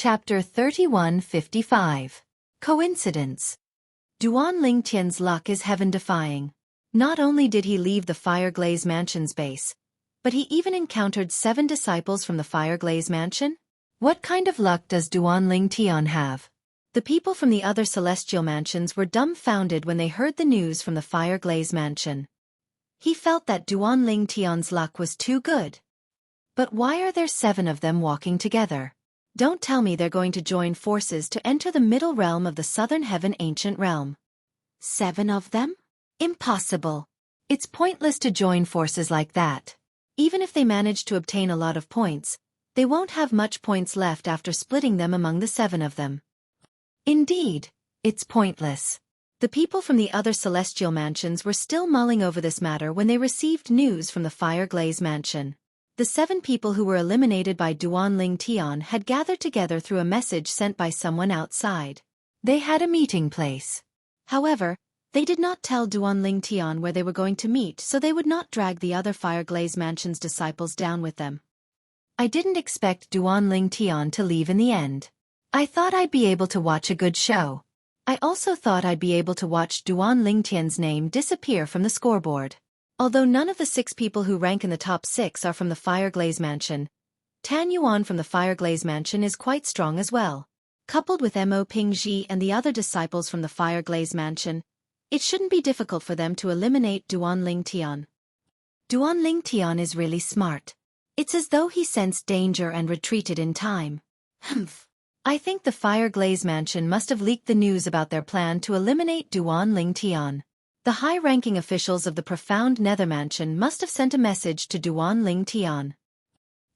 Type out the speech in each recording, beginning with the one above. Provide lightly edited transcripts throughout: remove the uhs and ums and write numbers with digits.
Chapter 3155. Coincidence. Duan Lingtian's luck is heaven-defying. Not only did he leave the Fireglaze Mansion's base, but he even encountered 7 disciples from the Fireglaze Mansion? What kind of luck does Duan Lingtian have? The people from the other celestial mansions were dumbfounded when they heard the news from the Fireglaze Mansion. He felt that Duan Lingtian's luck was too good. But why are there 7 of them walking together? Don't tell me they're going to join forces to enter the middle realm of the Southern Heaven Ancient Realm. 7 of them? Impossible. It's pointless to join forces like that. Even if they manage to obtain a lot of points, they won't have much points left after splitting them among the 7 of them. Indeed, it's pointless. The people from the other celestial mansions were still mulling over this matter when they received news from the Fireglaze Mansion. The 7 people who were eliminated by Duan Lingtian had gathered together through a message sent by someone outside. They had a meeting place. However, they did not tell Duan Lingtian where they were going to meet so they would not drag the other Fireglaze Mansion's disciples down with them. I didn't expect Duan Lingtian to leave in the end. I thought I'd be able to watch a good show. I also thought I'd be able to watch Duan Lingtian's name disappear from the scoreboard. Although none of the 6 people who rank in the top 6 are from the Fireglaze Mansion, Tan Yuan from the Fireglaze Mansion is quite strong as well. Coupled with Mo Pingji and the other disciples from the Fireglaze Mansion, it shouldn't be difficult for them to eliminate Duan Lingtian. Duan Lingtian is really smart. It's as though he sensed danger and retreated in time. Humph. I think the Fireglaze Mansion must have leaked the news about their plan to eliminate Duan Lingtian. The high-ranking officials of the profound Nether Mansion must have sent a message to Duan Lingtian.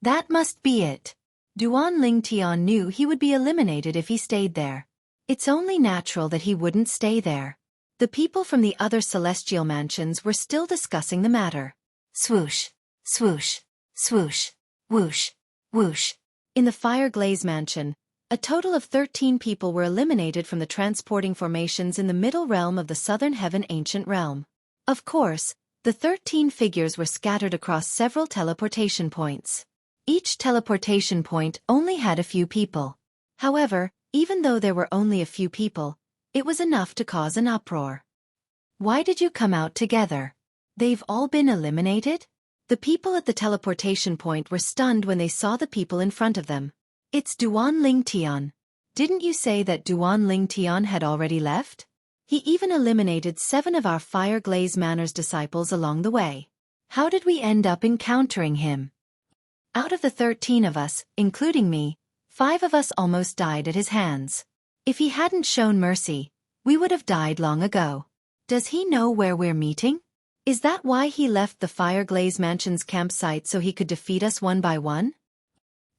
That must be it. Duan Lingtian knew he would be eliminated if he stayed there. It's only natural that he wouldn't stay there. The people from the other celestial mansions were still discussing the matter. Swoosh, swoosh, swoosh, whoosh, whoosh. In the Fireglaze Mansion, a total of 13 people were eliminated from the transporting formations in the middle realm of the Southern Heaven Ancient Realm. Of course, the 13 figures were scattered across several teleportation points. Each teleportation point only had a few people. However, even though there were only a few people, it was enough to cause an uproar. Why did you come out together? They've all been eliminated? The people at the teleportation point were stunned when they saw the people in front of them. It's Duan Lingtian. Didn't you say that Duan Lingtian had already left? He even eliminated 7 of our Fireglaze Manor's disciples along the way. How did we end up encountering him? Out of the 13 of us, including me, 5 of us almost died at his hands. If he hadn't shown mercy, we would have died long ago. Does he know where we're meeting? Is that why he left the Fireglaze Mansion's campsite so he could defeat us one by one?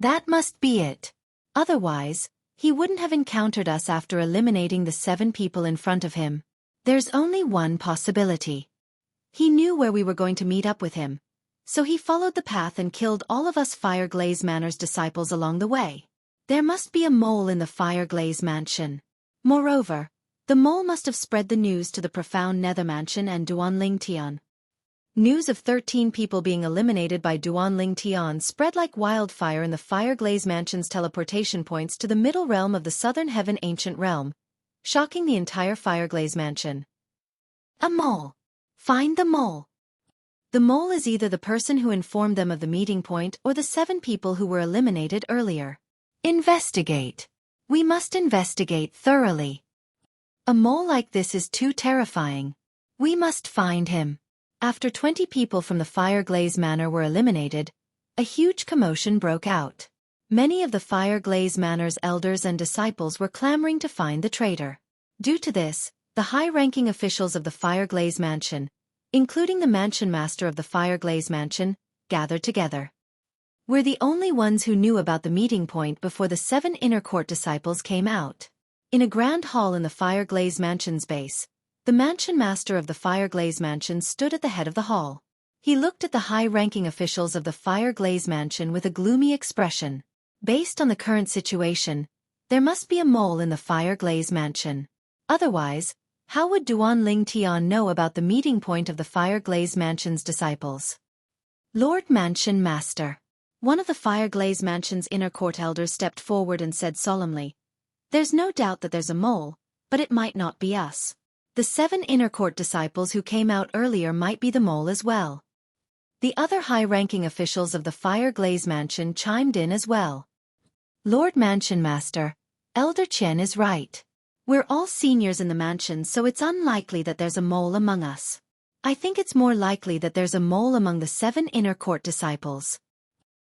That must be it. Otherwise, he wouldn't have encountered us after eliminating the 7 people in front of him. There's only one possibility. He knew where we were going to meet up with him, so he followed the path and killed all of us Fireglaze Manor's disciples along the way. There must be a mole in the Fireglaze Mansion. Moreover, the mole must have spread the news to the profound Nether Mansion and Duan Lingtian. News of 13 people being eliminated by Duan Lingtian spread like wildfire in the Fireglaze Mansion's teleportation points to the middle realm of the Southern Heaven Ancient Realm, shocking the entire Fireglaze Mansion. A mole. Find the mole. The mole is either the person who informed them of the meeting point or the 7 people who were eliminated earlier. Investigate. We must investigate thoroughly. A mole like this is too terrifying. We must find him. After 20 people from the Fireglaze Manor were eliminated, a huge commotion broke out. Many of the Fireglaze Manor's elders and disciples were clamoring to find the traitor. Due to this, the high-ranking officials of the Fireglaze Mansion, including the Mansion Master of the Fireglaze Mansion, gathered together. We're the only ones who knew about the meeting point before the 7 inner court disciples came out. In a grand hall in the Fireglaze Mansion's base, the Mansion Master of the Fireglaze Mansion stood at the head of the hall. He looked at the high-ranking officials of the Fireglaze Mansion with a gloomy expression. Based on the current situation, there must be a mole in the Fireglaze Mansion. Otherwise, how would Duan Lingtian know about the meeting point of the Fireglaze Mansion's disciples? Lord Mansion Master. One of the Fireglaze Mansion's inner court elders stepped forward and said solemnly, "There's no doubt that there's a mole, but it might not be us. The 7 inner court disciples who came out earlier might be the mole as well." The other high-ranking officials of the Fireglaze Mansion chimed in as well. "Lord Mansion Master, Elder Chen is right. We're all seniors in the mansion, so it's unlikely that there's a mole among us. I think it's more likely that there's a mole among the 7 inner court disciples."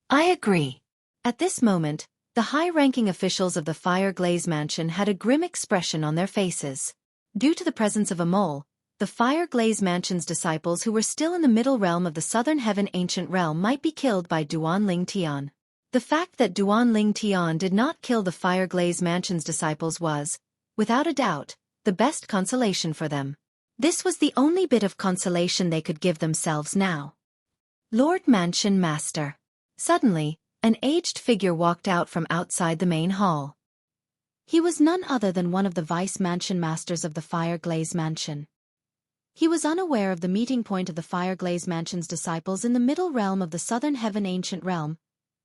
"I agree." At this moment, the high-ranking officials of the Fireglaze Mansion had a grim expression on their faces. Due to the presence of a mole, the Fireglaze Mansion's disciples who were still in the middle realm of the Southern Heaven Ancient Realm might be killed by Duan Ling Tian. The fact that Duan Ling Tian did not kill the Fireglaze Mansion's disciples was, without a doubt, the best consolation for them. This was the only bit of consolation they could give themselves now. "Lord Mansion Master." Suddenly, an aged figure walked out from outside the main hall. He was none other than one of the Vice Mansion Masters of the Fireglaze Mansion. He was unaware of the meeting point of the Fireglaze Mansion's disciples in the middle realm of the Southern Heaven Ancient Realm,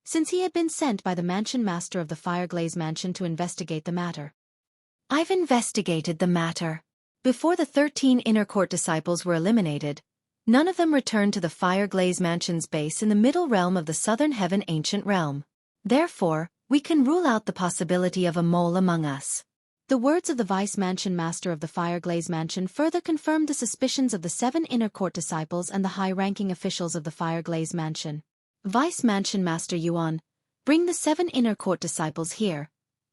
since he had been sent by the Mansion Master of the Fireglaze Mansion to investigate the matter. "I've investigated the matter. Before the 13 inner court disciples were eliminated, none of them returned to the Fireglaze Mansion's base in the middle realm of the Southern Heaven Ancient Realm. Therefore, we can rule out the possibility of a mole among us." The words of the Vice Mansion Master of the Fireglaze Mansion further confirmed the suspicions of the 7 inner court disciples and the high-ranking officials of the Fireglaze Mansion. "Vice Mansion Master Yuan, bring the 7 inner court disciples here,"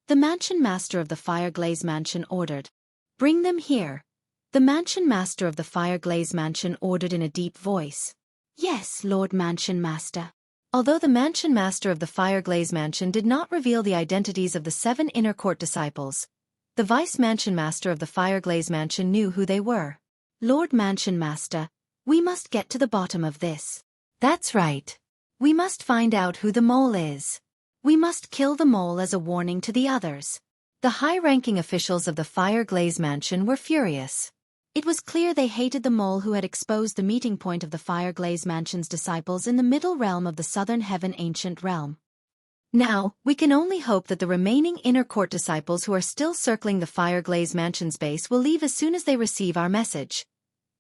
the Mansion Master of the Fireglaze Mansion ordered. "Bring them here," the Mansion Master of the Fireglaze Mansion ordered in a deep voice. "Yes, Lord Mansion Master." Although the Mansion Master of the Fireglaze Mansion did not reveal the identities of the 7 inner court disciples, the Vice Mansion Master of the Fireglaze Mansion knew who they were. "Lord Mansion Master, we must get to the bottom of this." "That's right. We must find out who the mole is. We must kill the mole as a warning to the others." The high-ranking officials of the Fireglaze Mansion were furious. It was clear they hated the mole who had exposed the meeting point of the Fireglaze Mansion's disciples in the middle realm of the Southern Heaven Ancient Realm. Now, we can only hope that the remaining inner court disciples who are still circling the Fireglaze Mansion's base will leave as soon as they receive our message,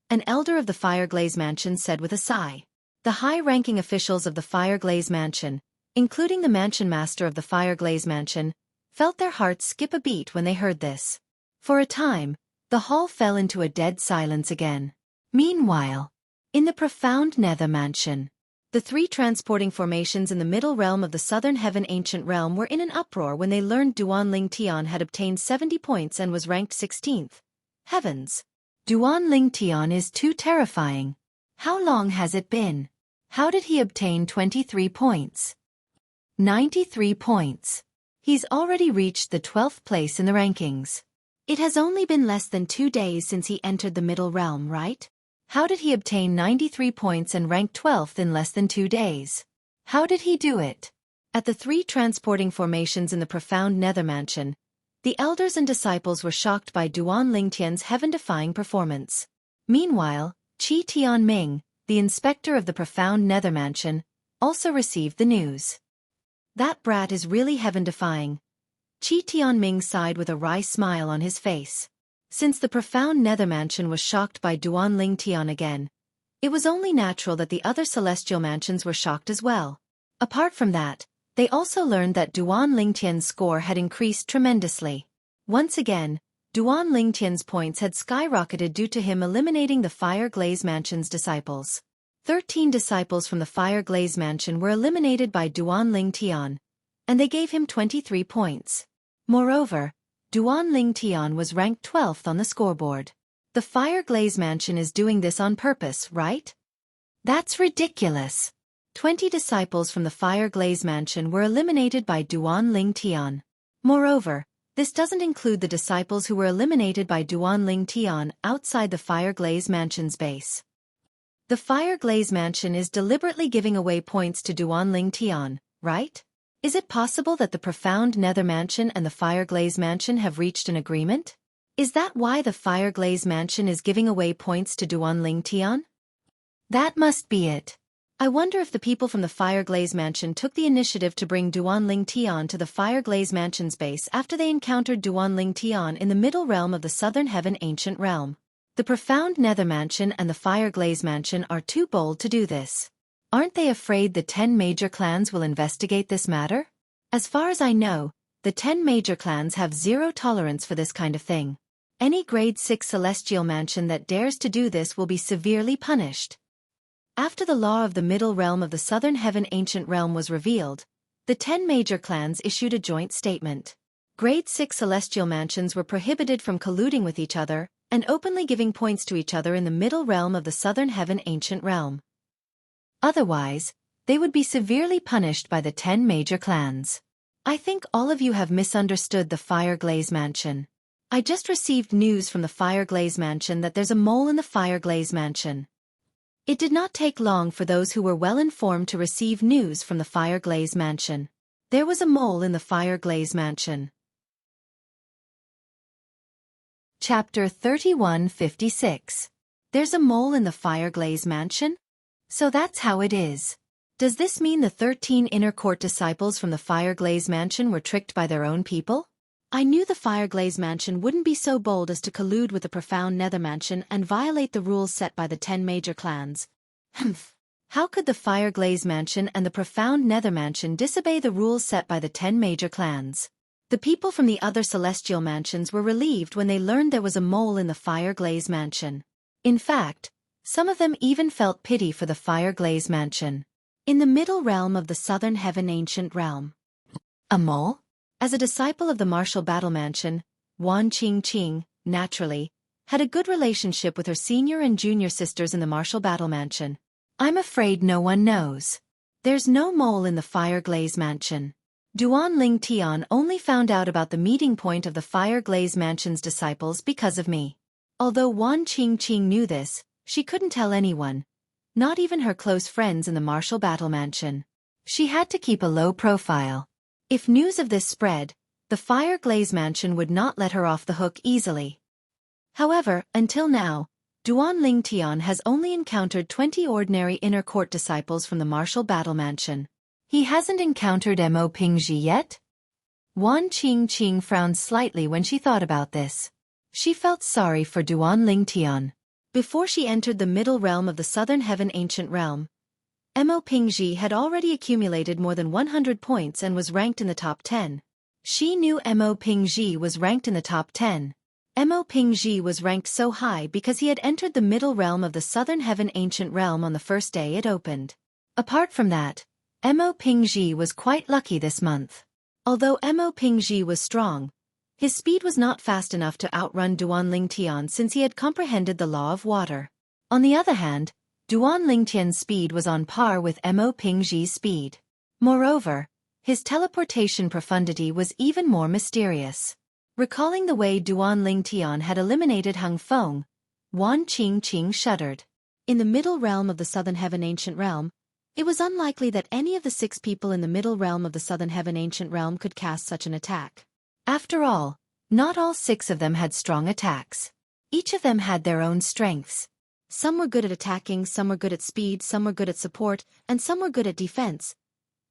an elder of the Fireglaze Mansion said with a sigh. The high-ranking officials of the Fireglaze Mansion, including the Mansion Master of the Fireglaze Mansion, felt their hearts skip a beat when they heard this. For a time, the hall fell into a dead silence again. Meanwhile, in the profound Nether Mansion, the 3 transporting formations in the middle realm of the Southern Heaven Ancient Realm were in an uproar when they learned Duan Ling Tian had obtained 70 points and was ranked 16th. Heavens! Duan Ling Tian is too terrifying. How long has it been? How did he obtain 23 points? 93 points. He's already reached the 12th place in the rankings. It has only been less than 2 days since he entered the middle realm, right? How did he obtain 93 points and rank 12th in less than 2 days? How did he do it? At the 3 transporting formations in the profound Nether Mansion, the elders and disciples were shocked by Duan Ling Tian's heaven-defying performance. Meanwhile, Qi Tianming, the inspector of the profound Nether Mansion, also received the news. "That brat is really heaven-defying." Qi Tianming sighed with a wry smile on his face. Since the profound Nether Mansion was shocked by Duan Ling Tian again, it was only natural that the other celestial mansions were shocked as well. Apart from that, they also learned that Duan Ling Tian's score had increased tremendously. Once again, Duan Ling Tian's points had skyrocketed due to him eliminating the Fireglaze Mansion's disciples. 13 disciples from the Fireglaze Mansion were eliminated by Duan Ling Tian, and they gave him 23 points. Moreover, Duan Ling Tian was ranked 12th on the scoreboard. The Fireglaze Mansion is doing this on purpose, right? That's ridiculous. 20 disciples from the Fireglaze Mansion were eliminated by Duan Ling Tian. Moreover, this doesn't include the disciples who were eliminated by Duan Ling Tian outside the Fireglaze Mansion's base. The Fireglaze Mansion is deliberately giving away points to Duan Ling Tian, right? Is it possible that the profound Nether Mansion and the Fireglaze Mansion have reached an agreement? Is that why the Fireglaze Mansion is giving away points to Duan Ling Tian? That must be it. I wonder if the people from the Fire Glaze Mansion took the initiative to bring Duanling Tian to the Fire Glaze Mansion's base after they encountered Duanling Tian in the Middle Realm of the Southern Heaven Ancient Realm. The Profound Nether Mansion and the Fire Glaze Mansion are too bold to do this. Aren't they afraid the 10 major clans will investigate this matter? As far as I know, the 10 major clans have zero tolerance for this kind of thing. Any grade 6 celestial mansion that dares to do this will be severely punished. After the law of the Middle Realm of the Southern Heaven Ancient Realm was revealed, the 10 major clans issued a joint statement. Grade 6 celestial mansions were prohibited from colluding with each other and openly giving points to each other in the Middle Realm of the Southern Heaven Ancient Realm. Otherwise, they would be severely punished by the 10 major clans. I think all of you have misunderstood the Fire Glaze Mansion. I just received news from the Fire Glaze Mansion that there's a mole in the Fire Glaze Mansion. It did not take long for those who were well informed to receive news from the Fire Glaze Mansion. There was a mole in the Fire Glaze Mansion. Chapter 3156. There's a mole in the Fire Glaze Mansion? So that's how it is. Does this mean the 13 inner court disciples from the Fire Glaze Mansion were tricked by their own people? I knew the Fire Glaze Mansion wouldn't be so bold as to collude with the Profound Nether Mansion and violate the rules set by the 10 major clans. Humph. How could the Fire Glaze Mansion and the Profound Nether Mansion disobey the rules set by the 10 major clans? The people from the other celestial mansions were relieved when they learned there was a mole in the Fire Glaze Mansion. In fact, some of them even felt pity for the Fire Glaze Mansion. In the Middle Realm of the Southern Heaven Ancient Realm. A mole? As a disciple of the Martial Battle Mansion, Wan Qing, naturally, had a good relationship with her senior and junior sisters in the Martial Battle Mansion. I'm afraid no one knows. There's no mole in the Fire Glaze Mansion. Duanling Tian only found out about the meeting point of the Fire Glaze Mansion's disciples because of me. Although Wan Qing knew this, she couldn't tell anyone, not even her close friends in the Martial Battle Mansion. She had to keep a low profile. If news of this spread, the Fire Glaze Mansion would not let her off the hook easily. However, until now, Duanling Tian has only encountered 20 ordinary inner court disciples from the Martial Battle Mansion. He hasn't encountered Mo Pingji yet? Wan Qing frowned slightly when she thought about this. She felt sorry for Duanling Tian. Before she entered the Middle Realm of the Southern Heaven Ancient Realm, Mo Pingji had already accumulated more than 100 points and was ranked in the top 10. She knew Mo Pingji was ranked in the top 10. Mo Pingji was ranked so high because he had entered the Middle Realm of the Southern Heaven Ancient Realm on the first day it opened. Apart from that, Mo Pingji was quite lucky this month. Although Mo Pingji was strong, his speed was not fast enough to outrun Duanling Tian since he had comprehended the law of water. On the other hand, Duanling Tian's speed was on par with Mo Pingji's speed. Moreover, his teleportation profundity was even more mysterious. Recalling the way Duanling Tian had eliminated Hung Feng, Wan Qing shuddered. In the Middle Realm of the Southern Heaven Ancient Realm, it was unlikely that any of the 6 people in the Middle Realm of the Southern Heaven Ancient Realm could cast such an attack. After all, not all 6 of them had strong attacks. Each of them had their own strengths. Some were good at attacking, some were good at speed, some were good at support, and some were good at defense.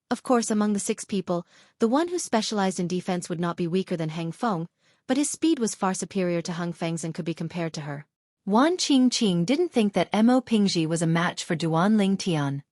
Of course, among the 6 people, the one who specialized in defense would not be weaker than Hang Feng, but his speed was far superior to Hung Feng's and could be compared to her. Wan Qing didn't think that Mo Pingji was a match for Duanling Tian.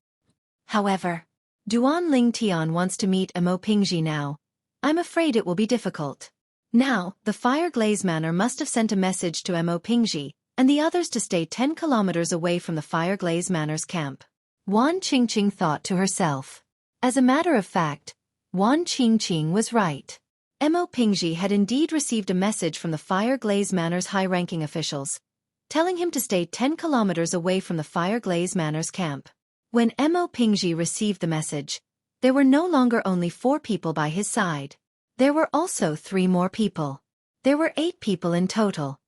However, Duanling Tian wants to meet Mo Pingji now. I'm afraid it will be difficult. Now, the Fire Glaze Manor must have sent a message to Mo Pingji and the others to stay 10 kilometers away from the Fire Glaze Manor's camp. Wan Qing thought to herself. As a matter of fact, Wan Qing was right. Mo Pingji had indeed received a message from the Fire Glaze Manor's high-ranking officials, telling him to stay 10 kilometers away from the Fire Glaze Manor's camp. When Mo Pingji received the message, there were no longer only 4 people by his side. There were also 3 more people. There were 8 people in total.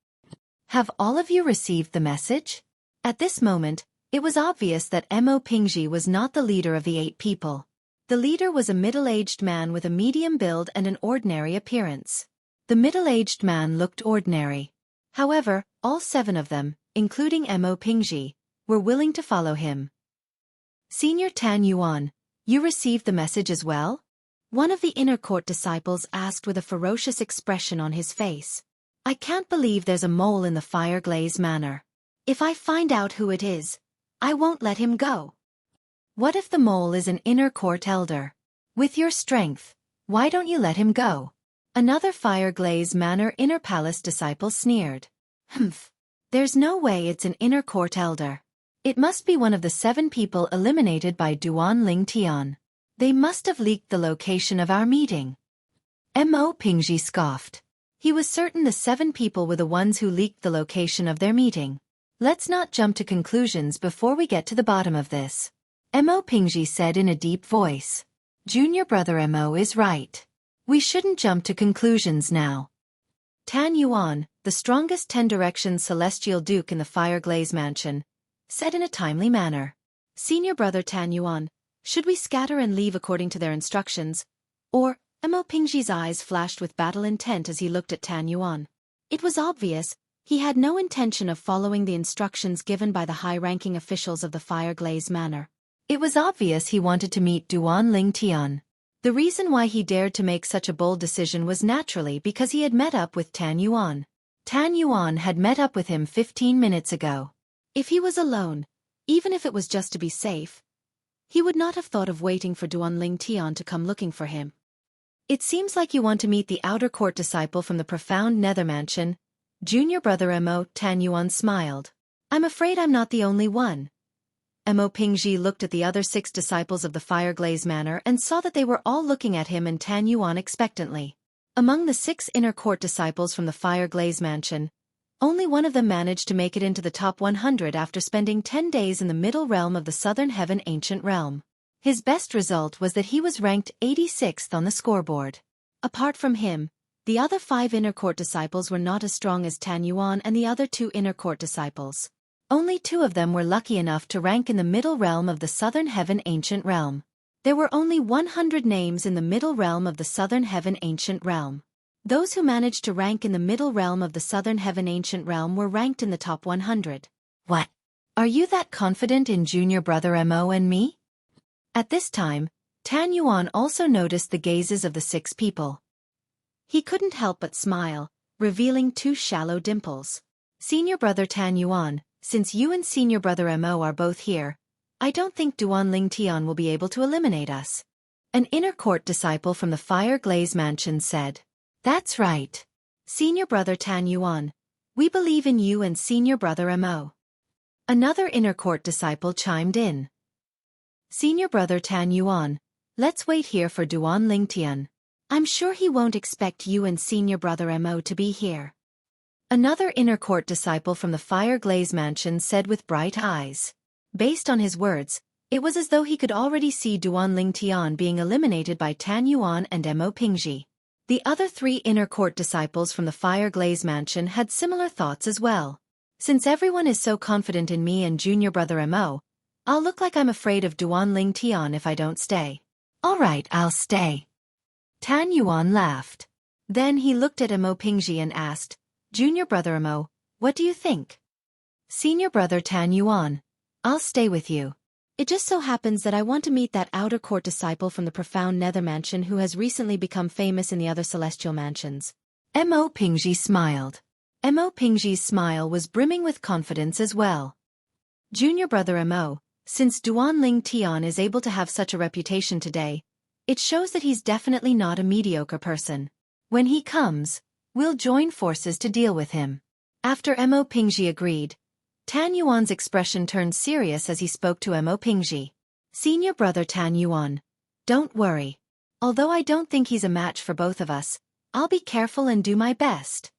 Have all of you received the message? At this moment, it was obvious that Mo Pingji was not the leader of the 8 people. The leader was a middle-aged man with a medium build and an ordinary appearance. The middle-aged man looked ordinary. However, all 7 of them, including Mo Pingji, were willing to follow him. Senior Tan Yuan, you received the message as well? One of the inner court disciples asked with a ferocious expression on his face. I can't believe there's a mole in the Fireglaze Manor. If I find out who it is, I won't let him go. What if the mole is an inner court elder? With your strength, why don't you let him go? Another Fireglaze Manor inner palace disciple sneered. Humph. There's no way it's an inner court elder. It must be one of the 7 people eliminated by Duan Ling Tian. They must have leaked the location of our meeting. Mo Pingji scoffed. He was certain the 7 people were the ones who leaked the location of their meeting. Let's not jump to conclusions before we get to the bottom of this. Mo Pingji said in a deep voice. Junior brother Mo is right. We shouldn't jump to conclusions now. Tan Yuan, the strongest 10 Directions Celestial Duke in the Fireglaze Mansion, said in a timely manner. Senior brother Tan Yuan, should we scatter and leave according to their instructions? Or, Mo Pingji's eyes flashed with battle intent as he looked at Tan Yuan. It was obvious, he had no intention of following the instructions given by the high-ranking officials of the Fireglaze Manor. It was obvious he wanted to meet Duan Ling Tian. The reason why he dared to make such a bold decision was naturally because he had met up with Tan Yuan. Tan Yuan had met up with him 15 minutes ago. If he was alone, even if it was just to be safe, he would not have thought of waiting for Duan Ling Tian to come looking for him. It seems like you want to meet the outer court disciple from the profound nether mansion. Junior brother Mo. Tan Yuan smiled. I'm afraid I'm not the only one. Mo Pingji looked at the other 6 disciples of the Fireglaze Manor and saw that they were all looking at him and Tan Yuan expectantly. Among the 6 inner court disciples from the Fireglaze Mansion, only one of them managed to make it into the top 100 after spending 10 days in the middle realm of the Southern Heaven Ancient Realm. His best result was that he was ranked 86th on the scoreboard. Apart from him, the other 5 inner court disciples were not as strong as Tan Yuan and the other 2 inner court disciples. Only 2 of them were lucky enough to rank in the middle realm of the Southern Heaven Ancient Realm. There were only 100 names in the middle realm of the Southern Heaven Ancient Realm. Those who managed to rank in the middle realm of the Southern Heaven Ancient Realm were ranked in the top 100. What? Are you that confident in junior brother Mo and me? At this time, Tan Yuan also noticed the gazes of the 6 people. He couldn't help but smile, revealing 2 shallow dimples. Senior brother Tan Yuan, since you and senior brother Mo are both here, I don't think Duan Ling Tian will be able to eliminate us. An inner court disciple from the Fireglaze Mansion said. That's right. Senior brother Tan Yuan, we believe in you and senior brother Mo. Another inner court disciple chimed in. Senior brother Tan Yuan, let's wait here for Duan Ling Tian. I'm sure he won't expect you and senior brother Mo to be here. Another inner court disciple from the Fireglaze Mansion said with bright eyes. Based on his words, it was as though he could already see Duan Ling Tian being eliminated by Tan Yuan and Mo Pingji. The other 3 inner court disciples from the Fireglaze Mansion had similar thoughts as well. Since everyone is so confident in me and junior brother Mo, I'll look like I'm afraid of Duan Ling Tian if I don't stay. All right, I'll stay. Tan Yuan laughed. Then he looked at Mo Pingji and asked, Junior brother Mo, what do you think? Senior brother Tan Yuan, I'll stay with you. It just so happens that I want to meet that outer court disciple from the profound nether mansion who has recently become famous in the other celestial mansions. Mo Pingji smiled. Mo Pingji's smile was brimming with confidence as well. Junior brother Mo, since Duan Ling Tian is able to have such a reputation today, it shows that he's definitely not a mediocre person. When he comes, we'll join forces to deal with him. After Mo Pingji agreed, Tan Yuan's expression turned serious as he spoke to Mo Pingji. Senior brother Tan Yuan, don't worry. Although I don't think he's a match for both of us, I'll be careful and do my best.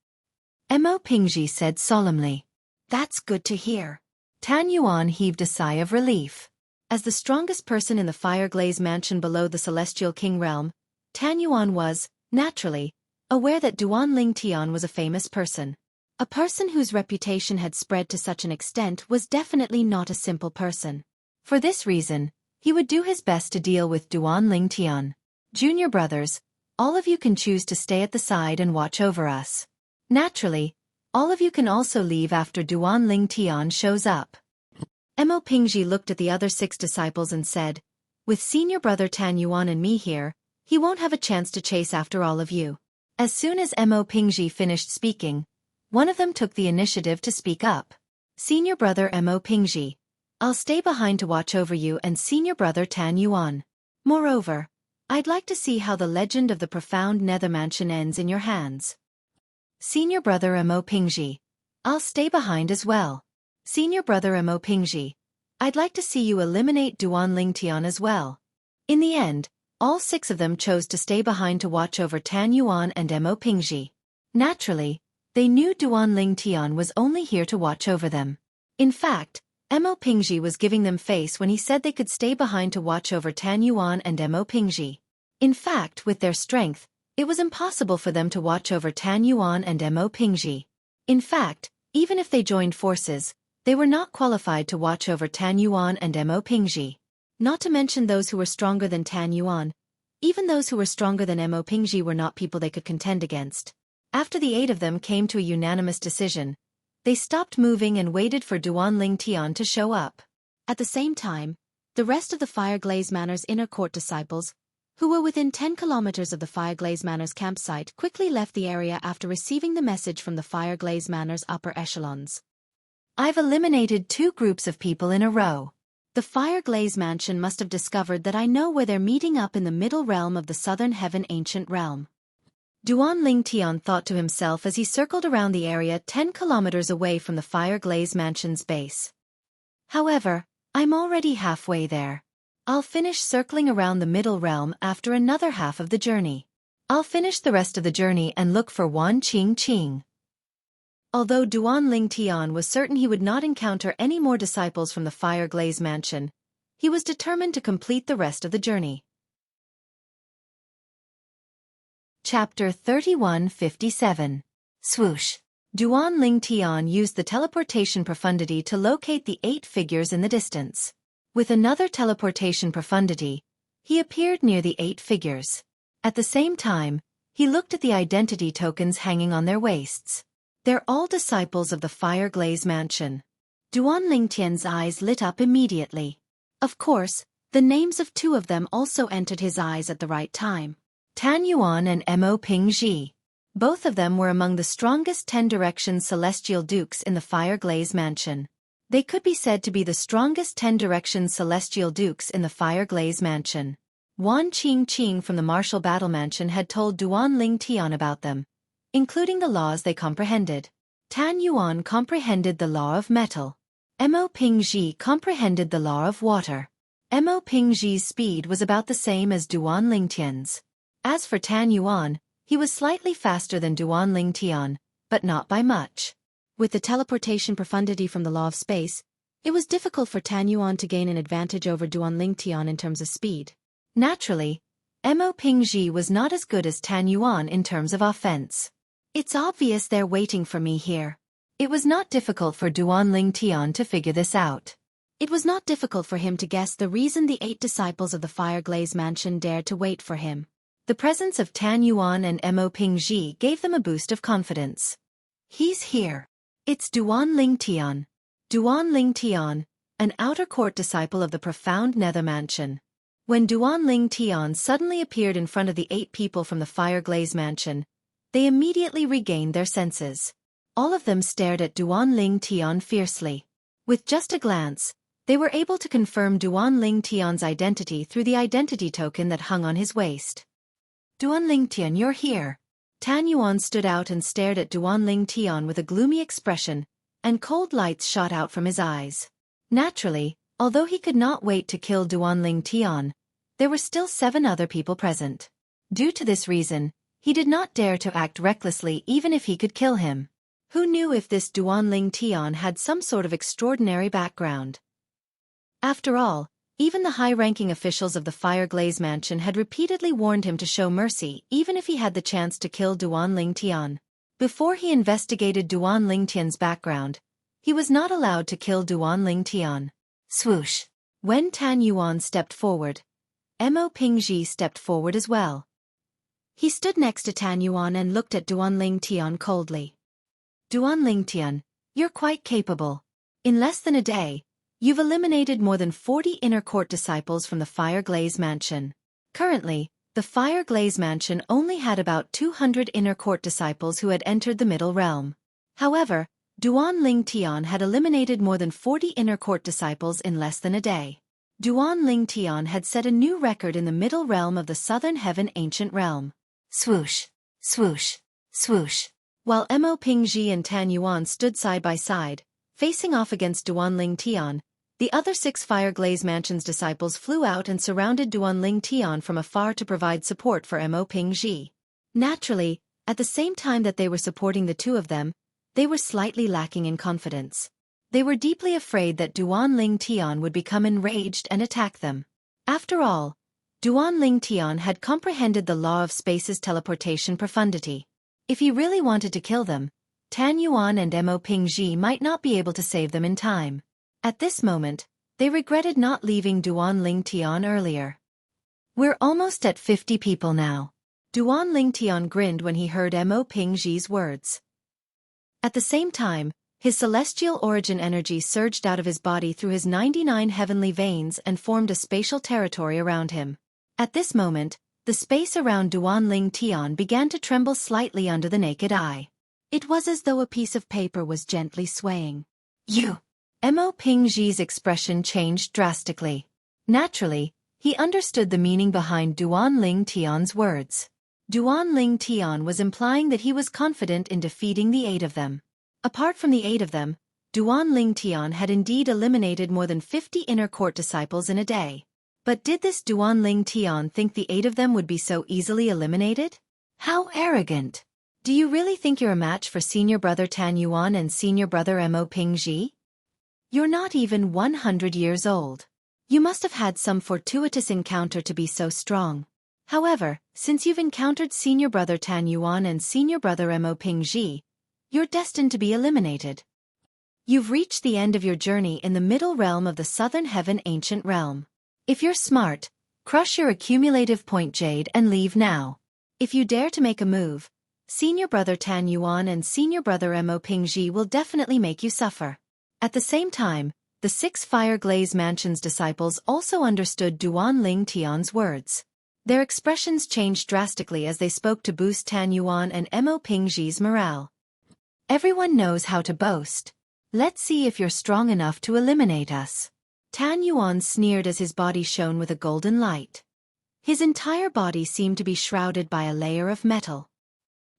Mo Pingji said solemnly. That's good to hear. Tan Yuan heaved a sigh of relief. As the strongest person in the Fireglaze Mansion below the Celestial King realm, Tan Yuan was, naturally, aware that Duan Ling Tian was a famous person. A person whose reputation had spread to such an extent was definitely not a simple person. For this reason, he would do his best to deal with Duan Ling Tian. Junior brothers, all of you can choose to stay at the side and watch over us. Naturally, all of you can also leave after Duan Ling Tian shows up. Mo Pingji looked at the other 6 disciples and said, "With senior brother Tan Yuan and me here, he won't have a chance to chase after all of you." As soon as Mo Pingji finished speaking, one of them took the initiative to speak up. "Senior brother Mo Pingji, I'll stay behind to watch over you and senior brother Tan Yuan. Moreover, I'd like to see how the legend of the profound nether mansion ends in your hands." "Senior brother Mo Pingji, I'll stay behind as well. Senior brother Mo Pingji, I'd like to see you eliminate Duan Lingtian as well." In the end, all 6 of them chose to stay behind to watch over Tan Yuan and Mo Pingji. Naturally, they knew Duan Lingtian was only here to watch over them. In fact, Mo Pingji was giving them face when he said they could stay behind to watch over Tan Yuan and Mo Pingji. In fact, with their strength, it was impossible for them to watch over Tan Yuan and Mo Pingji. In fact, even if they joined forces, they were not qualified to watch over Tan Yuan and Mo Pingji. Not to mention those who were stronger than Tan Yuan. Even those who were stronger than Mo Pingji were not people they could contend against. After the 8 of them came to a unanimous decision, they stopped moving and waited for Duan Lingtian to show up. At the same time, the rest of the Fireglaze Manor's inner court disciples, who were within 10 kilometers of the Fireglaze Manor's campsite, quickly left the area after receiving the message from the Fireglaze Manor's upper echelons. "I've eliminated 2 groups of people in a row. The Fireglaze Mansion must have discovered that I know where they're meeting up in the middle realm of the Southern Heaven Ancient Realm." Duan Lingtian thought to himself as he circled around the area 10 kilometers away from the Fireglaze Mansion's base. "However, I'm already halfway there. I'll finish circling around the middle realm after another half of the journey. I'll finish the rest of the journey and look for Wan Qing Qing." Although Duan Lingtian was certain he would not encounter any more disciples from the Fireglaze Mansion, he was determined to complete the rest of the journey. Chapter 3157. Swoosh. Duan Lingtian used the teleportation profundity to locate the 8 figures in the distance. With another teleportation profundity, he appeared near the 8 figures. At the same time, he looked at the identity tokens hanging on their waists. "They're all disciples of the Fireglaze Mansion." Duan Lingtian's eyes lit up immediately. Of course, the names of 2 of them also entered his eyes at the right time. Tan Yuan and Mo Pingji. Both of them were among the strongest 10 Directions Celestial Dukes in the Fireglaze Mansion. They could be said to be the strongest 10 Directions Celestial Dukes in the Fireglaze Mansion. Wan Qing Qing from the Martial Battle Mansion had told Duan Lingtian about them, including the laws they comprehended. Tan Yuan comprehended the law of metal. Mo Pingji comprehended the law of water. Mo Pingji's speed was about the same as Duan Lingtian's. As for Tan Yuan, he was slightly faster than Duan Lingtian, but not by much. With the teleportation profundity from the law of space, it was difficult for Tan Yuan to gain an advantage over Duan Lingtian in terms of speed. Naturally, Mo Pingji was not as good as Tan Yuan in terms of offense. "It's obvious they're waiting for me here." It was not difficult for Duan Lingtian to figure this out. It was not difficult for him to guess the reason the 8 disciples of the Fireglaze Mansion dared to wait for him. The presence of Tan Yuan and Mo Pingji gave them a boost of confidence. "He's here. It's Duan Lingtian." Duan Lingtian, an outer court disciple of the profound Nether Mansion. When Duan Lingtian suddenly appeared in front of the 8 people from the Fireglaze Mansion, they immediately regained their senses. All of them stared at Duan Lingtian fiercely. With just a glance, they were able to confirm Duan Lingtian's identity through the identity token that hung on his waist. "Duan Lingtian, you're here." Tan Yuan stood out and stared at Duan Lingtian with a gloomy expression, and cold lights shot out from his eyes. Naturally, although he could not wait to kill Duan Lingtian, there were still 7 other people present. Due to this reason, he did not dare to act recklessly even if he could kill him. Who knew if this Duan Lingtian had some sort of extraordinary background? After all, even the high-ranking officials of the Fireglaze Mansion had repeatedly warned him to show mercy even if he had the chance to kill Duan Lingtian. Before he investigated Duan Lingtian's background, he was not allowed to kill Duan Lingtian. Swoosh. When Tan Yuan stepped forward, Mo Pingji stepped forward as well. He stood next to Tan Yuan and looked at Duan Lingtian coldly. "Duan Lingtian, you're quite capable. In less than a day, You've eliminated more than 40 inner court disciples from the Fire Glaze Mansion. Currently, the Fire Glaze Mansion only had about 200 inner court disciples who had entered the Middle Realm. However, Duan Ling Tian had eliminated more than 40 inner court disciples in less than a day. Duan Ling Tian had set a new record in the Middle Realm of the Southern Heaven Ancient Realm. Swoosh, swoosh, swoosh. While Mo Pingji and Tan Yuan stood side by side, facing off against Duan Ling Tian, the other 6 Fire Glaze Mansion's disciples flew out and surrounded Duan Ling Tian from afar to provide support for Mo Pingji. Naturally, at the same time that they were supporting the two of them, they were slightly lacking in confidence. They were deeply afraid that Duan Ling Tian would become enraged and attack them. After all, Duan Ling Tian had comprehended the law of space's teleportation profundity. If he really wanted to kill them, Tan Yuan and Mo Pingji might not be able to save them in time. At this moment, they regretted not leaving Duan Ling Tian earlier. We're almost at 50 people now. Duan Ling Tian grinned when he heard Mo Pingji's words. At the same time, his celestial origin energy surged out of his body through his 99 heavenly veins and formed a spatial territory around him. At this moment, the space around Duan Ling Tian began to tremble slightly under the naked eye. It was as though a piece of paper was gently swaying. Mo Pingji's expression changed drastically. Naturally, he understood the meaning behind Duan Ling Tian's words. Duan Ling Tian was implying that he was confident in defeating the 8 of them. Apart from the 8 of them, Duan Ling Tian had indeed eliminated more than 50 inner court disciples in a day. But did this Duan Ling Tian think the 8 of them would be so easily eliminated? How arrogant! Do you really think you're a match for senior brother Tan Yuan and senior brother Mo Pingji? You're not even 100 years old. You must have had some fortuitous encounter to be so strong. However, since you've encountered senior brother Tan Yuan and senior brother Mo Pingji, you're destined to be eliminated. You've reached the end of your journey in the middle realm of the Southern Heaven Ancient Realm. If you're smart, crush your accumulative point jade and leave now. If you dare to make a move, senior brother Tan Yuan and senior brother Mo Pingji will definitely make you suffer. At the same time, the 6 Fire Glaze Mansion's disciples also understood Duan Ling Tian's words. Their expressions changed drastically as they spoke to boost Tan Yuan and Mo Pingji's morale. Everyone knows how to boast. Let's see if you're strong enough to eliminate us. Tan Yuan sneered as his body shone with a golden light. His entire body seemed to be shrouded by a layer of metal.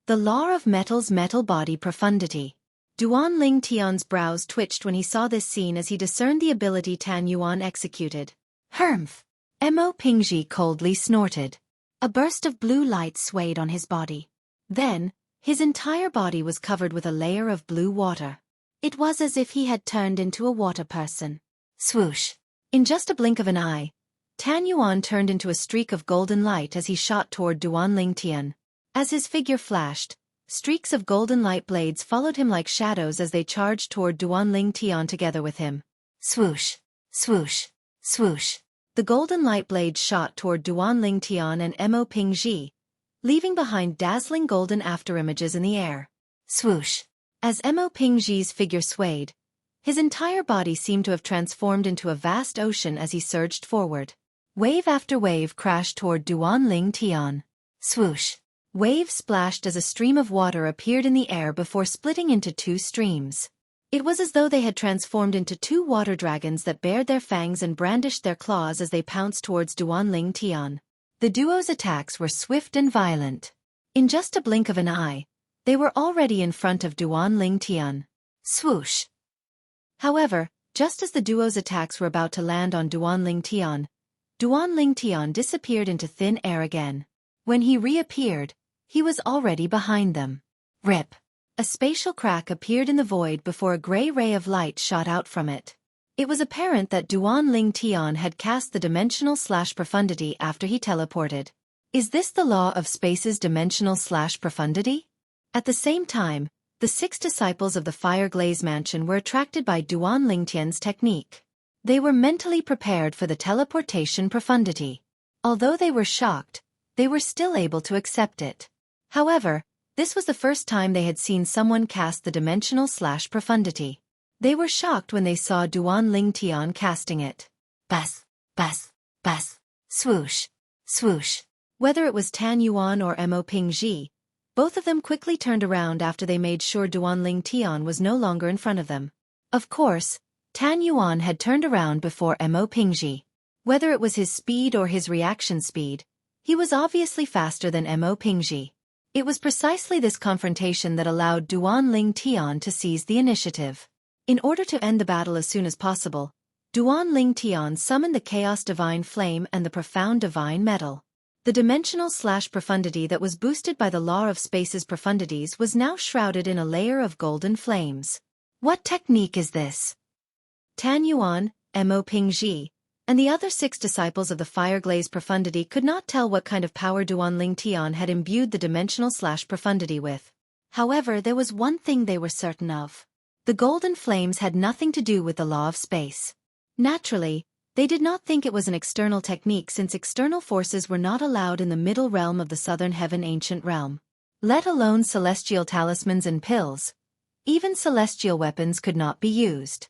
The law of metal's metal body profundity. Duan Ling Tian's brows twitched when he saw this scene as he discerned the ability Tan Yuan executed. Humph! Mo Pingji coldly snorted. A burst of blue light swayed on his body. Then, his entire body was covered with a layer of blue water. It was as if he had turned into a water person. Swoosh! In just a blink of an eye, Tan Yuan turned into a streak of golden light as he shot toward Duan Ling Tian. As his figure flashed, streaks of golden light blades followed him like shadows as they charged toward Duan Ling Tian together with him. Swoosh! Swoosh! Swoosh! The golden light blades shot toward Duan Ling Tian and Mo Pingji, leaving behind dazzling golden afterimages in the air. Swoosh! As Mo Pingji's figure swayed, his entire body seemed to have transformed into a vast ocean as he surged forward. Wave after wave crashed toward Duan Ling Tian. Swoosh! Waves splashed as a stream of water appeared in the air before splitting into 2 streams. It was as though they had transformed into 2 water dragons that bared their fangs and brandished their claws as they pounced towards Duan Ling Tian. The duo's attacks were swift and violent. In just a blink of an eye, they were already in front of Duan Ling Tian. Swoosh! However, just as the duo's attacks were about to land on Duan Ling Tian disappeared into thin air again. When he reappeared, he was already behind them. Rip! A spatial crack appeared in the void before a gray ray of light shot out from it. It was apparent that Duan Ling Tian had cast the dimensional/profundity after he teleported. Is this the law of space's dimensional/profundity? At the same time, the 6 disciples of the Fire Glaze Mansion were attracted by Duan Ling Tian's technique. They were mentally prepared for the teleportation profundity. Although they were shocked, they were still able to accept it. However, this was the first time they had seen someone cast the dimensional/profundity. They were shocked when they saw Duan Lingtian casting it. Bas, bas, bas, swoosh, swoosh. Whether it was Tan Yuan or Mo Pingji, both of them quickly turned around after they made sure Duan Lingtian was no longer in front of them. Of course, Tan Yuan had turned around before Mo Pingji. Whether it was his speed or his reaction speed, he was obviously faster than Mo Pingji. It was precisely this confrontation that allowed Duan Lingtian to seize the initiative. In order to end the battle as soon as possible, Duan Lingtian summoned the Chaos Divine Flame and the Profound Divine Metal. The dimensional/profundity that was boosted by the law of space's profundities was now shrouded in a layer of golden flames. What technique is this? Tan Yuan, Mo Pingji, and the other 6 disciples of the Fireglaze Profundity could not tell what kind of power Duan Lingtian had imbued the dimensional/profundity with. However, there was one thing they were certain of. The golden flames had nothing to do with the law of space. Naturally, they did not think it was an external technique since external forces were not allowed in the middle realm of the southern heaven ancient realm. Let alone celestial talismans and pills. Even celestial weapons could not be used.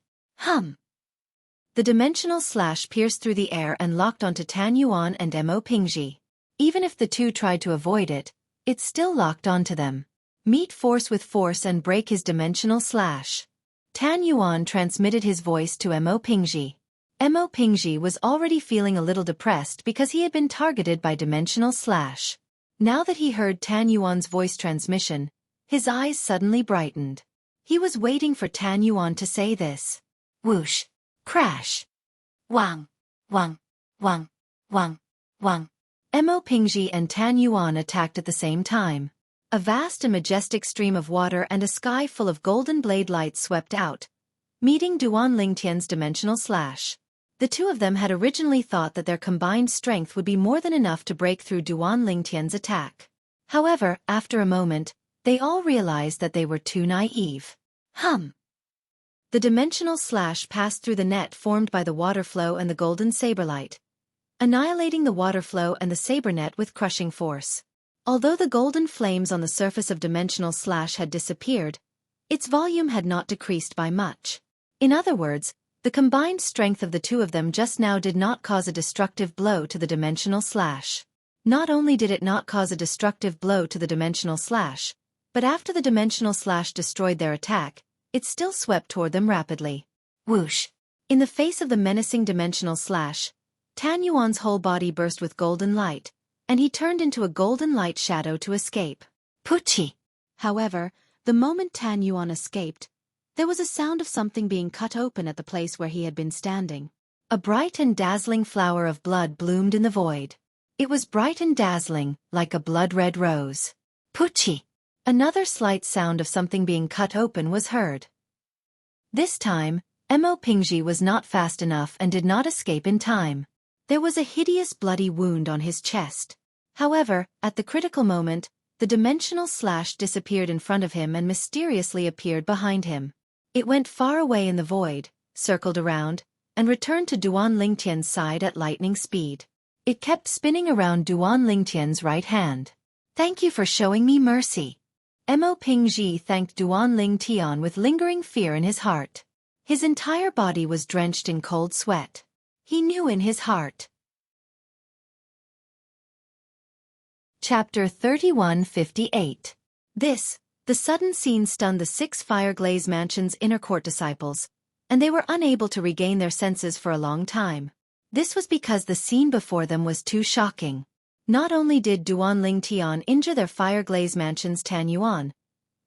The dimensional slash pierced through the air and locked onto Tan Yuan and Mo Pingji. Even if the two tried to avoid it, it still locked onto them. Meet force with force and break his dimensional slash. Tan Yuan transmitted his voice to Mo Pingji. Mo Pingji was already feeling a little depressed because he had been targeted by dimensional slash. Now that he heard Tan Yuan's voice transmission, his eyes suddenly brightened. He was waiting for Tan Yuan to say this. Whoosh. Crash. Wang. Wang. Wang. Wang. Wang. Mo Pingji and Tan Yuan attacked at the same time. A vast and majestic stream of water and a sky full of golden blade lights swept out, meeting Duan Lingtian's dimensional slash. The two of them had originally thought that their combined strength would be more than enough to break through Duan Lingtian's attack. However, after a moment, they all realized that they were too naive. The dimensional slash passed through the net formed by the water flow and the golden saber light, annihilating the water flow and the saber net with crushing force. Although the golden flames on the surface of dimensional slash had disappeared, its volume had not decreased by much. In other words, the combined strength of the two of them just now did not cause a destructive blow to the dimensional slash. Not only did it not cause a destructive blow to the dimensional slash, but after the dimensional slash destroyed their attack, it still swept toward them rapidly. Whoosh! In the face of the menacing dimensional slash, Tan Yuan's whole body burst with golden light, and he turned into a golden light shadow to escape. Puchi! However, the moment Tan Yuan escaped, there was a sound of something being cut open at the place where he had been standing. A bright and dazzling flower of blood bloomed in the void. It was bright and dazzling, like a blood-red rose. Puchi! Another slight sound of something being cut open was heard. This time, Mo Pingji was not fast enough and did not escape in time. There was a hideous bloody wound on his chest. However, at the critical moment, the dimensional slash disappeared in front of him and mysteriously appeared behind him. It went far away in the void, circled around, and returned to Duan Lingtian's side at lightning speed. It kept spinning around Duan Lingtian's right hand. Thank you for showing me mercy. Mo Pingji thanked Duan Lingtian with lingering fear in his heart. His entire body was drenched in cold sweat. He knew in his heart. Chapter 3158. The sudden scene stunned the 6 Fireglaze Mansion's inner court disciples, and they were unable to regain their senses for a long time. This was because the scene before them was too shocking. Not only did Duan Lingtian injure their Fireglaze Mansion's Tan Yuan,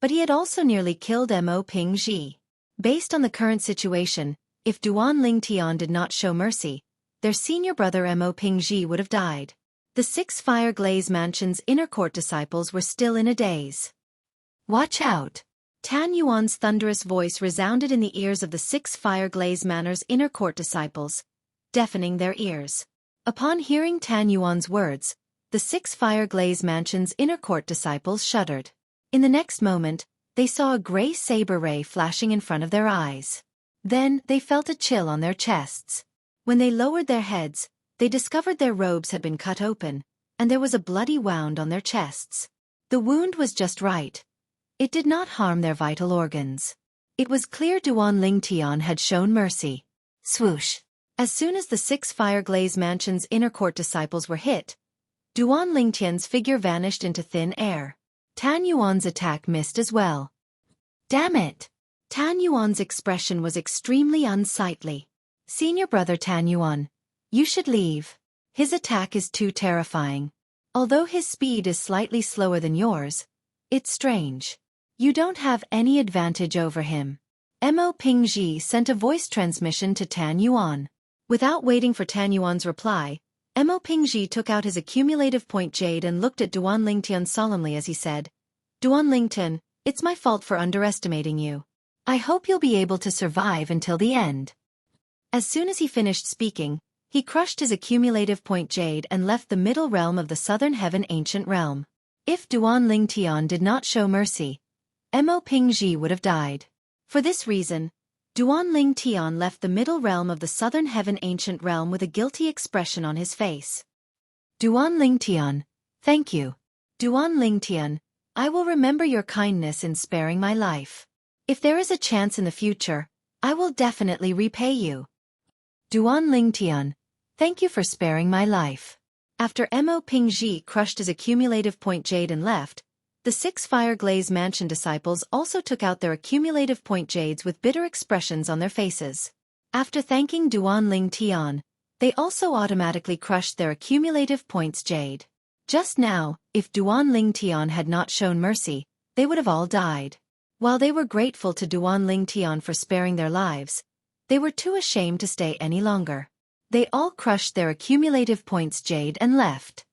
but he had also nearly killed Mo Pingji. Based on the current situation, if Duan Lingtian did not show mercy, their senior brother Mo Pingji would have died. The 6 Fireglaze Mansion's inner court disciples were still in a daze. Watch out! Tan Yuan's thunderous voice resounded in the ears of the 6 Fireglaze Manor's inner court disciples, deafening their ears. Upon hearing Tan Yuan's words, the 6 Fireglaze Mansion's inner court disciples shuddered. In the next moment, they saw a gray saber ray flashing in front of their eyes. Then, they felt a chill on their chests. When they lowered their heads, they discovered their robes had been cut open, and there was a bloody wound on their chests. The wound was just right. It did not harm their vital organs. It was clear Duan Lingtian had shown mercy. Swoosh! As soon as the 6 Fireglaze Mansion's inner court disciples were hit, Duan Lingtian's figure vanished into thin air. Tan Yuan's attack missed as well. Damn it! Tan Yuan's expression was extremely unsightly. Senior brother Tan Yuan, you should leave. His attack is too terrifying. Although his speed is slightly slower than yours, it's strange. You don't have any advantage over him. Mo Pingji sent a voice transmission to Tan Yuan. Without waiting for Tan Yuan's reply, Mo Pingji took out his accumulative point jade and looked at Duan Lingtian solemnly as he said, Duan Lingtian, it's my fault for underestimating you. I hope you'll be able to survive until the end. As soon as he finished speaking, he crushed his accumulative point jade and left the middle realm of the Southern Heaven Ancient Realm. If Duan Lingtian did not show mercy, Mo Pingji would have died. For this reason, Duan Lingtian left the middle realm of the Southern Heaven Ancient Realm with a guilty expression on his face. Duan Lingtian, thank you. Duan Lingtian, I will remember your kindness in sparing my life. If there is a chance in the future, I will definitely repay you. Duan Lingtian, thank you for sparing my life. After Mo Pingji crushed his accumulative point jade and left, the 6 Fireglaze Mansion disciples also took out their accumulative point jades with bitter expressions on their faces. After thanking Duan Lingtian, they also automatically crushed their accumulative points jade. Just now, if Duan Lingtian had not shown mercy, they would have all died. While they were grateful to Duan Lingtian for sparing their lives, they were too ashamed to stay any longer. They all crushed their accumulative points jade and left.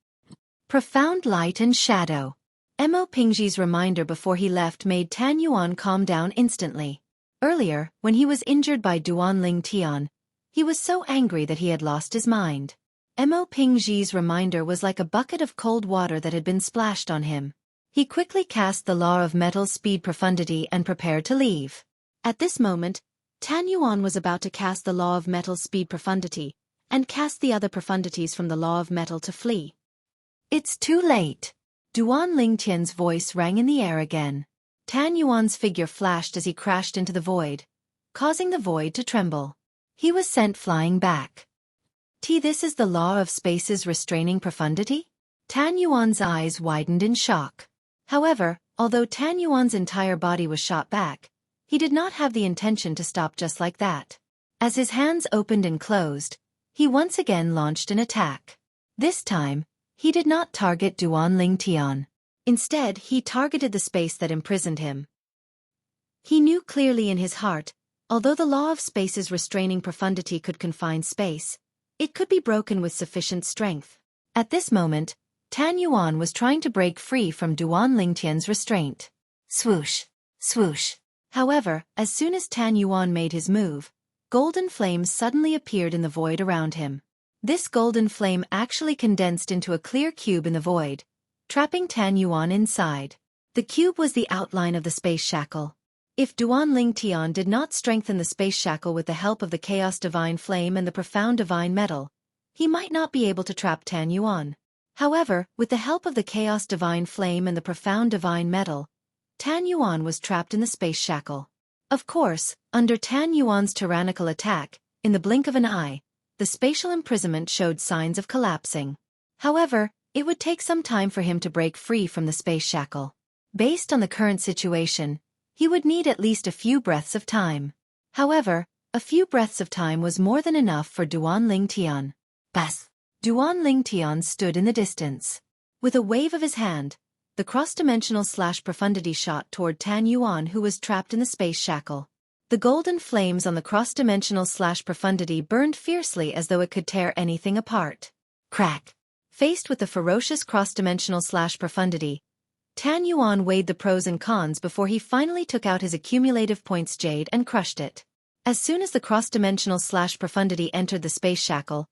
Profound light and shadow. Mo Pingji's reminder before he left made Tan Yuan calm down instantly. Earlier, when he was injured by Duan Lingtian, he was so angry that he had lost his mind. Mo Pingji's reminder was like a bucket of cold water that had been splashed on him. He quickly cast the Law of Metal Speed Profundity and prepared to leave. At this moment, Tan Yuan was about to cast the Law of Metal Speed Profundity, and cast the other profundities from the Law of Metal to flee. It's too late. Duan Lingtian's voice rang in the air again. Tan Yuan's figure flashed as he crashed into the void, causing the void to tremble. He was sent flying back. This is the Law of Space's restraining profundity? Tan Yuan's eyes widened in shock. However, although Tan Yuan's entire body was shot back, he did not have the intention to stop just like that. As his hands opened and closed, he once again launched an attack. This time, he did not target Duan Lingtian. Instead, he targeted the space that imprisoned him. He knew clearly in his heart, although the Law of Space's restraining profundity could confine space, it could be broken with sufficient strength. At this moment, Tan Yuan was trying to break free from Duan Lingtian's restraint. Swoosh! Swoosh! However, as soon as Tan Yuan made his move, golden flames suddenly appeared in the void around him. This golden flame actually condensed into a clear cube in the void, trapping Tan Yuan inside. The cube was the outline of the space shackle. If Duan Lingtian did not strengthen the space shackle with the help of the Chaos Divine Flame and the Profound Divine Metal, he might not be able to trap Tan Yuan. However, with the help of the Chaos Divine Flame and the Profound Divine Metal, Tan Yuan was trapped in the space shackle. Of course, under Tan Yuan's tyrannical attack, in the blink of an eye, the spatial imprisonment showed signs of collapsing. However, it would take some time for him to break free from the space shackle. Based on the current situation, he would need at least a few breaths of time. However, a few breaths of time was more than enough for Duan Lingtian. Bas! Duan Lingtian stood in the distance. With a wave of his hand, the cross-dimensional profundity shot toward Tan Yuan, who was trapped in the space shackle. The golden flames on the cross-dimensional profundity burned fiercely as though it could tear anything apart. Crack! Faced with the ferocious cross-dimensional profundity, Tan Yuan weighed the pros and cons before he finally took out his accumulative points jade and crushed it. As soon as the cross-dimensional profundity entered the space shackle,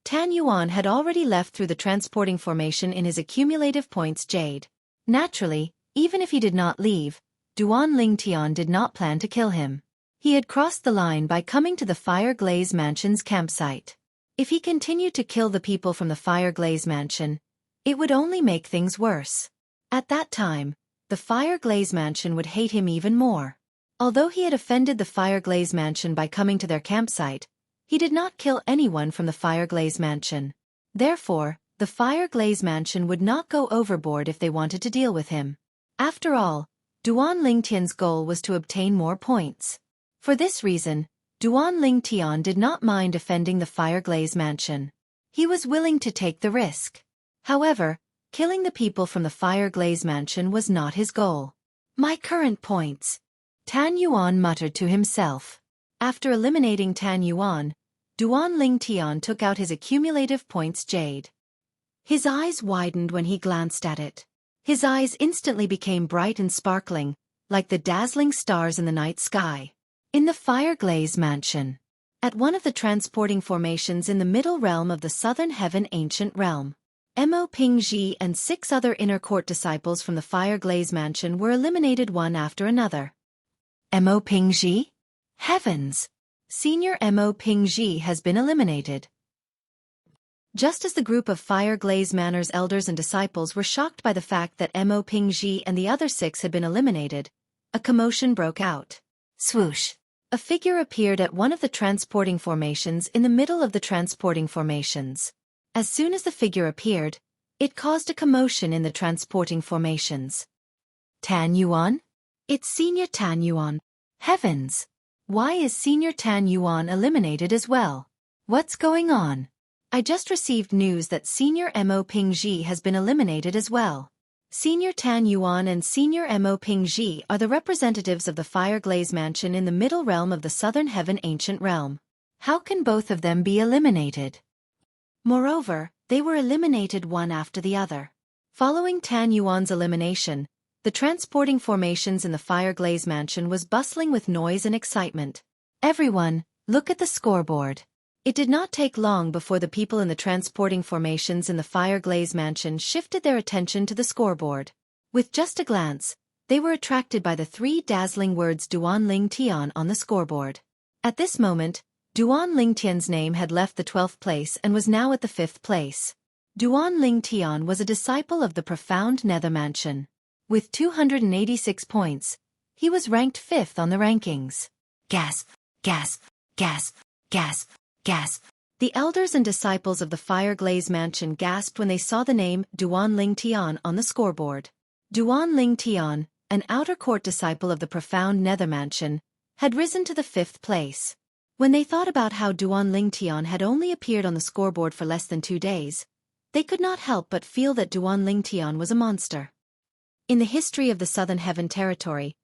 Tan Yuan had already left through the transporting formation in his accumulative points jade. Naturally, even if he did not leave, Duan Lingtian did not plan to kill him. He had crossed the line by coming to the Fireglaze Mansion's campsite. If he continued to kill the people from the Fireglaze Mansion, it would only make things worse. At that time, the Fireglaze Mansion would hate him even more. Although he had offended the Fireglaze Mansion by coming to their campsite, he did not kill anyone from the Fireglaze Mansion. Therefore, the Fireglaze Mansion would not go overboard if they wanted to deal with him. After all, Duan Lingtian's goal was to obtain more points. For this reason, Duan Lingtian did not mind offending the Fireglaze Mansion. He was willing to take the risk. However, killing the people from the Fireglaze Mansion was not his goal. My current points. Tan Yuan muttered to himself. After eliminating Tan Yuan, Duan Lingtian took out his accumulative points jade. His eyes widened when he glanced at it. His eyes instantly became bright and sparkling, like the dazzling stars in the night sky. In the Fireglaze Mansion. At one of the transporting formations in the middle realm of the Southern Heaven Ancient Realm, Mo Pingji and 6 other inner court disciples from the Fireglaze Mansion were eliminated one after another. Mo Pingji? Heavens! Senior Mo Pingji has been eliminated. Just as the group of Fireglaze Manor's elders and disciples were shocked by the fact that Mo Pingji and the other 6 had been eliminated, a commotion broke out. Swoosh! A figure appeared at one of the transporting formations in the middle of the transporting formations. As soon as the figure appeared, it caused a commotion in the transporting formations. Tan Yuan? It's Senior Tan Yuan. Heavens! Why is Senior Tan Yuan eliminated as well? What's going on? I just received news that Senior Mo Pingji has been eliminated as well. Senior Tan Yuan and Senior Mo Pingji are the representatives of the Fireglaze Mansion in the middle realm of the Southern Heaven Ancient Realm. How can both of them be eliminated? Moreover, they were eliminated one after the other. Following Tan Yuan's elimination, the transporting formations in the Fireglaze Mansion was bustling with noise and excitement. Everyone, look at the scoreboard. It did not take long before the people in the transporting formations in the Fireglaze Mansion shifted their attention to the scoreboard. With just a glance, they were attracted by the 3 dazzling words Duan Lingtian on the scoreboard. At this moment, Duan Lingtian's name had left the 12th place and was now at the 5th place. Duan Lingtian was a disciple of the Profound Nether Mansion. With 286 points, he was ranked 5th on the rankings. Gasp, gasp, gasp, gasp. Gasp. The elders and disciples of the Fireglaze Mansion gasped when they saw the name Duan Lingtian on the scoreboard. Duan Lingtian, an outer court disciple of the Profound Nether Mansion, had risen to the 5th place. When they thought about how Duan Lingtian had only appeared on the scoreboard for less than 2 days, they could not help but feel that Duan Lingtian was a monster. In the history of the Southern Heaven territory,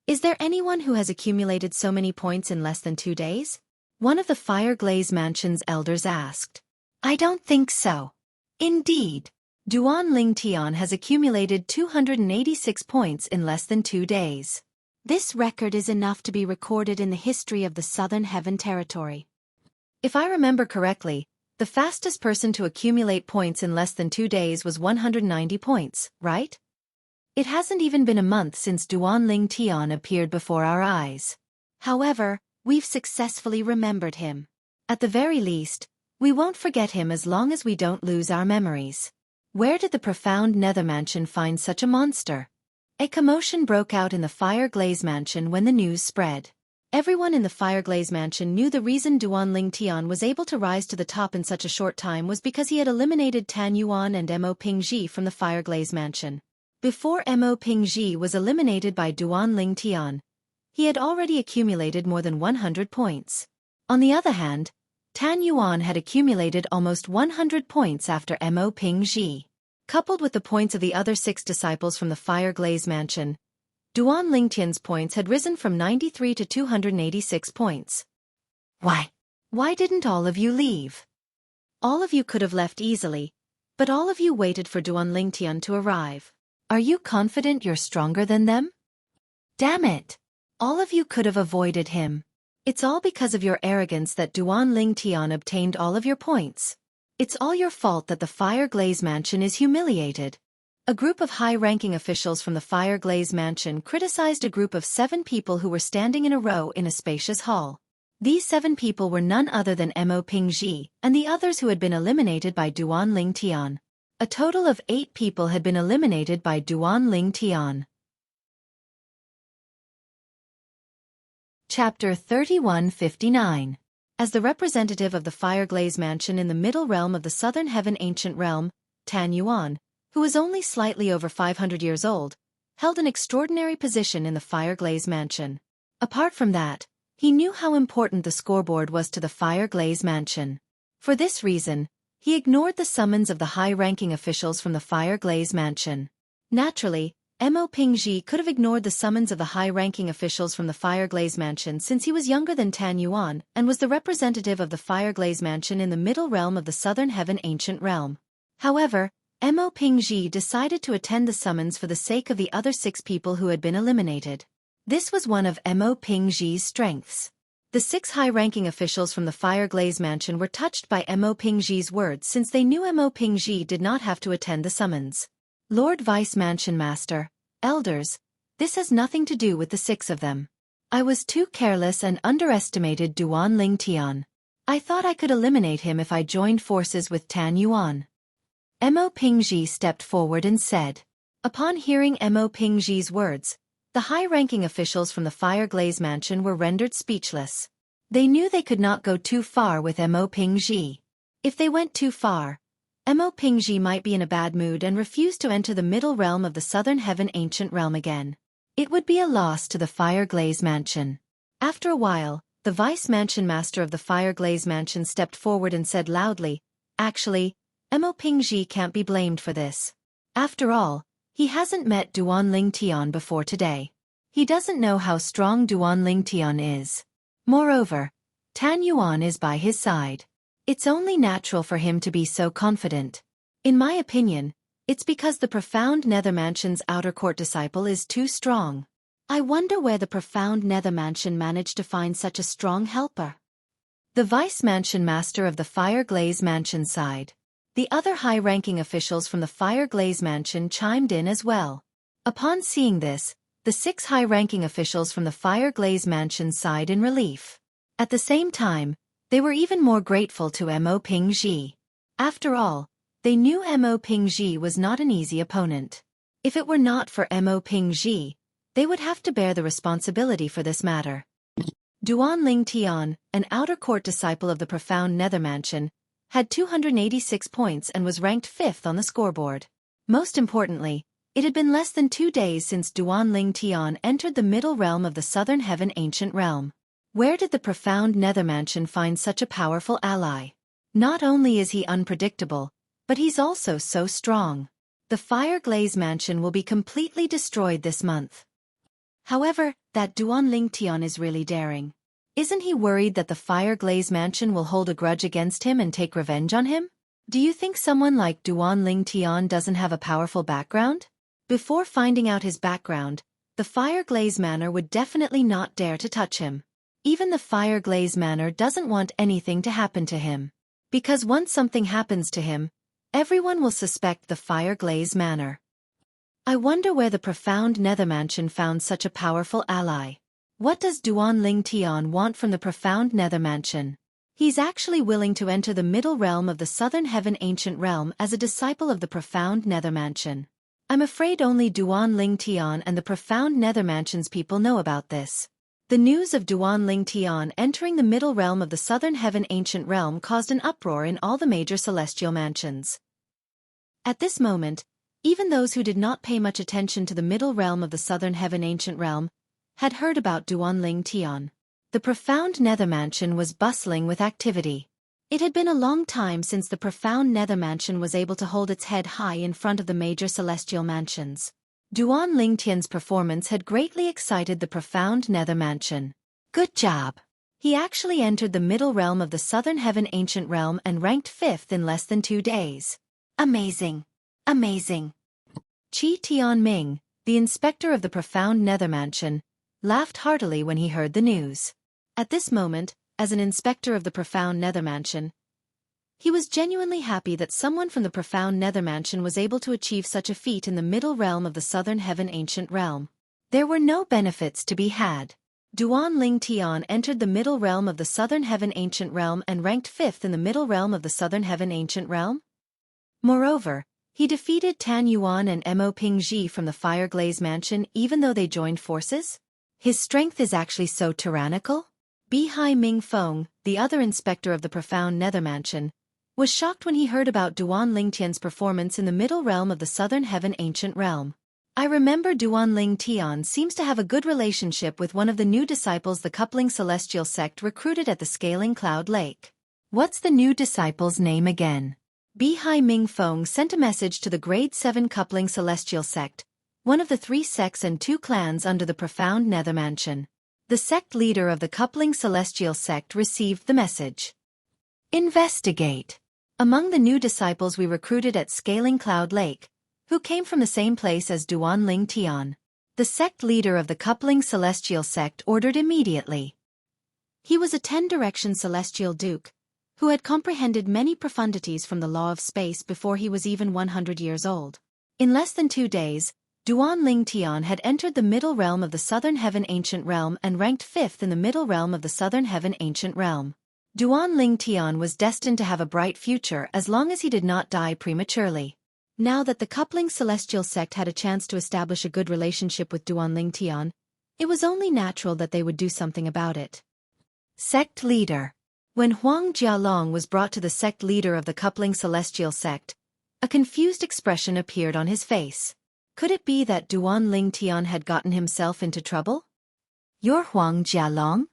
is there anyone who has accumulated so many points in less than 2 days? One of the Fireglaze Mansion's elders asked. I don't think so. Indeed. Duan Lingtian has accumulated 286 points in less than 2 days. This record is enough to be recorded in the history of the Southern Heaven territory. If I remember correctly, the fastest person to accumulate points in less than 2 days was 190 points, right? It hasn't even been a month since Duan Lingtian appeared before our eyes. However, we've successfully remembered him. At the very least, we won't forget him as long as we don't lose our memories. Where did the Profound Nether Mansion find such a monster? A commotion broke out in the Fireglaze Mansion when the news spread. Everyone in the Fireglaze Mansion knew the reason Duan Lingtian was able to rise to the top in such a short time was because he had eliminated Tan Yuan and Mo Pingji from the Fireglaze Mansion. Before Mo Pingji was eliminated by Duan Lingtian, he had already accumulated more than 100 points. On the other hand, Tan Yuan had accumulated almost 100 points after Mo Pingji. Coupled with the points of the other 6 disciples from the Fireglaze Mansion, Duan Lingtian's points had risen from 93 to 286 points. Why didn't all of you leave? All of you could have left easily, but all of you waited for Duan Lingtian to arrive. Are you confident you're stronger than them? Damn it! All of you could have avoided him. It's all because of your arrogance that Duan Lingtian obtained all of your points. It's all your fault that the Fireglaze Mansion is humiliated. A group of high-ranking officials from the Fireglaze Mansion criticized a group of 7 people who were standing in a row in a spacious hall. These 7 people were none other than Mo Pingji and the others who had been eliminated by Duan Lingtian. A total of 8 people had been eliminated by Duan Lingtian. Chapter 3159. As the representative of the Fireglaze Mansion in the Middle Realm of the Southern Heaven Ancient Realm, Tan Yuan, who was only slightly over 500 years old, held an extraordinary position in the Fireglaze Mansion. Apart from that, he knew how important the scoreboard was to the Fireglaze Mansion. For this reason, he ignored the summons of the high-ranking officials from the Fireglaze Mansion. Naturally, Mo Pingji could have ignored the summons of the high-ranking officials from the Fireglaze Mansion since he was younger than Tan Yuan and was the representative of the Fireglaze Mansion in the Middle Realm of the Southern Heaven Ancient Realm. However, Mo Pingji decided to attend the summons for the sake of the other 6 people who had been eliminated. This was one of Mo Pingji's strengths. The 6 high-ranking officials from the Fireglaze Mansion were touched by Mo Pingji's words since they knew Mo Pingji did not have to attend the summons. Lord Vice Mansion Master, Elders, this has nothing to do with the 6 of them. I was too careless and underestimated Duan Lingtian. I thought I could eliminate him if I joined forces with Tan Yuan. Mo Pingji stepped forward and said. Upon hearing Mo Pingji's words, the high-ranking officials from the Fireglaze Mansion were rendered speechless. They knew they could not go too far with Mo Pingji. If they went too far, Mo Pingji might be in a bad mood and refuse to enter the Middle Realm of the Southern Heaven Ancient Realm again. It would be a loss to the Fireglaze Mansion. After a while, the Vice Mansion Master of the Fireglaze Mansion stepped forward and said loudly, Actually, Mo Pingji can't be blamed for this. After all, he hasn't met Duan Lingtian before today. He doesn't know how strong Duan Lingtian is. Moreover, Tan Yuan is by his side. It's only natural for him to be so confident. In my opinion, it's because the Profound Nether Mansion's outer court disciple is too strong. I wonder where the Profound Nether Mansion managed to find such a strong helper. The Vice Mansion Master of the Fireglaze Mansion sighed. The other high-ranking officials from the Fireglaze Mansion chimed in as well. Upon seeing this, the 6 high-ranking officials from the Fireglaze Mansion sighed in relief. At the same time, they were even more grateful to Mo Pingji. After all, they knew Mo Pingji was not an easy opponent. If it were not for Mo Pingji, they would have to bear the responsibility for this matter. Duan Lingtian, an outer court disciple of the Profound Nether Mansion, had 286 points and was ranked 5th on the scoreboard. Most importantly, it had been less than 2 days since Duan Lingtian entered the Middle Realm of the Southern Heaven Ancient Realm. Where did the Profound Nether Mansion find such a powerful ally? Not only is he unpredictable, but he's also so strong. The Fireglaze Mansion will be completely destroyed this month. However, that Duan Lingtian is really daring. Isn't he worried that the Fireglaze Mansion will hold a grudge against him and take revenge on him? Do you think someone like Duan Lingtian doesn't have a powerful background? Before finding out his background, the Fireglaze Manor would definitely not dare to touch him. Even the Fireglaze Manor doesn't want anything to happen to him. Because once something happens to him, everyone will suspect the Fireglaze Manor. I wonder where the Profound Nether Mansion found such a powerful ally. What does Duan Lingtian want from the Profound Nether Mansion? He's actually willing to enter the Middle Realm of the Southern Heaven Ancient Realm as a disciple of the Profound Nether Mansion. I'm afraid only Duan Lingtian and the Profound Nether Mansion's people know about this. The news of Duan Lingtian entering the Middle Realm of the Southern Heaven Ancient Realm caused an uproar in all the major celestial mansions. At this moment, even those who did not pay much attention to the Middle Realm of the Southern Heaven Ancient Realm had heard about Duan Lingtian. The Profound Nether Mansion was bustling with activity. It had been a long time since the Profound Nether Mansion was able to hold its head high in front of the major celestial mansions. Duan Lingtian's performance had greatly excited the Profound Nether Mansion. Good job! He actually entered the Middle Realm of the Southern Heaven Ancient Realm and ranked 5th in less than 2 days. Amazing! Amazing! Qi Tianming, the inspector of the Profound Nether Mansion, laughed heartily when he heard the news. At this moment, as an inspector of the Profound Nether Mansion, he was genuinely happy that someone from the Profound Nether Mansion was able to achieve such a feat in the Middle Realm of the Southern Heaven Ancient Realm. There were no benefits to be had. Duan Lingtian entered the Middle Realm of the Southern Heaven Ancient Realm and ranked 5th in the Middle Realm of the Southern Heaven Ancient Realm. Moreover, he defeated Tan Yuan and Mo Pingji from the Fireglaze Mansion even though they joined forces. His strength is actually so tyrannical? Bihai Ming Feng, the other inspector of the profound nether mansion, was shocked when he heard about Duan Lingtian's performance in the middle realm of the southern heaven ancient realm. I remember Duan Ling Tian seems to have a good relationship with one of the new disciples the coupling celestial sect recruited at the Scaling Cloud Lake. What's the new disciple's name again? Bihai Ming Feng sent a message to the Grade 7 coupling celestial sect, one of the 3 sects and 2 clans under the profound nether mansion. The sect leader of the coupling celestial sect received the message. Investigate. Among the new disciples we recruited at Scaling Cloud Lake, who came from the same place as Duan Ling Tian, the sect leader of the coupling celestial sect ordered immediately. He was a 10-direction celestial duke, who had comprehended many profundities from the law of space before he was even 100 years old. In less than 2 days, Duan Ling Tian had entered the middle realm of the southern heaven ancient realm and ranked 5th in the middle realm of the southern heaven ancient realm. Duan Ling Tian was destined to have a bright future as long as he did not die prematurely. Now that the coupling celestial sect had a chance to establish a good relationship with Duan Ling Tian, it was only natural that they would do something about it. Sect leader. When Huang Jialong was brought to the sect leader of the coupling celestial sect, a confused expression appeared on his face. Could it be that Duan Ling Tian had gotten himself into trouble? You're Huang Jialong?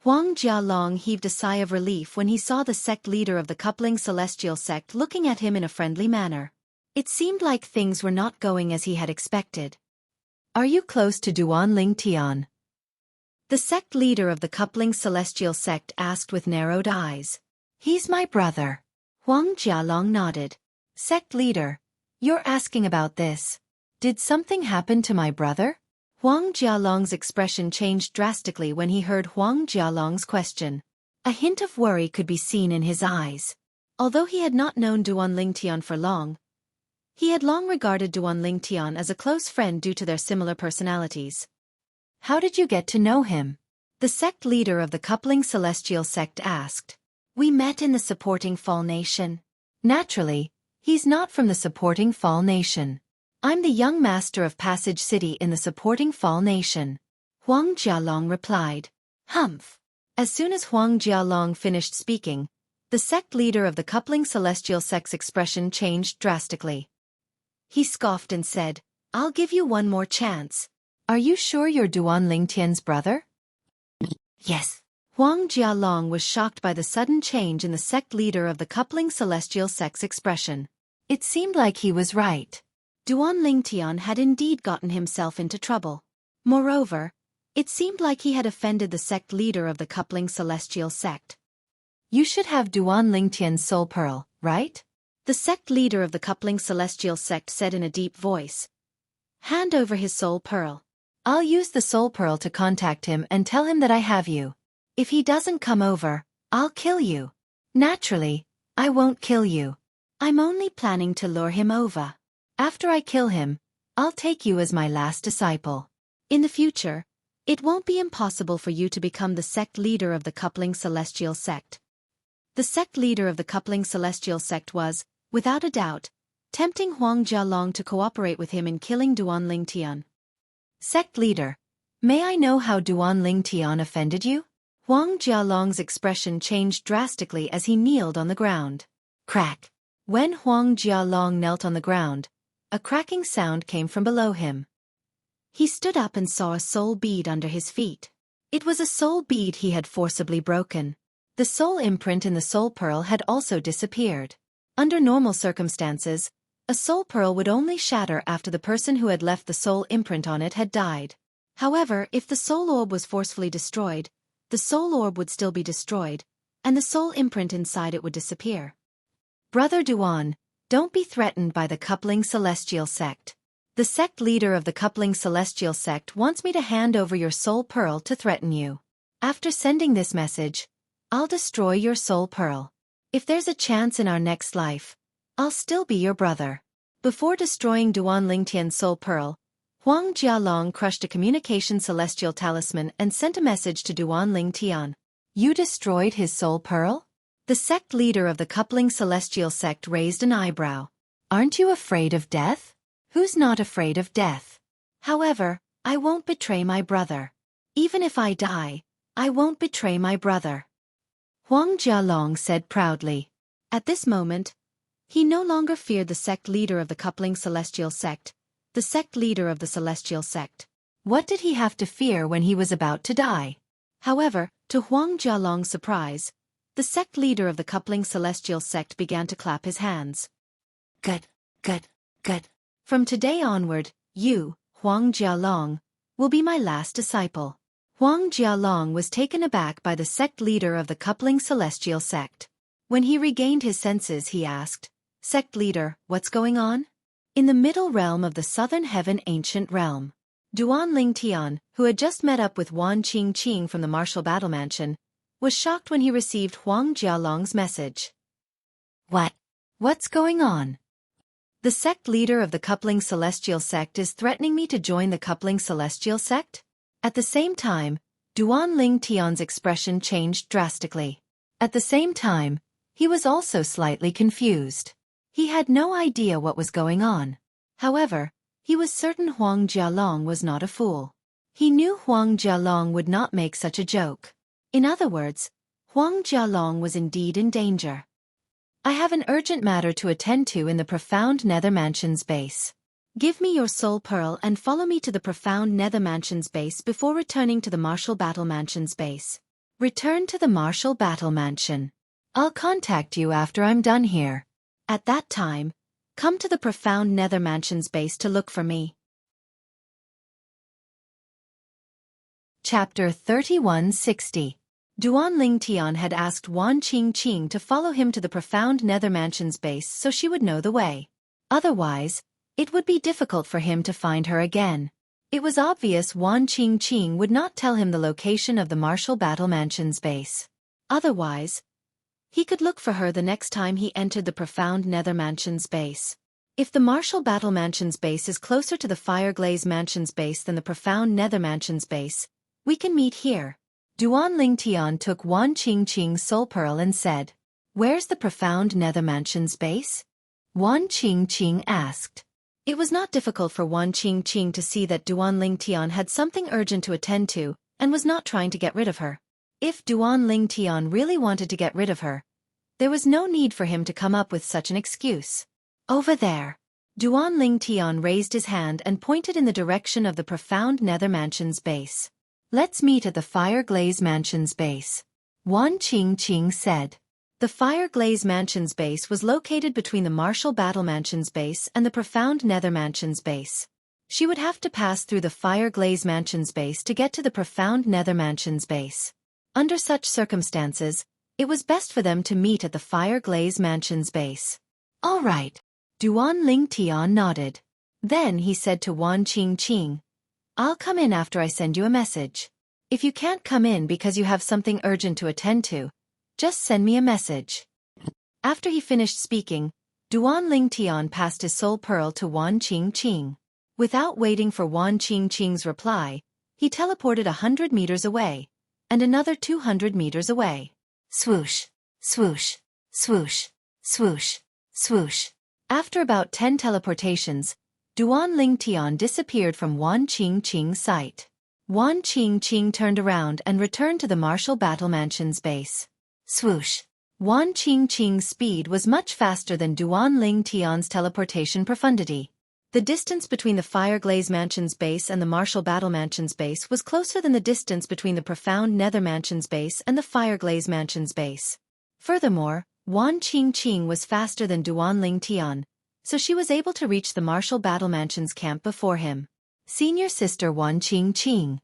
Huang Jialong heaved a sigh of relief when he saw the sect leader of the coupling celestial sect looking at him in a friendly manner. It seemed like things were not going as he had expected. Are you close to Duan Ling Tian? The sect leader of the coupling celestial sect asked with narrowed eyes. He's my brother. Huang Jialong nodded. Sect leader, you're asking about this. Did something happen to my brother? Huang Jialong's expression changed drastically when he heard Huang Jialong's question. A hint of worry could be seen in his eyes. Although he had not known Duan Ling Tian for long, he had long regarded Duan Ling Tian as a close friend due to their similar personalities. How did you get to know him? The sect leader of the coupling celestial sect asked. We met in the supporting Fall Nation. Naturally, he's not from the supporting Fall Nation. I'm the young master of Passage City in the supporting Fall Nation. Huang Jialong replied. Humph. As soon as Huang Jialong finished speaking, the sect leader of the coupling celestial sect's expression changed drastically. He scoffed and said, I'll give you one more chance. Are you sure you're Duan Ling Tian's brother? Yes. Huang Jialong was shocked by the sudden change in the sect leader of the coupling celestial sect's expression. It seemed like he was right. Duan Ling Tian had indeed gotten himself into trouble. Moreover, it seemed like he had offended the sect leader of the coupling celestial sect. You should have Duan Ling Tian's soul pearl, right? The sect leader of the coupling celestial sect said in a deep voice. Hand over his soul pearl. I'll use the soul pearl to contact him and tell him that I have you. If he doesn't come over, I'll kill you. Naturally, I won't kill you. I'm only planning to lure him over. After I kill him, I'll take you as my last disciple. In the future, it won't be impossible for you to become the sect leader of the coupling celestial sect. The sect leader of the coupling celestial sect was, without a doubt, tempting Huang Jialong to cooperate with him in killing Duan Ling Tian. Sect leader, may I know how Duan Ling Tian offended you? Huang Jialong's expression changed drastically as he kneeled on the ground. Crack. When Huang Jialong knelt on the ground, a cracking sound came from below him. He stood up and saw a soul bead under his feet. It was a soul bead he had forcibly broken. The soul imprint in the soul pearl had also disappeared. Under normal circumstances, a soul pearl would only shatter after the person who had left the soul imprint on it had died. However, if the soul orb was forcefully destroyed, the soul orb would still be destroyed, and the soul imprint inside it would disappear. Brother Duan, don't be threatened by the coupling celestial sect. The sect leader of the coupling celestial sect wants me to hand over your soul pearl to threaten you. After sending this message, I'll destroy your soul pearl. If there's a chance in our next life, I'll still be your brother. Before destroying Duan Ling Tian's soul pearl, Huang Jialong crushed a communication celestial talisman and sent a message to Duan Ling Tian. You destroyed his soul pearl? The sect leader of the coupling celestial sect raised an eyebrow. Aren't you afraid of death? Who's not afraid of death? However, I won't betray my brother. Even if I die, I won't betray my brother," Huang Jialong said proudly. At this moment, he no longer feared the sect leader of the coupling celestial sect, the sect leader of the celestial sect. What did he have to fear when he was about to die? However, to Huang Jialong's surprise, the sect leader of the coupling celestial sect began to clap his hands. "Good, good, good. From today onward, you, Huang Jialong, will be my last disciple." Huang Jialong was taken aback by the sect leader of the coupling celestial sect. When he regained his senses, he asked, "Sect leader, what's going on?" In the middle realm of the southern heaven ancient realm, Duan Ling Tian, who had just met up with Wan Qing Qing from the martial battle mansion, was shocked when he received Huang Jialong's message. What's going on? The sect leader of the coupling celestial sect is threatening me to join the coupling celestial sect? At the same time, Duan Ling Tian's expression changed drastically. At the same time, he was also slightly confused. He had no idea what was going on. However, he was certain Huang Jialong was not a fool. He knew Huang Jialong would not make such a joke. In other words, Huang Jialong was indeed in danger. "I have an urgent matter to attend to in the profound Nether Mansion's base. Give me your soul pearl and follow me to the profound Nether Mansion's base before returning to the martial battle mansion's base. Return to the martial battle mansion. I'll contact you after I'm done here. At that time, come to the profound Nether Mansion's base to look for me." Chapter 3160. Duan Ling Tian had asked Wan Qing Qing to follow him to the profound Nether Mansion's base so she would know the way. Otherwise, it would be difficult for him to find her again. It was obvious Wan Qing Qing would not tell him the location of the martial battle mansion's base. Otherwise, he could look for her the next time he entered the profound Nether Mansion's base. If the martial battle mansion's base is closer to the Fireglaze Mansion's base than the profound Nether Mansion's base, we can meet here. Duan Ling Tian took Wan Qing Qing's soul pearl and said, "Where's the profound Nether Mansion's base?" Wan Qing Qing asked. It was not difficult for Wan Qing Qing to see that Duan Ling Tian had something urgent to attend to, and was not trying to get rid of her. If Duan Ling Tian really wanted to get rid of her, there was no need for him to come up with such an excuse. "Over there." Duan Ling Tian raised his hand and pointed in the direction of the profound Nether Mansion's base. "Let's meet at the Fireglaze Mansion's base," Wan Qing Qing said. The Fireglaze Mansion's base was located between the Martial Battle Mansion's base and the Profound Nether Mansion's base. She would have to pass through the Fireglaze Mansion's base to get to the Profound Nether Mansion's base. Under such circumstances, it was best for them to meet at the Fireglaze Mansion's base. "All right." Duan Ling Tian nodded. Then he said to Wan Qing Qing, "I'll come in after I send you a message. If you can't come in because you have something urgent to attend to, just send me a message." After he finished speaking, Duan Ling Tian passed his soul pearl to Wan Qing Qing. Without waiting for Wan Qing Qing's reply, he teleported 100 meters away, and another 200 meters away. Swoosh, swoosh, swoosh, swoosh, swoosh. After about 10 teleportations, Duan Ling Tian disappeared from Wan Qing Qing's sight. Wan Qing Qing turned around and returned to the Martial Battle Mansion's base. Swoosh. Wan Qing Qing's speed was much faster than Duan Ling Tian's teleportation profundity. The distance between the Fireglaze Mansion's base and the Martial Battle Mansion's base was closer than the distance between the Profound Nether Mansion's base and the Fireglaze Mansion's base. Furthermore, Wan Qing Qing was faster than Duan Ling Tian, so she was able to reach the Martial Battle Mansion's camp before him. Senior Sister Wan Qing Qing.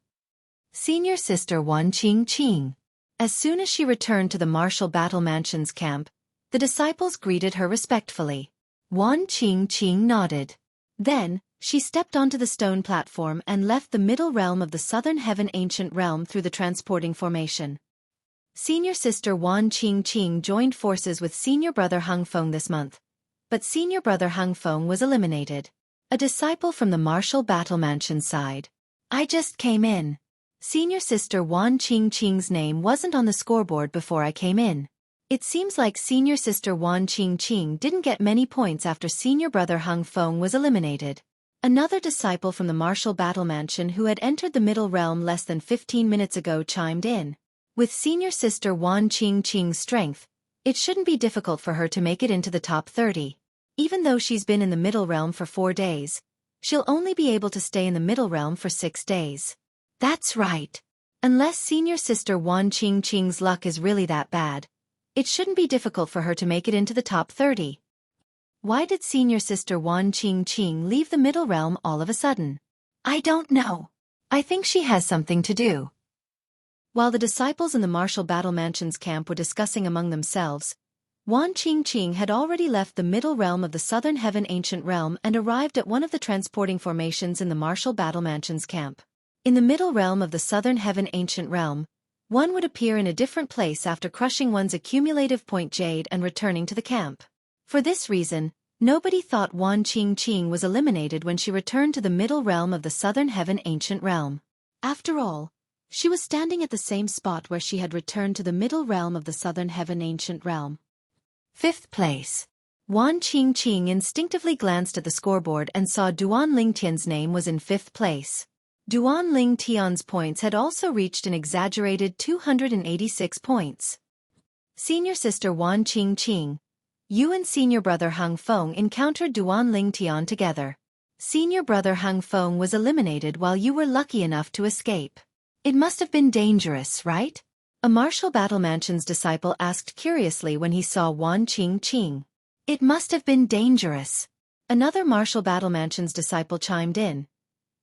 Senior Sister Wan Qing Qing. As soon as she returned to the Martial Battle Mansion's camp, the disciples greeted her respectfully. Wan Qing Qing nodded. Then, she stepped onto the stone platform and left the middle realm of the Southern Heaven Ancient Realm through the transporting formation. Senior Sister Wan Qing Qing joined forces with Senior Brother Hung Feng this month, but Senior Brother Hung Feng was eliminated. A disciple from the Martial Battle Mansion sighed. "I just came in. Senior Sister Wan Qing Qing's name wasn't on the scoreboard before I came in. It seems like Senior Sister Wan Qing Qing didn't get many points after Senior Brother Hung Feng was eliminated." Another disciple from the martial battle mansion who had entered the middle realm less than 15 minutes ago chimed in. With senior sister Wan Qingqing's strength, it shouldn't be difficult for her to make it into the top 30. Even though she's been in the middle realm for 4 days, she'll only be able to stay in the middle realm for 6 days. That's right. Unless senior sister Wan Qingqing's luck is really that bad, it shouldn't be difficult for her to make it into the top 30. Why did senior sister Wan Qingqing leave the middle realm all of a sudden? I don't know. I think she has something to do. While the disciples in the martial battle mansion's camp were discussing among themselves, Wan Qingqing had already left the middle realm of the southern heaven ancient realm and arrived at one of the transporting formations in the martial battle mansion's camp. In the middle realm of the southern heaven ancient realm, one would appear in a different place after crushing one's accumulative point jade and returning to the camp. For this reason, nobody thought Wan Qingqing was eliminated when she returned to the middle realm of the southern heaven ancient realm. After all, she was standing at the same spot where she had returned to the middle realm of the southern heaven ancient realm. 5th place. Wan Qingqing instinctively glanced at the scoreboard and saw Duan Lingtian's name was in 5th place. Duan Lingtian's points had also reached an exaggerated 286 points. Senior sister Wan Qingqing, you and senior brother Hung Feng encountered Duan Lingtian together. Senior brother Hung Feng was eliminated while you were lucky enough to escape. It must have been dangerous, right? A martial battle mansion's disciple asked curiously when he saw Wan Qingqing. It must have been dangerous. Another martial battle mansion's disciple chimed in.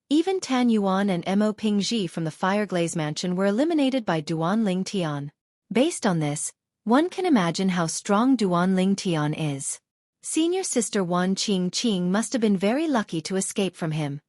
Even Tan Yuan and Mo Pingji from the Fireglaze mansion were eliminated by Duan Lingtian. Based on this, one can imagine how strong Duan Lingtian is. Senior sister Wan Qingqing must have been very lucky to escape from him.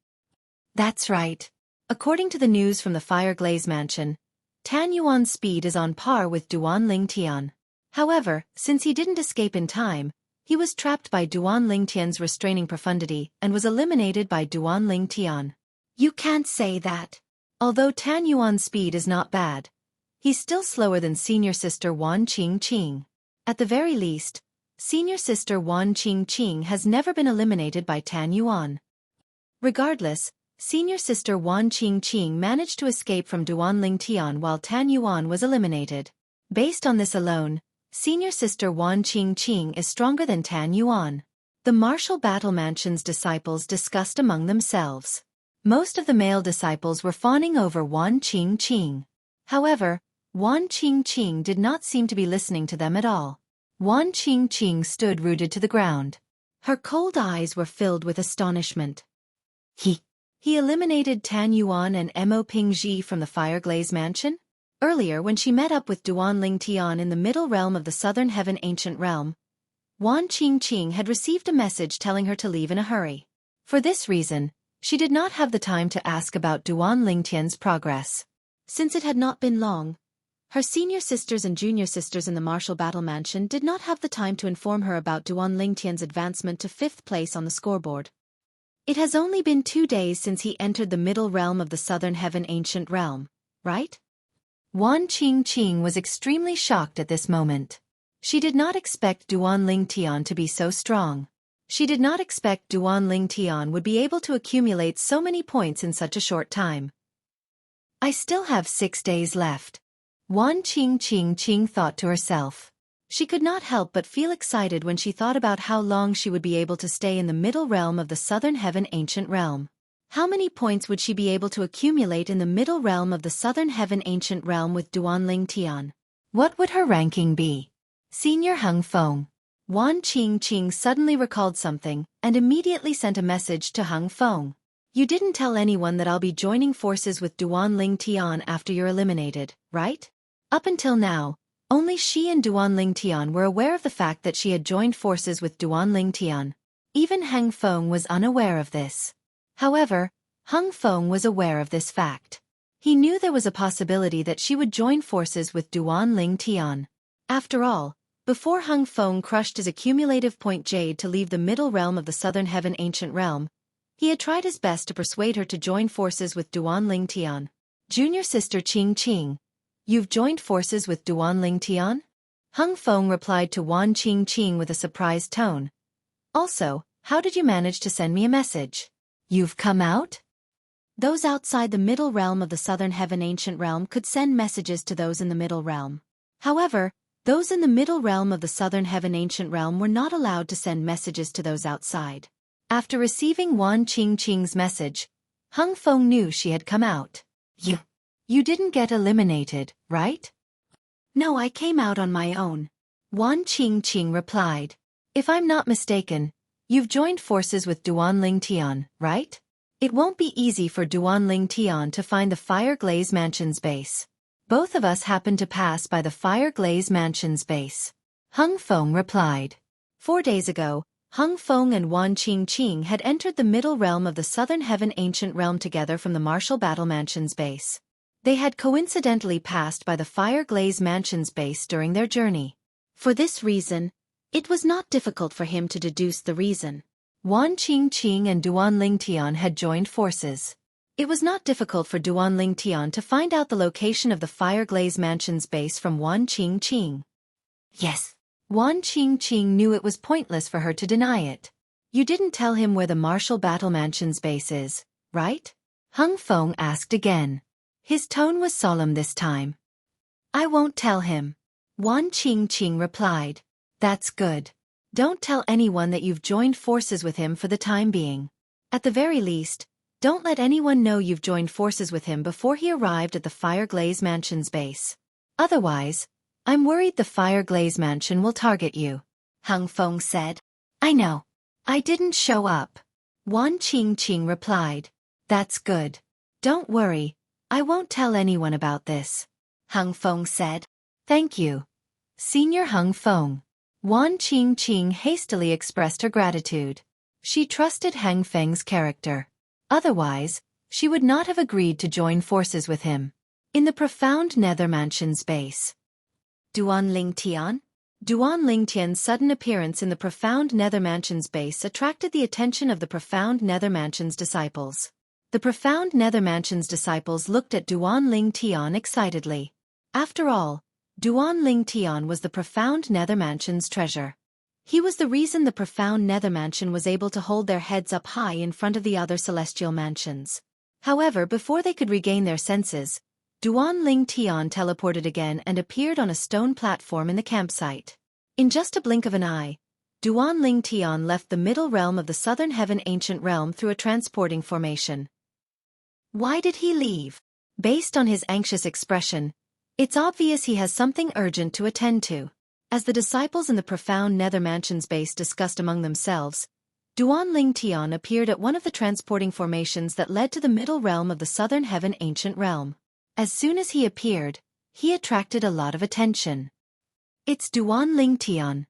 That's right. According to the news from the Fireglaze mansion, Tan Yuan's speed is on par with Duan Lingtian. However, since he didn't escape in time, he was trapped by Duan Lingtian's restraining profundity and was eliminated by Duan Lingtian. You can't say that. Although Tan Yuan's speed is not bad, he's still slower than senior sister Wan Qingqing. At the very least, senior sister Wan Qingqing has never been eliminated by Tan Yuan. Regardless, senior sister Wan Qingqing managed to escape from Duan Lingtian while Tan Yuan was eliminated. Based on this alone, senior sister Wan Qingqing is stronger than Tan Yuan. The martial battle mansion's disciples discussed among themselves. Most of the male disciples were fawning over Wan Qingqing. However, Wan Qingqing did not seem to be listening to them at all. Wan Qingqing stood rooted to the ground. Her cold eyes were filled with astonishment. He eliminated Tan Yuan and Mo Pingji from the Fireglaze mansion? Earlier when she met up with Duan Lingtian in the middle realm of the southern heaven ancient realm, Wan Qingqing had received a message telling her to leave in a hurry. For this reason, she did not have the time to ask about Duan Lingtian's progress. Since it had not been long, her senior sisters and junior sisters in the martial battle mansion did not have the time to inform her about Duan Lingtian's advancement to 5th place on the scoreboard. It has only been 2 days since he entered the middle realm of the southern heaven ancient realm, right? Wan Qingqing was extremely shocked at this moment. She did not expect Duan Lingtian to be so strong. She did not expect Duan Lingtian would be able to accumulate so many points in such a short time. I still have 6 days left. Wan Qingqing thought to herself. She could not help but feel excited when she thought about how long she would be able to stay in the middle realm of the southern heaven ancient realm. How many points would she be able to accumulate in the middle realm of the southern heaven ancient realm with Duan Lingtian? What would her ranking be? Senior Hung Feng. Wan Qingqing suddenly recalled something and immediately sent a message to Hung Feng. You didn't tell anyone that I'll be joining forces with Duan Lingtian after you're eliminated, right? Up until now, only she and Duan Lingtian were aware of the fact that she had joined forces with Duan Lingtian. Even Hung Feng was unaware of this. However, Hung Feng was aware of this fact. He knew there was a possibility that she would join forces with Duan Lingtian. After all, before Hung Feng crushed his accumulative point jade to leave the middle realm of the southern heaven ancient realm, he had tried his best to persuade her to join forces with Duan Lingtian. Junior sister Qingqing, you've joined forces with Duan Lingtian? Hung Feng replied to Wan Qingqing with a surprised tone. Also, how did you manage to send me a message? You've come out? Those outside the middle realm of the southern heaven ancient realm could send messages to those in the middle realm. However, those in the middle realm of the southern heaven ancient realm were not allowed to send messages to those outside. After receiving Wan Qingqing's message, Hung Feng knew she had come out. You didn't get eliminated, right? No, I came out on my own. Wan Qingqing replied. If I'm not mistaken, you've joined forces with Duanling Tian, right? It won't be easy for Duanling Tian to find the Fire Glaze Mansion's base. Both of us happened to pass by the Fire Glaze Mansion's base. Hung Feng replied. 4 days ago, Hung Feng and Wan Qingqing had entered the middle realm of the southern heaven ancient realm together from the Martial Battle Mansion's base. They had coincidentally passed by the Fire Glaze Mansion's base during their journey. For this reason, it was not difficult for him to deduce the reason. Wan Qingqing and Duanling Tian had joined forces. It was not difficult for Duanling Tian to find out the location of the Fire Glaze Mansion's base from Wan Qingqing. Yes. Wan Qingqing knew it was pointless for her to deny it. You didn't tell him where the Martial Battle Mansion's base is, right? Hung Feng asked again. His tone was solemn this time. I won't tell him. Wan Qingqing replied. That's good. Don't tell anyone that you've joined forces with him for the time being. At the very least, don't let anyone know you've joined forces with him before he arrived at the Fire Glaze Mansion's base. Otherwise, I'm worried the Fire Glaze Mansion will target you. Hung Feng said. I know. I didn't show up. Wan Qingqing replied. That's good. Don't worry, I won't tell anyone about this. Hung Feng said. Thank you. Senior Hung Feng. Wan Qingqing hastily expressed her gratitude. She trusted Hang Feng's character. Otherwise, she would not have agreed to join forces with him. In the profound Nether Mansion's base. Duanling Tian? Duanling Tian's sudden appearance in the profound Nether Mansion's base attracted the attention of the profound Nether Mansion's disciples. The profound Nether Mansion's disciples looked at Duanling Tian excitedly. After all, Duanling Tian was the profound Nether Mansion's treasure. He was the reason the profound Nether Mansion was able to hold their heads up high in front of the other celestial mansions. However, before they could regain their senses, Duanling Tian teleported again and appeared on a stone platform in the campsite. In just a blink of an eye, Duanling Tian left the middle realm of the southern heaven ancient realm through a transporting formation. Why did he leave? Based on his anxious expression, it's obvious he has something urgent to attend to. As the disciples in the profound Nether Mansion's base discussed among themselves, Duanling Tian appeared at one of the transporting formations that led to the middle realm of the southern heaven ancient realm. As soon as he appeared, he attracted a lot of attention. It's Duanling Tian.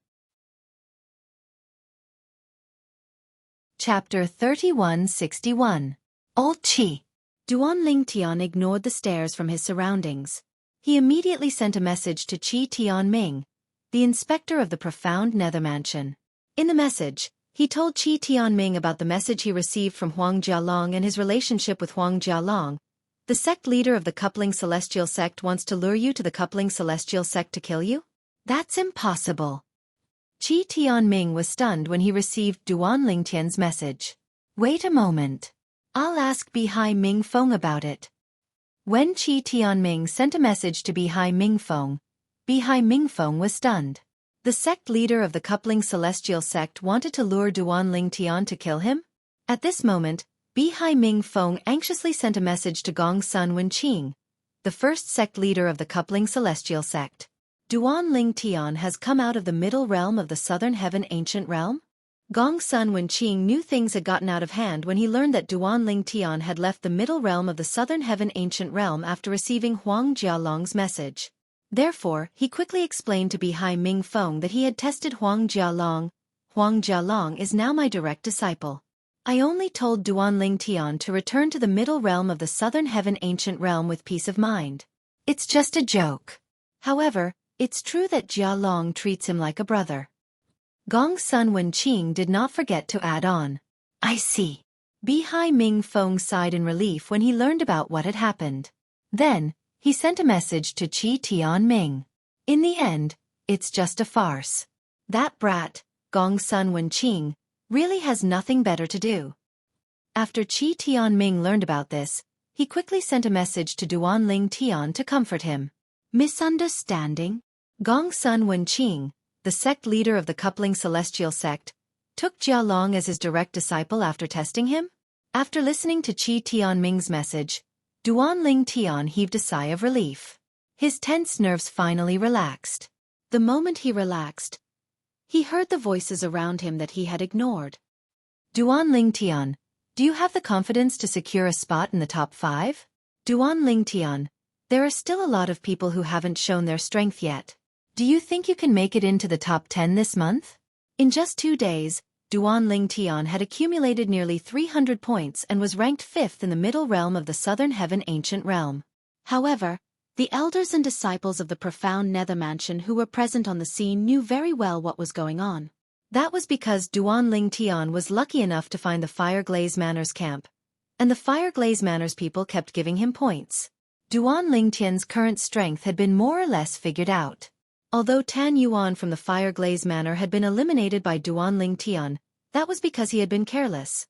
Chapter 3161. Old Qi. Duanling Tian ignored the stares from his surroundings. He immediately sent a message to Qi Tianming, the inspector of the profound Nether Mansion. In the message, he told Qi Tianming about the message he received from Huang Jialong and his relationship with Huang Jialong. The sect leader of the Coupling Celestial Sect wants to lure you to the Coupling Celestial Sect to kill you? That's impossible. Qi Tianming was stunned when he received Duanling Tian's message. Wait a moment. I'll ask Bihai Mingfeng about it. When Qi Tianming sent a message to Bihai Mingfeng was stunned. The sect leader of the Coupling Celestial Sect wanted to lure Duanling Tian to kill him? At this moment, Bihai Mingfeng anxiously sent a message to Gong Sun Wenqing, the first sect leader of the Coupling Celestial Sect. Duanling Tian has come out of the middle realm of the southern heaven ancient realm? Gong Sun Wenqing knew things had gotten out of hand when he learned that Duanling Tian had left the middle realm of the southern heaven ancient realm after receiving Huang Jialong's message. Therefore, he quickly explained to Bihai Mingfeng that he had tested Huang Jialong. Huang Jialong is now my direct disciple. I only told Duanling Tian to return to the middle realm of the southern heaven ancient realm with peace of mind. It's just a joke. However, it's true that Jialong treats him like a brother. Gong Sun Wenqing did not forget to add on. I see. Bihai Mingfeng sighed in relief when he learned about what had happened. Then, he sent a message to Qi Tianming. In the end, it's just a farce. That brat, Gong Sun Wenqing, really has nothing better to do. After Qi Tianming learned about this, he quickly sent a message to Duanling Tian to comfort him. Misunderstanding? Gong Sun Wenqing, the sect leader of the coupling celestial sect, took Jialong as his direct disciple after testing him? After listening to Qi Tianming's message, Duanling Tian heaved a sigh of relief. His tense nerves finally relaxed. The moment he relaxed, he heard the voices around him that he had ignored. Duanling Tian, do you have the confidence to secure a spot in the top 5? Duanling Tian, there are still a lot of people who haven't shown their strength yet. Do you think you can make it into the top 10 this month? In just 2 days, Duanling Tian had accumulated nearly 300 points and was ranked 5th in the middle realm of the Southern Heaven Ancient Realm. However, the elders and disciples of the profound Nether Mansion who were present on the scene knew very well what was going on. That was because Duanling Tian was lucky enough to find the Fireglaze Manor's camp, and the Fireglaze Manor's people kept giving him points. Duanling Tian's current strength had been more or less figured out. Although Tan Yuan from the Fireglaze Manor had been eliminated by Duanling Tian, that was because he had been careless.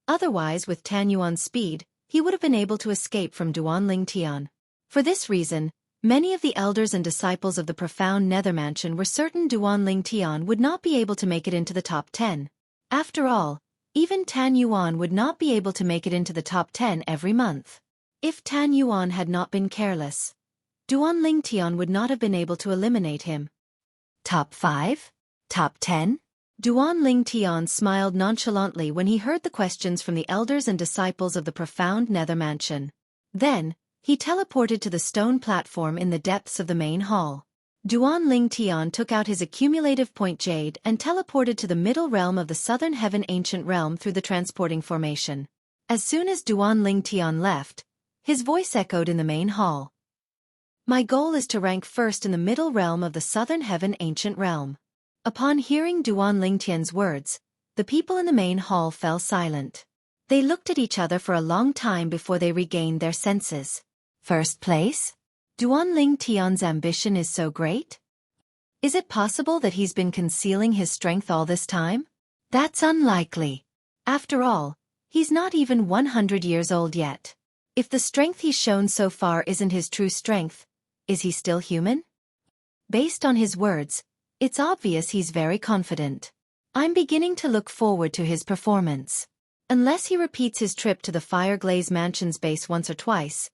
Otherwise, with Tan Yuan's speed, he would have been able to escape from Duanling Tian. For this reason, many of the elders and disciples of the profound Nether Mansion were certain Duanling Tian would not be able to make it into the top 10. After all, even Tan Yuan would not be able to make it into the top 10 every month. If Tan Yuan had not been careless, Duanling Tian would not have been able to eliminate him. Top 5? Top 10? Duanling Tian smiled nonchalantly when he heard the questions from the elders and disciples of the profound Nether Mansion. Then, he teleported to the stone platform in the depths of the main hall. Duanling Tian took out his accumulative point jade and teleported to the middle realm of the Southern Heaven Ancient Realm through the transporting formation. As soon as Duanling Tian left, his voice echoed in the main hall. My goal is to rank 1st in the middle realm of the Southern Heaven Ancient Realm. Upon hearing Duanling Tian's words, the people in the main hall fell silent. They looked at each other for a long time before they regained their senses. 1st place? Duanling Tian's ambition is so great? Is it possible that he's been concealing his strength all this time? That's unlikely. After all, he's not even 100 years old yet. If the strength he's shown so far isn't his true strength, is he still human? Based on his words, it's obvious he's very confident. I'm beginning to look forward to his performance. Unless he repeats his trip to the Fireglaze Mansion's base once or twice,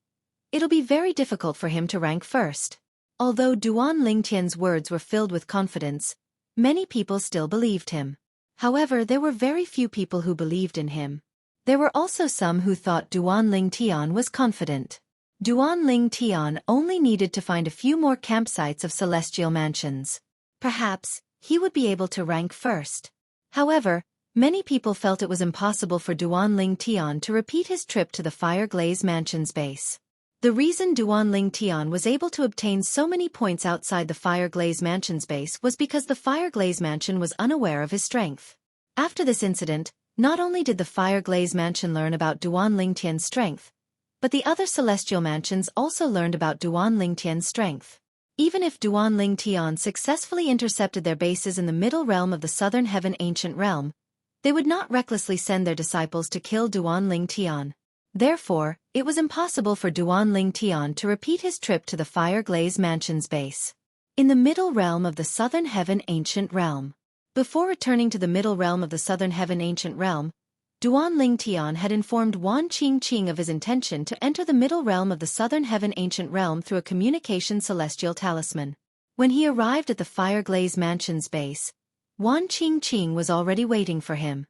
it'll be very difficult for him to rank 1st. Although Duanling Tian's words were filled with confidence, many people still believed him. However, there were very few people who believed in him. There were also some who thought Duanling Tian was confident. Duanling Tian only needed to find a few more campsites of celestial mansions. Perhaps, he would be able to rank 1st. However, many people felt it was impossible for Duanling Tian to repeat his trip to the Fireglaze Mansion's base. The reason Duanling Tian was able to obtain so many points outside the Fireglaze Mansion's base was because the Fireglaze Mansion was unaware of his strength. After this incident, not only did the Fireglaze Mansion learn about Duanling Tian's strength, but the other celestial mansions also learned about Duanling Tian's strength. Even if Duanling Tian successfully intercepted their bases in the middle realm of the Southern Heaven Ancient Realm, they would not recklessly send their disciples to kill Duanling Tian. Therefore, it was impossible for Duanling Tian to repeat his trip to the Fireglaze Mansion's base. In the middle realm of the Southern Heaven Ancient Realm. Before returning to the middle realm of the Southern Heaven Ancient Realm, Duanling Tian had informed Wan Qingqing of his intention to enter the middle realm of the Southern Heaven Ancient Realm through a communication celestial talisman. When he arrived at the Fireglaze Mansion's base, Wan Qingqing was already waiting for him.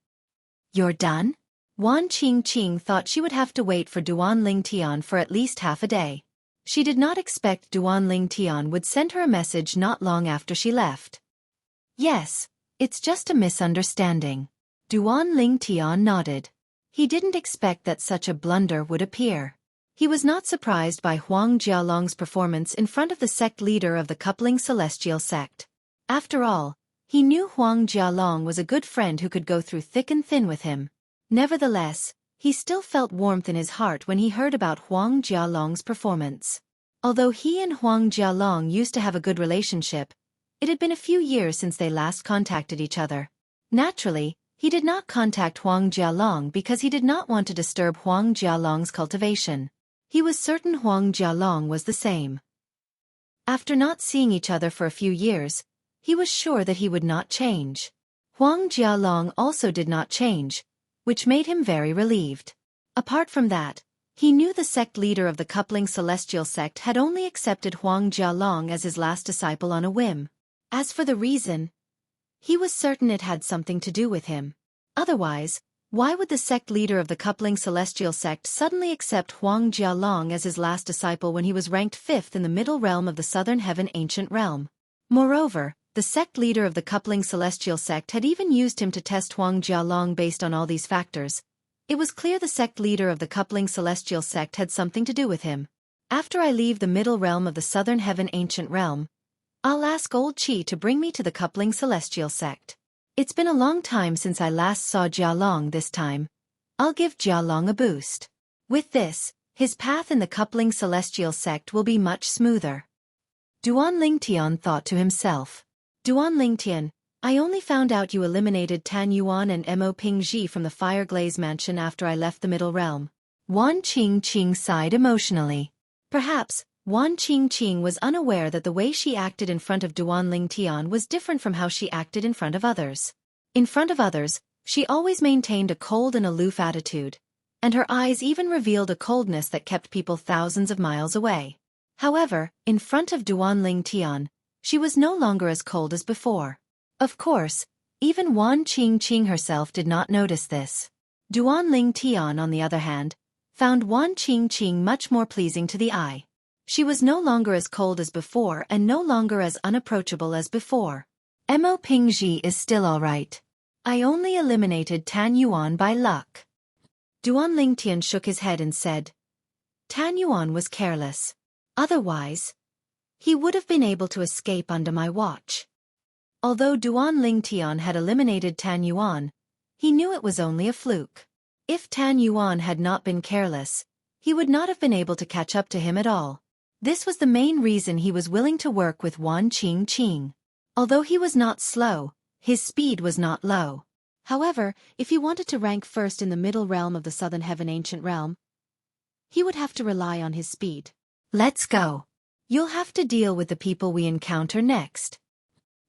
You're done? Wan Qingqing thought she would have to wait for Duanling Tian for at least half a day. She did not expect Duanling Tian would send her a message not long after she left. Yes, it's just a misunderstanding. Duanling Tian nodded. He didn't expect that such a blunder would appear. He was not surprised by Huang Jialong's performance in front of the sect leader of the coupling celestial sect. After all, he knew Huang Jialong was a good friend who could go through thick and thin with him. Nevertheless, he still felt warmth in his heart when he heard about Huang Jialong's performance. Although he and Huang Jialong used to have a good relationship, it had been a few years since they last contacted each other. Naturally, He did not contact Huang Jialong because he did not want to disturb Huang Jialong's cultivation. He was certain Huang Jialong was the same. After not seeing each other for a few years, he was sure that he would not change. Huang Jialong also did not change, which made him very relieved. Apart from that, he knew the sect leader of the coupling celestial sect had only accepted Huang Jialong as his last disciple on a whim. As for the reason, he was certain it had something to do with him. Otherwise, why would the sect leader of the coupling celestial sect suddenly accept Huang Jialong as his last disciple when he was ranked 5th in the middle realm of the southern heaven ancient realm? Moreover, the sect leader of the coupling celestial sect had even used him to test Huang Jialong based on all these factors. It was clear the sect leader of the coupling celestial sect had something to do with him. After I leave the middle realm of the southern heaven ancient realm, I'll ask old Qi to bring me to the coupling celestial sect. It's been a long time since I last saw Jialong. This time, I'll give Jialong a boost. With this, his path in the coupling celestial sect will be much smoother. Duan Lingtian thought to himself. Duan Lingtian, I only found out you eliminated Tan Yuan and Mo Pingji from the Fire Glaze mansion after I left the middle realm. Wan Qingqing sighed emotionally. Perhaps, Wan Qingqing was unaware that the way she acted in front of Duan Lingtian was different from how she acted in front of others. In front of others, she always maintained a cold and aloof attitude, and her eyes even revealed a coldness that kept people thousands of miles away. However, in front of Duan Lingtian, she was no longer as cold as before. Of course, even Wan Qingqing herself did not notice this. Duan Lingtian, on the other hand, found Wan Qingqing much more pleasing to the eye. She was no longer as cold as before and no longer as unapproachable as before. Mo Pingji is still all right. I only eliminated Tan Yuan by luck. Duan Lingtian shook his head and said, Tan Yuan was careless. Otherwise, he would have been able to escape under my watch. Although Duan Lingtian had eliminated Tan Yuan, he knew it was only a fluke. If Tan Yuan had not been careless, he would not have been able to catch up to him at all. This was the main reason he was willing to work with Wan Qingqing. Although he was not slow, his speed was not low. However, if he wanted to rank first in the middle realm of the southern heaven ancient realm, he would have to rely on his speed. Let's go. You'll have to deal with the people we encounter next.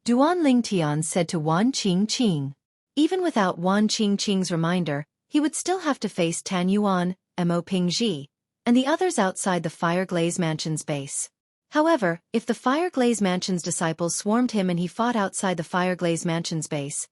Duan Lingtian said to Wan Qingqing. Even without Wan Qingqing's reminder, he would still have to face Tan Yuan, Mo Pingji, and the others outside the Fire Glaze Mansion's base. However, if the Fire Glaze Mansion's disciples swarmed him and he fought outside the Fire Glaze Mansion's base,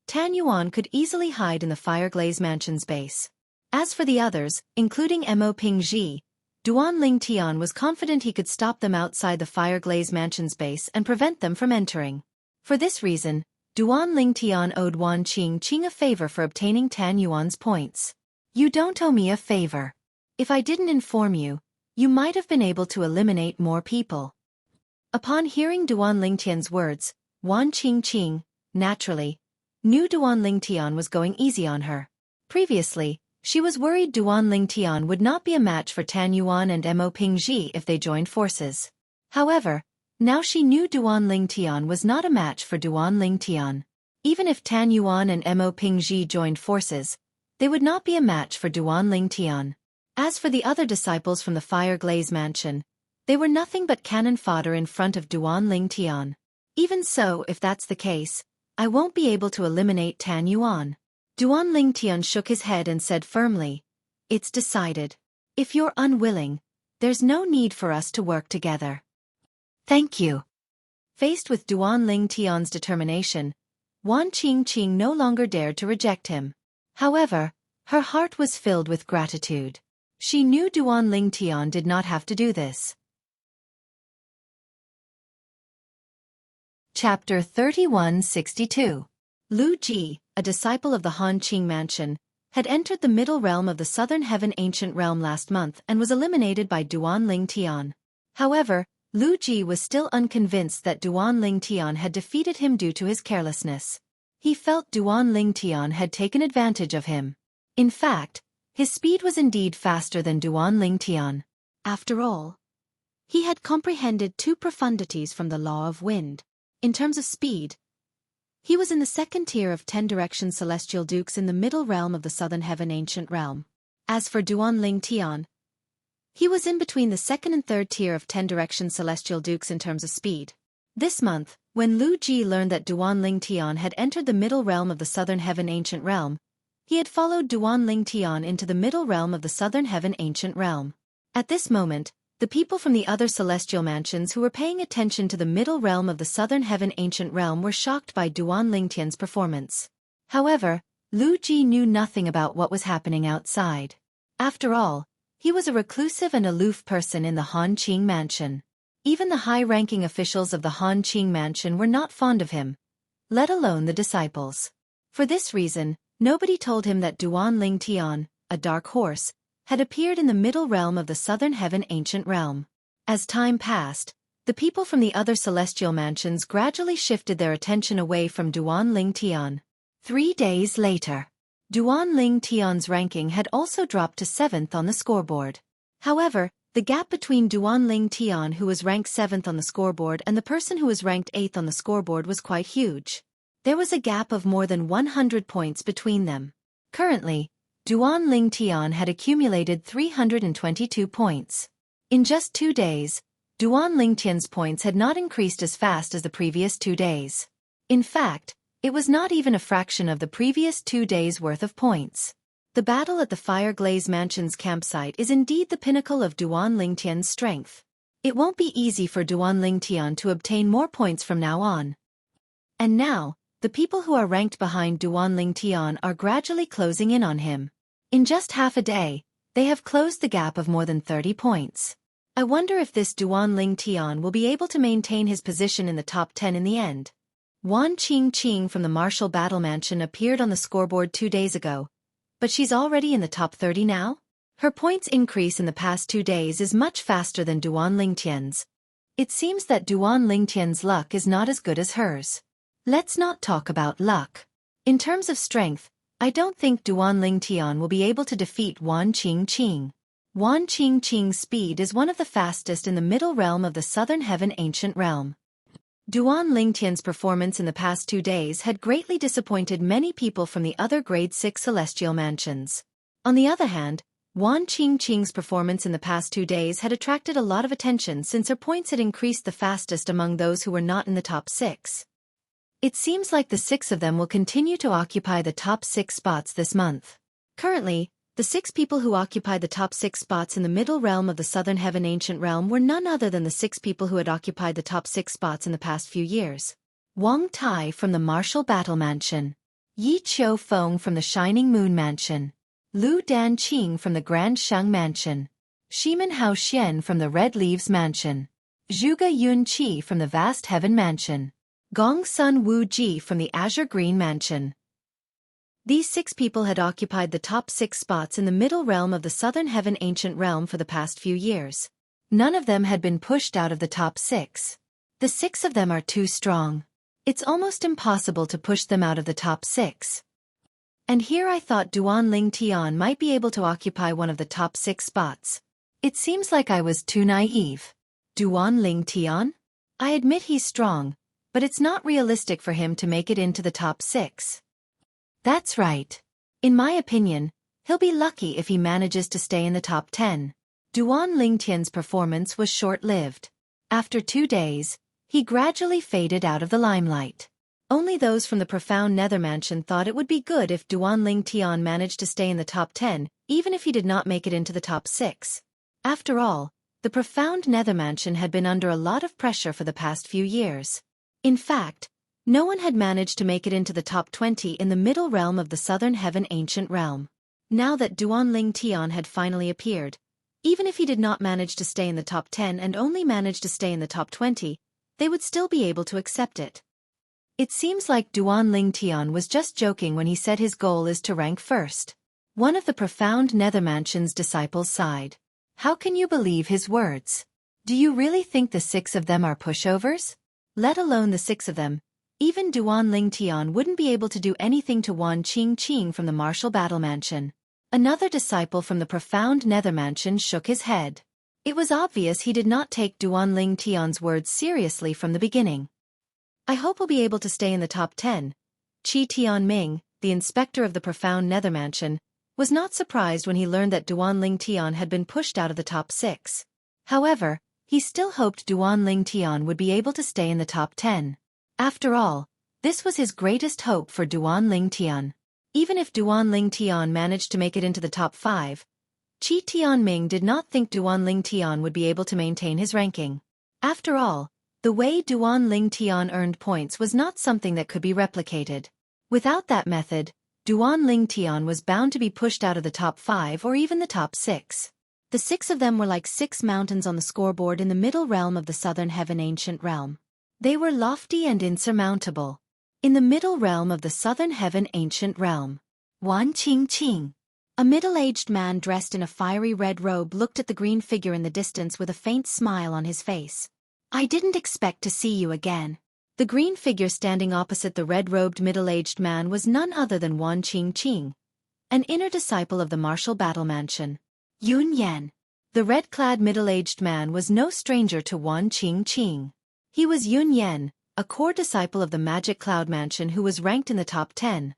Tan Yuan could easily hide in the Fire Glaze Mansion's base. As for the others, including Mo Pingji, Duan Lingtian was confident he could stop them outside the Fire Glaze Mansion's base and prevent them from entering. For this reason, Duan Lingtian owed Wan Qingqing a favor for obtaining Tan Yuan's points. You don't owe me a favor. If I didn't inform you, you might have been able to eliminate more people. Upon hearing Duan Lingtian's words, Wan Qingqing, naturally, knew Duan Lingtian was going easy on her. Previously, she was worried Duan Lingtian would not be a match for Tan Yuan and Mo Pingji if they joined forces. However, now she knew Duan Lingtian was not a match for Duan Lingtian. Even if Tan Yuan and Mo Pingji joined forces, they would not be a match for Duan Lingtian. As for the other disciples from the Fire Glaze Mansion, they were nothing but cannon fodder in front of Duan Lingtian. Even so, if that's the case, I won't be able to eliminate Tan Yuan. Duan Lingtian shook his head and said firmly, It's decided. If you're unwilling, there's no need for us to work together. Thank you. Faced with Duan Lingtian's determination, Wan Qingqing no longer dared to reject him. However, her heart was filled with gratitude. She knew Duan Lingtian did not have to do this. Chapter 3162. Lu Ji, a disciple of the Han Qing Mansion, had entered the middle realm of the southern heaven ancient realm last month and was eliminated by Duan Lingtian. However, Lu Ji was still unconvinced that Duan Lingtian had defeated him due to his carelessness. He felt Duan Lingtian had taken advantage of him. In fact, his speed was indeed faster than Duan Lingtian. After all, he had comprehended two profundities from the law of wind. In terms of speed, He was in the second tier of 10 direction celestial dukes in the middle realm of the southern heaven ancient realm. As for Duanling Tian, he was in between the second and third tier of 10 direction celestial dukes in terms of speed. This month, when Lu Ji learned that Duanling Tian had entered the middle realm of the southern heaven ancient realm, he had followed Duanling Tian into the middle realm of the southern heaven ancient realm. At this moment, the people from the other celestial mansions who were paying attention to the middle realm of the southern heaven ancient realm were shocked by Duanling Tian's performance. However, Lu Ji knew nothing about what was happening outside. After all, he was a reclusive and aloof person in the Han Qing mansion. Even the high-ranking officials of the Han Qing mansion were not fond of him, let alone the disciples. For this reason, nobody told him that Duanling Tian, a dark horse, had appeared in the middle realm of the southern heaven ancient realm. As time passed, the people from the other celestial mansions gradually shifted their attention away from Duanling Tian. 3 days later, Duanling Tian's ranking had also dropped to 7th on the scoreboard. However, the gap between Duanling Tian, who was ranked 7th on the scoreboard, and the person who was ranked 8th on the scoreboard was quite huge. There was a gap of more than 100 points between them. Currently, Duanling Tian had accumulated 322 points. In just 2 days, Duanling Tian's points had not increased as fast as the previous 2 days. In fact, it was not even a fraction of the previous 2 days' worth of points. The battle at the Fireglaze Mansion's campsite is indeed the pinnacle of Duanling Tian's strength. It won't be easy for Duanling Tian to obtain more points from now on. And now, the people who are ranked behind Duanling Tian are gradually closing in on him. In just half a day, they have closed the gap of more than 30 points. I wonder if this Duanling Tian will be able to maintain his position in the top 10 in the end. Wan Qing from the Martial Battle Mansion appeared on the scoreboard 2 days ago, but she's already in the top 30 now? Her points increase in the past 2 days is much faster than Duanling Tian's. It seems that Duanling Tian's luck is not as good as hers. Let's not talk about luck. In terms of strength, I don't think Duanling Tian will be able to defeat Wan Qing. Wan Qing's speed is one of the fastest in the middle realm of the southern heaven ancient realm. Duanling Tian's performance in the past 2 days had greatly disappointed many people from the other grade 6 celestial mansions. On the other hand, Wan Qing's performance in the past 2 days had attracted a lot of attention since her points had increased the fastest among those who were not in the top 6. It seems like the 6 of them will continue to occupy the top 6 spots this month. Currently, the 6 people who occupy the top 6 spots in the middle realm of the southern heaven ancient realm were none other than the 6 people who had occupied the top 6 spots in the past few years. Wang Tai from the Martial Battle Mansion, Yi Qiu Feng from the Shining Moon Mansion, Lu Danqing from the Grand Sheng Mansion, Shimen Hao Xian from the Red Leaves Mansion, Zhuge Yunqi from the Vast Heaven Mansion, Gong Sun Wu Ji from the Azure Green Mansion. These 6 people had occupied the top 6 spots in the middle realm of the southern heaven ancient realm for the past few years. None of them had been pushed out of the top 6. The 6 of them are too strong. It's almost impossible to push them out of the top 6. And here I thought Duanling Tian might be able to occupy one of the top 6 spots. It seems like I was too naive. Duanling Tian? I admit he's strong, but it's not realistic for him to make it into the top 6. That's right. In my opinion, he'll be lucky if he manages to stay in the top 10. Duanling Tian's performance was short-lived. After 2 days, he gradually faded out of the limelight. Only those from the Profound Nether Mansion thought it would be good if Duanling Tian managed to stay in the top 10, even if he did not make it into the top 6. After all, the Profound Nether Mansion had been under a lot of pressure for the past few years. In fact, no one had managed to make it into the top 20 in the middle realm of the southern heaven ancient realm. Now that Duanling Tian had finally appeared, even if he did not manage to stay in the top 10 and only managed to stay in the top 20, they would still be able to accept it. It seems like Duanling Tian was just joking when he said his goal is to rank first. One of the Profound Nether Mansion's disciples sighed. How can you believe his words? Do you really think the 6 of them are pushovers? Let alone the 6 of them, even Duanling Tian wouldn't be able to do anything to Wan Qing from the Martial Battle Mansion. Another disciple from the Profound Nether Mansion shook his head. It was obvious he did not take Duanling Tian's words seriously from the beginning. I hope we'll be able to stay in the top 10. Qi Tianming, the inspector of the profound nether mansion, was not surprised when he learned that Duanling Tian had been pushed out of the top 6. However, he still hoped Duanling Tian would be able to stay in the top 10. After all, this was his greatest hope for Duanling Tian. Even if Duanling Tian managed to make it into the top 5, Qi Tianming did not think Duanling Tian would be able to maintain his ranking. After all, the way Duanling Tian earned points was not something that could be replicated. Without that method, Duanling Tian was bound to be pushed out of the top 5 or even the top 6. The 6 of them were like 6 mountains on the scoreboard in the middle realm of the southern heaven ancient realm. They were lofty and insurmountable. In the middle realm of the southern heaven ancient realm, Wan Qingqing, a middle-aged man dressed in a fiery red robe, looked at the green figure in the distance with a faint smile on his face. I didn't expect to see you again. The green figure standing opposite the red-robed middle-aged man was none other than Wan Qingqing, an inner disciple of the martial battle mansion. Yun Yan. The red-clad middle-aged man was no stranger to Wan Qingqing. He was Yun Yan, a core disciple of the Magic Cloud Mansion who was ranked in the top 10.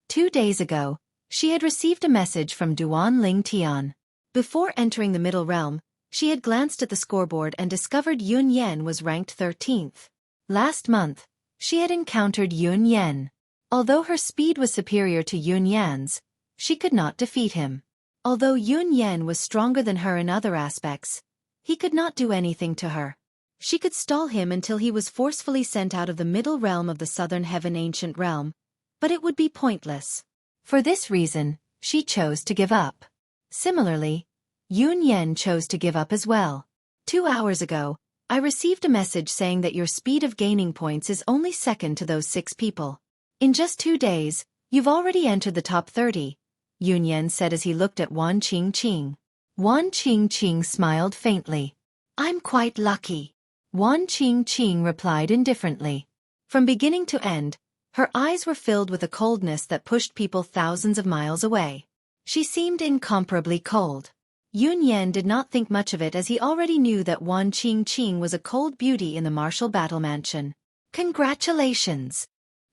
2 days ago, she had received a message from Duanling Tian. Before entering the middle realm, she had glanced at the scoreboard and discovered Yun Yan was ranked 13th. Last month, she had encountered Yun Yan. Although her speed was superior to Yun Yan's, she could not defeat him. Although Yun Yan was stronger than her in other aspects, he could not do anything to her. She could stall him until he was forcefully sent out of the middle realm of the southern heaven ancient realm, but it would be pointless. For this reason, she chose to give up. Similarly, Yun Yan chose to give up as well. 2 hours ago, I received a message saying that your speed of gaining points is only second to those 6 people. In just 2 days, you've already entered the top 30, Yun Yan said as he looked at Wan Qingqing. Wan Qingqing smiled faintly. I'm quite lucky. Wan Qingqing replied indifferently. From beginning to end, her eyes were filled with a coldness that pushed people thousands of miles away. She seemed incomparably cold. Yun Yan did not think much of it as he already knew that Wan Qingqing was a cold beauty in the martial battle mansion. Congratulations!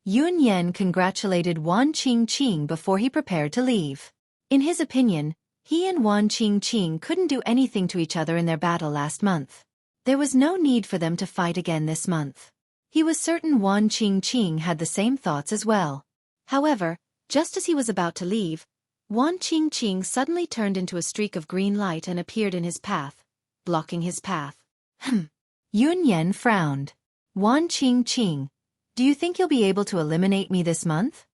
Yun Yan congratulated Wan Qingqing before he prepared to leave. In his opinion, he and Wan Qingqing couldn't do anything to each other in their battle last month. There was no need for them to fight again this month. He was certain Wan Qingqing had the same thoughts as well. However, just as he was about to leave, Wan Qingqing suddenly turned into a streak of green light and appeared in his path, blocking his path. Yun Yan frowned. Wan Qingqing, do you think you'll be able to eliminate me this month?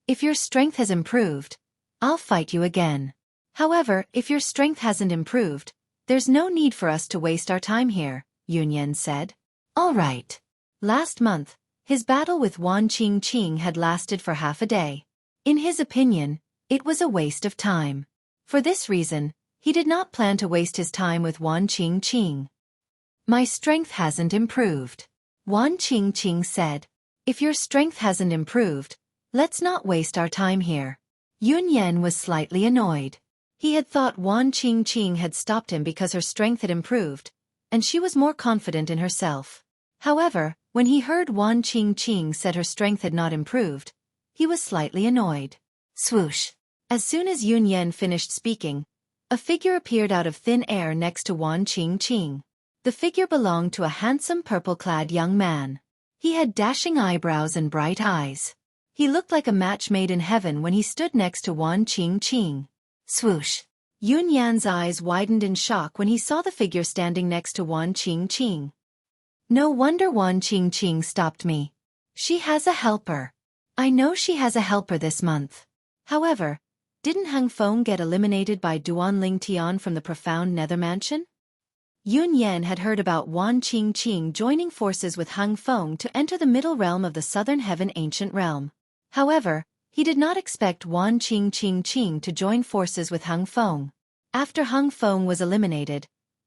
If your strength has improved, I'll fight you again. However, if your strength hasn't improved, there's no need for us to waste our time here, Yun Yan said. All right. Last month, his battle with Wan Qingqing had lasted for half a day. In his opinion, it was a waste of time. For this reason, he did not plan to waste his time with Wan Qingqing. My strength hasn't improved, Wan Qingqing said. If your strength hasn't improved, let's not waste our time here. Yun Yan was slightly annoyed. He had thought Wan Qingqing had stopped him because her strength had improved, and she was more confident in herself. However, when he heard Wan Qingqing said her strength had not improved, he was slightly annoyed. Swoosh! As soon as Yun Yan finished speaking, a figure appeared out of thin air next to Wan Qingqing. The figure belonged to a handsome purple-clad young man. He had dashing eyebrows and bright eyes. He looked like a match made in heaven when he stood next to Wan Qingqing. Swoosh! Yun Yan's eyes widened in shock when he saw the figure standing next to Wan Qingqing. No wonder Wan Qingqing stopped me. She has a helper. I know she has a helper this month. However, didn't Hang Feng get eliminated by Duanling Tian from the profound nether mansion? Yun Yan had heard about Wan Qingqing joining forces with Hang Feng to enter the middle realm of the southern heaven ancient realm. However, he did not expect Wan Qingqing to join forces with Hang Feng. After Hang Feng was eliminated,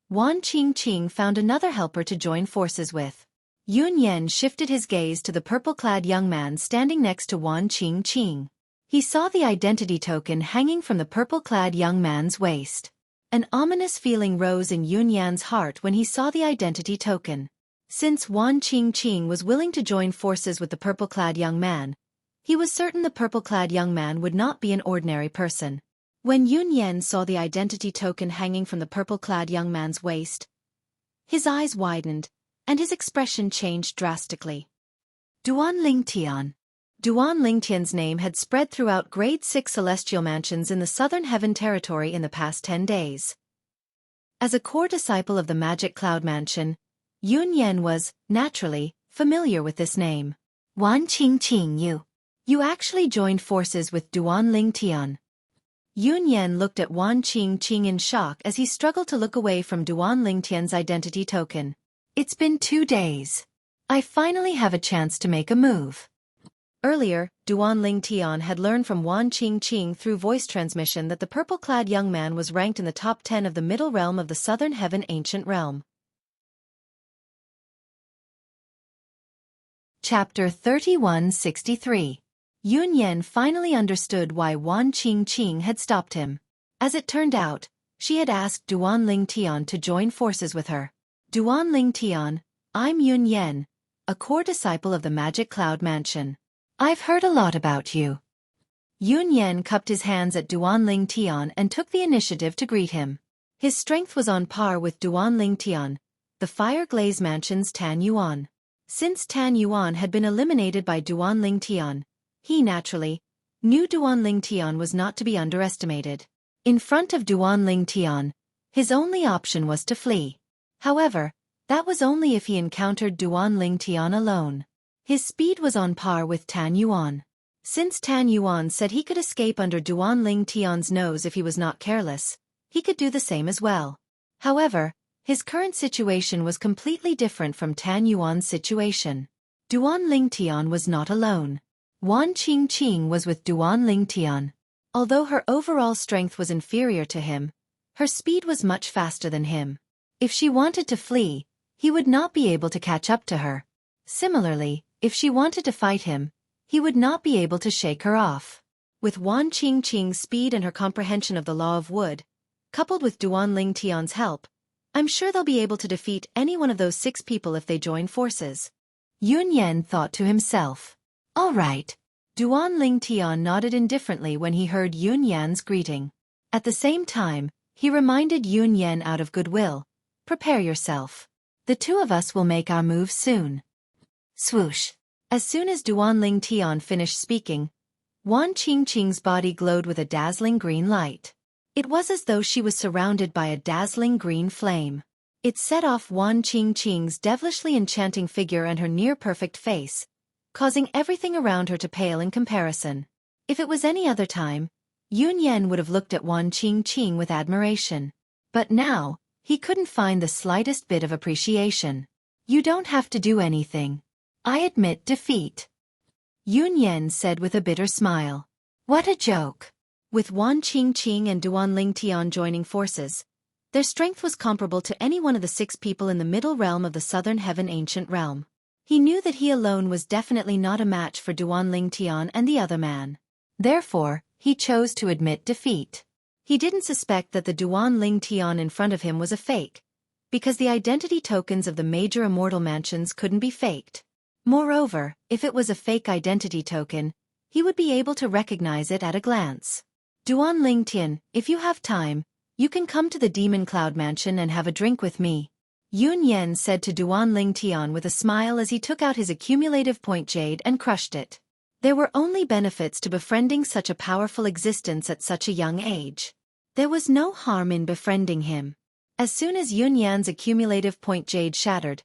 Wan Qingqing found another helper to join forces with. Yun Yan shifted his gaze to the purple-clad young man standing next to Wan Qingqing. He saw the identity token hanging from the purple-clad young man's waist. An ominous feeling rose in Yun Yan's heart when he saw the identity token. Since Wan Qingqing was willing to join forces with the purple-clad young man, he was certain the purple-clad young man would not be an ordinary person. When Yun Yan saw the identity token hanging from the purple-clad young man's waist, his eyes widened, and his expression changed drastically. Duan Lingtian. Duan Lingtian's name had spread throughout grade 6 celestial mansions in the Southern Heaven territory in the past 10 days. As a core disciple of the Magic Cloud Mansion, Yun Yan was, naturally, familiar with this name. Wan Qingqing, you actually joined forces with Duan Lingtian. Yun Yan looked at Wan Qingqing in shock as he struggled to look away from Duan Lingtian's identity token. It's been 2 days. I finally have a chance to make a move. Earlier, Duan Lingtian had learned from Wan Qingqing through voice transmission that the purple-clad young man was ranked in the top 10 of the middle realm of the Southern Heaven Ancient Realm. Chapter 3163. Yun Yan finally understood why Wan Qingqing had stopped him. As it turned out, she had asked Duan Lingtian to join forces with her. Duan Lingtian, I'm Yun Yan, a core disciple of the Magic Cloud Mansion. I've heard a lot about you. Yun Yan cupped his hands at Duan Lingtian and took the initiative to greet him. His strength was on par with Duan Lingtian, the Fire Glaze Mansion's Tan Yuan. Since Tan Yuan had been eliminated by Duan Lingtian, he naturally knew Duan Lingtian was not to be underestimated. In front of Duan Lingtian, his only option was to flee. However, that was only if he encountered Duan Lingtian alone. His speed was on par with Tan Yuan. Since Tan Yuan said he could escape under Duan Lingtian's nose if he was not careless, he could do the same as well. However, his current situation was completely different from Tan Yuan's situation. Duan Lingtian was not alone. Wan Qingqing was with Duan Lingtian. Although her overall strength was inferior to him, her speed was much faster than him. If she wanted to flee, he would not be able to catch up to her. Similarly, if she wanted to fight him, he would not be able to shake her off. With Wan Qingqing's speed and her comprehension of the law of wood, coupled with Duan Lingtian's help, I'm sure they'll be able to defeat any one of those 6 people if they join forces. Yun Yan thought to himself. All right. Duan Lingtian nodded indifferently when he heard Yun Yan's greeting. At the same time, he reminded Yun Yan out of goodwill, prepare yourself. The 2 of us will make our move soon. Swoosh. As soon as Duan Lingtian finished speaking, Wan Qingqing's body glowed with a dazzling green light. It was as though she was surrounded by a dazzling green flame. It set off Wan Qingqing's devilishly enchanting figure and her near-perfect face, causing everything around her to pale in comparison. If it was any other time, Yun Yan would have looked at Wan Qingqing with admiration. But now, he couldn't find the slightest bit of appreciation. You don't have to do anything. I admit defeat. Yun Yan said with a bitter smile. What a joke. With Wan Qingqing and Duan Lingtian joining forces, their strength was comparable to any one of the 6 people in the middle realm of the Southern Heaven Ancient Realm. He knew that he alone was definitely not a match for Duan Lingtian and the other man. Therefore, he chose to admit defeat. He didn't suspect that the Duan Lingtian in front of him was a fake, because the identity tokens of the major immortal mansions couldn't be faked. Moreover, if it was a fake identity token, he would be able to recognize it at a glance. Duan Lingtian, if you have time, you can come to the Demon Cloud Mansion and have a drink with me. Yun Yan said to Duan Lingtian with a smile as he took out his accumulative point jade and crushed it. There were only benefits to befriending such a powerful existence at such a young age. There was no harm in befriending him. As soon as Yun Yan's accumulative point jade shattered,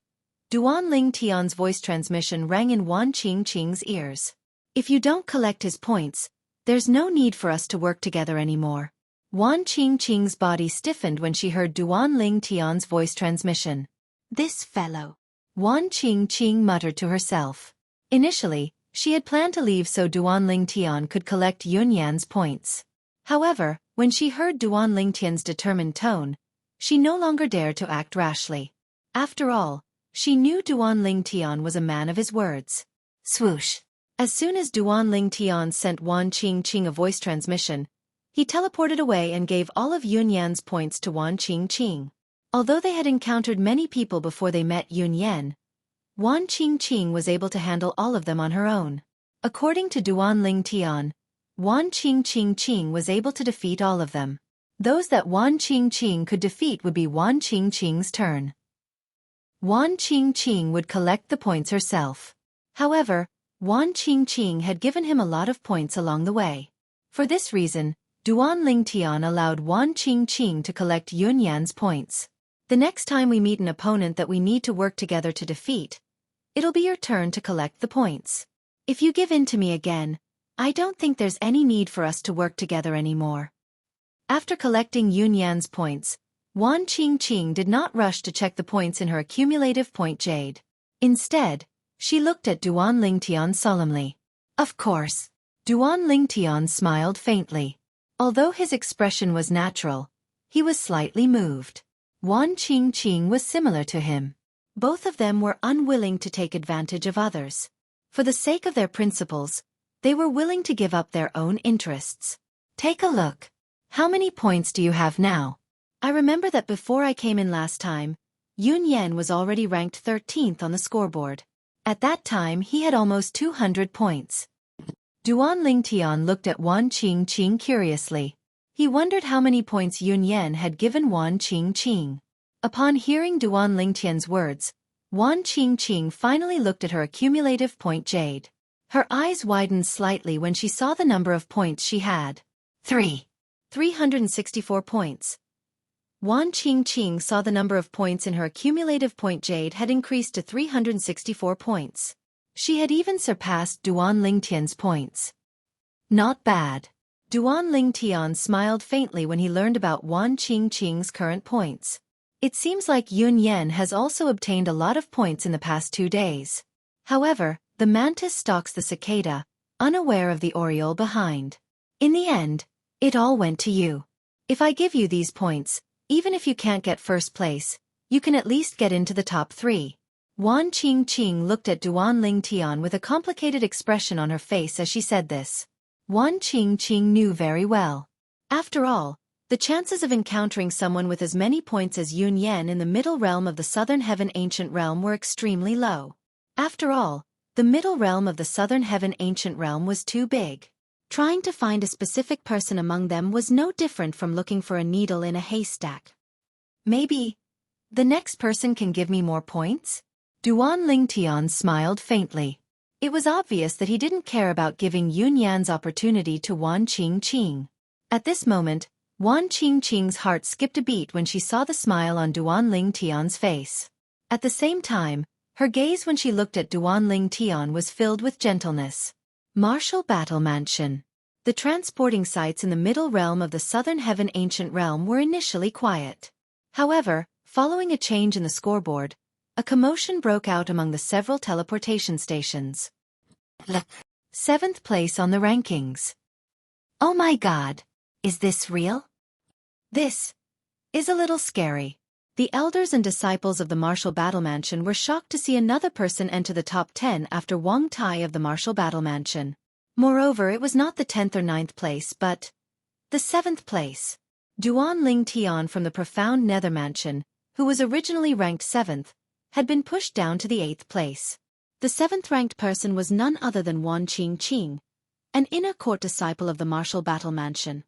Duan Lingtian's voice transmission rang in Wan Qingqing's ears. If you don't collect his points, there's no need for us to work together anymore. Wan Qingqing's body stiffened when she heard Duan Lingtian's voice transmission. This fellow. Wan Qingqing muttered to herself. Initially, she had planned to leave so Duan Lingtian could collect Yun Yan's points. However, when she heard Duan Lingtian's determined tone, she no longer dared to act rashly. After all, she knew Duan Lingtian was a man of his words. Swoosh. As soon as Duan Lingtian sent Wan Qingqing a voice transmission, he teleported away and gave all of Yun Yan's points to Wan Qingqing. Although they had encountered many people before they met Yun Yan, Wan Qingqing was able to handle all of them on her own. According to Duan Ling Tian, Wan Qingqing was able to defeat all of them. Those that Wan Qingqing could defeat would be Wan Qingqing's turn. Wan Qingqing would collect the points herself. However, Wan Qingqing had given him a lot of points along the way. For this reason, Duan Ling Tian allowed Wan Qingqing to collect Yunyan's points. The next time we meet an opponent that we need to work together to defeat, it'll be your turn to collect the points. If you give in to me again, I don't think there's any need for us to work together anymore. After collecting Yunyan's points, Wan Qingqing did not rush to check the points in her accumulative point jade. Instead, she looked at Duan Ling Tian solemnly. Of course. Duan Ling Tian smiled faintly. Although his expression was natural, he was slightly moved. Wan Qingqing was similar to him. Both of them were unwilling to take advantage of others. For the sake of their principles, they were willing to give up their own interests. Take a look. How many points do you have now? I remember that before I came in last time, Yunyan was already ranked 13th on the scoreboard. At that time he had almost 200 points. Duan Ling Tian looked at Wan Qingqing curiously. He wondered how many points Yunyan had given Wan Qingqing. Upon hearing Duan Ling Tian's words, Wan Qingqing finally looked at her accumulative point jade. Her eyes widened slightly when she saw the number of points she had. 364 points. Wan Qingqing saw the number of points in her accumulative point jade had increased to 364 points. She had even surpassed Duan Ling Tian's points. Not bad. Duan Ling Tian smiled faintly when he learned about Wan Qingqing's current points. It seems like Yunyan has also obtained a lot of points in the past 2 days. However, the mantis stalks the cicada, unaware of the oriole behind. In the end, it all went to you. If I give you these points, even if you can't get first place, you can at least get into the top 3. Wan Qingqing looked at Duan Ling Tian with a complicated expression on her face as she said this. Wan Qingqing knew very well. After all, the chances of encountering someone with as many points as Yunyan in the middle realm of the Southern Heaven Ancient Realm were extremely low. After all, the middle realm of the Southern Heaven Ancient Realm was too big. Trying to find a specific person among them was no different from looking for a needle in a haystack. Maybe the next person can give me more points? Duan Ling Tian smiled faintly. It was obvious that he didn't care about giving Yunyan's opportunity to Wan Qingqing. At this moment, Wan Qingqing's heart skipped a beat when she saw the smile on Duan Ling Tian's face. At the same time, her gaze when she looked at Duan Ling Tian was filled with gentleness. Martial Battle Mansion. The transporting sites in the middle realm of the Southern Heaven Ancient Realm were initially quiet. However, following a change in the scoreboard, a commotion broke out among the several teleportation stations. 7th place on the rankings. Oh my god, is this real? This is a little scary. The elders and disciples of the Martial Battle Mansion were shocked to see another person enter the top 10 after Wang Tai of the Martial Battle Mansion. Moreover, it was not the 10th or 9th place but the 7th place. Duan Ling Tian from the Profound Nether Mansion, who was originally ranked 7th, had been pushed down to the 8th place. The 7th-ranked person was none other than Wan Qingqing, an inner court disciple of the Martial Battle Mansion.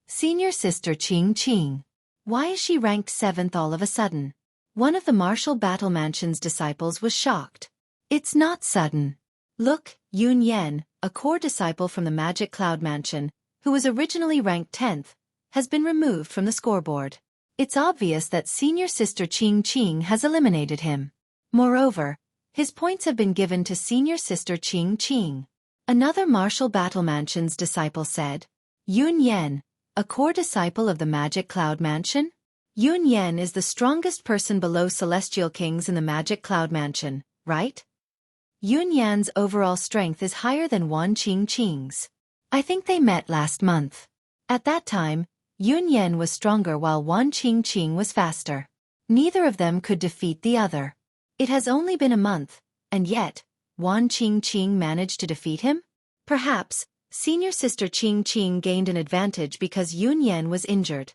Senior sister Qingqing. Why is she ranked 7th all of a sudden? One of the Martial Battle Mansion's disciples was shocked. It's not sudden. Look, Yunyan, a core disciple from the Magic Cloud Mansion, who was originally ranked 10th, has been removed from the scoreboard. It's obvious that senior sister Qingqing has eliminated him. Moreover, his points have been given to senior sister Qingqing. Another Martial Battle Mansion's disciple said. Yunyan, a core disciple of the Magic Cloud Mansion? Yunyan is the strongest person below Celestial Kings in the Magic Cloud Mansion, right? Yunyan's overall strength is higher than Wan Qingqing's. I think they met last month. At that time, Yunyan was stronger while Wan Qingqing was faster. Neither of them could defeat the other. It has only been a month, and yet, Wan Qingqing managed to defeat him? Perhaps, senior sister Qingqing gained an advantage because Yunyan was injured.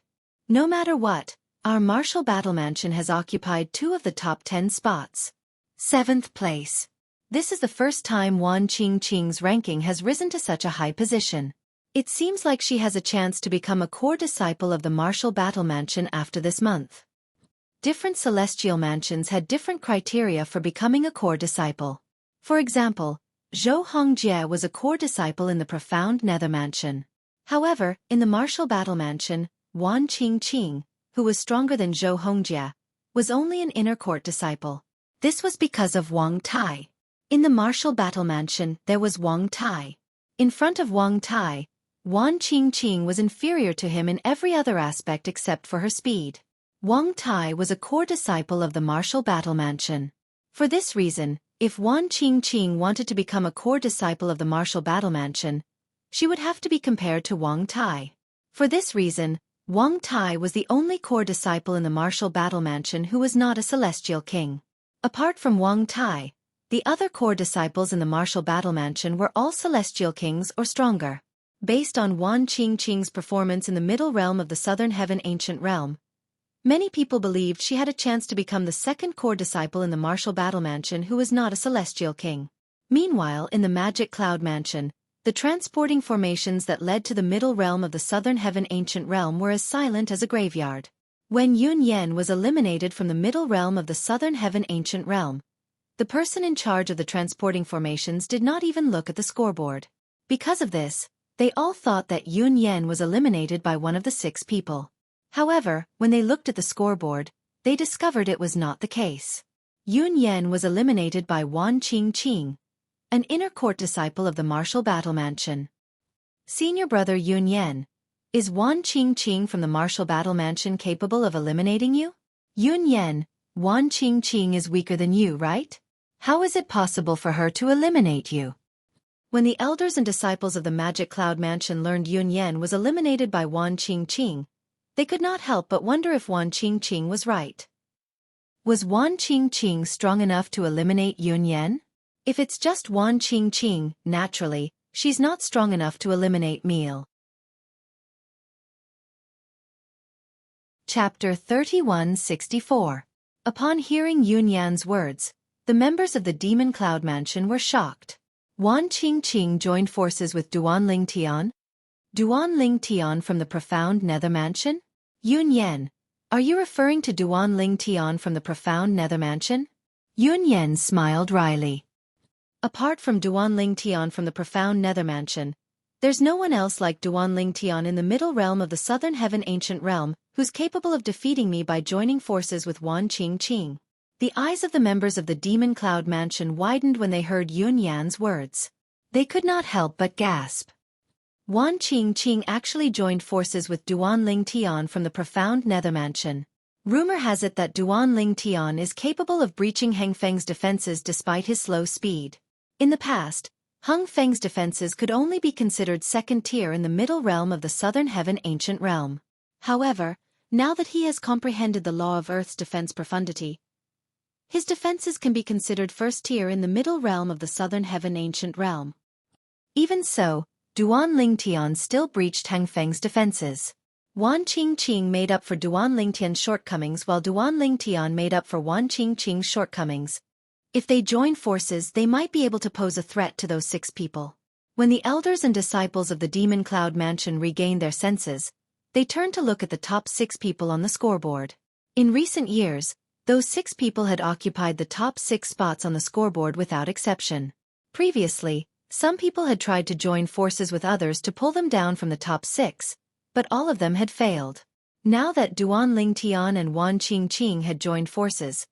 No matter what, our Martial Battle Mansion has occupied 2 of the top 10 spots. 7th place. This is the first time Wan Qingqing's ranking has risen to such a high position. It seems like she has a chance to become a core disciple of the martial battle mansion after this month. Different celestial mansions had different criteria for becoming a core disciple. For example, Zhou Hongjie was a core disciple in the profound nether mansion. However, in the martial battle mansion, Wan Qingqing, who was stronger than Zhou Hongjie, was only an inner court disciple. This was because of Wang Tai. In the martial battle mansion, there was Wang Tai. In front of Wang Tai, Wan Qingqing was inferior to him in every other aspect except for her speed. Wang Tai was a core disciple of the martial battle mansion. For this reason, if Wan Qingqing wanted to become a core disciple of the martial battle mansion, she would have to be compared to Wang Tai. For this reason, Wang Tai was the only core disciple in the martial battle mansion who was not a celestial king. Apart from Wang Tai, the other core disciples in the martial battle mansion were all celestial kings or stronger. Based on Wan Qingqing's performance in the middle realm of the southern heaven ancient realm, many people believed she had a chance to become the second core disciple in the martial battle mansion who was not a celestial king. Meanwhile, in the magic cloud mansion, the transporting formations that led to the middle realm of the southern heaven ancient realm were as silent as a graveyard. When Yun Yan was eliminated from the middle realm of the southern heaven ancient realm, the person in charge of the transporting formations did not even look at the scoreboard. Because of this, they all thought that Yun Yan was eliminated by one of the 6 people. However, when they looked at the scoreboard, they discovered it was not the case. Yun Yan was eliminated by Wan Qingqing, an inner court disciple of the martial battle mansion. Senior brother Yun Yan, is Wan Qingqing from the martial battle mansion capable of eliminating you? Yun Yan, Wan Qingqing is weaker than you, right? How is it possible for her to eliminate you? When the elders and disciples of the Magic Cloud Mansion learned Yun Yan was eliminated by Wan Qingqing, they could not help but wonder if Wan Qingqing was right. Was Wan Qingqing strong enough to eliminate Yun Yan? If it's just Wan Qingqing, naturally, she's not strong enough to eliminate Meal. Chapter 3164. Upon hearing Yun Yan's words, the members of the Demon Cloud Mansion were shocked. Wan Qingqing joined forces with Duan Ling Tian? Duan Ling Tian from the profound Nether Mansion? Yun Yan, are you referring to Duan Ling Tian from the profound Nether Mansion? Yun Yan smiled wryly. Apart from Duan Ling Tian from the profound Nether Mansion, there's no one else like Duan Ling Tian in the middle realm of the southern heaven ancient realm who's capable of defeating me by joining forces with Wan Qingqing. The eyes of the members of the Demon Cloud Mansion widened when they heard Yun Yan's words. They could not help but gasp. Wan Qingqing actually joined forces with Duan Ling Tian from the profound Nether Mansion. Rumor has it that Duan Ling Tian is capable of breaching Heng Feng's defenses despite his slow speed. In the past, Heng Feng's defenses could only be considered second tier in the middle realm of the southern heaven ancient realm. However, now that he has comprehended the law of Earth's defense profundity, his defenses can be considered first tier in the middle realm of the southern heaven ancient realm. Even so, Duan Ling Tian still breached Heng Feng's defenses. Wan Qingqing made up for Duan Ling Tian's shortcomings while Duan Ling Tian made up for Wan Qingqing's shortcomings. If they join forces, they might be able to pose a threat to those 6 people. When the elders and disciples of the Demon Cloud Mansion regained their senses, they turned to look at the top 6 people on the scoreboard. In recent years, those 6 people had occupied the top 6 spots on the scoreboard without exception. Previously, some people had tried to join forces with others to pull them down from the top 6, but all of them had failed. Now that Duan Ling Tian and Wan Qingqing had joined forces,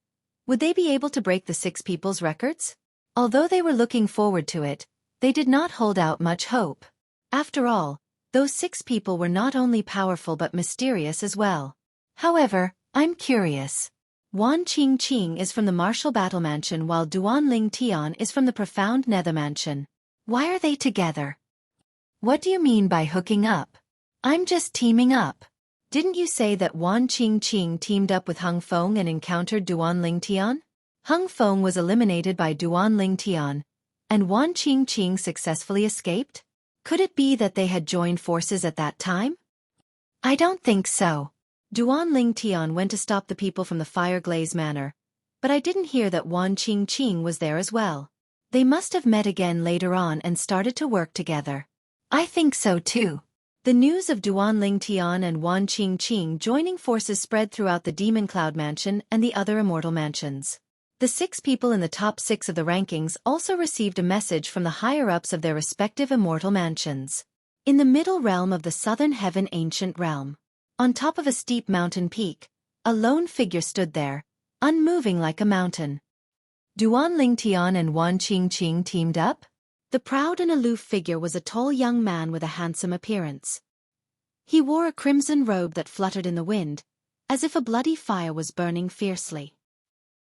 would they be able to break the 6 people's records? Although they were looking forward to it, they did not hold out much hope. After all, those 6 people were not only powerful but mysterious as well. However, I'm curious. Wan Qingqing is from the Martial Battle Mansion while Duan Ling Tian is from the Profound Nether Mansion. Why are they together? What do you mean by hooking up? I'm just teaming up. Didn't you say that Wan Qingqing teamed up with Heng Feng and encountered Duan Ling Tian? Heng Feng was eliminated by Duan Ling Tian, and Wan Qingqing successfully escaped? Could it be that they had joined forces at that time? I don't think so. Duan Ling Tian went to stop the people from the Fire Glaze Manor, but I didn't hear that Wan Qingqing was there as well. They must have met again later on and started to work together. I think so too. The news of Duan Lingtian and Wan Qingqing joining forces spread throughout the Demon Cloud Mansion and the other immortal mansions. The 6 people in the top 6 of the rankings also received a message from the higher-ups of their respective immortal mansions. In the middle realm of the Southern Heaven Ancient Realm, on top of a steep mountain peak, a lone figure stood there, unmoving like a mountain. Duan Lingtian and Wan Qingqing teamed up? The proud and aloof figure was a tall young man with a handsome appearance. He wore a crimson robe that fluttered in the wind, as if a bloody fire was burning fiercely.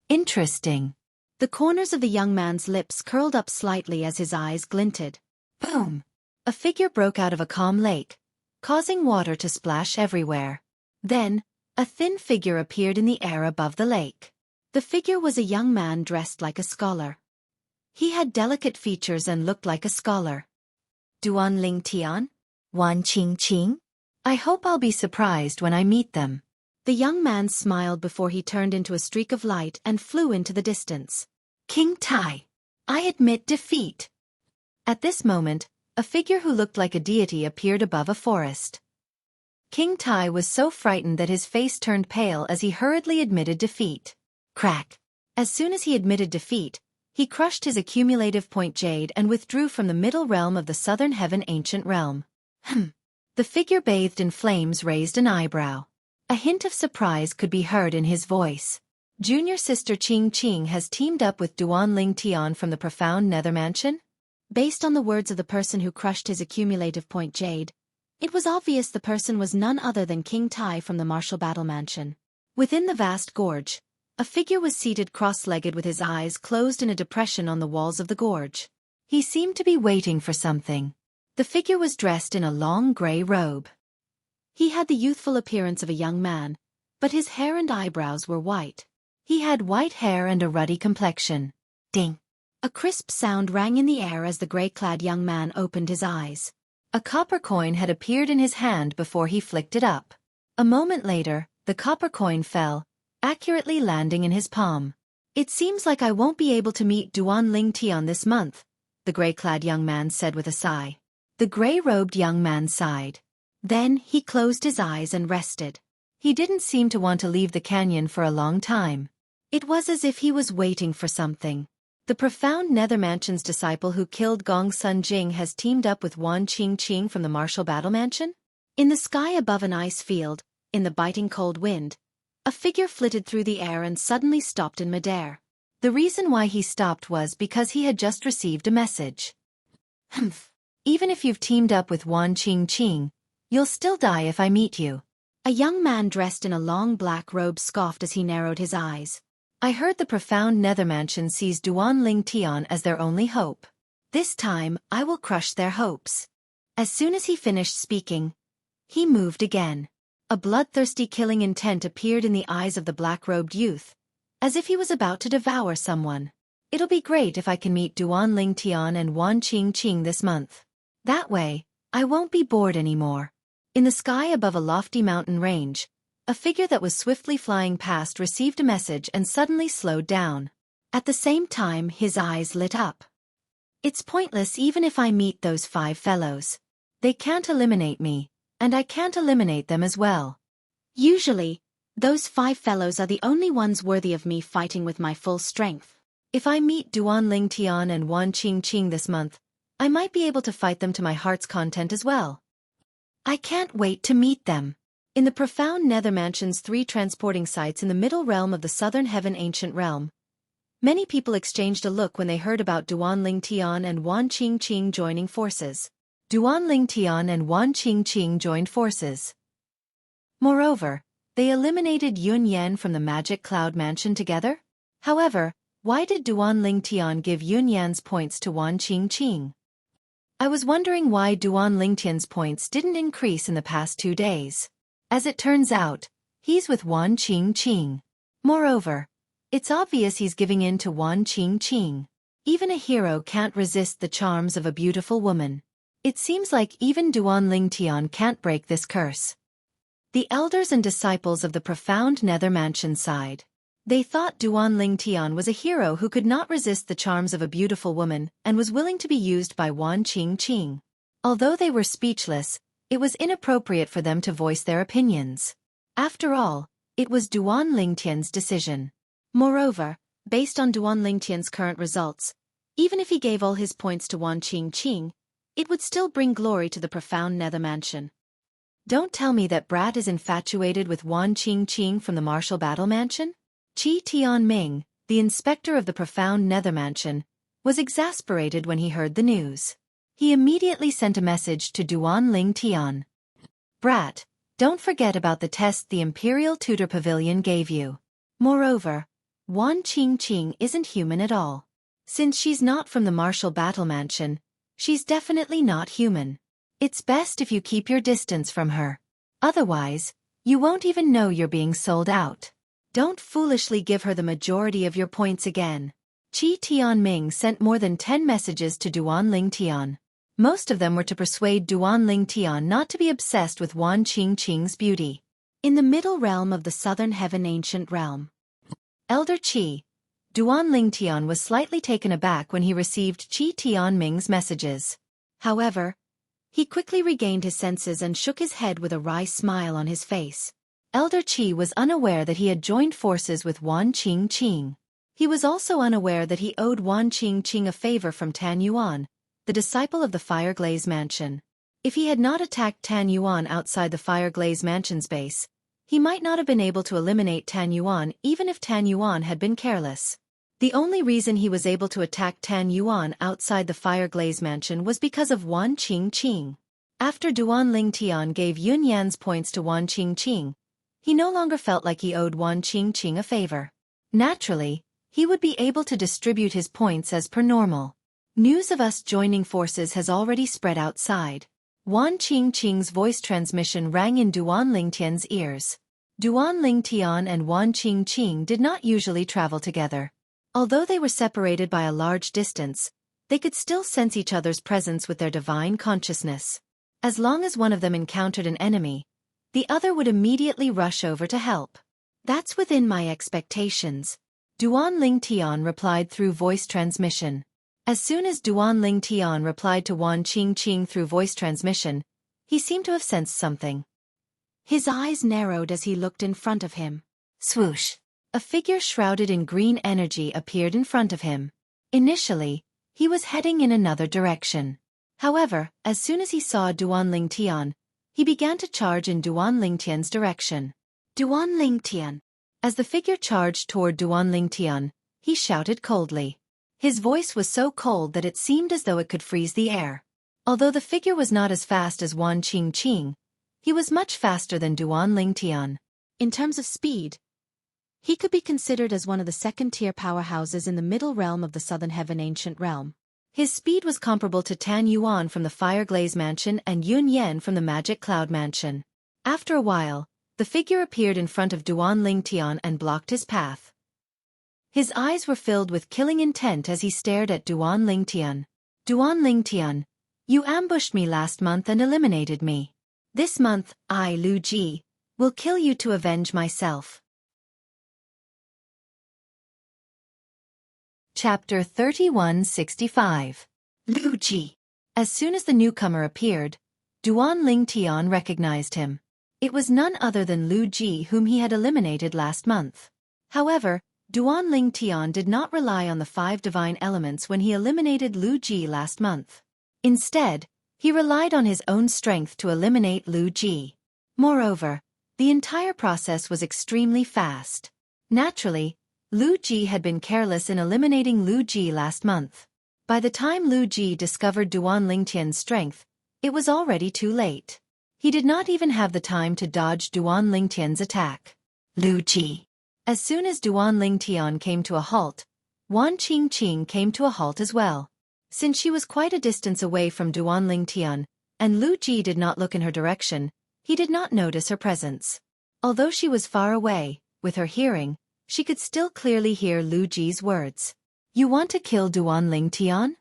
Interesting. The corners of the young man's lips curled up slightly as his eyes glinted. Boom! A figure broke out of a calm lake, causing water to splash everywhere. Then, a thin figure appeared in the air above the lake. The figure was a young man dressed like a scholar. He had delicate features and looked like a scholar. Duan Lingtian? Wan Qingqing? I hope I'll be surprised when I meet them. The young man smiled before he turned into a streak of light and flew into the distance. King Tai. I admit defeat. At this moment, a figure who looked like a deity appeared above a forest. King Tai was so frightened that his face turned pale as he hurriedly admitted defeat. Crack. As soon as he admitted defeat, he crushed his accumulative point jade and withdrew from the middle realm of the Southern Heaven Ancient Realm. The figure bathed in flames raised an eyebrow. A hint of surprise could be heard in his voice. Junior sister Qingqing has teamed up with Duan Lingtian from the profound Nether Mansion? Based on the words of the person who crushed his accumulative point jade, it was obvious the person was none other than King Tai from the Martial Battle Mansion. Within the vast gorge, a figure was seated cross-legged with his eyes closed in a depression on the walls of the gorge. He seemed to be waiting for something. The figure was dressed in a long gray robe. He had the youthful appearance of a young man, but his hair and eyebrows were white. He had white hair and a ruddy complexion. Ding! A crisp sound rang in the air as the gray-clad young man opened his eyes. A copper coin had appeared in his hand before he flicked it up. A moment later, the copper coin fell, accurately landing in his palm. It seems like I won't be able to meet Duan Lingtian this month, the gray-clad young man said with a sigh. The gray-robed young man sighed. Then he closed his eyes and rested. He didn't seem to want to leave the canyon for a long time. It was as if he was waiting for something. The profound Nether Mansion's disciple who killed Gong Sun Jing has teamed up with Wan Qingqing from the Martial Battle Mansion? In the sky above an ice field, in the biting cold wind, a figure flitted through the air and suddenly stopped in midair. The reason why he stopped was because he had just received a message. Even if you've teamed up with Wan Qingqing, you'll still die if I meet you. A young man dressed in a long black robe scoffed as he narrowed his eyes. I heard the profound Nether Mansion sees Duan Lingtian as their only hope. This time, I will crush their hopes. As soon as he finished speaking, he moved again. A bloodthirsty killing intent appeared in the eyes of the black-robed youth, as if he was about to devour someone. It'll be great if I can meet Duan Lingtian and Wan Qingqing this month. That way, I won't be bored anymore. In the sky above a lofty mountain range, a figure that was swiftly flying past received a message and suddenly slowed down. At the same time, his eyes lit up. It's pointless even if I meet those 5 fellows. They can't eliminate me, and I can't eliminate them as well. Usually, those 5 fellows are the only ones worthy of me fighting with my full strength. If I meet Duan Lingtian and Wan Qingqing this month, I might be able to fight them to my heart's content as well. I can't wait to meet them. In the profound Nether Mansion's 3 transporting sites in the middle realm of the Southern Heaven Ancient Realm, many people exchanged a look when they heard about Duan Lingtian and Wan Qingqing joining forces. Duan Lingtian and Wan Qingqing joined forces. Moreover, they eliminated Yun Yan from the Magic Cloud Mansion together? However, why did Duan Lingtian give Yun Yan's points to Wan Qingqing? I was wondering why Duan Lingtian's points didn't increase in the past 2 days. As it turns out, he's with Wan Qingqing. Moreover, it's obvious he's giving in to Wan Qingqing. Even a hero can't resist the charms of a beautiful woman. It seems like even Duan Lingtian can't break this curse. The elders and disciples of the profound Nether Mansion sighed. They thought Duan Lingtian was a hero who could not resist the charms of a beautiful woman and was willing to be used by Wan Qingqing. Although they were speechless, it was inappropriate for them to voice their opinions. After all, it was Duan Lingtian's decision. Moreover, based on Duan Lingtian's current results, even if he gave all his points to Wan Qingqing, it would still bring glory to the profound nether mansion. Don't tell me that Brat is infatuated with Wan Qingqing from the martial battle mansion? Qi Tianming, the inspector of the profound nether mansion, was exasperated when he heard the news. He immediately sent a message to Duan Lingtian. Brat, don't forget about the test the Imperial Tutor Pavilion gave you. Moreover, Wan Qingqing isn't human at all. Since she's not from the martial battle mansion, she's definitely not human. It's best if you keep your distance from her. Otherwise, you won't even know you're being sold out. Don't foolishly give her the majority of your points again. Qi Tianming sent more than 10 messages to Duan Lingtian. Most of them were to persuade Duan Lingtian not to be obsessed with Wan Qingqing's beauty. In the middle realm of the southern heaven ancient realm. Elder Qi, Duan Lingtian was slightly taken aback when he received Qi Tianming's messages. However, he quickly regained his senses and shook his head with a wry smile on his face. Elder Qi was unaware that he had joined forces with Wan Qingqing. He was also unaware that he owed Wan Qingqing a favor from Tan Yuan, the disciple of the Fireglaze Mansion. If he had not attacked Tan Yuan outside the Fireglaze Mansion's base, he might not have been able to eliminate Tan Yuan even if Tan Yuan had been careless. The only reason he was able to attack Tan Yuan outside the Fireglaze Mansion was because of Wan Qingqing. After Duan Lingtian gave Yun Yan's points to Wan Qingqing, he no longer felt like he owed Wan Qingqing a favor. Naturally, he would be able to distribute his points as per normal. News of us joining forces has already spread outside. Wan Qingqing's voice transmission rang in Duan Lingtian's ears. Duan Lingtian and Wan Qingqing did not usually travel together. Although they were separated by a large distance, they could still sense each other's presence with their divine consciousness. As long as one of them encountered an enemy, the other would immediately rush over to help. That's within my expectations. Duan Lingtian replied through voice transmission. As soon as Duan Lingtian replied to Wan Qingqing through voice transmission, he seemed to have sensed something. His eyes narrowed as he looked in front of him. Swoosh! A figure shrouded in green energy appeared in front of him. Initially, he was heading in another direction. However, as soon as he saw Duan Lingtian, he began to charge in Duan Lingtian's direction. Duan Lingtian! As the figure charged toward Duan Lingtian, he shouted coldly. His voice was so cold that it seemed as though it could freeze the air. Although the figure was not as fast as Wan Qingqing, he was much faster than Duan Lingtian. In terms of speed, he could be considered as one of the second-tier powerhouses in the middle realm of the Southern Heaven Ancient Realm. His speed was comparable to Tan Yuan from the Fireglaze Mansion and Yun Yan from the Magic Cloud Mansion. After a while, the figure appeared in front of Duan Lingtian and blocked his path. His eyes were filled with killing intent as he stared at Duan Lingtian. Duan Lingtian, you ambushed me last month and eliminated me. This month, I, Lu Ji, will kill you to avenge myself. Chapter 3165. Lu Ji. As soon as the newcomer appeared, Duan Lingtian recognized him. It was none other than Lu Ji whom he had eliminated last month. However, Duan Lingtian did not rely on the 5 divine elements when he eliminated Lu Ji last month. Instead, he relied on his own strength to eliminate Lu Ji. Moreover, the entire process was extremely fast. Naturally, Lu Ji had been careless in eliminating Lu Ji last month. By the time Lu Ji discovered Duan Lingtian's strength, it was already too late. He did not even have the time to dodge Duan Lingtian's attack. Lu Ji. As soon as Duan Lingtian came to a halt, Wan Qingqing came to a halt as well. Since she was quite a distance away from Duan Lingtian, and Lu Ji did not look in her direction, he did not notice her presence. Although she was far away, with her hearing, she could still clearly hear Lu Ji's words. You want to kill Duan Lingtian?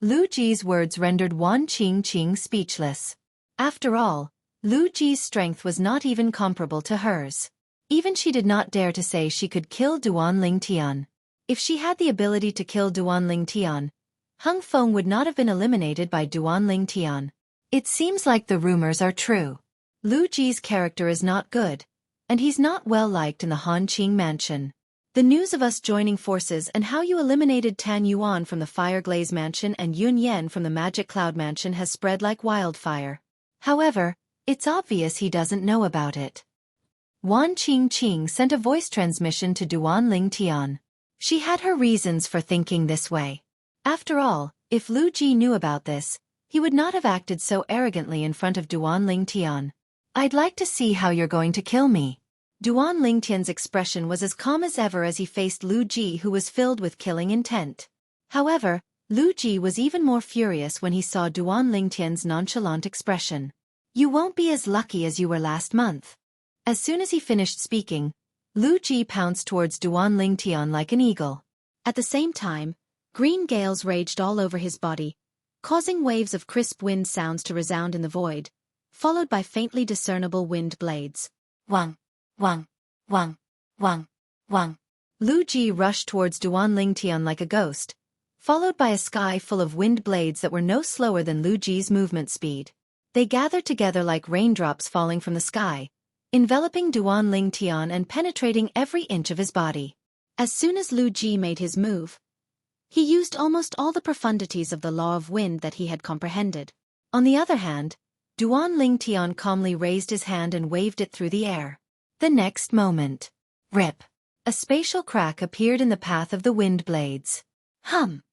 Lu Ji's words rendered Wan Qingqing speechless. After all, Lu Ji's strength was not even comparable to hers. Even she did not dare to say she could kill Duan Ling Tian. If she had the ability to kill Duan Ling Tian, Hung Feng would not have been eliminated by Duan Ling Tian. It seems like the rumors are true. Lu Ji's character is not good, and he's not well liked in the Han Qing mansion. The news of us joining forces and how you eliminated Tan Yuan from the Fireglaze mansion and Yun Yan from the Magic Cloud mansion has spread like wildfire. However, it's obvious he doesn't know about it. Wan Qing sent a voice transmission to Duan Ling Tian. She had her reasons for thinking this way. After all, if Lu Ji knew about this, he would not have acted so arrogantly in front of Duan Ling Tian. I'd like to see how you're going to kill me. Duan Ling Tian's expression was as calm as ever as he faced Lu Ji, who was filled with killing intent. However, Lu Ji was even more furious when he saw Duan Ling Tian's nonchalant expression. You won't be as lucky as you were last month. As soon as he finished speaking, Lu Ji pounced towards Duan Ling Tian like an eagle. At the same time, green gales raged all over his body, causing waves of crisp wind sounds to resound in the void, followed by faintly discernible wind blades. Wang, wang, wang, wang, wang. Lu Ji rushed towards Duan Ling Tian like a ghost, followed by a sky full of wind blades that were no slower than Lu Ji's movement speed. They gathered together like raindrops falling from the sky, enveloping Duan Ling Tian and penetrating every inch of his body. As soon as Lu Ji made his move, he used almost all the profundities of the law of wind that he had comprehended. On the other hand, Duan Ling Tian calmly raised his hand and waved it through the air. The next moment, rip! A spatial crack appeared in the path of the wind blades. Hum!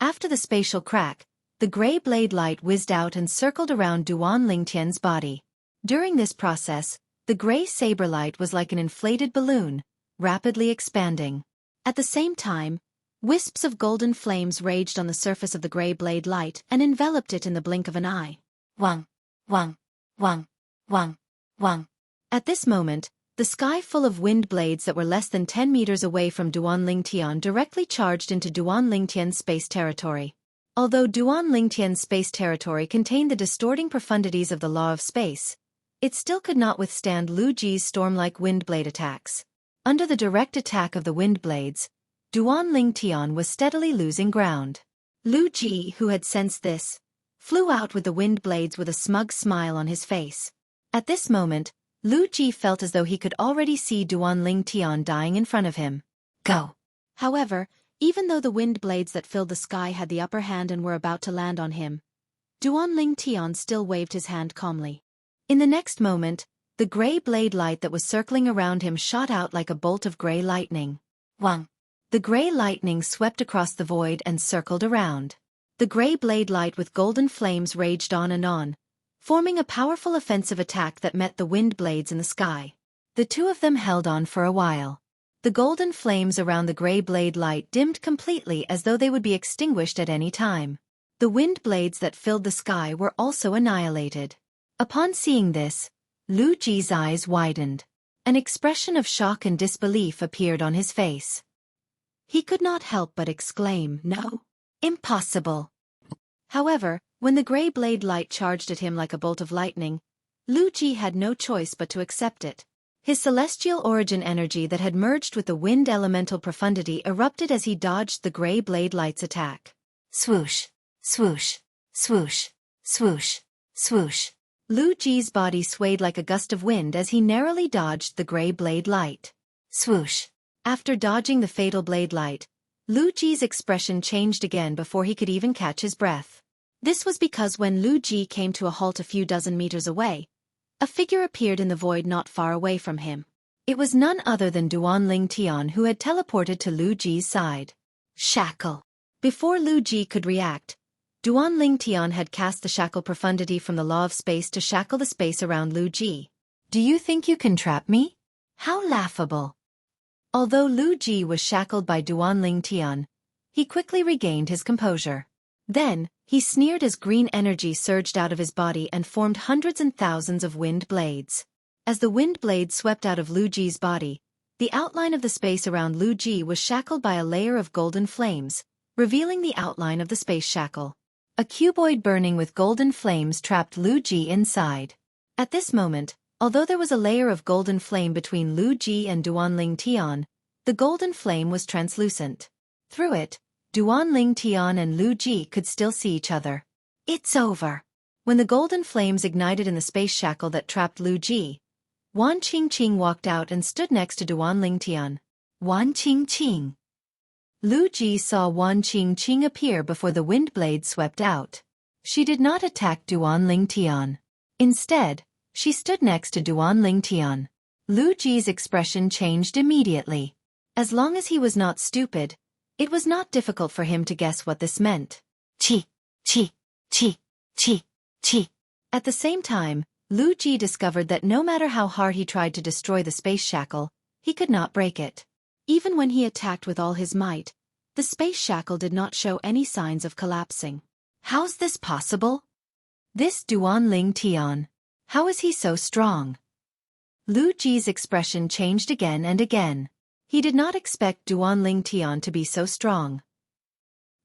After the spatial crack, the gray blade light whizzed out and circled around Duan Ling Tian's body. During this process, the gray saber light was like an inflated balloon, rapidly expanding. At the same time, wisps of golden flames raged on the surface of the gray blade light and enveloped it in the blink of an eye. Wang, wang, wang, wang, wang. At this moment, the sky full of wind blades that were less than 10 meters away from Duan Ling Tian directly charged into Duan Ling Tian's space territory. Although Duan Ling Tian's space territory contained the distorting profundities of the law of space, it still could not withstand Lu Ji's storm-like wind blade attacks. Under the direct attack of the wind blades, Duan Ling Tian was steadily losing ground. Lu Ji, who had sensed this, flew out with the wind blades with a smug smile on his face. At this moment, Lu Ji felt as though he could already see Duan Ling Tian dying in front of him. Go! However, even though the wind blades that filled the sky had the upper hand and were about to land on him, Duan Ling Tian still waved his hand calmly. In the next moment, the gray blade light that was circling around him shot out like a bolt of gray lightning. Wang! The gray lightning swept across the void and circled around. The gray blade light with golden flames raged on and on, forming a powerful offensive attack that met the wind blades in the sky. The two of them held on for a while. The golden flames around the gray blade light dimmed completely as though they would be extinguished at any time. The wind blades that filled the sky were also annihilated. Upon seeing this, Lu Ji's eyes widened. An expression of shock and disbelief appeared on his face. He could not help but exclaim, "No! Impossible!" However, when the gray blade light charged at him like a bolt of lightning, Lu Ji had no choice but to accept it. His celestial origin energy that had merged with the wind elemental profundity erupted as he dodged the gray blade light's attack. Swoosh! Swoosh! Swoosh! Swoosh! Swoosh! Lu Ji's body swayed like a gust of wind as he narrowly dodged the gray blade light. Swoosh! After dodging the fatal blade light, Lu Ji's expression changed again before he could even catch his breath. This was because when Lu Ji came to a halt a few dozen meters away, a figure appeared in the void not far away from him. It was none other than Duan Ling Tian, who had teleported to Lu Ji's side. Shackle! Before Lu Ji could react, Duan Ling Tian had cast the shackle profundity from the law of space to shackle the space around Lu Ji. Do you think you can trap me? How laughable! Although Lu Ji was shackled by Duan Ling Tian, he quickly regained his composure. Then, he sneered as green energy surged out of his body and formed hundreds and thousands of wind blades. As the wind blades swept out of Lu Ji's body, the outline of the space around Lu Ji was shackled by a layer of golden flames, revealing the outline of the space shackle. A cuboid burning with golden flames trapped Lu Ji inside. At this moment, Although there was a layer of golden flame between Lu Ji and Duanling Tian, the golden flame was translucent. Through it, Duanling Tian and Lu Ji could still see each other. It's over. When the golden flames ignited in the space shackle that trapped Lu Ji, Wan Qingqing walked out and stood next to Duanling Tian. Wan Qingqing. Lu Ji saw Wan Qingqing appear before the wind blade swept out. She did not attack Duanling Tian. Instead, she stood next to Duanling Tian. Lu Ji's expression changed immediately. As long as he was not stupid, it was not difficult for him to guess what this meant. Chi, chi, chi, chi, chi. At the same time, Lu Ji discovered that no matter how hard he tried to destroy the space shackle, he could not break it. Even when he attacked with all his might, the space shackle did not show any signs of collapsing. How's this possible? This Duanling Tian. How is he so strong? Lu Ji's expression changed again and again. He did not expect Duanling Tian to be so strong.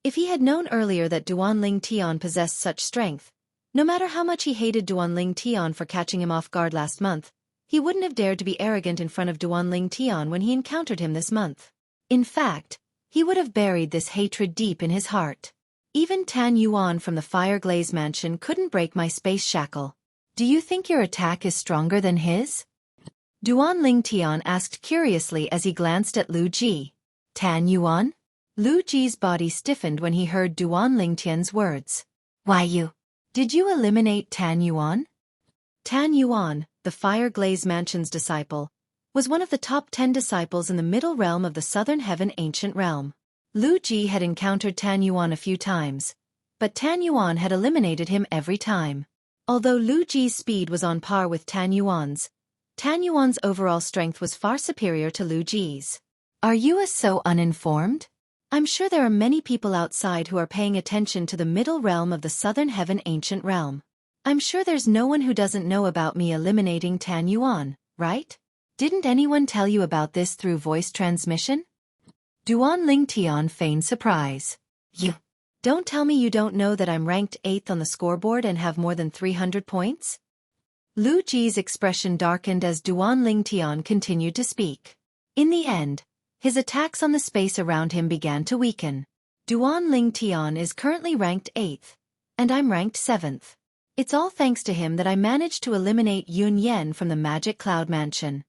If he had known earlier that Duanling Tian possessed such strength, no matter how much he hated Duanling Tian for catching him off guard last month, he wouldn't have dared to be arrogant in front of Duanling Tian when he encountered him this month. In fact, he would have buried this hatred deep in his heart. Even Tan Yuan from the Fire Glaze Mansion couldn't break my space shackle. Do you think your attack is stronger than his? Duanling Tian asked curiously as he glanced at Lu Ji. Tan Yuan? Lu Ji's body stiffened when he heard Duanling Tian's words. Why did you eliminate Tan Yuan? Tan Yuan, the Fire Glaze Mansion's disciple, was one of the top 10 disciples in the middle realm of the Southern Heaven Ancient Realm. Lu Ji had encountered Tan Yuan a few times, but Tan Yuan had eliminated him every time. Although Lu Ji's speed was on par with Tan Yuan's overall strength was far superior to Lu Ji's. Are you so uninformed? I'm sure there are many people outside who are paying attention to the middle realm of the Southern Heaven Ancient Realm. I'm sure there's no one who doesn't know about me eliminating Tan Yuan, right? Didn't anyone tell you about this through voice transmission? Duanling Tian feigned surprise. You don't tell me you don't know that I'm ranked 8th on the scoreboard and have more than 300 points? Lu Ji's expression darkened as Duanling Tian continued to speak. In the end, his attacks on the space around him began to weaken. Duanling Tian is currently ranked 8th, and I'm ranked 7th. It's all thanks to him that I managed to eliminate Yun Yan from the Magic Cloud Mansion.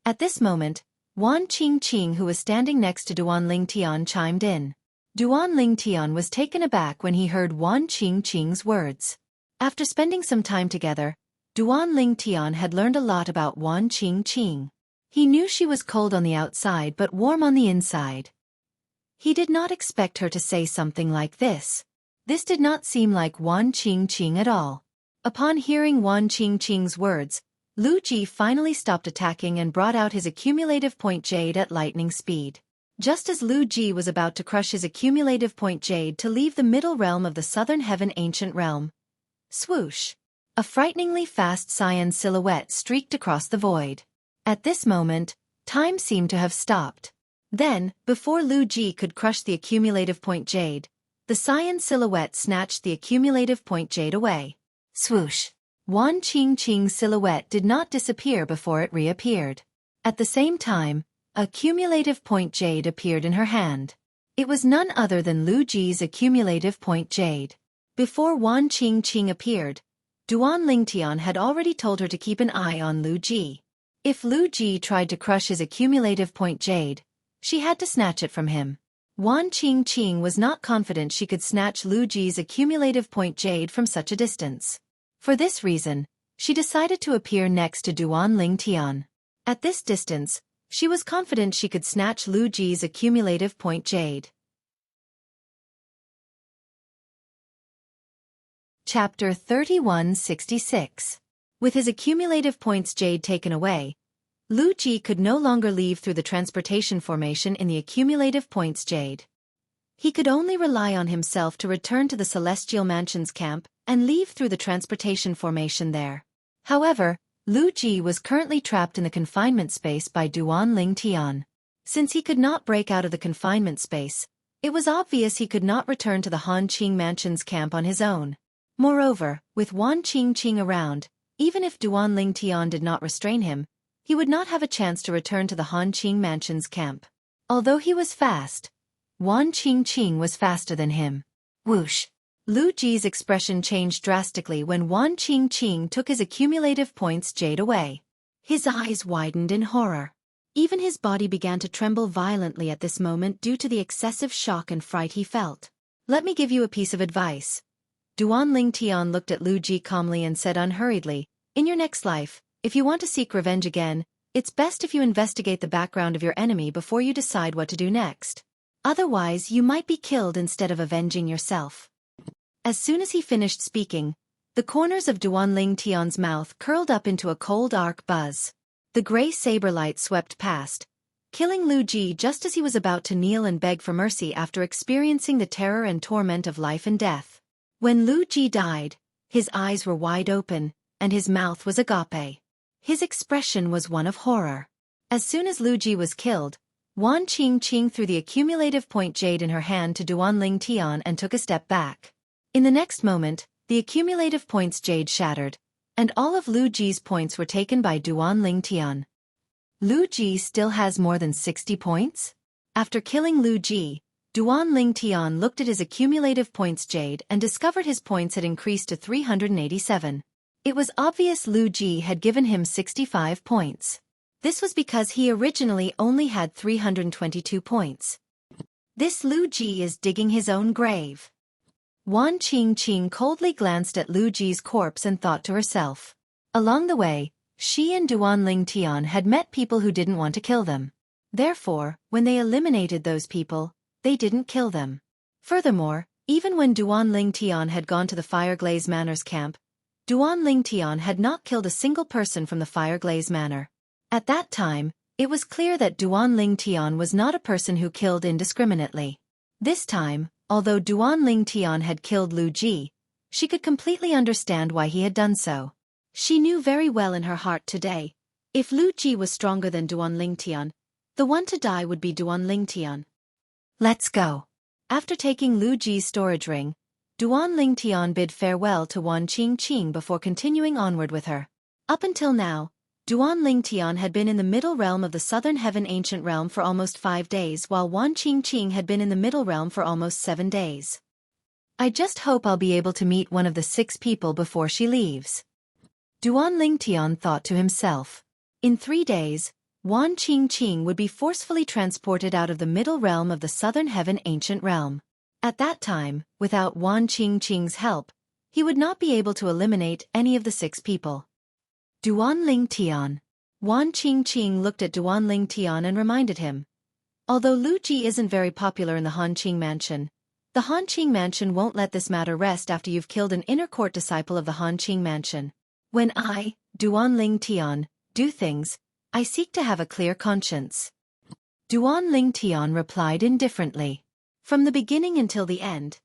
At this moment, Wan Qingqing, who was standing next to Duanling Tian, chimed in. Duanling Tian was taken aback when he heard Wan Qingqing's words. After spending some time together, Duanling Tian had learned a lot about Wan Qingqing. He knew she was cold on the outside but warm on the inside. He did not expect her to say something like this. This did not seem like Wan Qingqing at all. Upon hearing Wan Qingqing's words, Lu Ji finally stopped attacking and brought out his accumulative point jade at lightning speed. Just as Lu Ji was about to crush his accumulative point jade to leave the middle realm of the Southern Heaven Ancient Realm, swoosh! A frighteningly fast cyan silhouette streaked across the void. At this moment, time seemed to have stopped. Then, before Lu Ji could crush the accumulative point jade, the cyan silhouette snatched the accumulative point jade away. Swoosh! Wan Qingqing's silhouette did not disappear before it reappeared. At the same time, a cumulative point jade appeared in her hand. It was none other than Lu Ji's accumulative point jade. Before Wan Qingqing appeared, Duanling Tian had already told her to keep an eye on Lu Ji. If Lu Ji tried to crush his accumulative point jade, she had to snatch it from him. Wan Qingqing was not confident she could snatch Lu Ji's accumulative point jade from such a distance. For this reason, she decided to appear next to Duanling Tian. At this distance, she was confident she could snatch Lu Ji's accumulative point jade. Chapter 3166. With his accumulative points jade taken away, Lu Ji could no longer leave through the transportation formation in the accumulative points jade. He could only rely on himself to return to the Celestial Mansion's camp and leave through the transportation formation there. However, Lu Ji was currently trapped in the confinement space by Duanling Tian. Since he could not break out of the confinement space, it was obvious he could not return to the Han Qing Mansion's camp on his own. Moreover, with Wan Qingqing around, Even if Duan Ling Tian did not restrain him, he would not have a chance to return to the Han Qing mansion's camp. Although he was fast, Wan Qingqing was faster than him. Whoosh! Lu Ji's expression changed drastically when Wan Qingqing took his accumulative points jade away. His eyes widened in horror. Even his body began to tremble violently at this moment due to the excessive shock and fright he felt. Let me give you a piece of advice. Duan Ling Tian looked at Lu Ji calmly and said unhurriedly, in your next life, if you want to seek revenge again, it's best if you investigate the background of your enemy before you decide what to do next. Otherwise, you might be killed instead of avenging yourself. As soon as he finished speaking, the corners of Duan Ling Tian's mouth curled up into a cold arc buzz. The gray saber light swept past, killing Lu Ji just as he was about to kneel and beg for mercy after experiencing the terror and torment of life and death. When Lu Ji died, his eyes were wide open, and his mouth was agape. His expression was one of horror. As soon as Lu Ji was killed, Wan Qingqing threw the accumulative point jade in her hand to Duan Ling Tian and took a step back. In the next moment, the accumulative points jade shattered, and all of Lu Ji's points were taken by Duan Ling Tian. Lu Ji still has more than 60 points? After killing Lu Ji, Duan Ling Tian looked at his accumulative points jade and discovered his points had increased to 387. It was obvious Lu Ji had given him 65 points. This was because he originally only had 322 points. This Lu Ji is digging his own grave. Wan Qingqing coldly glanced at Lu Ji's corpse and thought to herself. Along the way, she and Duan Ling Tian had met people who didn't want to kill them. Therefore, when they eliminated those people, they didn't kill them. Furthermore, even when Duan Ling Tian had gone to the Fireglaze Manor's camp, Duan Ling Tian had not killed a single person from the Fireglaze Manor. At that time, it was clear that Duan Ling Tian was not a person who killed indiscriminately. This time, although Duan Ling Tian had killed Lu Ji, she could completely understand why he had done so. She knew very well in her heart today, if Lu Ji was stronger than Duan Ling Tian, the one to die would be Duan Ling Tian. Let's go. After taking Lu Ji's storage ring, Duan Ling Tian bid farewell to Wan Qingqing before continuing onward with her. Up until now, Duan Ling Tian had been in the middle realm of the Southern Heaven Ancient Realm for almost 5 days while Wan Qingqing had been in the middle realm for almost 7 days. I just hope I'll be able to meet one of the 6 people before she leaves. Duan Ling Tian thought to himself. In 3 days, Wan Qingqing would be forcefully transported out of the middle realm of the Southern Heaven Ancient Realm. At that time, without Wan Qingqing's help, he would not be able to eliminate any of the 6 people. Duan Ling Tian. Wan Qingqing looked at Duan Ling Tian and reminded him. Although Lu Ji isn't very popular in the Han Qing mansion, the Han Qing mansion won't let this matter rest after you've killed an inner court disciple of the Han Qing mansion. When I, Duan Ling Tian, do things, I seek to have a clear conscience. Duan Ling Tian replied indifferently. From the beginning until the end,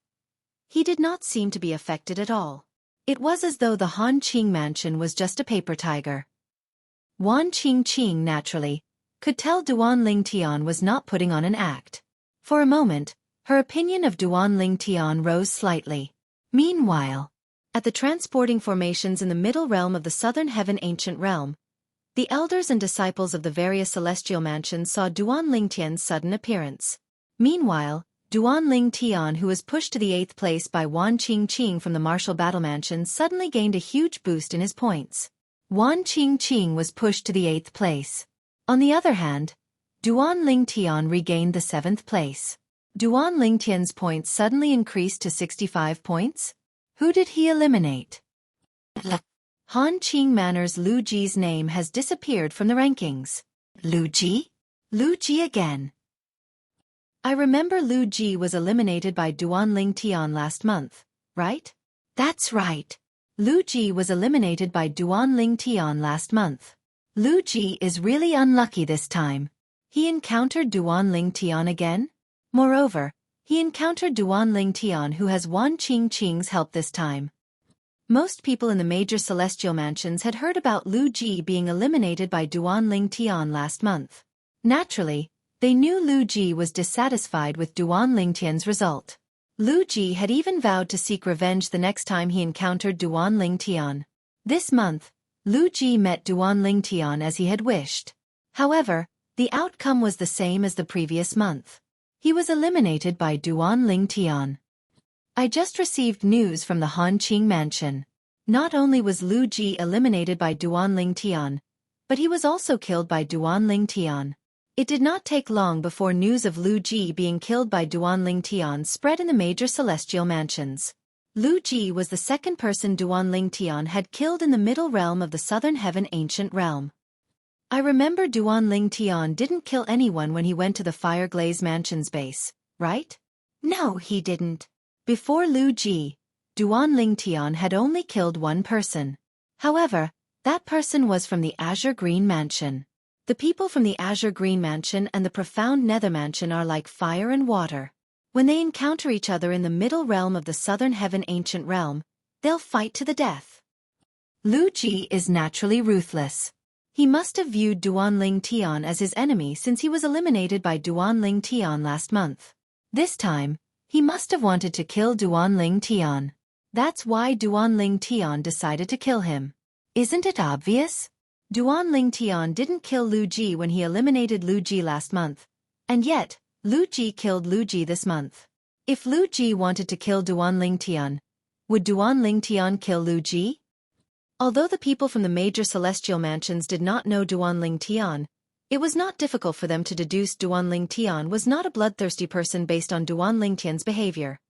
he did not seem to be affected at all. It was as though the Han Qing mansion was just a paper tiger. Wan Qingqing, naturally, could tell Duan Ling Tian was not putting on an act. For a moment, her opinion of Duan Ling Tian rose slightly. Meanwhile, at the transporting formations in the middle realm of the Southern Heaven Ancient Realm, the elders and disciples of the various celestial mansions saw Duan Ling Tian's sudden appearance. Meanwhile, Duan Ling Tian, who was pushed to the 8th place by Wan Qingqing from the Martial Battle Mansion, suddenly gained a huge boost in his points. Wan Qingqing was pushed to the 8th place. On the other hand, Duan Ling Tian regained the 7th place. Duan Ling Tian's points suddenly increased to 65 points? Who did he eliminate? Han Qing Manor's Lu Ji's name has disappeared from the rankings. Lu Ji? Lu Ji again. I remember Lu Ji was eliminated by Duan Ling Tian last month, right? That's right. Lu Ji was eliminated by Duan Ling Tian last month. Lu Ji is really unlucky this time. He encountered Duan Ling Tian again? Moreover, he encountered Duan Ling Tian who has Wan Qingqing's help this time. Most people in the major celestial mansions had heard about Lu Ji being eliminated by Duan Ling Tian last month. Naturally, they knew Lu Ji was dissatisfied with Duan Ling Tian's result. Lu Ji had even vowed to seek revenge the next time he encountered Duan Ling Tian. This month, Lu Ji met Duan Lingtian as he had wished. However, the outcome was the same as the previous month. He was eliminated by Duan Lingtian. I just received news from the Hanqing mansion. Not only was Lu Ji eliminated by Duan Lingtian, but he was also killed by Duan Lingtian. It did not take long before news of Lu Ji being killed by Duan Lingtian spread in the major celestial mansions. Lu Ji was the second person Duan Lingtian had killed in the middle realm of the southern heaven ancient realm. I remember Duan Lingtian didn't kill anyone when he went to the Fire Glaze Mansion's base, right? No, he didn't. Before Lu Ji, Duan Lingtian had only killed one person. However, that person was from the Azure Green Mansion. The people from the Azure Green Mansion and the Profound Nether Mansion are like fire and water. When they encounter each other in the middle realm of the Southern Heaven Ancient Realm, they'll fight to the death. Lu Ji is naturally ruthless. He must have viewed Duan Lingtian as his enemy since he was eliminated by Duan Lingtian last month. This time, he must have wanted to kill Duan Lingtian. That's why Duan Lingtian decided to kill him. Isn't it obvious? Duan Lingtian didn't kill Lu Ji when he eliminated Lu Ji last month, and yet, Lu Ji killed Lu Ji this month. If Lu Ji wanted to kill Duan Lingtian, would Duan Lingtian kill Lu Ji? Although the people from the major celestial mansions did not know Duan Lingtian, it was not difficult for them to deduce Duan Lingtian was not a bloodthirsty person based on Duan Lingtian's behavior.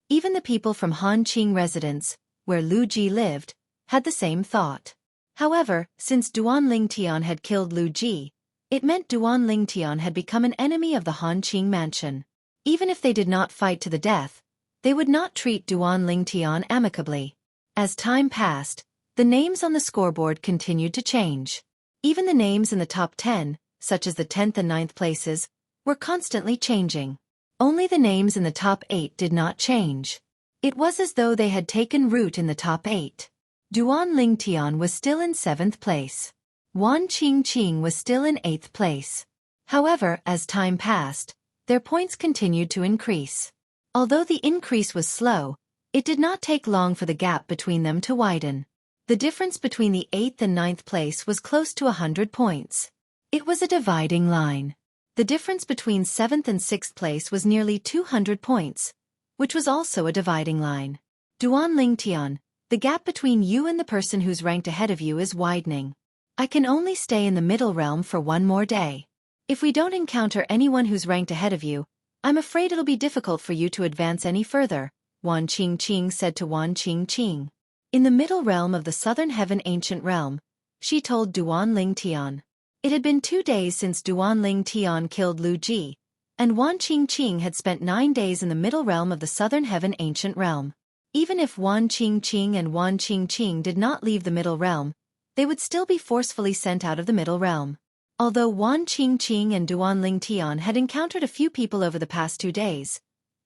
Even the people from Hanqing residence, where Lu Ji lived, had the same thought. However, since Duan Lingtian had killed Lu Ji, it meant Duan Lingtian had become an enemy of the Hanqing mansion. Even if they did not fight to the death, they would not treat Duan Lingtian amicably. As time passed, the names on the scoreboard continued to change. Even the names in the top 10, such as the 10th and 9th places, were constantly changing. Only the names in the top 8 did not change. It was as though they had taken root in the top 8. Duan Lingtian was still in 7th place. Wan Qingqing was still in 8th place. However, as time passed, their points continued to increase. Although the increase was slow, it did not take long for the gap between them to widen. The difference between the 8th and 9th place was close to 100 points. It was a dividing line. The difference between 7th and 6th place was nearly 200 points, which was also a dividing line. Duan Lingtian, the gap between you and the person who's ranked ahead of you is widening. I can only stay in the middle realm for one more day. If we don't encounter anyone who's ranked ahead of you, I'm afraid it'll be difficult for you to advance any further, Wan Qingqing said to Wan Qingqing. In the middle realm of the Southern Heaven Ancient Realm, she told Duan Lingtian. It had been 2 days since Duan Lingtian killed Lu Ji, and Wan Qingqing had spent 9 days in the middle realm of the Southern Heaven Ancient Realm. Even if Wan Qingqing and Wan Qingqing did not leave the middle realm, they would still be forcefully sent out of the middle realm. Although Wan Qingqing and Duan Lingtian had encountered a few people over the past 2 days,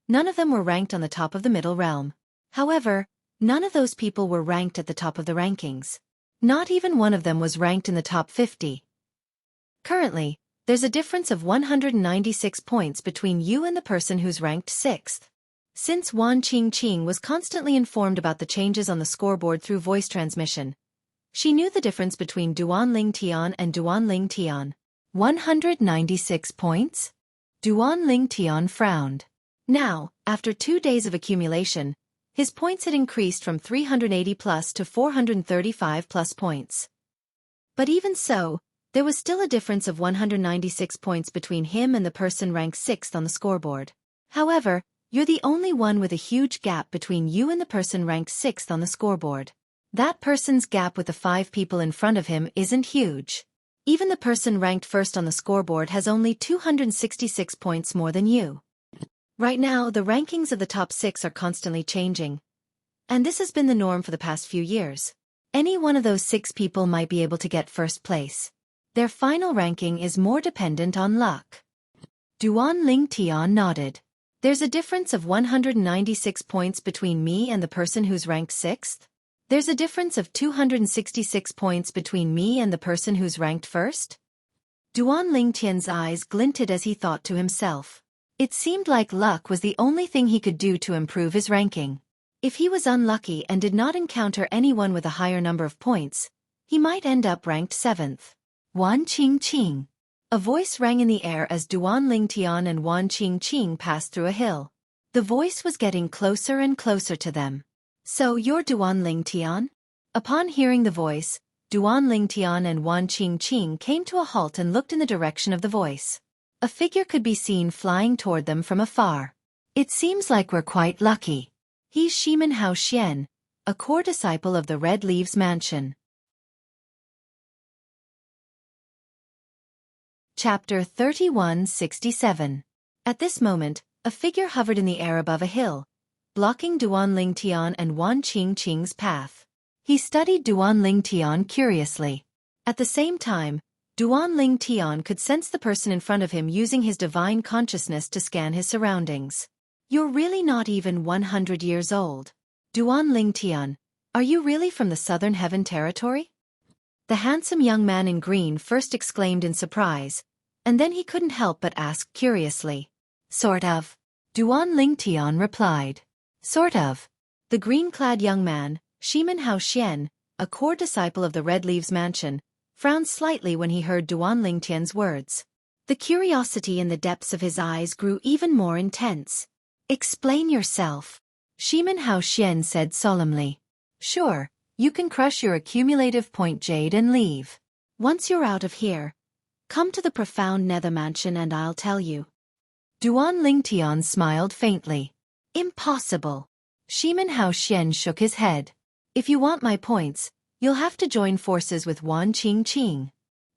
none of them were ranked on the top of the middle realm. However, none of those people were ranked at the top of the rankings. Not even one of them was ranked in the top 50. Currently, there's a difference of 196 points between you and the person who's ranked 6th. Since Wan Qingqing was constantly informed about the changes on the scoreboard through voice transmission, she knew the difference between Duan Lingtian and Duan Lingtian. 196 points? Duan Lingtian frowned. Now, after 2 days of accumulation, his points had increased from 380 plus to 435 plus points. But even so, there was still a difference of 196 points between him and the person ranked 6th on the scoreboard. However, you're the only one with a huge gap between you and the person ranked 6th on the scoreboard. That person's gap with the 5 people in front of him isn't huge. Even the person ranked 1st on the scoreboard has only 266 points more than you. Right now, the rankings of the top 6 are constantly changing. And this has been the norm for the past few years. Any one of those 6 people might be able to get 1st place. Their final ranking is more dependent on luck. Duan Lingtian nodded. There's a difference of 196 points between me and the person who's ranked 6th? There's a difference of 266 points between me and the person who's ranked 1st? Duan Lingtian's eyes glinted as he thought to himself. It seemed like luck was the only thing he could do to improve his ranking. If he was unlucky and did not encounter anyone with a higher number of points, He might end up ranked 7th. Wan Qingqing. A voice rang in the air as Duan Lingtian and Wan Qingqing passed through a hill. The voice was getting closer and closer to them. So you're Duan Lingtian? Upon hearing the voice, Duan Lingtian and Wan Qingqing came to a halt and looked in the direction of the voice. A figure could be seen flying toward them from afar. It seems like we're quite lucky. He's Shimen Hao Xian, a core disciple of the Red Leaves Mansion. Chapter 3167. At this moment, a figure hovered in the air above a hill, blocking Duan Lingtian and Wan Qingqing's path. He studied Duan Lingtian curiously. At the same time, Duan Lingtian could sense the person in front of him using his divine consciousness to scan his surroundings. You're really not even 100 years old. Duan Lingtian, are you really from the Southern Heaven territory? The handsome young man in green first exclaimed in surprise, and then he couldn't help but ask curiously. Sort of. Duan Lingtian replied. Sort of. The green-clad young man, Shimen Hao Xian, a core disciple of the Red Leaves Mansion, frowned slightly when he heard Duan Lingtian's words. The curiosity in the depths of his eyes grew even more intense. Explain yourself. Shimen Hao Xian said solemnly. Sure, you can crush your accumulative point jade and leave. Once you're out of here, come to the profound nether mansion and I'll tell you. Duan Lingtian smiled faintly. Impossible. Shimen Hao Xian shook his head. If you want my points, you'll have to join forces with Wan Qingqing.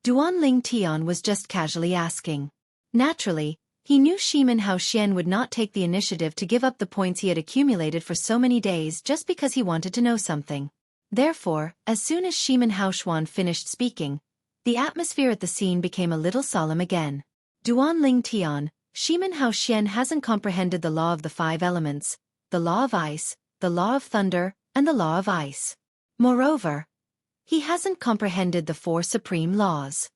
Duan Lingtian was just casually asking. Naturally, he knew Shimen Hao Xian would not take the initiative to give up the points he had accumulated for so many days just because he wanted to know something. Therefore, as soon as Shimen Hao Xuan finished speaking, the atmosphere at the scene became a little solemn again. Duan Lingtian, Shimen Hao Xian hasn't comprehended the law of the 5 elements, the law of ice, the law of thunder, and the law of ice. Moreover, he hasn't comprehended the 4 supreme laws.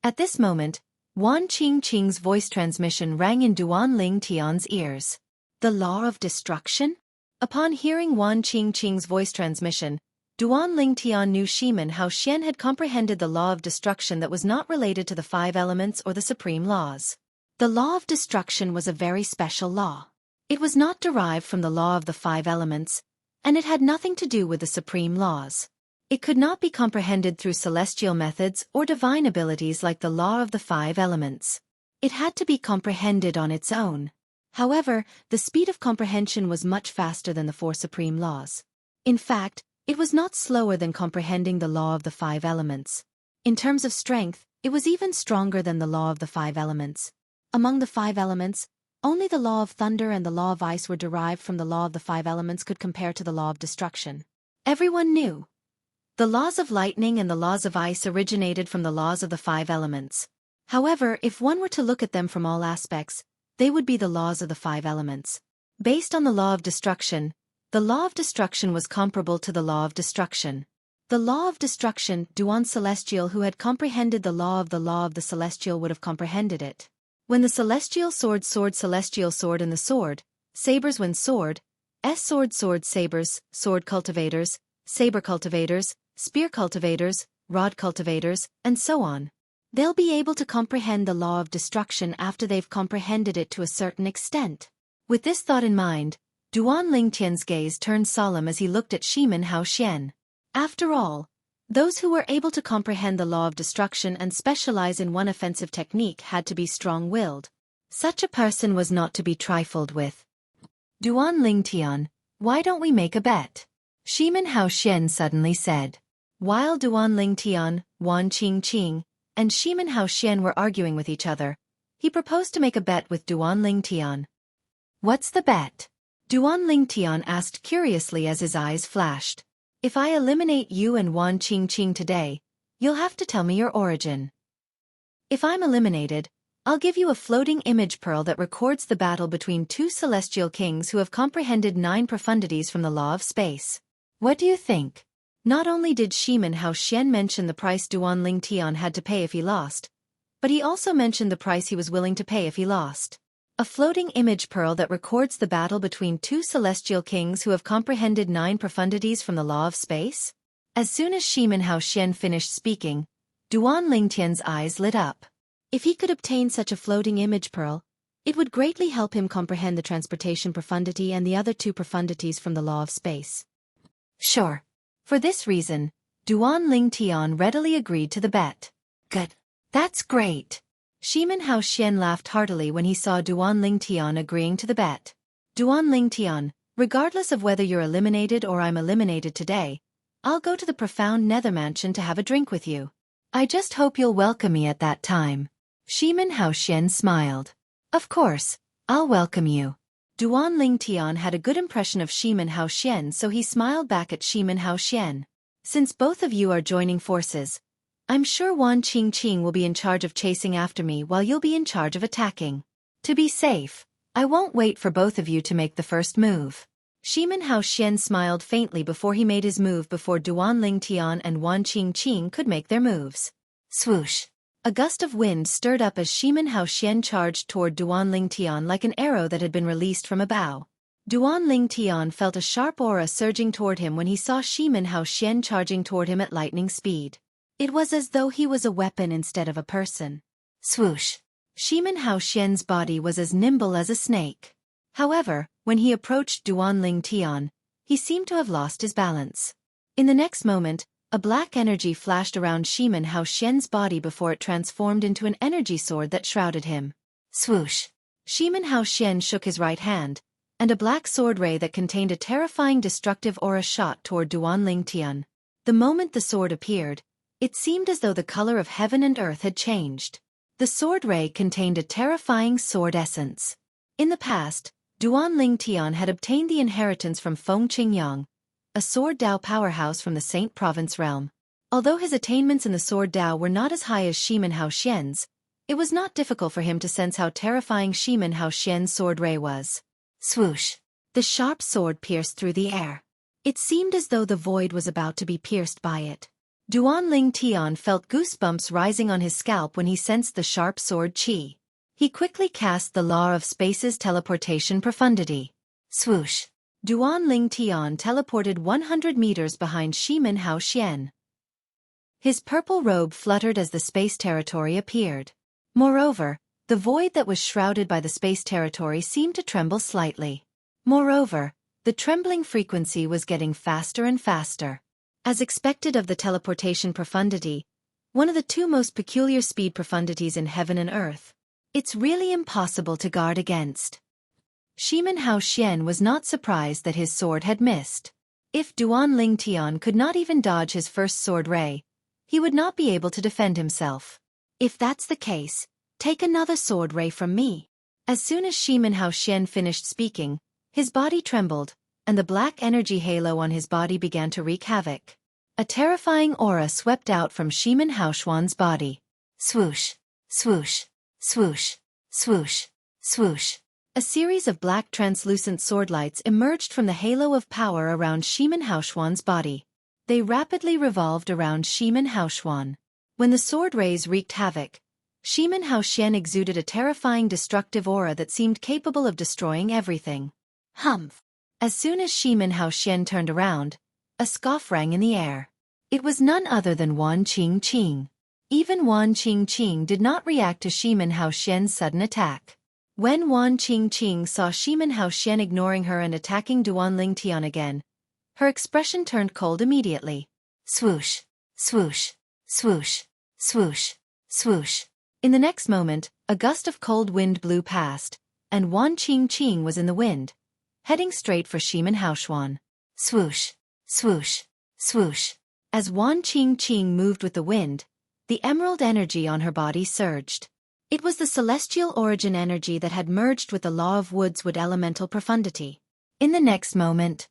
At this moment, Wan Qingqing's voice transmission rang in Duan Lingtian's ears. The law of destruction? Upon hearing Wan Qingqing's voice transmission, Duan Lingtian knew Shimen Hao Xian had comprehended the law of destruction that was not related to the 5 elements or the supreme laws. The law of destruction was a very special law. It was not derived from the law of the 5 elements, and it had nothing to do with the supreme laws. It could not be comprehended through celestial methods or divine abilities like the law of the 5 elements. It had to be comprehended on its own. However, the speed of comprehension was much faster than the 4 supreme laws. In fact, it was not slower than comprehending the law of the 5 elements. In terms of strength, it was even stronger than the law of the 5 elements. Among the 5 elements, only the law of thunder and the law of ice were derived from the law of the 5 elements could compare to the law of destruction. Everyone knew. The laws of lightning and the laws of ice originated from the laws of the 5 elements. However, if one were to look at them from all aspects, they would be the laws of the 5 elements. Based on the law of destruction, the law of destruction was comparable to the law of destruction. The law of destruction, Duan Celestial who had comprehended the law of the celestial would have comprehended it. When the celestial sword celestial sword and the sword, sabers when sword, sword sabers, sword cultivators, saber cultivators, spear cultivators, rod cultivators, and so on. They'll be able to comprehend the law of destruction after they've comprehended it to a certain extent. With this thought in mind, Duan Lingtian's gaze turned solemn as he looked at Shimen Hao Xian. After all, those who were able to comprehend the law of destruction and specialize in one offensive technique had to be strong-willed. Such a person was not to be trifled with. Duan Lingtian, why don't we make a bet? Shimen Hao Xian suddenly said. While Duan Lingtian, Wan Qingqing, and Shimen Hao Xian were arguing with each other, he proposed to make a bet with Duan Lingtian. What's the bet? Duan Lingtian asked curiously as his eyes flashed. If I eliminate you and Wan Qingqing today, you'll have to tell me your origin. If I'm eliminated, I'll give you a floating image pearl that records the battle between 2 celestial kings who have comprehended 9 profundities from the law of space. What do you think? Not only did Shimen Hao Xian mention the price Duan Lingtian had to pay if he lost, but he also mentioned the price he was willing to pay if he lost. A floating image pearl that records the battle between 2 celestial kings who have comprehended 9 profundities from the law of space? As soon as Shimin Haoxian finished speaking, Duan Lingtian's eyes lit up. If he could obtain such a floating image pearl, it would greatly help him comprehend the transportation profundity and the other two profundities from the law of space. Sure. For this reason, Duan Lingtian readily agreed to the bet. Good. That's great. Shimin Haoxian laughed heartily when he saw Duan Lingtian agreeing to the bet. Duan Lingtian, regardless of whether you're eliminated or I'm eliminated today, I'll go to the profound nether mansion to have a drink with you. I just hope you'll welcome me at that time. Shimin Haoxian smiled. Of course, I'll welcome you. Duan Lingtian had a good impression of Shimin Haoxian, so he smiled back at Shimin Haoxian. Since both of you are joining forces, I'm sure Wan Qingqing will be in charge of chasing after me while you'll be in charge of attacking. To be safe, I won't wait for both of you to make the first move. Shimin Haoxian smiled faintly before he made his move before Duan Lingtian and Wan Qingqing could make their moves. Swoosh! A gust of wind stirred up as Shimin Haoxian charged toward Duan Lingtian like an arrow that had been released from a bow. Duan Lingtian felt a sharp aura surging toward him when he saw Shimin Haoxian charging toward him at lightning speed. It was as though he was a weapon instead of a person. Swoosh! Shimin Haoxian's body was as nimble as a snake. However, when he approached Duan Lingtian, he seemed to have lost his balance. In the next moment, a black energy flashed around Shimin Haoxian's body before it transformed into an energy sword that shrouded him. Swoosh! Shimin Haoxian shook his right hand, and a black sword ray that contained a terrifying destructive aura shot toward Duan Lingtian. The moment the sword appeared, it seemed as though the color of heaven and earth had changed. The sword ray contained a terrifying sword essence. In the past, Duan Lingtian had obtained the inheritance from Feng Qingyang, a sword Dao powerhouse from the Saint Province realm. Although his attainments in the sword Dao were not as high as Shimin Haoxian's, it was not difficult for him to sense how terrifying Shimin Haoxian's sword ray was. Swoosh! The sharp sword pierced through the air. It seemed as though the void was about to be pierced by it. Duan Lingtian felt goosebumps rising on his scalp when he sensed the sharp sword qi. He quickly cast the Law of Space's teleportation profundity. Swoosh! Duan Lingtian teleported 100 meters behind Shimin Haoxian. His purple robe fluttered as the space territory appeared. Moreover, the void that was shrouded by the space territory seemed to tremble slightly. Moreover, the trembling frequency was getting faster and faster. As expected of the teleportation profundity, one of the two most peculiar speed profundities in heaven and earth, it's really impossible to guard against. Shimin Haoxian was not surprised that his sword had missed. If Duan Lingtian could not even dodge his first sword ray, he would not be able to defend himself. If that's the case, take another sword ray from me. As soon as Shimin Haoxian finished speaking, his body trembled, and the black energy halo on his body began to wreak havoc. A terrifying aura swept out from Shimin Haoxian's body. Swoosh! Swoosh! Swoosh! Swoosh! Swoosh! A series of black translucent sword lights emerged from the halo of power around Shimin Haoxian's body. They rapidly revolved around Shimin Haoxian. When the sword rays wreaked havoc, Shimin Haoxian exuded a terrifying destructive aura that seemed capable of destroying everything. Humph! As soon as Shimin Haoxian turned around, a scoff rang in the air. It was none other than Wan Qingqing. Even Wan Qingqing did not react to Shimin Haoxian's sudden attack. When Wan Qingqing saw Shimin Haoxian ignoring her and attacking Duan Lingtian again, her expression turned cold immediately. Swoosh! Swoosh! Swoosh! Swoosh! Swoosh! In the next moment, a gust of cold wind blew past, and Wan Qingqing was in the wind, heading straight for Shimin Haoxian. Swoosh! Swoosh! Swoosh! As Wan Qingqing moved with the wind, the emerald energy on her body surged. It was the celestial origin energy that had merged with the law of woods wood elemental profundity. In the next moment,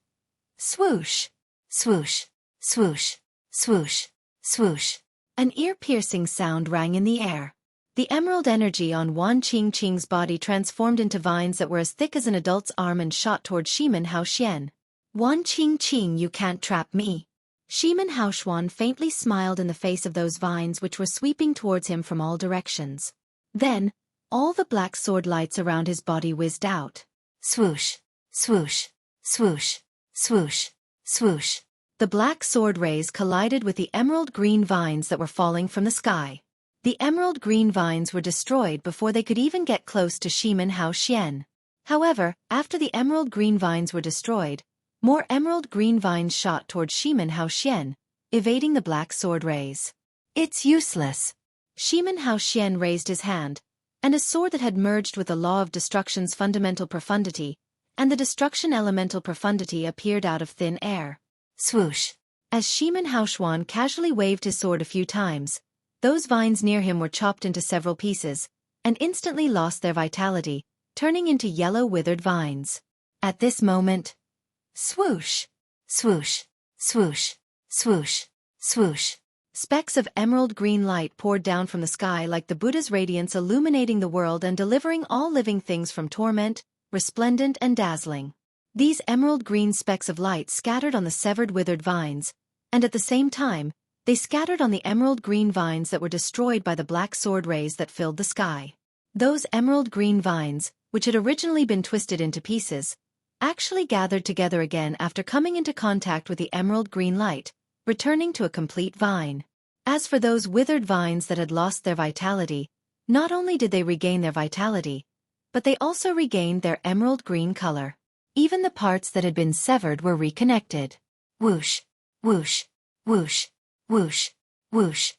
swoosh! Swoosh! Swoosh! Swoosh! Swoosh! An ear-piercing sound rang in the air. The emerald energy on Wan Qingqing's body transformed into vines that were as thick as an adult's arm and shot toward Shimin Haoxian. Wan Qingqing, you can't trap me. Shimin Haoxian faintly smiled in the face of those vines which were sweeping towards him from all directions. Then, all the black sword lights around his body whizzed out. Swoosh! Swoosh! Swoosh! Swoosh! Swoosh! the black sword rays collided with the emerald green vines that were falling from the sky. The emerald green vines were destroyed before they could even get close to Shimin Hao Xian. However, after the emerald green vines were destroyed, more emerald green vines shot toward Shimin Hao Xian, evading the black sword rays. It's useless. Shimin Hao Xian raised his hand, and a sword that had merged with the law of destruction's fundamental profundity, and the destruction elemental profundity appeared out of thin air. Swoosh! As Shimin Hao Xian casually waved his sword a few times, those vines near him were chopped into several pieces, and instantly lost their vitality, turning into yellow withered vines. At this moment, swoosh! Swoosh! Swoosh! Swoosh! Swoosh! Specks of emerald green light poured down from the sky like the Buddha's radiance, illuminating the world and delivering all living things from torment, resplendent and dazzling. These emerald green specks of light scattered on the severed withered vines, and at the same time, they scattered on the emerald green vines that were destroyed by the black sword rays that filled the sky. Those emerald green vines, which had originally been twisted into pieces, actually gathered together again after coming into contact with the emerald green light, returning to a complete vine. As for those withered vines that had lost their vitality, not only did they regain their vitality, but they also regained their emerald green color. Even the parts that had been severed were reconnected. Whoosh! Whoosh! Whoosh! Whoosh! Whoosh!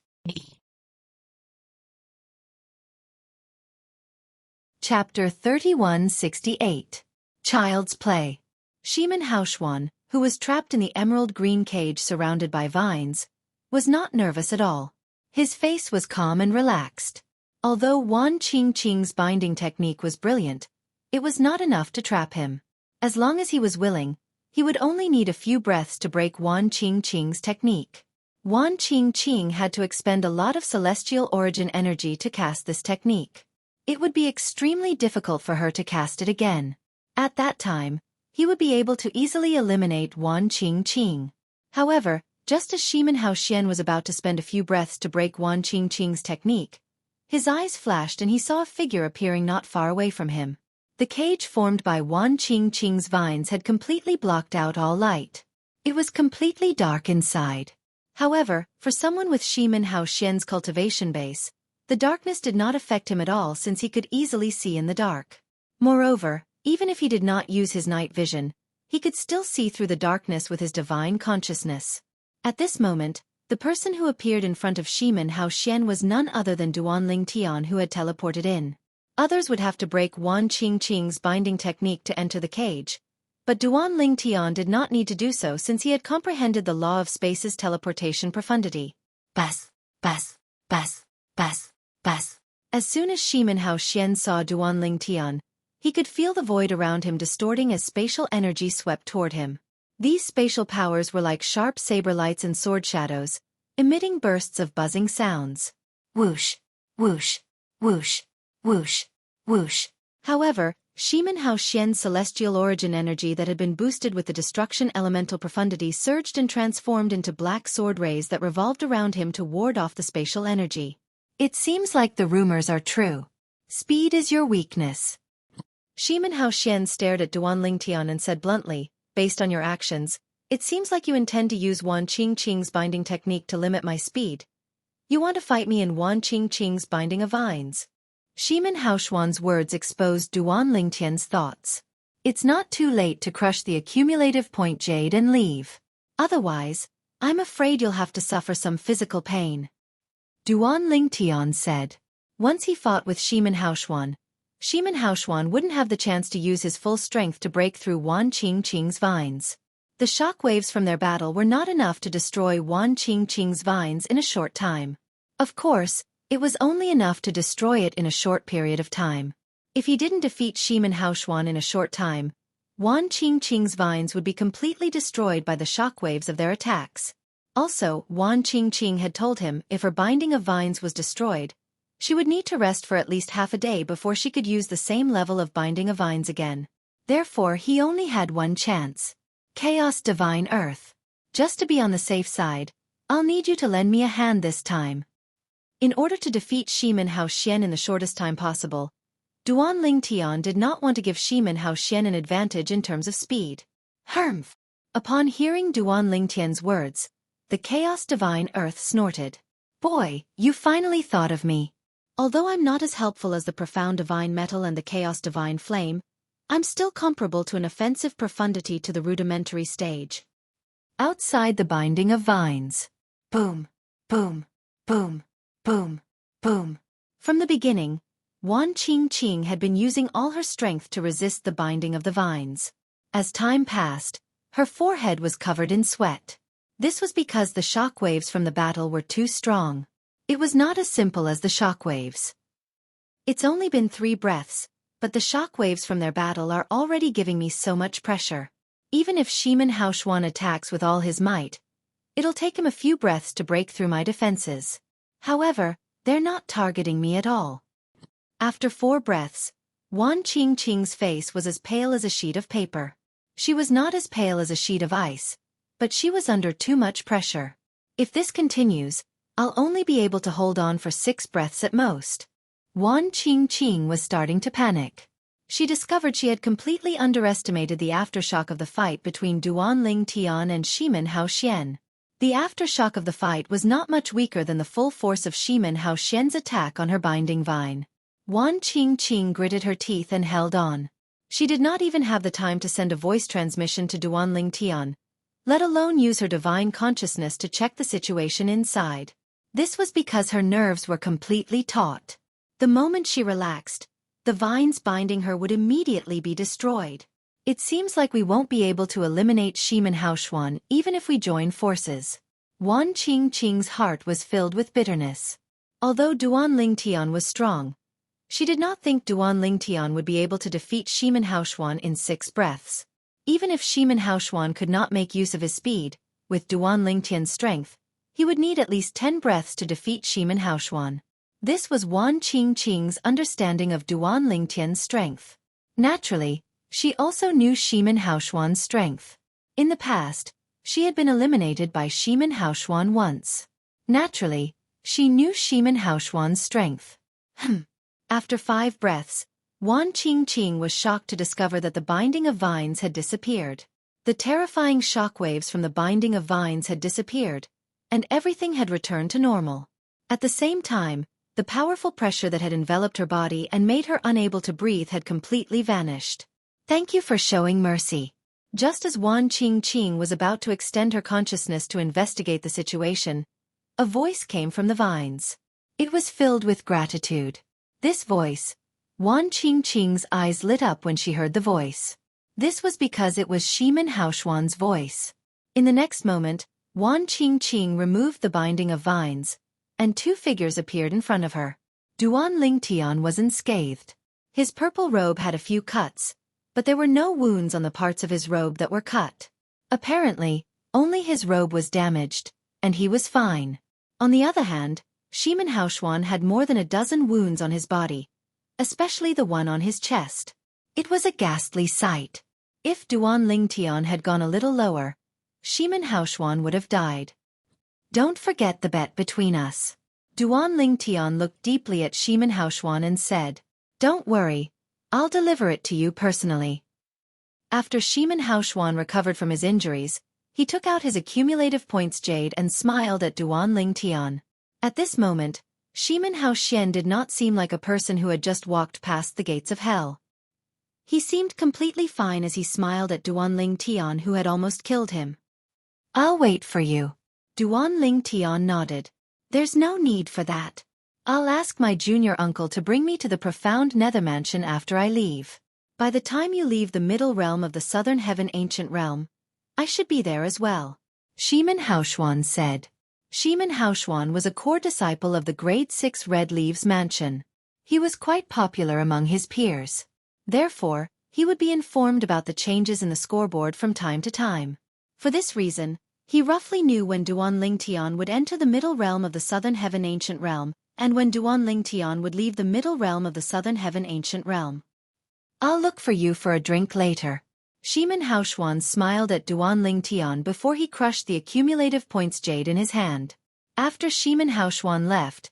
Chapter 3168. Child's Play. Shimin Hao Xian, who was trapped in the emerald green cage surrounded by vines, was not nervous at all. His face was calm and relaxed. Although Wan Qingqing's binding technique was brilliant, it was not enough to trap him. As long as he was willing, he would only need a few breaths to break Wan Qingqing's technique. Wan Qingqing had to expend a lot of celestial origin energy to cast this technique. It would be extremely difficult for her to cast it again. At that time, he would be able to easily eliminate Wan Qingqing. However, just as Shimin Hao Xian was about to spend a few breaths to break Wan Qingqing's technique, his eyes flashed and he saw a figure appearing not far away from him. The cage formed by Wan Qingqing's vines had completely blocked out all light. It was completely dark inside. However, for someone with Shimin Hao Xian's cultivation base, the darkness did not affect him at all since he could easily see in the dark. Moreover, even if he did not use his night vision, he could still see through the darkness with his divine consciousness. At this moment, the person who appeared in front of Shimin Hao Xian was none other than Duanling Tian, who had teleported in. Others would have to break Wan Qingqing's binding technique to enter the cage, but Duanling Tian did not need to do so since he had comprehended the law of space's teleportation profundity. Bas, bas, bas, bas, bas. As soon as Shimin Hao Xian saw Duanling Tian, he could feel the void around him distorting as spatial energy swept toward him. These spatial powers were like sharp saber lights and sword shadows, emitting bursts of buzzing sounds. Whoosh, whoosh, whoosh, whoosh, whoosh. However, Shimin Hao Xian's celestial origin energy that had been boosted with the destruction elemental profundity surged and transformed into black sword rays that revolved around him to ward off the spatial energy. It seems like the rumors are true. Speed is your weakness. Shimin Hao Xian stared at Duanling Tian and said bluntly, based on your actions, it seems like you intend to use Wan Qingqing's binding technique to limit my speed. You want to fight me in Wan Qingqing's binding of vines. Shimin Hao Xian's words exposed Duanling Tian's thoughts. It's not too late to crush the accumulative point jade and leave. Otherwise, I'm afraid you'll have to suffer some physical pain. Duanling Tian said. Once he fought with Shimin Hao Xian, Shimin Hao Xian wouldn't have the chance to use his full strength to break through Wan Qingqing's vines. The shock waves from their battle were not enough to destroy Wan Qingqing's vines in a short time. Of course, it was only enough to destroy it in a short period of time. If he didn't defeat Shimin Hao Xian in a short time, Wan Qingqing's vines would be completely destroyed by the shock waves of their attacks. Also, Wan Qingqing had told him if her binding of vines was destroyed, she would need to rest for at least half a day before she could use the same level of binding of vines again. Therefore, he only had one chance. Chaos Divine Earth. Just to be on the safe side, I'll need you to lend me a hand this time. In order to defeat Shimin Hao Xian in the shortest time possible, Duanling Tian did not want to give Shimin Hao Xian an advantage in terms of speed. Humph! Upon hearing Duan Lingtian's words, the Chaos Divine Earth snorted. Boy, you finally thought of me. Although I'm not as helpful as the Profound Divine Metal and the Chaos Divine Flame, I'm still comparable to an offensive profundity to the rudimentary stage. Outside the binding of vines. Boom, boom, boom, boom, boom. From the beginning, Wan Qingqing had been using all her strength to resist the binding of the vines. As time passed, her forehead was covered in sweat. This was because the shockwaves from the battle were too strong. It was not as simple as the shockwaves. It's only been 3 breaths, but the shockwaves from their battle are already giving me so much pressure. Even if Shimin Haoshuan attacks with all his might, it'll take him a few breaths to break through my defenses. However, they're not targeting me at all. After 4 breaths, Wan Qingqing's face was as pale as a sheet of paper. She was not as pale as a sheet of ice, but she was under too much pressure. If this continues, I'll only be able to hold on for 6 breaths at most. Wan Qingqing was starting to panic. She discovered she had completely underestimated the aftershock of the fight between Duan Lingtian and Shimin Haoxian. The aftershock of the fight was not much weaker than the full force of Shimin Haoxian's attack on her binding vine. Wan Qingqing gritted her teeth and held on. She did not even have the time to send a voice transmission to Duan Lingtian, let alone use her divine consciousness to check the situation inside. This was because her nerves were completely taut. The moment she relaxed, the vines binding her would immediately be destroyed. It seems like we won't be able to eliminate Shimin Haoshuan even if we join forces. Wan Qingqing's heart was filled with bitterness. Although Duan Lingtian was strong, she did not think Duan Lingtian would be able to defeat Shimin Haoshuan in 6 breaths. Even if Shimin Haoshuan could not make use of his speed, with Duan Lingtian's strength, he would need at least 10 breaths to defeat Shimin Haoshuan. This was Wan Qingqing's understanding of Duan Lingtian's strength. Naturally, she also knew Shimin Haoshuan's strength. In the past, she had been eliminated by Shimin Haoshuan once. Naturally, she knew Shimin Haoshuan's strength. After 5 breaths, Wan Qingqing was shocked to discover that the binding of vines had disappeared. The terrifying shockwaves from the binding of vines had disappeared, and everything had returned to normal. At the same time, the powerful pressure that had enveloped her body and made her unable to breathe had completely vanished. Thank you for showing mercy. Just as Wan Qingqing was about to extend her consciousness to investigate the situation, a voice came from the vines. It was filled with gratitude. This voice, Wan Qingqing's eyes lit up when she heard the voice. This was because it was Shimin Haoshuan's voice. In the next moment, Wan Qingqing removed the binding of vines, and 2 figures appeared in front of her. Duan Lingtian was unscathed. His purple robe had a few cuts, but there were no wounds on the parts of his robe that were cut. Apparently, only his robe was damaged, and he was fine. On the other hand, Shimin Haoshuan had more than a dozen wounds on his body, especially the one on his chest. It was a ghastly sight. If Duan Lingtian had gone a little lower, Shimin Haoshuan would have died. Don't forget the bet between us. Duan Lingtian looked deeply at Shimin Haoshuan and said, Don't worry, I'll deliver it to you personally. After Shimin Haoshuan recovered from his injuries, he took out his accumulative points jade and smiled at Duan Lingtian. At this moment, Shimin Haoxian did not seem like a person who had just walked past the gates of hell. He seemed completely fine as he smiled at Duan Lingtian, who had almost killed him. I'll wait for you. Duan Lingtian nodded. There's no need for that. I'll ask my junior uncle to bring me to the profound nether mansion after I leave. By the time you leave the middle realm of the southern heaven ancient realm, I should be there as well. Shimin Haoshuan said. Shimin Haoshuan was a core disciple of the grade 6 Red Leaves Mansion. He was quite popular among his peers. Therefore, he would be informed about the changes in the scoreboard from time to time. For this reason, he roughly knew when Duan Lingtian would enter the middle realm of the southern heaven ancient realm, and when Duan Lingtian would leave the middle realm of the southern heaven ancient realm. I'll look for you for a drink later. Shimin Haoshuan smiled at Duan Lingtian before he crushed the accumulative points jade in his hand. After Shimin Haoshuan left,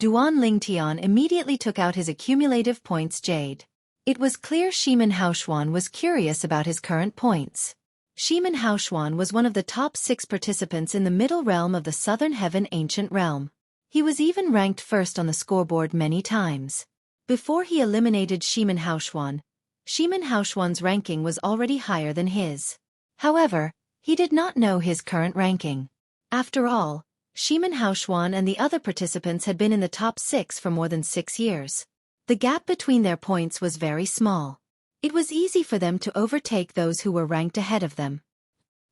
Duan Lingtian immediately took out his accumulative points jade. It was clear Shimin Haoshuan was curious about his current points. Shimin Haoshuan was one of the top 6 participants in the middle realm of the Southern Heaven Ancient Realm. He was even ranked first on the scoreboard many times. Before he eliminated Shimin Haoshuan's ranking was already higher than his. However, he did not know his current ranking. After all, Shimin Haoshuan and the other participants had been in the top 6 for more than 6 years. The gap between their points was very small. It was easy for them to overtake those who were ranked ahead of them.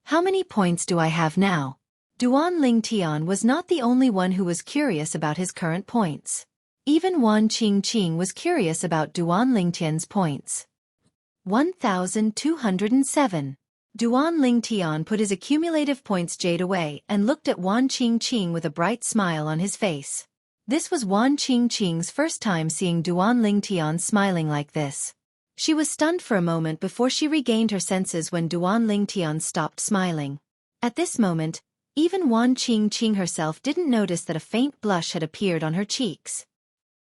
How many points do I have now? Duan Lingtian was not the only one who was curious about his current points. Even Wan Qingqing was curious about Duan Lingtian's points. 1,207. Duan Lingtian put his accumulative points jade away and looked at Wan Qingqing with a bright smile on his face. This was Wan Qingqing's first time seeing Duan Lingtian smiling like this. She was stunned for a moment before she regained her senses when Duan Lingtian stopped smiling. At this moment, even Wan Qingqing herself didn't notice that a faint blush had appeared on her cheeks.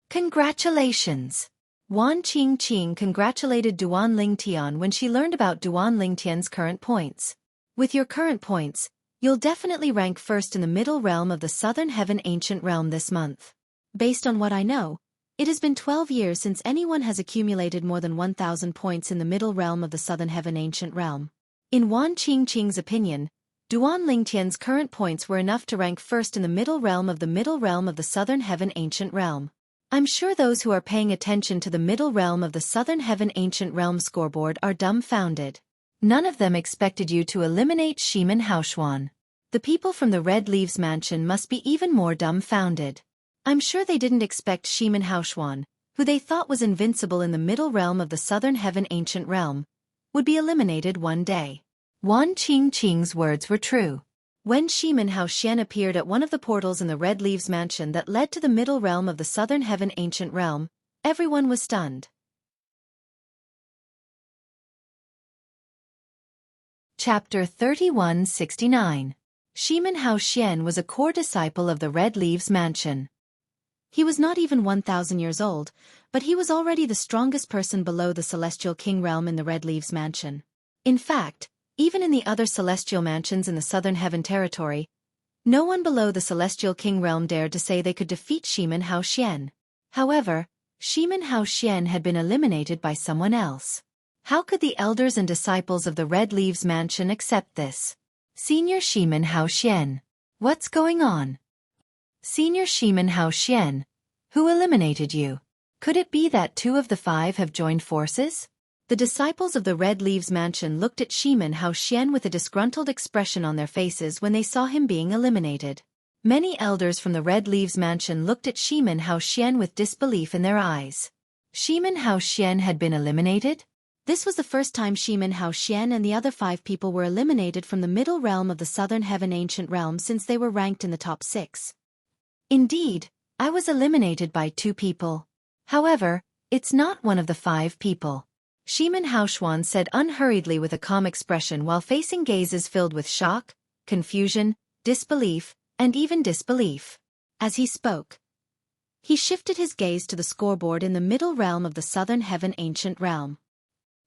Congratulations! Wan Qingqing congratulated Duan Lingtian when she learned about Duan Lingtian's current points. With your current points, you'll definitely rank first in the middle realm of the Southern Heaven Ancient Realm this month. Based on what I know, it has been 12 years since anyone has accumulated more than 1,000 points in the middle realm of the Southern Heaven Ancient Realm. In Wan Qingqing's opinion, Duan Lingtian's current points were enough to rank first in the middle realm of the Southern Heaven Ancient Realm. I'm sure those who are paying attention to the middle realm of the Southern Heaven Ancient Realm scoreboard are dumbfounded. None of them expected you to eliminate Shimin Haoshuan. The people from the Red Leaves Mansion must be even more dumbfounded. I'm sure they didn't expect Shimin Haoshuan, who they thought was invincible in the middle realm of the Southern Heaven Ancient Realm, would be eliminated one day. Wan Qingqing's words were true. When Shimin Haoshuan appeared at one of the portals in the Red Leaves Mansion that led to the middle realm of the Southern Heaven Ancient Realm, everyone was stunned. Chapter 3169. Shimin Haoshuan was a core disciple of the Red Leaves Mansion. He was not even 1,000 years old, but he was already the strongest person below the Celestial King realm in the Red Leaves Mansion. In fact, even in the other celestial mansions in the Southern Heaven territory, no one below the Celestial King realm dared to say they could defeat Shimin Haoshuan. However, Shimin Haoshuan had been eliminated by someone else. How could the elders and disciples of the Red Leaves Mansion accept this? Senior Shimin Haoshuan. What's going on? Senior Shimin Haoshuan. Who eliminated you? Could it be that 2 of the 5 have joined forces? The disciples of the Red Leaves Mansion looked at Shimin Haoshuan with a disgruntled expression on their faces when they saw him being eliminated. Many elders from the Red Leaves Mansion looked at Shimin Haoshuan with disbelief in their eyes. Shimin Haoshuan had been eliminated? This was the first time Shimin Haoshuan and the other 5 people were eliminated from the middle realm of the Southern Heaven Ancient Realm since they were ranked in the top 6. Indeed, I was eliminated by 2 people. However, it's not one of the 5 people. Shimin Haoshuan said unhurriedly with a calm expression while facing gazes filled with shock, confusion, disbelief, and even disbelief. As he spoke, he shifted his gaze to the scoreboard in the middle realm of the Southern Heaven Ancient Realm.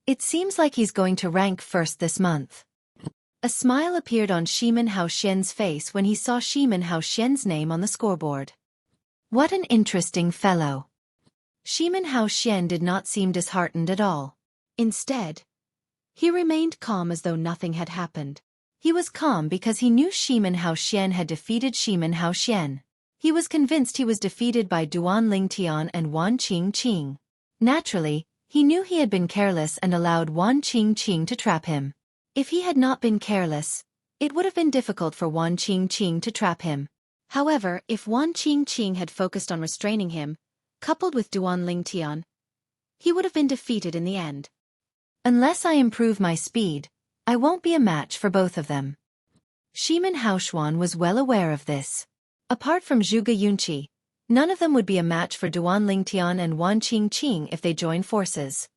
It seems like he's going to rank first this month. A smile appeared on Shimin Haoshuan's face when he saw Shimin Haoshuan's name on the scoreboard. What an interesting fellow. Shimin Haoshuan did not seem disheartened at all. Instead, he remained calm as though nothing had happened. He was calm because he knew Shimin Haoshuan had defeated Shimin Haoshuan. He was convinced he was defeated by Duan Lingtian and Wan Qingqing. Naturally, he knew he had been careless and allowed Wan Qingqing to trap him. If he had not been careless, it would have been difficult for Wan Qingqing to trap him. However, if Wan Qingqing had focused on restraining him, coupled with Duan Lingtian, he would have been defeated in the end. Unless I improve my speed, I won't be a match for both of them. Shimin Haoshuan was well aware of this. Apart from Zhuge Yunqi, none of them would be a match for Duan Lingtian and Wan Qingqing if they joined forces.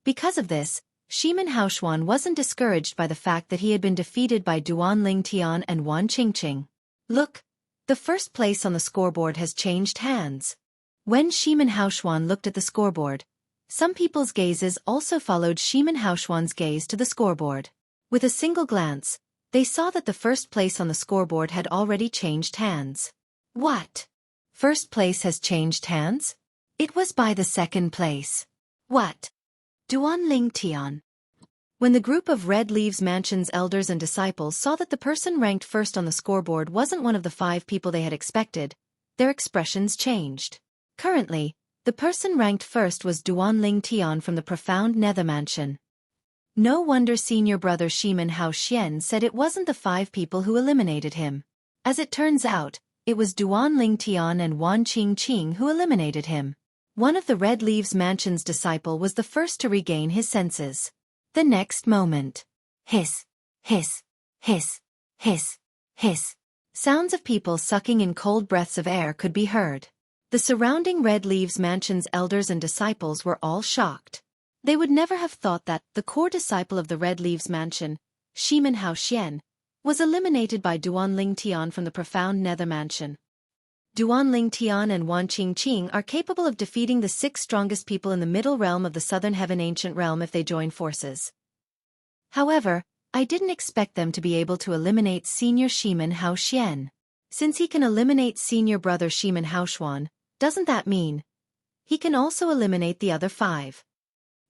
Because of this, Shimin Haoshuan wasn't discouraged by the fact that he had been defeated by Duan Lingtian and Wan Qingqing. Look, the first place on the scoreboard has changed hands. When Shimin Haoshuan looked at the scoreboard, some people's gazes also followed Shimin Haoshuan's gaze to the scoreboard. With a single glance, they saw that the first place on the scoreboard had already changed hands. What? First place has changed hands? It was by the second place. What? Duanling Tian. When the group of Red Leaves Mansion's elders and disciples saw that the person ranked first on the scoreboard wasn't one of the 5 people they had expected, their expressions changed. Currently, the person ranked first was Duanling Tian from the Profound Nether Mansion. No wonder senior brother Shimin Hao Xian said it wasn't the 5 people who eliminated him. As it turns out, it was Duanling Tian and Wan Qing who eliminated him. One of the Red Leaves Mansion's disciple was the first to regain his senses. The next moment. Hiss, hiss, hiss, hiss, hiss. Sounds of people sucking in cold breaths of air could be heard. The surrounding Red Leaves Mansion's elders and disciples were all shocked. They would never have thought that the core disciple of the Red Leaves Mansion, Shimin Hao Xian, was eliminated by Duanling Tian from the Profound Nether Mansion. Duanling Tian and Wan Qing are capable of defeating the 6 strongest people in the middle realm of the Southern Heaven Ancient Realm if they join forces. However, I didn't expect them to be able to eliminate Senior Shimin Hao Xian. Since he can eliminate Senior Brother Shimin Hao Xuan, doesn't that mean he can also eliminate the other 5?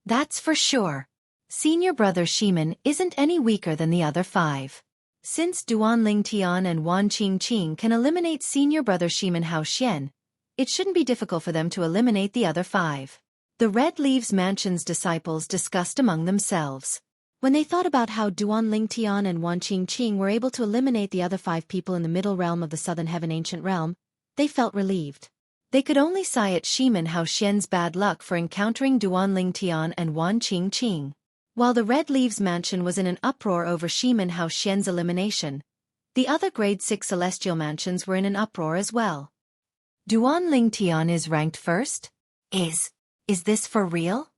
That's for sure. Senior Brother Shimin isn't any weaker than the other 5. Since Duanling Tian and Wan Qing can eliminate Senior Brother Shimin Hao Xian, it shouldn't be difficult for them to eliminate the other 5. The Red Leaves Mansion's disciples discussed among themselves. When they thought about how Duanling Tian and Wan Qing were able to eliminate the other 5 people in the middle realm of the Southern Heaven Ancient Realm, they felt relieved. They could only sigh at Shimin Hao Xian's bad luck for encountering Duanling Tian and Wan Qing. While the Red Leaves Mansion was in an uproar over Shimin Hao Xian's elimination, the other Grade 6 Celestial Mansions were in an uproar as well. Duanling Tian is ranked first? Is this for real?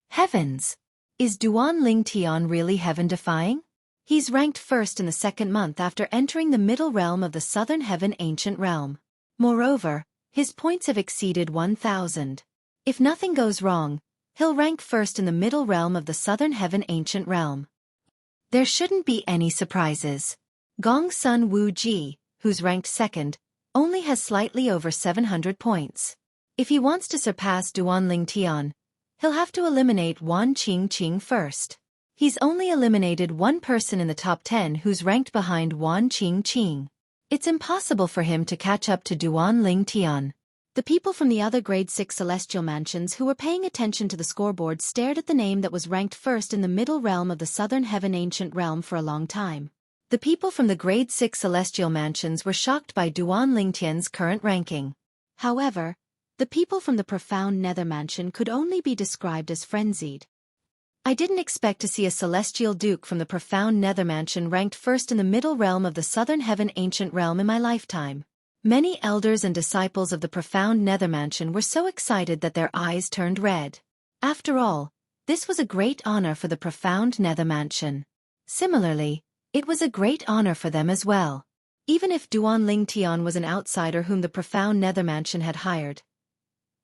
Heavens! Is Duanling Tian really heaven-defying? He's ranked first in the 2nd month after entering the middle realm of the Southern Heaven Ancient Realm. Moreover, his points have exceeded 1,000. If nothing goes wrong, he'll rank first in the middle realm of the Southern Heaven Ancient Realm. There shouldn't be any surprises. Gong Sun Wu Ji, who's ranked 2nd, only has slightly over 700 points. If he wants to surpass Duanling Tian, he'll have to eliminate Wan Qing first. He's only eliminated one person in the top 10 who's ranked behind Wan Qing. It's impossible for him to catch up to Duanling Tian. The people from the other Grade 6 Celestial Mansions who were paying attention to the scoreboard stared at the name that was ranked first in the middle realm of the Southern Heaven Ancient Realm for a long time. The people from the Grade 6 Celestial Mansions were shocked by Duanling Tian's current ranking. However, the people from the Profound Nether Mansion could only be described as frenzied. I didn't expect to see a Celestial Duke from the Profound Nether Mansion ranked first in the middle realm of the Southern Heaven Ancient Realm in my lifetime. Many elders and disciples of the Profound Nether Mansion were so excited that their eyes turned red. After all, this was a great honor for the Profound Nether Mansion. Similarly, it was a great honor for them as well. Even if Duanling Tian was an outsider whom the Profound Nether Mansion had hired.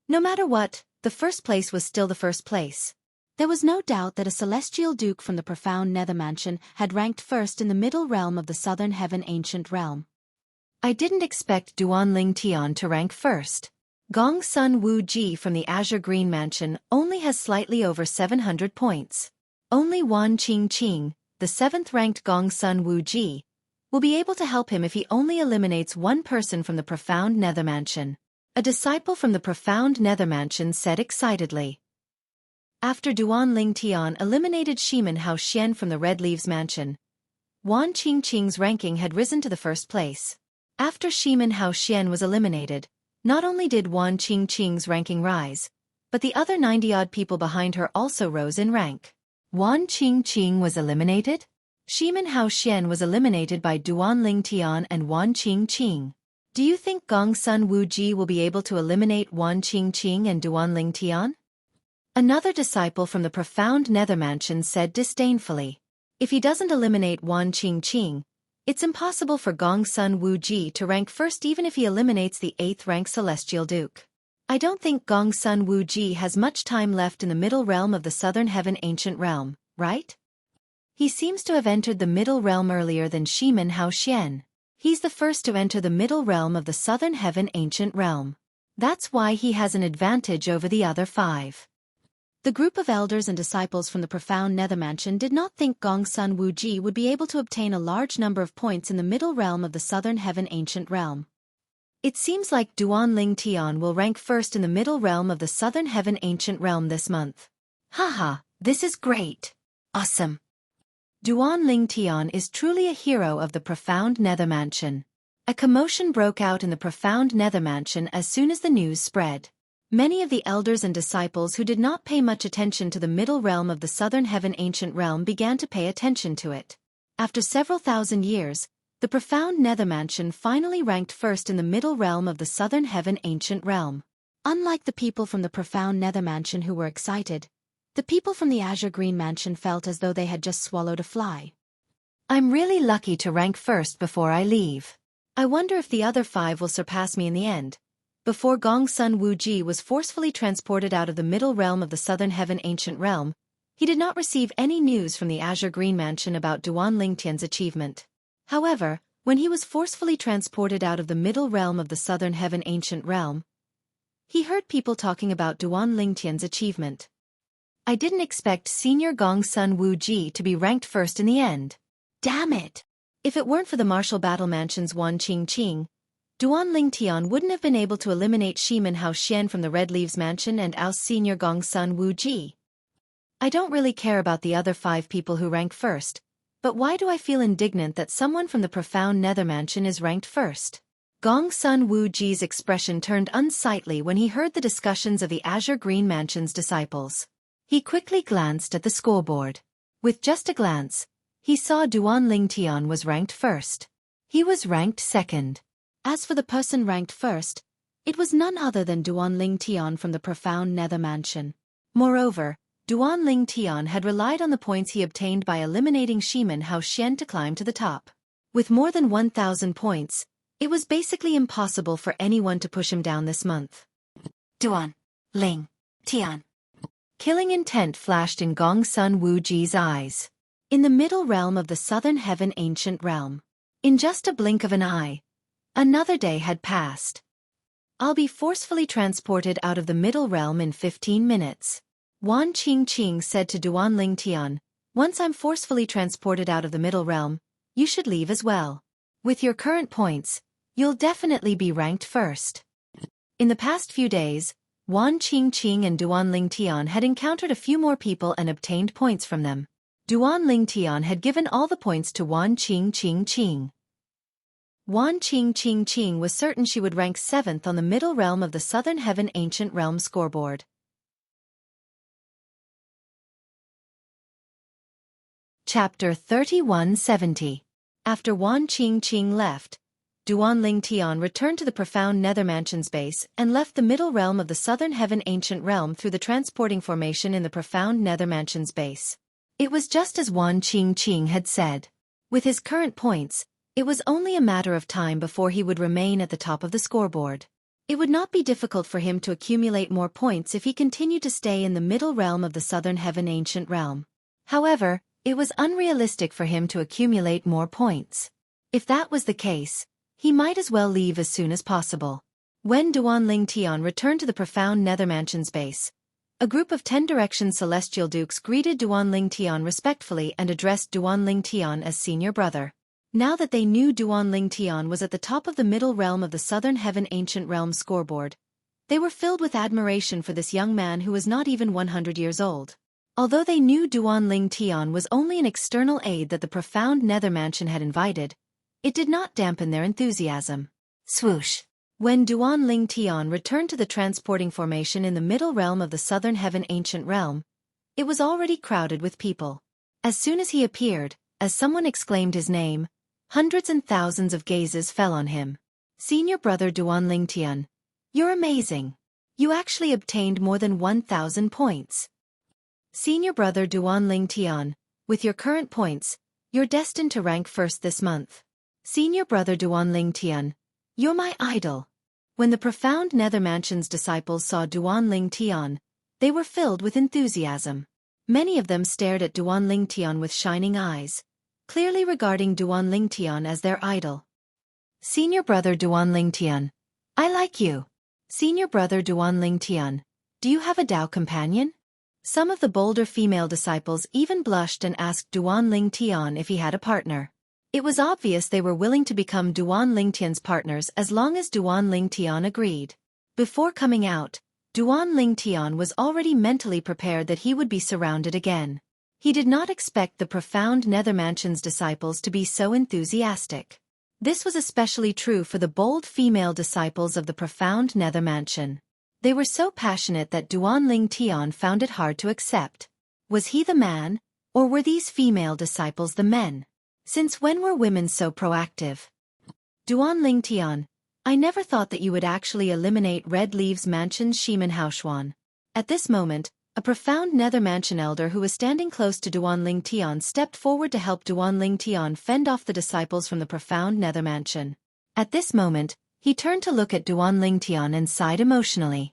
No matter what, the first place was still the first place. There was no doubt that a Celestial Duke from the Profound Nether Mansion had ranked first in the middle realm of the Southern Heaven Ancient Realm. I didn't expect Duanling Tian to rank first. Gong Sun Wu Ji from the Azure Green Mansion only has slightly over 700 points. Only Wan Qing, the 7th-ranked Gong Sun Wu Ji, will be able to help him if he only eliminates one person from the Profound Nether Mansion. A disciple from the Profound Nether Mansion said excitedly. After Duanling Tian eliminated Shimin Hao Xian from the Red Leaves Mansion, Wan Qing's ranking had risen to the first place. After Shimin Hao Xian was eliminated, not only did Wan Qing's ranking rise, but the other 90-odd people behind her also rose in rank. Wan Qing was eliminated? Shimin Hao Xian was eliminated by Duanling Tian and Wan Qing. Do you think Gong Sun Wu Ji will be able to eliminate Wan Qing and Duanling Tian? Another disciple from the Profound Nether Mansion said disdainfully. If he doesn't eliminate Wan Qing, it's impossible for Gong Sun Wu Ji to rank first even if he eliminates the 8th-ranked Celestial Duke. I don't think Gong Sun Wu Ji has much time left in the middle realm of the Southern Heaven Ancient Realm, right? He seems to have entered the Middle Realm earlier than Shimin Hao Xian. He's the first to enter the Middle Realm of the Southern Heaven Ancient Realm. That's why he has an advantage over the other 5. The group of elders and disciples from the profound Nether Mansion did not think Gongsun Wuji would be able to obtain a large number of points in the Middle Realm of the Southern Heaven Ancient Realm. It seems like Duanling Tian will rank first in the Middle Realm of the Southern Heaven Ancient Realm this month. Haha, this is great. Awesome. Duanling Tian is truly a hero of the profound Nether Mansion. A commotion broke out in the profound Nether Mansion as soon as the news spread. Many of the elders and disciples who did not pay much attention to the Middle Realm of the Southern Heaven Ancient Realm began to pay attention to it. After several thousand years, the profound Nether Mansion finally ranked first in the Middle Realm of the Southern Heaven Ancient Realm. Unlike the people from the profound Nether Mansion who were excited, the people from the Azure Green Mansion felt as though they had just swallowed a fly. I'm really lucky to rank first before I leave. I wonder if the other 5 will surpass me in the end. Before Gongsun Wuji was forcefully transported out of the Middle Realm of the Southern Heaven Ancient Realm, he did not receive any news from the Azure Green Mansion about Duanling Tian's achievement. However, when he was forcefully transported out of the Middle Realm of the Southern Heaven Ancient Realm, he heard people talking about Duanling Tian's achievement. I didn't expect Senior Gongsun Wuji to be ranked first in the end. Damn it! If it weren't for the Martial Battle Mansion's Wan Qingqing, Duanling Tian wouldn't have been able to eliminate Shimin Hao Xian from the Red Leaves Mansion and oust Senior Gongsun Wuji. I don't really care about the other 5 people who rank first, but why do I feel indignant that someone from the profound Nether Mansion is ranked first? Gongsun Wuji's expression turned unsightly when he heard the discussions of the Azure Green Mansion's disciples. He quickly glanced at the scoreboard. With just a glance, he saw Duanling Tian was ranked first. He was ranked second. As for the person ranked first, it was none other than Duanling Tian from the profound Nether Mansion. Moreover, Duanling Tian had relied on the points he obtained by eliminating Shimin Hao Xian to climb to the top. With more than 1,000 points, it was basically impossible for anyone to push him down this month. Duanling Tian. Killing intent flashed in Gongsun Wuji's eyes. In the Middle Realm of the Southern Heaven Ancient Realm. In just a blink of an eye, another day had passed. I'll be forcefully transported out of the Middle Realm in 15 minutes. Wan Qingqing said to Duanling Tian, once I'm forcefully transported out of the Middle Realm, you should leave as well. With your current points, you'll definitely be ranked first. In the past few days, Wan Qingqing and Duanling Tian had encountered a few more people and obtained points from them. Duanling Tian had given all the points to Wan Qingqing. Wan Qingqing was certain she would rank 7th on the Middle Realm of the Southern Heaven Ancient Realm scoreboard. Chapter 3170. After Wan Qingqing left, Duanling Tian returned to the profound Nether Mansion's base and left the Middle Realm of the Southern Heaven Ancient Realm through the transporting formation in the profound Nether Mansion's base. It was just as Wan Qingqing had said. With his current points, it was only a matter of time before he would remain at the top of the scoreboard. It would not be difficult for him to accumulate more points if he continued to stay in the Middle Realm of the Southern Heaven Ancient Realm. However, it was unrealistic for him to accumulate more points. If that was the case, he might as well leave as soon as possible. When Duanling Tian returned to the profound Nether Mansion's base, a group of 10 Direction Celestial Dukes greeted Duanling Tian respectfully and addressed Duanling Tian as senior brother. Now that they knew Duanling Tian was at the top of the Middle Realm of the Southern Heaven Ancient Realm scoreboard, they were filled with admiration for this young man who was not even 100 years old. Although they knew Duanling Tian was only an external aid that the profound Nether Mansion had invited, it did not dampen their enthusiasm. Swoosh! When Duanling Tian returned to the transporting formation in the Middle Realm of the Southern Heaven Ancient Realm, it was already crowded with people. As soon as he appeared, as someone exclaimed his name, hundreds and thousands of gazes fell on him. Senior brother Duanling Tian, you're amazing. You actually obtained more than 1,000 points. Senior brother Duanling Tian, with your current points, you're destined to rank first this month. Senior brother Duanling Tian, you're my idol. When the profound Nether Mansion's disciples saw Duanling Tian, they were filled with enthusiasm. Many of them stared at Duan Lingtian with shining eyes, clearly regarding Duan Lingtian as their idol. Senior brother Duan Lingtian, I like you. Senior brother Duan Lingtian, do you have a Dao companion? Some of the bolder female disciples even blushed and asked Duan Lingtian if he had a partner. It was obvious they were willing to become Duan Lingtian's partners as long as Duan Lingtian agreed. Before coming out, Duan Lingtian was already mentally prepared that he would be surrounded again. He did not expect the profound Nether Mansion's disciples to be so enthusiastic. This was especially true for the bold female disciples of the profound Nether Mansion. They were so passionate that Duan Lingtian found it hard to accept. Was he the man, or were these female disciples the men? Since when were women so proactive? Duan Lingtian, I never thought that you would actually eliminate Red Leaves Mansion's Shimen Haoshuan. At this moment, a profound Nether Mansion elder who was standing close to Duan Lingtian stepped forward to help Duan Lingtian fend off the disciples from the profound Nether Mansion. At this moment, he turned to look at Duan Lingtian and sighed emotionally.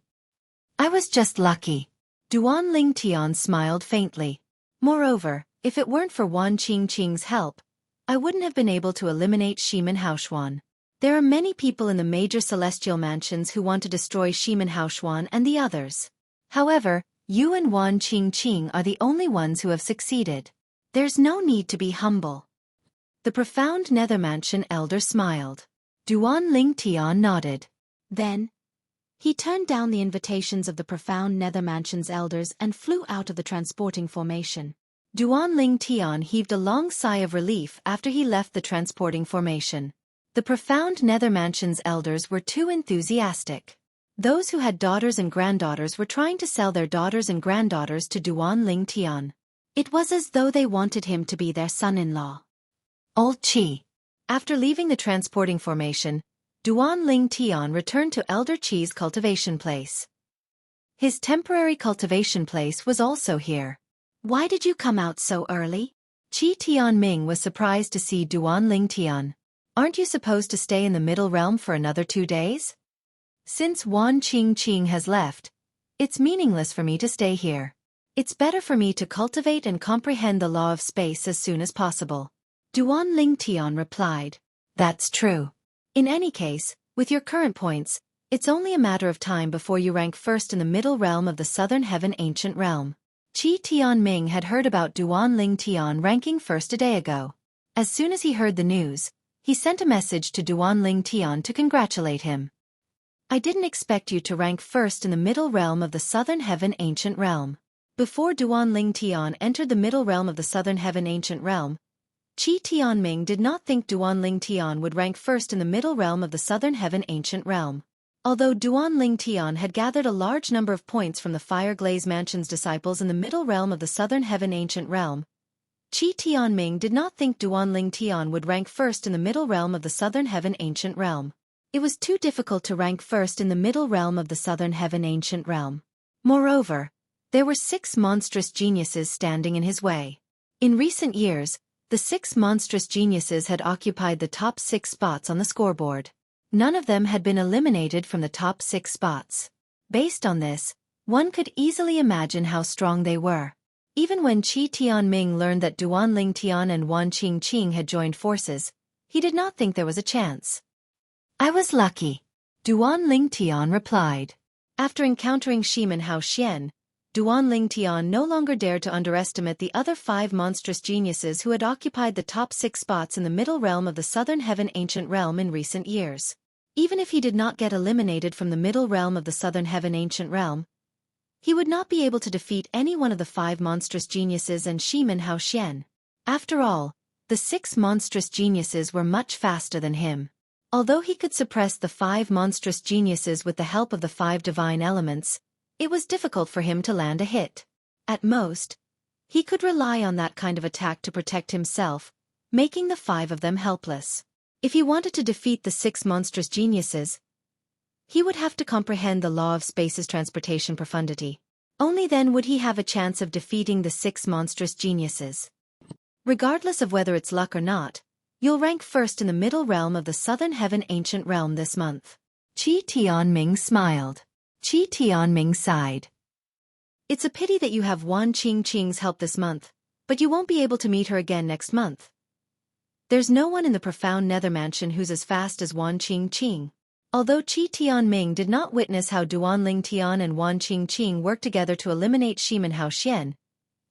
I was just lucky. Duan Lingtian smiled faintly. Moreover, if it weren't for Wan Qingqing's help, I wouldn't have been able to eliminate Shimen Haoshuan. There are many people in the major celestial mansions who want to destroy Shimen Haoshuan and the others. However, you and Wan Qingqing are the only ones who have succeeded. There's no need to be humble. The profound Nether Mansion elder smiled. Duan Lingtian nodded. Then, he turned down the invitations of the profound Nether Mansion's elders and flew out of the transporting formation. Duan Lingtian heaved a long sigh of relief after he left the transporting formation. The profound Nether Mansion's elders were too enthusiastic. Those who had daughters and granddaughters were trying to sell their daughters and granddaughters to Duan Lingtian. It was as though they wanted him to be their son-in-law. Old Qi. After leaving the transporting formation, Duan Lingtian returned to Elder Qi's cultivation place. His temporary cultivation place was also here. Why did you come out so early? Qi Tianming was surprised to see Duan Lingtian. Aren't you supposed to stay in the Middle Realm for another 2 days? Since Wan Qingqing has left, it's meaningless for me to stay here. It's better for me to cultivate and comprehend the law of space as soon as possible. Duan Lingtian replied. That's true. In any case, with your current points, it's only a matter of time before you rank first in the Middle Realm of the Southern Heaven Ancient Realm. Qi Tianming had heard about Duan Lingtian ranking first a day ago. As soon as he heard the news, he sent a message to Duan Lingtian to congratulate him. I didn't expect you to rank first in the Middle Realm of the Southern Heaven Ancient Realm. Before Duan Lingtian entered the Middle Realm of the Southern Heaven Ancient Realm, Qi Tianming did not think Duan Lingtian would rank first in the Middle Realm of the Southern Heaven Ancient Realm. Although Duan Lingtian had gathered a large number of points from the Fire Glaze Mansion's disciples in the Middle Realm of the Southern Heaven Ancient Realm, Qi Tianming did not think Duan Lingtian would rank first in the Middle Realm of the Southern Heaven Ancient Realm. It was too difficult to rank first in the Middle Realm of the Southern Heaven Ancient Realm. Moreover, there were 6 monstrous geniuses standing in his way. In recent years, the 6 monstrous geniuses had occupied the top 6 spots on the scoreboard. None of them had been eliminated from the top 6 spots. Based on this, one could easily imagine how strong they were. Even when Qi Tianming learned that Duan Lingtian and Wan Qingqing had joined forces, he did not think there was a chance. I was lucky. Duan Lingtian replied. After encountering Shimen Haoshuan, Duan Lingtian no longer dared to underestimate the other 5 monstrous geniuses who had occupied the top 6 spots in the Middle Realm of the Southern Heaven Ancient Realm in recent years. Even if he did not get eliminated from the Middle Realm of the Southern Heaven Ancient Realm, he would not be able to defeat any one of the 5 monstrous geniuses and Shimen Haoshuan. After all, the 6 monstrous geniuses were much faster than him. Although he could suppress the 5 monstrous geniuses with the help of the 5 divine elements, it was difficult for him to land a hit. At most, he could rely on that kind of attack to protect himself, making the 5 of them helpless. If he wanted to defeat the 6 monstrous geniuses, he would have to comprehend the law of space's transportation profundity. Only then would he have a chance of defeating the 6 monstrous geniuses. Regardless of whether it's luck or not, you'll rank first in the Middle Realm of the Southern Heaven Ancient Realm this month. Qi Tianming smiled. Qi Tianming sighed. It's a pity that you have Wan Qingqing's help this month, but you won't be able to meet her again next month. There's no one in the profound nether mansion who's as fast as Wan Qingqing. Although Qi Tianming did not witness how Duanling Tian and Wan Qingqing worked together to eliminate Shimen Hao Xian,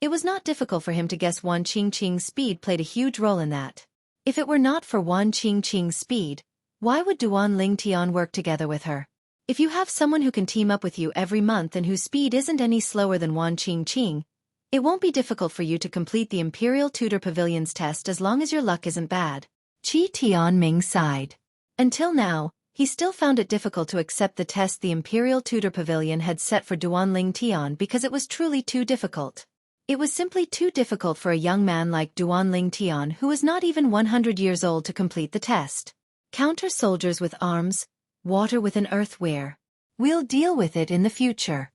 it was not difficult for him to guess Wan Qingqing's speed played a huge role in that. If it were not for Wan Qingqing's speed, why would Duanling Tian work together with her? If you have someone who can team up with you every month and whose speed isn't any slower than Wan Qingqing, it won't be difficult for you to complete the Imperial Tutor Pavilion's test as long as your luck isn't bad. Qi Tianming sighed. Until now, he still found it difficult to accept the test the Imperial Tutor Pavilion had set for Duanling Tian because it was truly too difficult. It was simply too difficult for a young man like Duanling Tian who was not even 100 years old to complete the test. Counter soldiers with arms, water with an earthware. We'll deal with it in the future.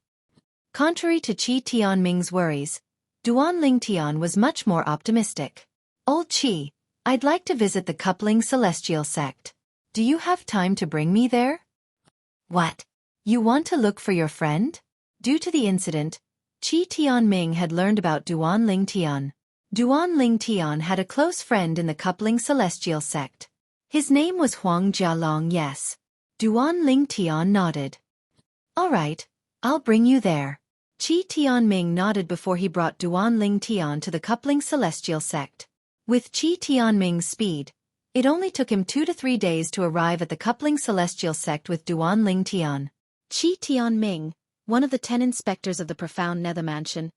Contrary to Qi Tianming's worries, Duanling Tian was much more optimistic. Old Qi, I'd like to visit the coupling celestial sect. Do you have time to bring me there? What? You want to look for your friend? Due to the incident, Qi Tianming had learned about Duanling Tian. Duanling Tian had a close friend in the coupling celestial sect. His name was Huang Jialong. Yes. Duanling Tian nodded. All right, I'll bring you there. Qi Tianming nodded before he brought Duanling Tian to the coupling celestial sect. With Qi Tianming's speed, it only took him 2 to 3 days to arrive at the coupling celestial sect with Duanling Tian. Qi Tianming, one of the 10 inspectors of the profound nether mansion,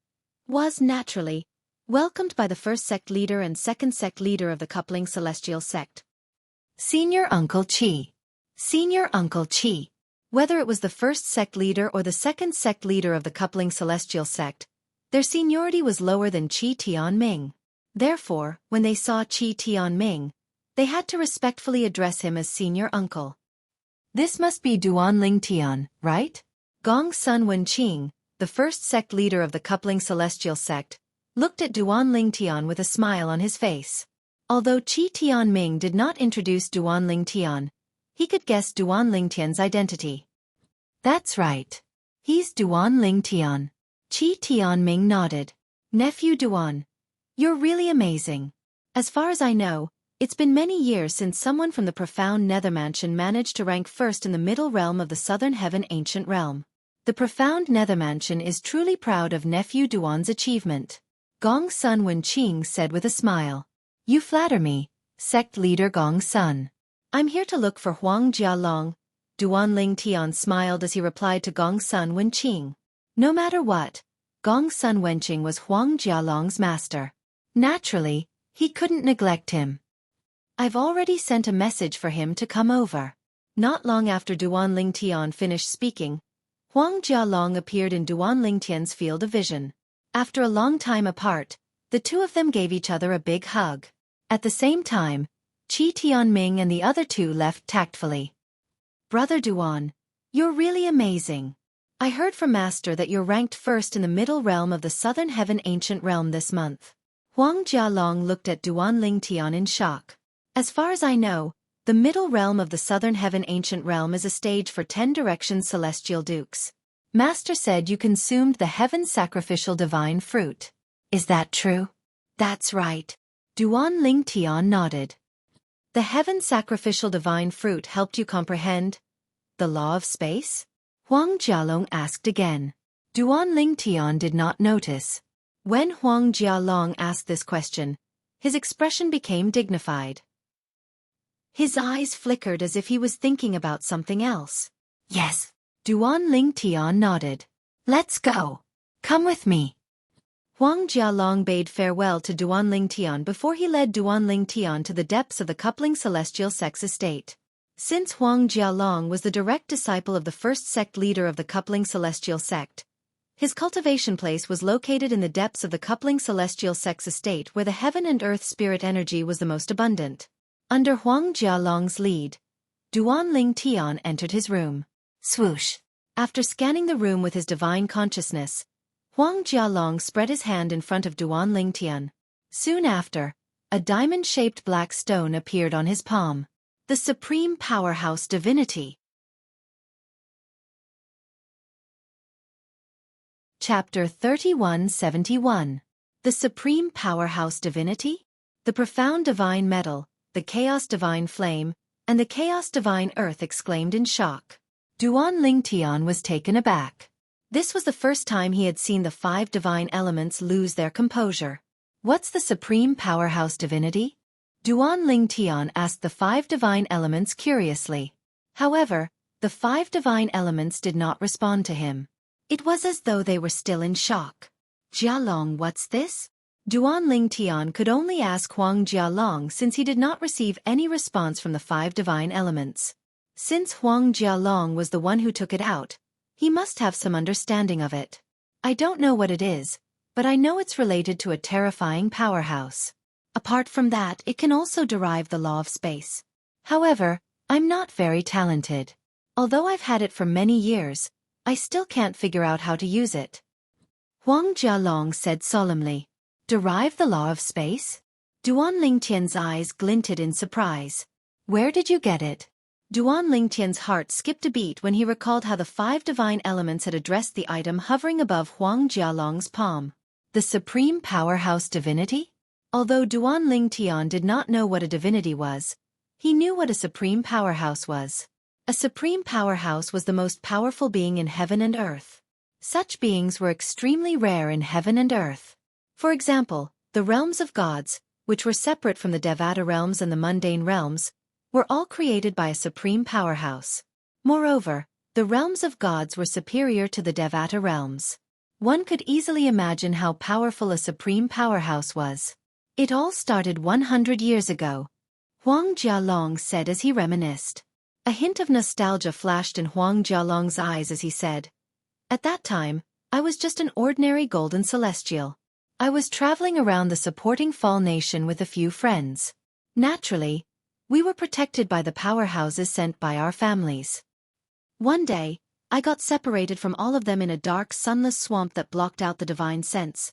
was, naturally, welcomed by the first sect leader and second sect leader of the coupling celestial sect. Senior Uncle Qi. Senior Uncle Qi. Whether it was the first sect leader or the second sect leader of the coupling celestial sect, their seniority was lower than Qi Tianming. Therefore, when they saw Qi Tianming, they had to respectfully address him as senior uncle. This must be Duanling Tian, right? Gong Sun Wenqing, the first sect leader of the coupling celestial sect, looked at Duanling Tian with a smile on his face. Although Qi Tianming did not introduce Duanling Tian, he could guess Duanling Tian's identity. That's right. He's Duanling Tian. Qi Tianming nodded. Nephew Duan, you're really amazing. As far as I know, it's been many years since someone from the profound nether mansion managed to rank first in the middle realm of the southern heaven ancient realm. The profound nether mansion is truly proud of nephew Duan's achievement. Gong Sun Wenqing said with a smile. You flatter me, sect leader Gong Sun. I'm here to look for Huang Jialong. Duanling Tian smiled as he replied to Gong Sun Wenqing. No matter what, Gong Sun Wenqing was Huang Jialong's master. Naturally, he couldn't neglect him. I've already sent a message for him to come over. Not long after Duanling Tian finished speaking, Huang Jialong appeared in Duanling Tian's field of vision. After a long time apart, the two of them gave each other a big hug. At the same time, Qi Tianming and the other two left tactfully. Brother Duan, you're really amazing. I heard from Master that you're ranked first in the middle realm of the southern heaven ancient realm this month. Huang Jialong looked at Duanling Tian in shock. As far as I know, the middle realm of the southern heaven ancient realm is a stage for 10 directions celestial dukes. Master said you consumed the heaven sacrificial divine fruit. Is that true? That's right. Duanling Tian nodded. The heaven sacrificial divine fruit helped you comprehend the law of space? Huang Jialong asked again. Duanling Tian did not notice. When Huang Jialong asked this question, his expression became dignified. His eyes flickered as if he was thinking about something else. Yes. Duanling Tian nodded. Let's go. Come with me. Huang Jialong bade farewell to Duanling Tian before he led Duanling Tian to the depths of the coupling celestial sect's estate. Since Huang Jialong was the direct disciple of the first sect leader of the coupling celestial sect, his cultivation place was located in the depths of the coupling celestial sect's estate where the heaven and earth spirit energy was the most abundant. Under Huang Jialong's lead, Duanling Tian entered his room. Swoosh! After scanning the room with his divine consciousness, Huang Jialong spread his hand in front of Duanling Tian. Soon after, a diamond-shaped black stone appeared on his palm. The supreme powerhouse divinity. Chapter 3171. The Supreme Powerhouse Divinity? The profound divine metal, the chaos divine flame, and the chaos divine earth exclaimed in shock. Duan Lingtian was taken aback. This was the first time he had seen the 5 divine elements lose their composure. What's the Supreme Powerhouse Divinity? Duan Lingtian asked the 5 divine elements curiously. However, the 5 divine elements did not respond to him. It was as though they were still in shock. Jialong, what's this? Duan Lingtian could only ask Huang Jialong since he did not receive any response from the 5 divine elements. Since Huang Jialong was the one who took it out, he must have some understanding of it. I don't know what it is, but I know it's related to a terrifying powerhouse. Apart from that, it can also derive the law of space. However, I'm not very talented. Although I've had it for many years, I still can't figure out how to use it. Huang Jialong said solemnly. Derive the law of space? Duan Lingtian's eyes glinted in surprise. Where did you get it? Duan Lingtian's heart skipped a beat when he recalled how the 5 divine elements had addressed the item hovering above Huang Jialong's palm. The Supreme Powerhouse Divinity? Although Duan Lingtian did not know what a divinity was, he knew what a supreme powerhouse was. A supreme powerhouse was the most powerful being in heaven and earth. Such beings were extremely rare in heaven and earth. For example, the realms of gods, which were separate from the Devata realms and the mundane realms, were all created by a supreme powerhouse. Moreover, the realms of gods were superior to the Devata realms. One could easily imagine how powerful a supreme powerhouse was. It all started 100 years ago, Huang Jialong said as he reminisced. A hint of nostalgia flashed in Huang Jialong's eyes as he said, At that time, I was just an ordinary golden celestial. I was traveling around the supporting Fall Nation with a few friends. Naturally, we were protected by the powerhouses sent by our families. One day, I got separated from all of them in a dark, sunless swamp that blocked out the divine sense.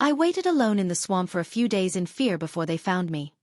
I waited alone in the swamp for a few days in fear before they found me.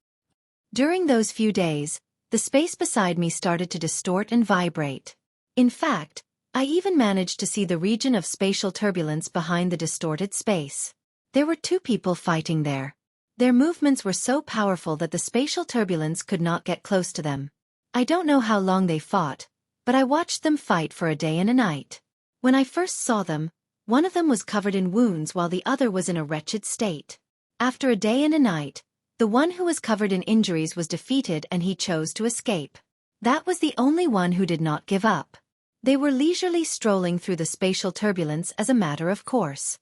During those few days, the space beside me started to distort and vibrate. In fact, I even managed to see the region of spatial turbulence behind the distorted space. There were 2 people fighting there. Their movements were so powerful that the spatial turbulence could not get close to them. I don't know how long they fought, but I watched them fight for a day and a night. When I first saw them, one of them was covered in wounds while the other was in a wretched state. After a day and a night, the one who was covered in injuries was defeated and he chose to escape. That was the only one who did not give up. They were leisurely strolling through the spatial turbulence as a matter of course.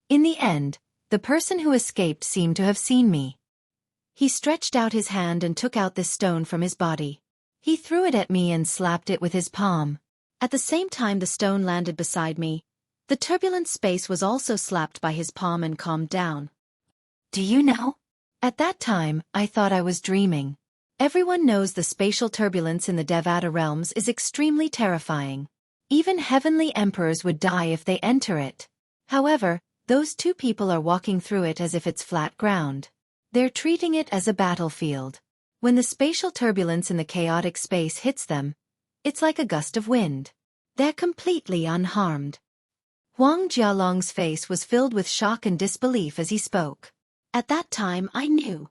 In the end, the person who escaped seemed to have seen me. He stretched out his hand and took out this stone from his body. He threw it at me and slapped it with his palm. At the same time the stone landed beside me, the turbulent space was also slapped by his palm and calmed down. Do you know? At that time, I thought I was dreaming. Everyone knows the spatial turbulence in the Devata realms is extremely terrifying. Even heavenly emperors would die if they enter it. However, those 2 people are walking through it as if it's flat ground. They're treating it as a battlefield. When the spatial turbulence in the chaotic space hits them, it's like a gust of wind. They're completely unharmed. Huang Jialong's face was filled with shock and disbelief as he spoke. At that time I knew.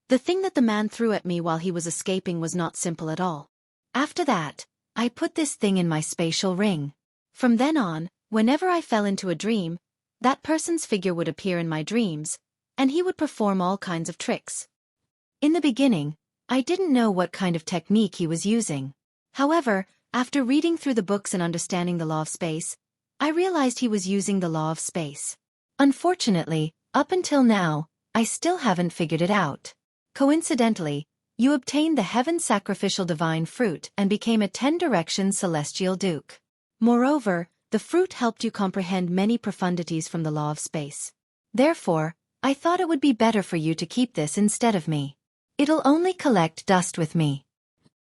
The thing that the man threw at me while he was escaping was not simple at all. After that, I put this thing in my spatial ring. From then on, whenever I fell into a dream, that person's figure would appear in my dreams, and he would perform all kinds of tricks. In the beginning, I didn't know what kind of technique he was using. However, after reading through the books and understanding the law of space, I realized he was using the law of space. Unfortunately, up until now, I still haven't figured it out. Coincidentally, you obtained the Heaven Sacrificial Divine Fruit and became a 10-direction Celestial Duke. Moreover, the fruit helped you comprehend many profundities from the law of space. Therefore, I thought it would be better for you to keep this instead of me. It'll only collect dust with me.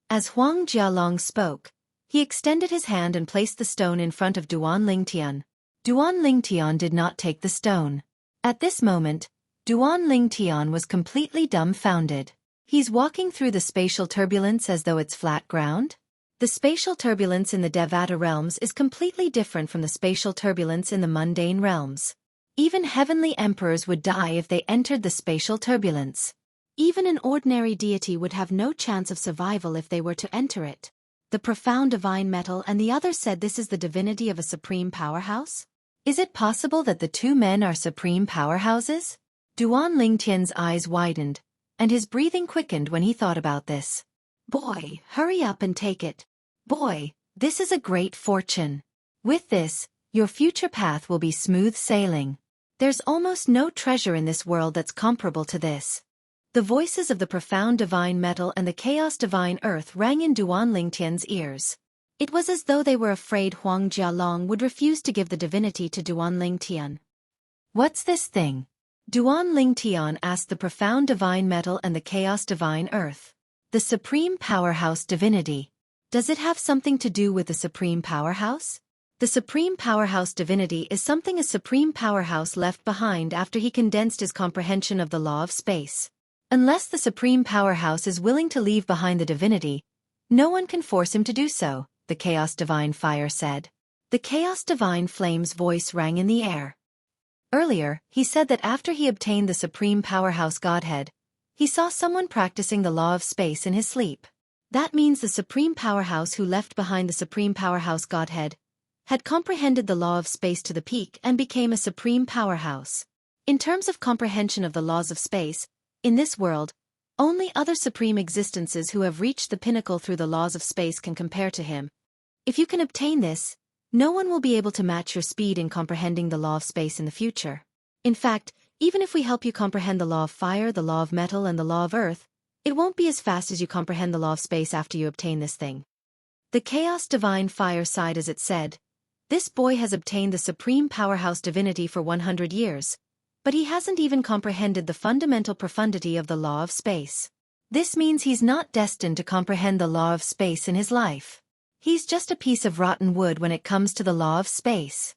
As Huang Jialong spoke, he extended his hand and placed the stone in front of Duan Lingtian. Duan Lingtian did not take the stone. At this moment, Duan Lingtian was completely dumbfounded. He's walking through the spatial turbulence as though it's flat ground? The spatial turbulence in the Devata realms is completely different from the spatial turbulence in the mundane realms. Even heavenly emperors would die if they entered the spatial turbulence. Even an ordinary deity would have no chance of survival if they were to enter it. The profound divine metal and the other said this is the divinity of a supreme powerhouse? Is it possible that the two men are supreme powerhouses? Duan Lingtian's eyes widened, and his breathing quickened when he thought about this. Boy, hurry up and take it. Boy, this is a great fortune. With this, your future path will be smooth sailing. There's almost no treasure in this world that's comparable to this. The voices of the profound divine metal and the chaos divine earth rang in Duan Lingtian's ears. It was as though they were afraid Huang Jialong would refuse to give the divinity to Duan Lingtian. What's this thing? Duan Lingtian asked the profound divine metal and the chaos divine earth. The supreme powerhouse divinity. Does it have something to do with the supreme powerhouse? The supreme powerhouse divinity is something a supreme powerhouse left behind after he condensed his comprehension of the law of space. Unless the supreme powerhouse is willing to leave behind the divinity, no one can force him to do so, the chaos divine fire said. The chaos divine flame's voice rang in the air. Earlier, he said that after he obtained the supreme powerhouse godhead, he saw someone practicing the law of space in his sleep. That means the supreme powerhouse who left behind the supreme powerhouse godhead had comprehended the law of space to the peak and became a supreme powerhouse. In terms of comprehension of the laws of space, in this world, only other supreme existences who have reached the pinnacle through the laws of space can compare to him. If you can obtain this, no one will be able to match your speed in comprehending the law of space in the future. In fact, even if we help you comprehend the law of fire, the law of metal, and the law of earth, it won't be as fast as you comprehend the law of space after you obtain this thing. The chaos divine fire sighed as it said, this boy has obtained the supreme powerhouse divinity for 100 years, but he hasn't even comprehended the fundamental profundity of the law of space. This means he's not destined to comprehend the law of space in his life. He's just a piece of rotten wood when it comes to the law of space.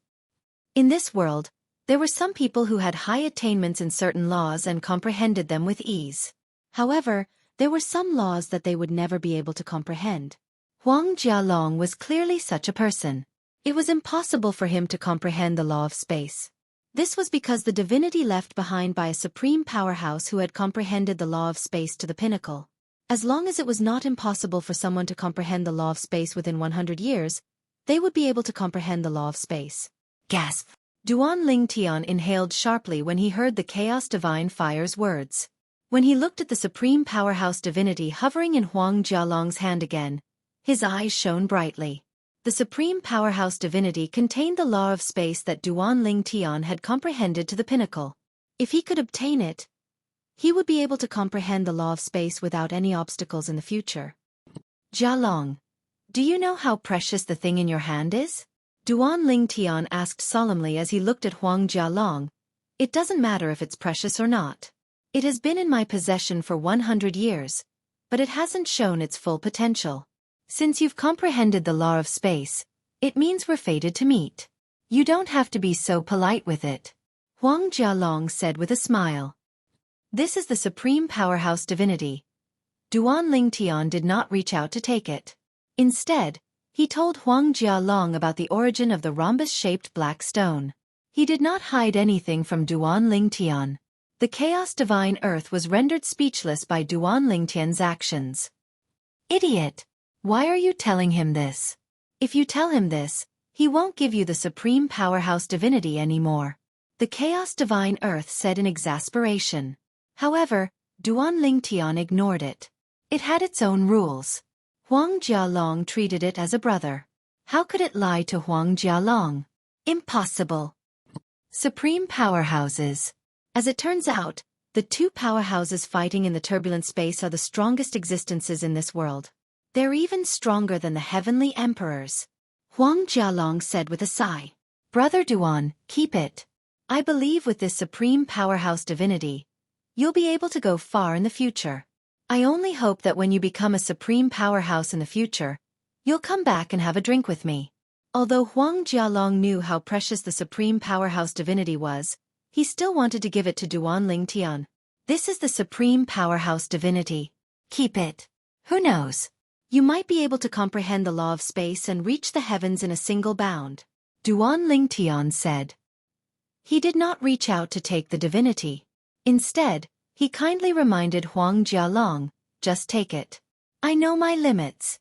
In this world, there were some people who had high attainments in certain laws and comprehended them with ease. However, there were some laws that they would never be able to comprehend. Huang Jialong was clearly such a person. It was impossible for him to comprehend the law of space. This was because the divinity left behind by a supreme powerhouse who had comprehended the law of space to the pinnacle. As long as it was not impossible for someone to comprehend the law of space within 100 years, they would be able to comprehend the law of space. Gasp! Duan Lingtian inhaled sharply when he heard the chaos divine fire's words. When he looked at the supreme powerhouse divinity hovering in Huang Jialong's hand again, his eyes shone brightly. The supreme powerhouse divinity contained the law of space that Duan Lingtian had comprehended to the pinnacle. If he could obtain it, he would be able to comprehend the law of space without any obstacles in the future. Jialong, do you know how precious the thing in your hand is? Duan Lingtian asked solemnly as he looked at Huang Jialong. It doesn't matter if it's precious or not. It has been in my possession for 100 years, but it hasn't shown its full potential. Since you've comprehended the law of space, it means we're fated to meet. You don't have to be so polite with it. Huang Jialong said with a smile. This is the supreme powerhouse divinity. Duan Lingtian did not reach out to take it. Instead, he told Huang Jialong about the origin of the rhombus-shaped black stone. He did not hide anything from Duan Lingtian. The chaos divine earth was rendered speechless by Duan Lingtian's actions. Idiot! Why are you telling him this? If you tell him this, he won't give you the supreme powerhouse divinity anymore. The chaos divine earth said in exasperation. However, Duan Lingtian ignored it. It had its own rules. Huang Jialong treated it as a brother. How could it lie to Huang Jialong? Impossible. Supreme powerhouses. As it turns out, the two powerhouses fighting in the turbulent space are the strongest existences in this world. They're even stronger than the heavenly emperors. Huang Jialong said with a sigh. Brother Duan, keep it. I believe with this supreme powerhouse divinity, you'll be able to go far in the future. I only hope that when you become a supreme powerhouse in the future, you'll come back and have a drink with me. Although Huang Jialong knew how precious the supreme powerhouse divinity was, he still wanted to give it to Duan Lingtian. This is the supreme powerhouse divinity. Keep it. Who knows? You might be able to comprehend the law of space and reach the heavens in a single bound. Duan Lingtian said. He did not reach out to take the divinity. Instead, he kindly reminded Huang Jialong, just take it. I know my limits.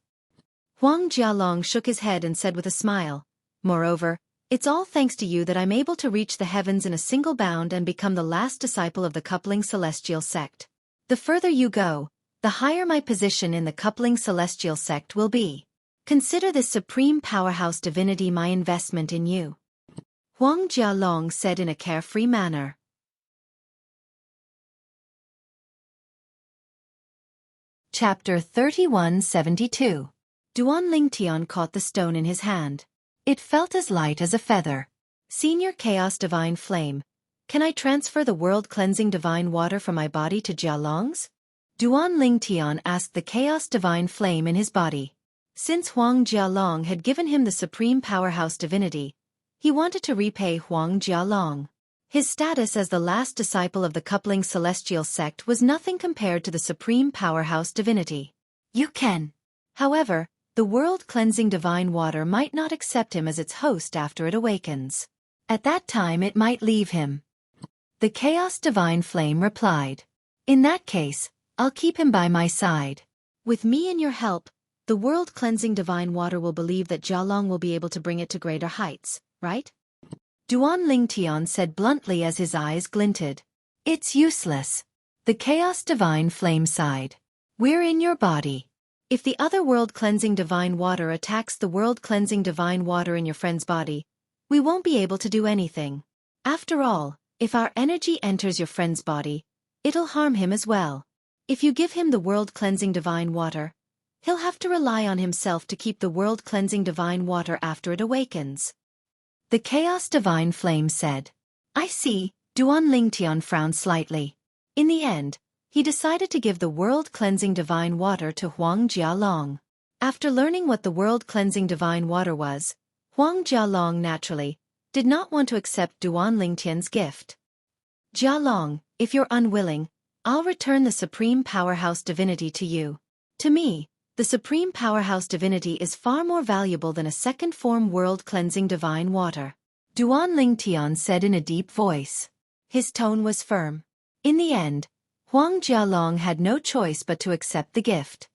Huang Jialong shook his head and said with a smile, moreover, it's all thanks to you that I'm able to reach the heavens in a single bound and become the last disciple of the coupling celestial sect. The further you go, the higher my position in the coupling celestial sect will be. Consider this supreme powerhouse divinity my investment in you. Huang Jialong said in a carefree manner. Chapter 3172. Duan Lingtian caught the stone in his hand. It felt as light as a feather. Senior Chaos Divine Flame, can I transfer the world-cleansing divine water from my body to Jialong's? Duan Lingtian asked the Chaos Divine Flame in his body. Since Huang Jialong had given him the supreme powerhouse divinity, he wanted to repay Huang Jialong. His status as the last disciple of the coupling celestial sect was nothing compared to the supreme powerhouse divinity. You can. However, the world-cleansing divine water might not accept him as its host after it awakens. At that time it might leave him. The Chaos Divine Flame replied. In that case, I'll keep him by my side. With me and your help, the world-cleansing divine water will believe that Jialong will be able to bring it to greater heights, right? Duan Lingtian said bluntly as his eyes glinted. It's useless. The Chaos Divine Flame sighed. We're in your body. If the other world-cleansing divine water attacks the world-cleansing divine water in your friend's body, we won't be able to do anything. After all, if our energy enters your friend's body, it'll harm him as well. If you give him the world-cleansing divine water, he'll have to rely on himself to keep the world-cleansing divine water after it awakens. The Chaos Divine Flame said. I see. Duan Lingtian frowned slightly. In the end, he decided to give the world-cleansing divine water to Huang Jialong. After learning what the world-cleansing divine water was, Huang Jialong naturally did not want to accept Duan Lingtian's gift. Jialong, if you're unwilling, I'll return the supreme powerhouse divinity to you. To me, the supreme powerhouse divinity is far more valuable than a second-form world-cleansing divine water. Duan Lingtian said in a deep voice. His tone was firm. In the end, Huang Jialong had no choice but to accept the gift.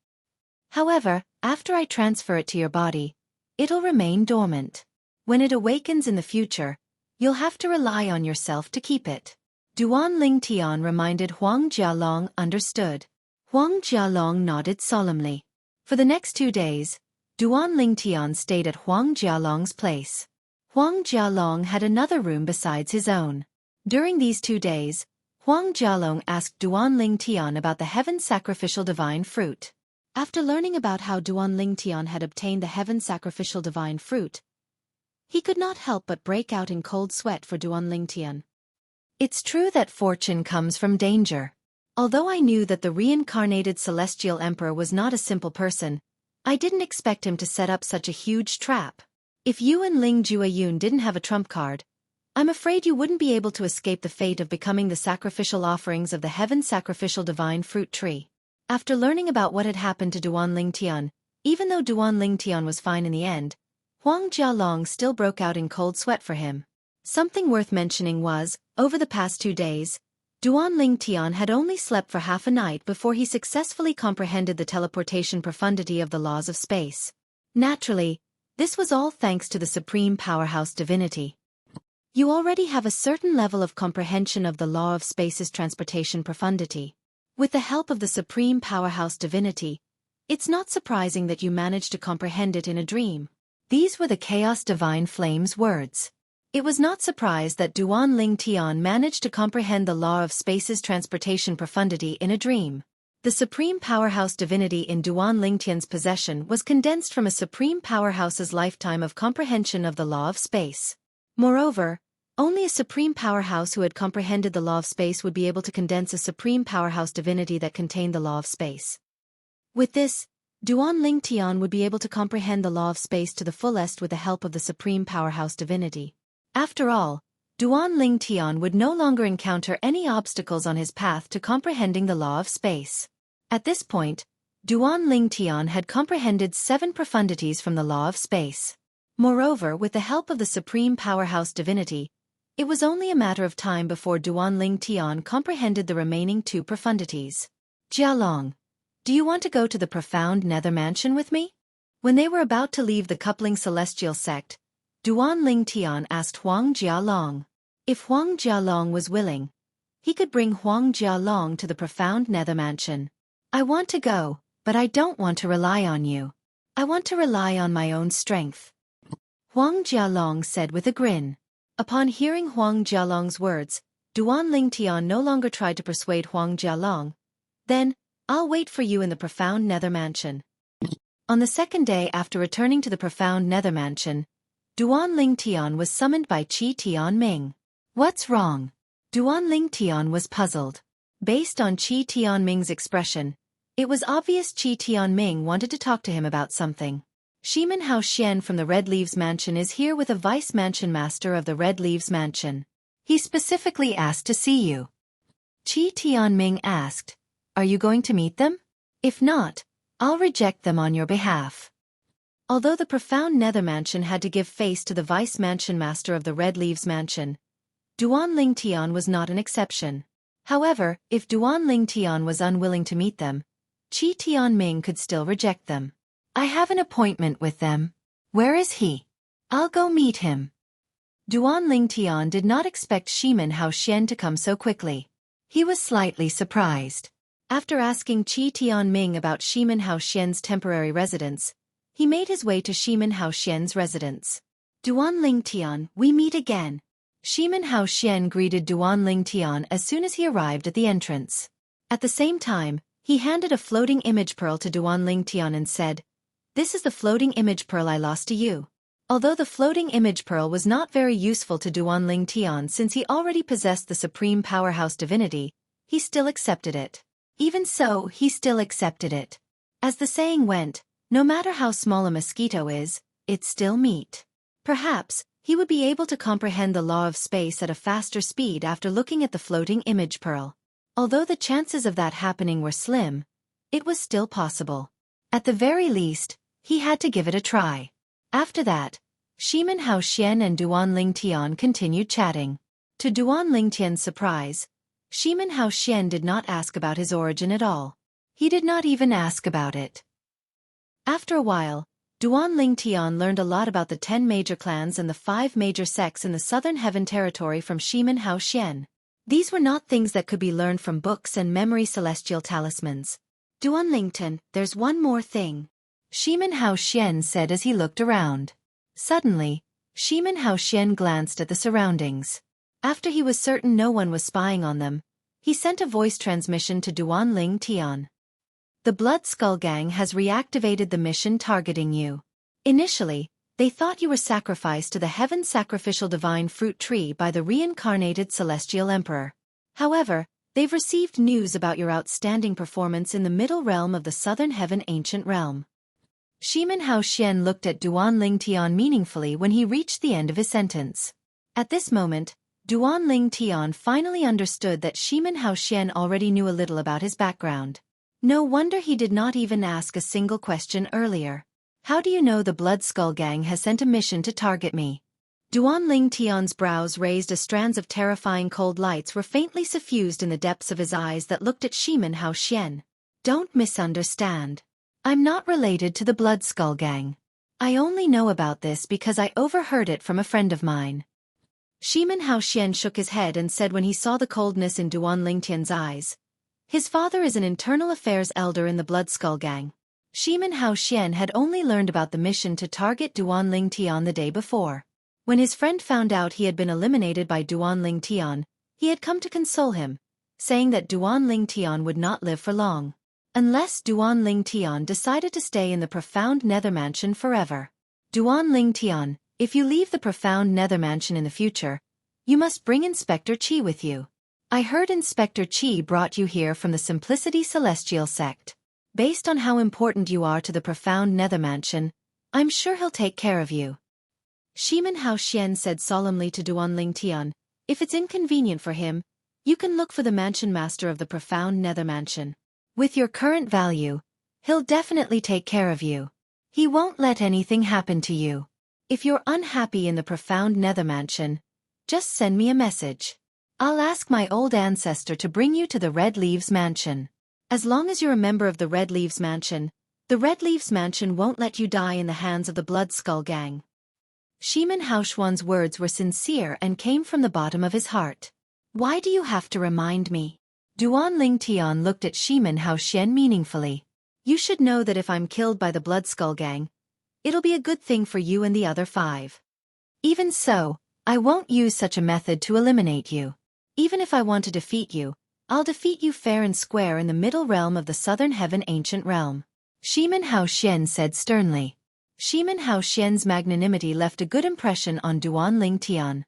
However, after I transfer it to your body, it'll remain dormant. When it awakens in the future, you'll have to rely on yourself to keep it. Duan Lingtian reminded Huang Jialong understood. Huang Jialong nodded solemnly. For the next 2 days, Duan Lingtian stayed at Huang Jialong's place. Huang Jialong had another room besides his own. During these 2 days, Huang Jialong asked Duan Lingtian about the heaven sacrificial divine fruit. After learning about how Duan Lingtian had obtained the heaven sacrificial divine fruit, he could not help but break out in cold sweat for Duan Lingtian. It's true that fortune comes from danger. Although I knew that the reincarnated celestial emperor was not a simple person, I didn't expect him to set up such a huge trap. If you and Ling Jueyun didn't have a trump card, I'm afraid you wouldn't be able to escape the fate of becoming the sacrificial offerings of the heaven sacrificial divine fruit tree. After learning about what had happened to Duan Lingtian, even though Duan Lingtian was fine in the end, Huang Jialong still broke out in cold sweat for him. Something worth mentioning was, over the past 2 days, Duan Lingtian had only slept for half a night before he successfully comprehended the teleportation profundity of the laws of space. Naturally, this was all thanks to the supreme powerhouse divinity. You already have a certain level of comprehension of the law of space's transportation profundity. With the help of the supreme powerhouse divinity, it's not surprising that you managed to comprehend it in a dream. These were the Chaos Divine Flame's words. It was not surprised that Duan Lingtian managed to comprehend the law of space's transportation profundity in a dream. The supreme powerhouse divinity in Duan Lingtian's possession was condensed from a supreme powerhouse's lifetime of comprehension of the law of space. Moreover, only a supreme powerhouse who had comprehended the law of space would be able to condense a supreme powerhouse divinity that contained the law of space. With this, Duan Lingtian would be able to comprehend the law of space to the fullest with the help of the supreme powerhouse divinity. After all, Duan Lingtian would no longer encounter any obstacles on his path to comprehending the law of space. At this point, Duan Lingtian had comprehended 7 profundities from the law of space. Moreover, with the help of the supreme powerhouse divinity, it was only a matter of time before Duan Lingtian comprehended the remaining 2 profundities. Jialong, do you want to go to the profound nether mansion with me? When they were about to leave the coupling celestial sect, Duan Lingtian asked Huang Jialong. If Huang Jialong was willing, he could bring Huang Jialong to the profound nether mansion. I want to go, but I don't want to rely on you. I want to rely on my own strength. Huang Jialong said with a grin. Upon hearing Huang Jialong's words, Duan Lingtian no longer tried to persuade Huang Jialong. Then, I'll wait for you in the profound nether mansion. On the second day after returning to the profound nether mansion, Duan Lingtian was summoned by Qi Tianming. What's wrong? Duan Lingtian was puzzled. Based on Qi Tianming's expression, it was obvious Qi Tianming wanted to talk to him about something. Shimin Hao Xian from the Red Leaves Mansion is here with a vice mansion master of the Red Leaves Mansion. He specifically asked to see you. Qi Tianming asked, are you going to meet them? If not, I'll reject them on your behalf. Although the profound nether mansion had to give face to the vice mansion master of the Red Leaves Mansion, Duan Lingtian was not an exception. However, if Duan Lingtian was unwilling to meet them, Qi Tianming could still reject them. I have an appointment with them. Where is he? I'll go meet him. Duan Lingtian did not expect Shimin Hao Xian to come so quickly. He was slightly surprised. After asking Qi Tianming about Shimin Hao Xian's temporary residence, he made his way to Shimin Hao Xian's residence. Duan Lingtian, we meet again. Shimin Hao Xian greeted Duan Lingtian as soon as he arrived at the entrance. At the same time, he handed a floating image pearl to Duan Lingtian and said, this is the floating image pearl I lost to you. Although the floating image pearl was not very useful to Duan Lingtian since he already possessed the supreme powerhouse divinity, he still accepted it. Even so, he still accepted it. As the saying went, no matter how small a mosquito is, it's still meat. Perhaps, he would be able to comprehend the law of space at a faster speed after looking at the floating image pearl. Although the chances of that happening were slim, it was still possible. At the very least, he had to give it a try. After that, Shimin Hao Xian and Duan Lingtian continued chatting. To Duan Lingtian's surprise, Shimin Hao Xian did not ask about his origin at all. He did not even ask about it. After a while, Duan Lingtian learned a lot about the 10 major clans and the 5 major sects in the Southern Heaven territory from Shimin Hao Xian. These were not things that could be learned from books and memory celestial talismans. Duan Lingtian, there's one more thing. Shimin Hao Xian said as he looked around. Suddenly, Shimin Hao Xian glanced at the surroundings. After he was certain no one was spying on them, he sent a voice transmission to Duan Lingtian. The Blood Skull Gang has reactivated the mission targeting you. Initially, they thought you were sacrificed to the Heaven Sacrificial Divine Fruit Tree by the reincarnated Celestial Emperor. However, they've received news about your outstanding performance in the Middle Realm of the Southern Heaven Ancient Realm. Shimin Hao Xian looked at Duan Lingtian meaningfully when he reached the end of his sentence. At this moment, Duan Lingtian finally understood that Shimin Hao Xian already knew a little about his background. No wonder he did not even ask a single question earlier. How do you know the Blood Skull Gang has sent a mission to target me? Duan Lingtian's brows raised as strands of terrifying cold lights were faintly suffused in the depths of his eyes that looked at Shimin Hao Xian. Don't misunderstand. I'm not related to the Blood Skull Gang. I only know about this because I overheard it from a friend of mine. Shimin Hao Xian shook his head and said when he saw the coldness in Duan Lingtian's eyes, his father is an internal affairs elder in the Blood Skull Gang. Shimin Hao Xian had only learned about the mission to target Duan Lingtian the day before. When his friend found out he had been eliminated by Duan Lingtian, he had come to console him, saying that Duan Lingtian would not live for long. Unless Duan Lingtian decided to stay in the profound nether mansion forever. Duan Lingtian, if you leave the profound nether mansion in the future, you must bring Inspector Qi with you. I heard Inspector Qi brought you here from the Simplicity Celestial sect. Based on how important you are to the profound nether mansion, I'm sure he'll take care of you. Shimin Hao Xian said solemnly to Duan Lingtian, if it's inconvenient for him, you can look for the mansion master of the profound nether mansion. With your current value, He'll definitely take care of you. He won't let anything happen to you. If you're unhappy in the profound nether mansion, just send me a message. I'll ask my old ancestor to bring you to the Red Leaves Mansion. As long as you're a member of the Red Leaves Mansion, the Red Leaves Mansion won't let you die in the hands of the Blood Skull Gang. Shimin Haoxuan's words were sincere and came from the bottom of his heart. Why do you have to remind me? Duan Lingtian looked at Shimin Haoxian meaningfully. You should know that if I'm killed by the Blood Skull Gang, it'll be a good thing for you and the other 5. Even so, I won't use such a method to eliminate you. Even if I want to defeat you, I'll defeat you fair and square in the middle realm of the Southern Heaven Ancient Realm. Shimin Haoxian said sternly. Shimin Haoxian's magnanimity left a good impression on Duan Lingtian.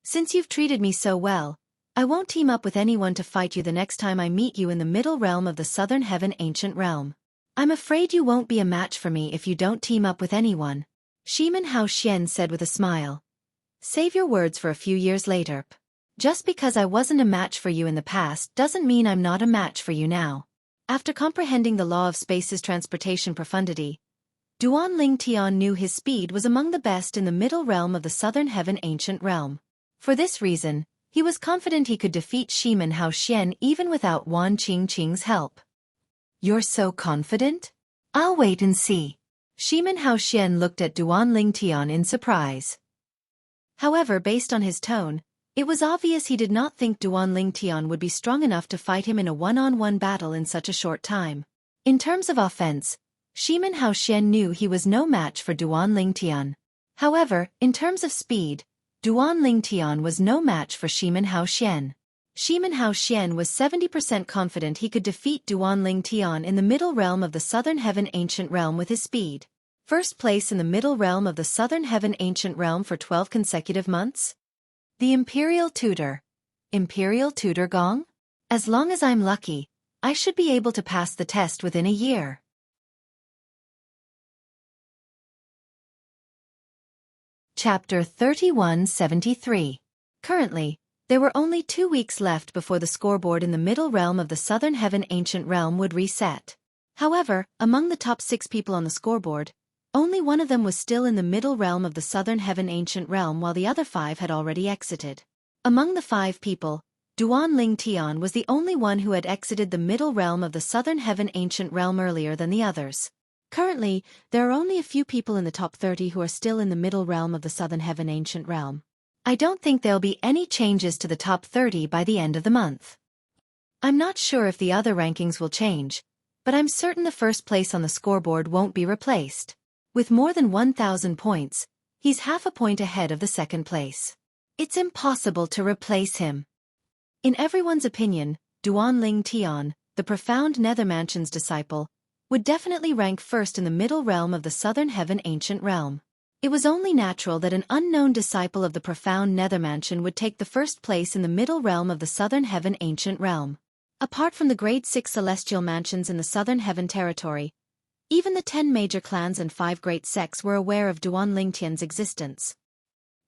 Since you've treated me so well, I won't team up with anyone to fight you the next time I meet you in the middle realm of the Southern Heaven Ancient Realm. I'm afraid you won't be a match for me if you don't team up with anyone, Shimin Haoxian said with a smile. Save your words for a few years later. Just because I wasn't a match for you in the past doesn't mean I'm not a match for you now. After comprehending the law of space's transportation profundity, Duan Lingtian knew his speed was among the best in the middle realm of the Southern Heaven Ancient Realm. For this reason, he was confident he could defeat Shimin Haoxian even without Wan Qingqing's help. You're so confident? I'll wait and see. Shimin Haoxian looked at Duan Lingtian in surprise. However, based on his tone, it was obvious he did not think Duan Lingtian would be strong enough to fight him in a one-on-one battle in such a short time. In terms of offense, Shimin Haoxian knew he was no match for Duan Lingtian. However, in terms of speed, Duan Lingtian was no match for Shimin Haoxian. Shimin Haoxian was 70% confident he could defeat Duan Lingtian in the middle realm of the Southern Heaven Ancient Realm with his speed. First place in the middle realm of the Southern Heaven Ancient Realm for 12 consecutive months? The Imperial Tutor. Imperial Tutor Gong? As long as I'm lucky, I should be able to pass the test within a year. Chapter 3173. Currently, there were only 2 weeks left before the scoreboard in the middle realm of the Southern Heaven Ancient Realm would reset. However, among the top 6 people on the scoreboard, only one of them was still in the middle realm of the Southern Heaven Ancient Realm while the other 5 had already exited. Among the 5 people, Duan Lingtian was the only one who had exited the middle realm of the Southern Heaven Ancient Realm earlier than the others. Currently, there are only a few people in the top 30 who are still in the middle realm of the Southern Heaven Ancient Realm. I don't think there'll be any changes to the top 30 by the end of the month. I'm not sure if the other rankings will change, but I'm certain the first place on the scoreboard won't be replaced. With more than 1,000 points, he's half a point ahead of the second place. It's impossible to replace him. In everyone's opinion, Duan Lingtian, the profound Nether Mansion's disciple, would definitely rank first in the middle realm of the Southern Heaven Ancient Realm. It was only natural that an unknown disciple of the profound Nether Mansion would take the first place in the middle realm of the Southern Heaven Ancient Realm. Apart from the grade 6 celestial mansions in the Southern Heaven territory, even the 10 major clans and 5 great sects were aware of Duan Lingtian's existence.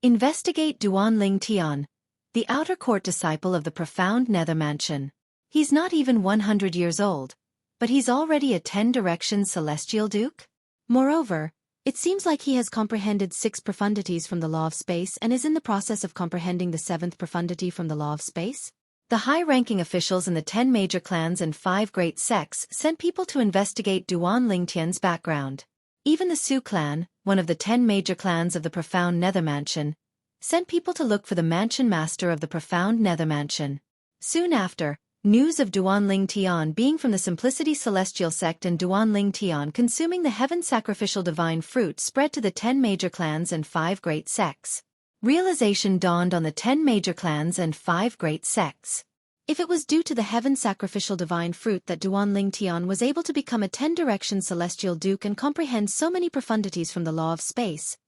Investigate Duan Lingtian, the outer court disciple of the profound Nether Mansion. He's not even 100 years old, but he's already a 10 directions celestial duke? Moreover, it seems like he has comprehended 6 profundities from the law of space and is in the process of comprehending the 7th profundity from the law of space. The high-ranking officials in the 10 major clans and 5 great sects sent people to investigate Duan Lingtian's background. Even the Su clan, one of the 10 major clans of the profound Nether Mansion, sent people to look for the mansion master of the profound Nether Mansion. Soon after, news of Duan Lingtian being from the Simplicity Celestial sect and Duan Lingtian consuming the heaven sacrificial divine fruit spread to the 10 major clans and 5 great sects. Realization dawned on the 10 major clans and 5 great sects. If it was due to the heaven sacrificial divine fruit that Duan Lingtian was able to become a 10 direction celestial duke and comprehend so many profundities from the law of space,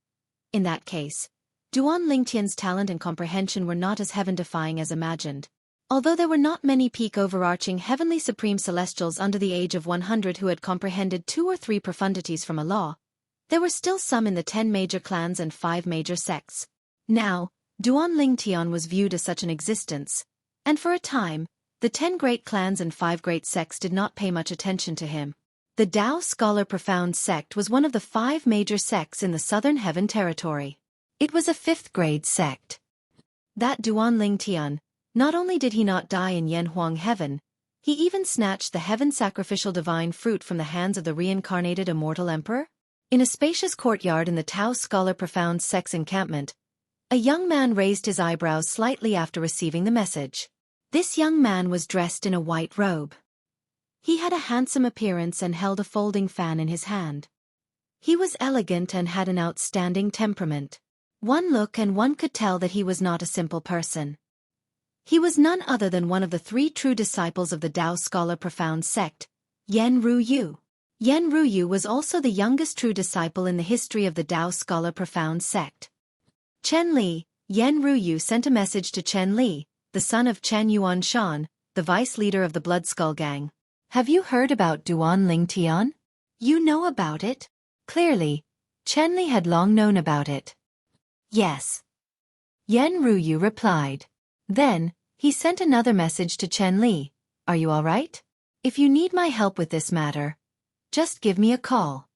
in that case, Duan Lingtian's talent and comprehension were not as heaven-defying as imagined. Although there were not many peak overarching heavenly supreme celestials under the age of 100 who had comprehended 2 or 3 profundities from a law, there were still some in the 10 major clans and 5 major sects. Now, Duan Lingtian was viewed as such an existence, and for a time, the 10 great clans and 5 great sects did not pay much attention to him. The Tao scholar profound sect was one of the 5 major sects in the Southern Heaven Territory. It was a 5th-grade sect. That Duan Ling Tian, not only did he not die in Yanhuang Heaven, he even snatched the heaven sacrificial divine fruit from the hands of the reincarnated immortal emperor. In a spacious courtyard in the Tao scholar profound sect's encampment, a young man raised his eyebrows slightly after receiving the message. This young man was dressed in a white robe. He had a handsome appearance and held a folding fan in his hand. He was elegant and had an outstanding temperament. One look and one could tell that he was not a simple person. He was none other than one of the 3 true disciples of the Tao scholar profound sect, Yan Ruyu. Yan Ruyu was also the youngest true disciple in the history of the Tao scholar profound sect. Chen Li, Yan Ruyu sent a message to Chen Li, the son of Chen Yuanshan, the vice leader of the Blood Skull Gang. Have you heard about Duan Ling Tian? You know about it? Clearly, Chen Li had long known about it. Yes. Yan Ruyu replied. Then, he sent another message to Chen Li. Are you all right? If you need my help with this matter, just give me a call.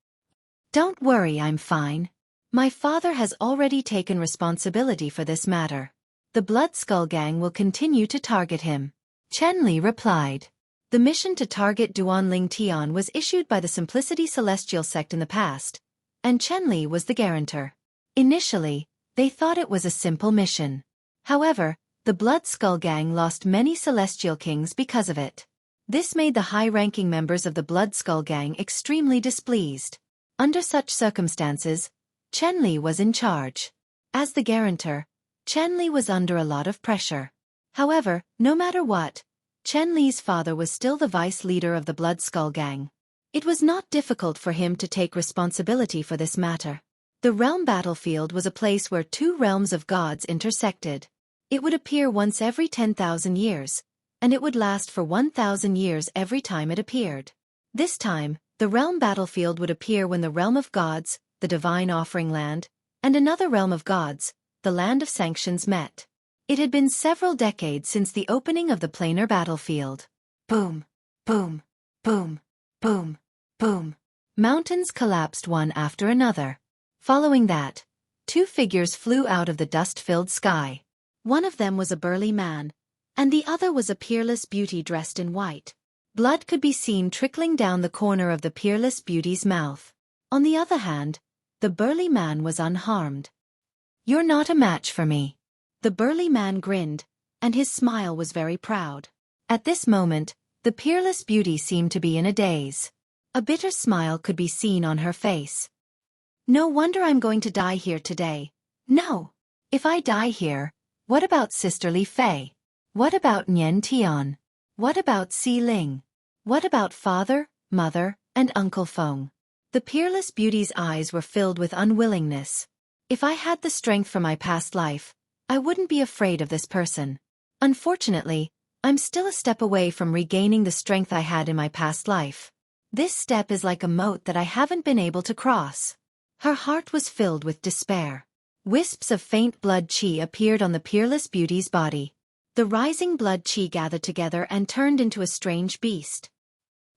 Don't worry, I'm fine. My father has already taken responsibility for this matter. The Blood Skull Gang will continue to target him. Chen Li replied. The mission to target Duan Ling Tian was issued by the Simplicity Celestial sect in the past, and Chen Li was the guarantor. Initially, they thought it was a simple mission. However, the Blood Skull Gang lost many Celestial Kings because of it. This made the high-ranking members of the Blood Skull Gang extremely displeased. Under such circumstances, Chen Li was in charge. As the guarantor, Chen Li was under a lot of pressure. However, no matter what, Chen Li's father was still the vice leader of the Blood Skull Gang. It was not difficult for him to take responsibility for this matter. The realm battlefield was a place where 2 realms of gods intersected. It would appear once every 10,000 years, and it would last for 1,000 years every time it appeared. This time, the realm battlefield would appear when the realm of gods, the divine offering land, and another realm of gods, the land of sanctions met. It had been several decades since the opening of the planar battlefield. Boom, boom, boom, boom, boom. Mountains collapsed one after another. Following that, 2 figures flew out of the dust-filled sky. One of them was a burly man, and the other was a peerless beauty dressed in white. Blood could be seen trickling down the corner of the peerless beauty's mouth. On the other hand, the burly man was unharmed. You're not a match for me. The burly man grinned, and his smile was very proud. At this moment, the peerless beauty seemed to be in a daze. A bitter smile could be seen on her face. No wonder I'm going to die here today. No. If I die here, what about Sister Li Fei? What about Nian Tian? What about Si Ling? What about father, mother, and Uncle Feng? The peerless beauty's eyes were filled with unwillingness. If I had the strength from my past life, I wouldn't be afraid of this person. Unfortunately, I'm still a step away from regaining the strength I had in my past life. This step is like a moat that I haven't been able to cross. Her heart was filled with despair. Wisps of faint blood qi appeared on the peerless beauty's body. The rising blood qi gathered together and turned into a strange beast.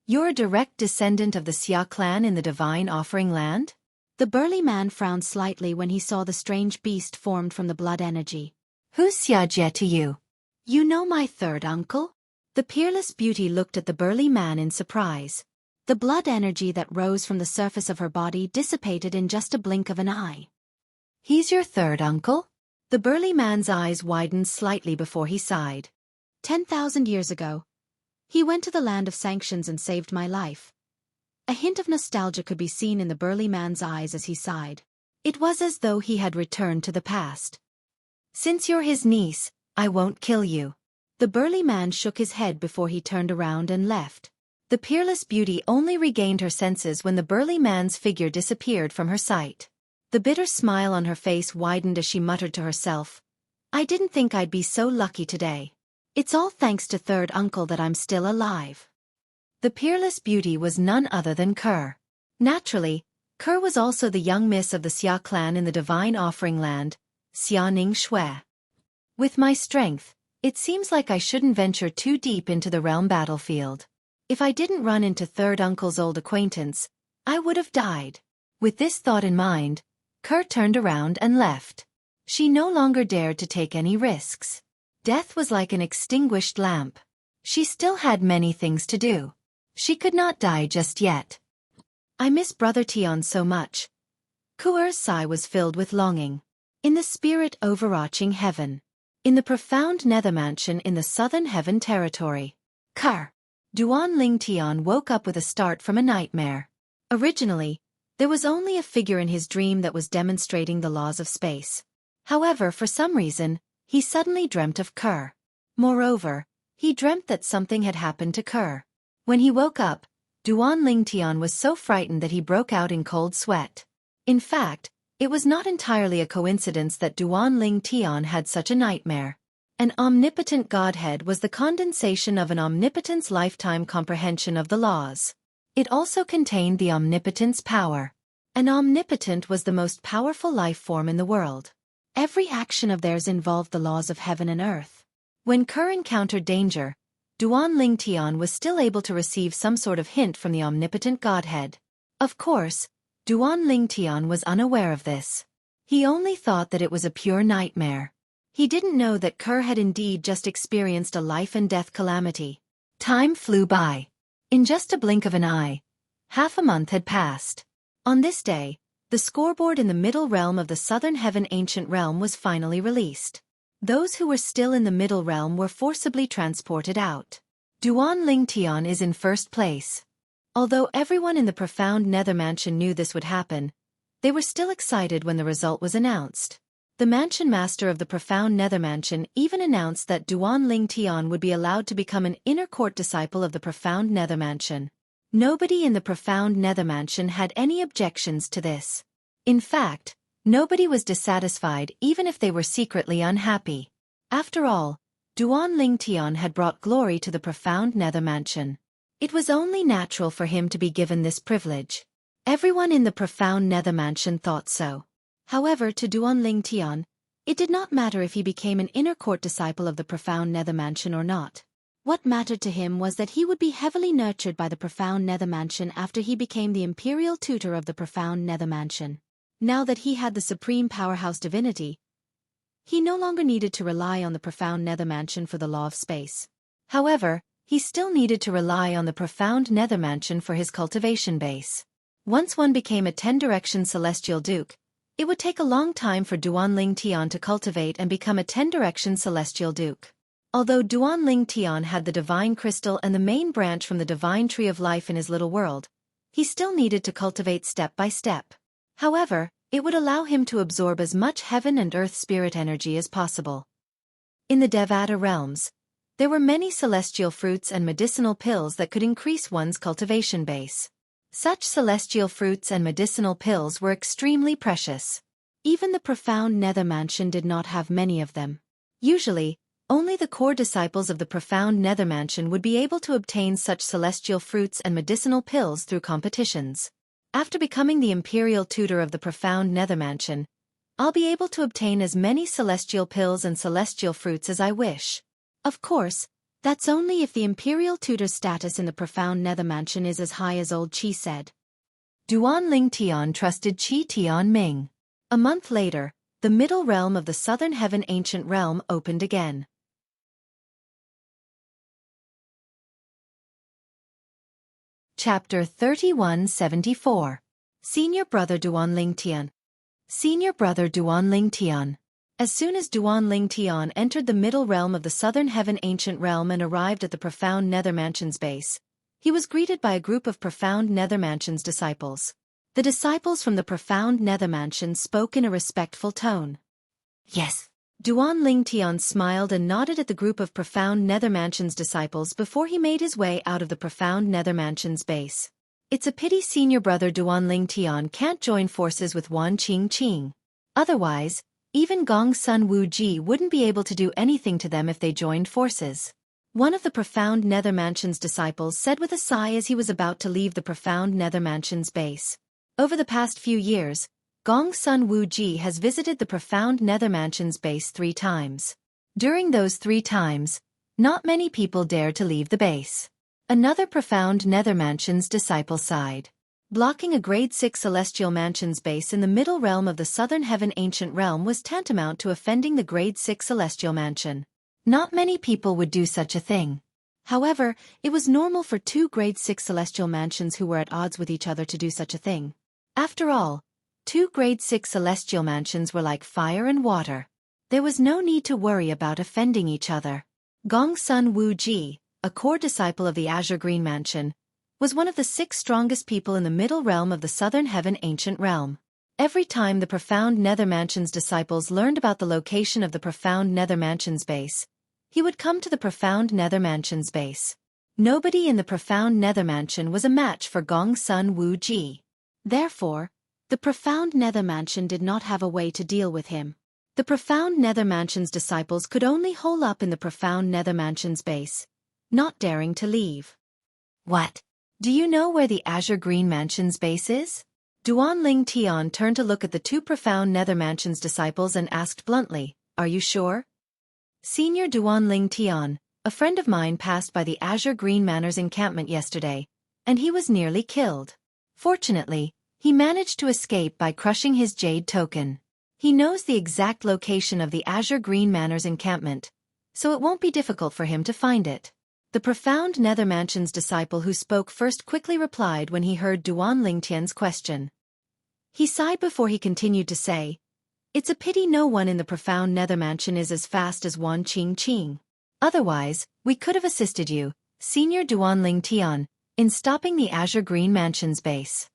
You're a direct descendant of the Xia clan in the divine offering land? The burly man frowned slightly when he saw the strange beast formed from the blood energy. Who's Xia Jie to you? You know my 3rd uncle? The peerless beauty looked at the burly man in surprise. The blood energy that rose from the surface of her body dissipated in just a blink of an eye. He's your 3rd uncle? The burly man's eyes widened slightly before he sighed. 10,000 years ago, he went to the land of sanctions and saved my life. A hint of nostalgia could be seen in the burly man's eyes as he sighed. It was as though he had returned to the past. Since you're his niece, I won't kill you. The burly man shook his head before he turned around and left. The peerless beauty only regained her senses when the burly man's figure disappeared from her sight. The bitter smile on her face widened as she muttered to herself, I didn't think I'd be so lucky today. It's all thanks to 3rd uncle that I'm still alive. The peerless beauty was none other than Kerr. Naturally, Kerr was also the young miss of the Xia clan in the divine offering land, Xia Ning Shui. With my strength, it seems like I shouldn't venture too deep into the realm battlefield. If I didn't run into third uncle's old acquaintance, I would have died. With this thought in mind, Ker turned around and left. She no longer dared to take any risks. Death was like an extinguished lamp. She still had many things to do. She could not die just yet. I miss Brother Tian so much. Kuer's sigh was filled with longing. In the spirit overarching heaven. In the profound nether mansion in the southern heaven territory. Ker. Duan Ling Tian woke up with a start from a nightmare. Originally, there was only a figure in his dream that was demonstrating the laws of space. However, for some reason, he suddenly dreamt of Ker. Moreover, he dreamt that something had happened to Ker. When he woke up, Duan Ling Tian was so frightened that he broke out in cold sweat. In fact, it was not entirely a coincidence that Duan Ling Tian had such a nightmare. An omnipotent godhead was the condensation of an omnipotent's lifetime comprehension of the laws. It also contained the omnipotent's power. An omnipotent was the most powerful life form in the world. Every action of theirs involved the laws of heaven and earth. When Ker encountered danger, Duan Ling Tian was still able to receive some sort of hint from the omnipotent godhead. Of course, Duan Ling Tian was unaware of this. He only thought that it was a pure nightmare. He didn't know that Ker had indeed just experienced a life and death calamity. Time flew by. In just a blink of an eye, half a month had passed. On this day, the scoreboard in the middle realm of the southern heaven ancient realm was finally released. Those who were still in the middle realm were forcibly transported out. Duan Ling Tian is in first place. Although everyone in the profound nether mansion knew this would happen, they were still excited when the result was announced. The mansion master of the profound nether mansion even announced that Duan Ling Tian would be allowed to become an inner court disciple of the profound nether mansion. Nobody in the profound nether mansion had any objections to this. In fact, nobody was dissatisfied even if they were secretly unhappy. After all, Duan Ling Tian had brought glory to the profound nether mansion. It was only natural for him to be given this privilege. Everyone in the profound nether mansion thought so. However, to Duan Ling Tian, it did not matter if he became an inner court disciple of the profound nether mansion or not. What mattered to him was that he would be heavily nurtured by the profound nether mansion after he became the imperial tutor of the profound nether mansion. Now that he had the supreme powerhouse divinity, he no longer needed to rely on the profound nether mansion for the law of space. However, he still needed to rely on the profound nether mansion for his cultivation base. Once one became a 10-direction celestial duke, it would take a long time for Duan Ling Tian to cultivate and become a 10-direction celestial duke. Although Duan Ling Tian had the divine crystal and the main branch from the divine tree of life in his little world, he still needed to cultivate step by step. However, it would allow him to absorb as much heaven and earth spirit energy as possible. In the Devata realms, there were many celestial fruits and medicinal pills that could increase one's cultivation base. Such celestial fruits and medicinal pills were extremely precious. Even the profound nether mansion did not have many of them. Usually, only the core disciples of the profound nether mansion would be able to obtain such celestial fruits and medicinal pills through competitions. After becoming the imperial tutor of the profound nether mansion, I'll be able to obtain as many celestial pills and celestial fruits as I wish. Of course, that's only if the imperial tutor's status in the profound nether mansion is as high as old Qi said. Duan Ling Tian trusted Qi Tian Ming. A month later, the middle realm of the southern heaven ancient realm opened again. Chapter 3174. Senior Brother Duan Ling Tian. Senior Brother Duan Ling Tian. As soon as Duan Ling Tian entered the middle realm of the southern heaven ancient realm and arrived at the profound nether mansion's base, he was greeted by a group of profound nether mansion's disciples. The disciples from the profound nether mansion spoke in a respectful tone. Yes. Duan Ling Tian smiled and nodded at the group of profound nether mansion's disciples before he made his way out of the profound nether mansion's base. It's a pity senior brother Duan Ling Tian can't join forces with Wan Qing Qing. Otherwise, even Gong Sun Wu Ji wouldn't be able to do anything to them if they joined forces. One of the profound nether mansion's disciples said with a sigh as he was about to leave the profound nether mansion's base. Over the past few years, Gong Sun Wu Ji has visited the profound nether mansion's base 3 times. During those 3 times, not many people dared to leave the base. Another profound nether mansion's disciple sighed. Blocking a grade 6 celestial mansion's base in the middle realm of the southern heaven ancient realm was tantamount to offending the grade 6 celestial mansion. Not many people would do such a thing. However, it was normal for two grade 6 celestial mansions who were at odds with each other to do such a thing. After all, two grade 6 celestial mansions were like fire and water. There was no need to worry about offending each other. Gongsun Wuji, a core disciple of the Azure Green Mansion, was one of the 6 strongest people in the middle realm of the southern heaven ancient realm. Every time the profound nether mansion's disciples learned about the location of the profound nether mansion's base, he would come to the profound nether mansion's base. Nobody in the profound nether mansion was a match for Gongsun Wuji. Therefore, the profound nether mansion did not have a way to deal with him. The profound nether mansion's disciples could only hole up in the profound nether mansion's base, not daring to leave. What? Do you know where the Azure Green Mansion's base is? Duanling Tian turned to look at the two profound nether mansion's disciples and asked bluntly, "Are you sure?" Senior Duanling Tian, a friend of mine, passed by the Azure Green Manor's encampment yesterday, and he was nearly killed. Fortunately, he managed to escape by crushing his jade token. He knows the exact location of the Azure Green Manor's encampment, so it won't be difficult for him to find it. The profound nether mansion's disciple who spoke first quickly replied when he heard Duanling Tian's question. He sighed before he continued to say, "It's a pity no one in the profound nether mansion is as fast as Wan Qing. Otherwise, we could have assisted you, Senior Duanling Tian, in stopping the Azure Green Mansion's base."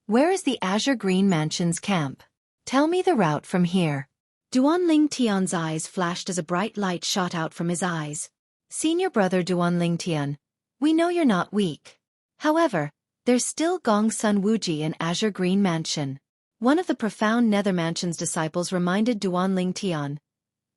"Where is the Azure Green Mansion's camp? Tell me the route from here." Duanling Tian's eyes flashed as a bright light shot out from his eyes. "Senior brother Duanling Tian, we know you're not weak. However, there's still Gongsun Wuji in Azure Green Mansion." One of the profound nether mansion's disciples reminded Duanling Tian,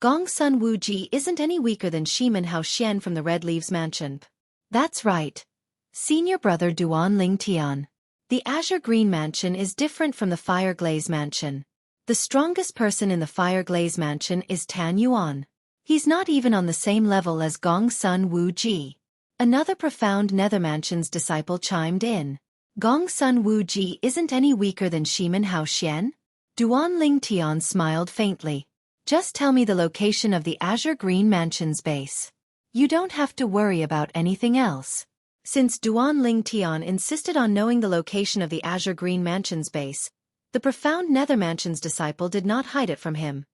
"Gongsun Wuji isn't any weaker than Shimen Hao Xian from the Red Leaves Mansion." "That's right. Senior brother Duanling Tian. The Azure Green Mansion is different from the Fire Glaze Mansion. The strongest person in the Fire Glaze Mansion is Tan Yuan. He's not even on the same level as Gongsun Wuji." Another profound nether mansion's disciple chimed in. "Gongsun Wuji isn't any weaker than Shimen Hao Xian?" Duanling Tian smiled faintly. "Just tell me the location of the Azure Green Mansion's base. You don't have to worry about anything else." Since Duanling Tian insisted on knowing the location of the Azure Green Mansion's base, the profound nether mansion's disciple did not hide it from him.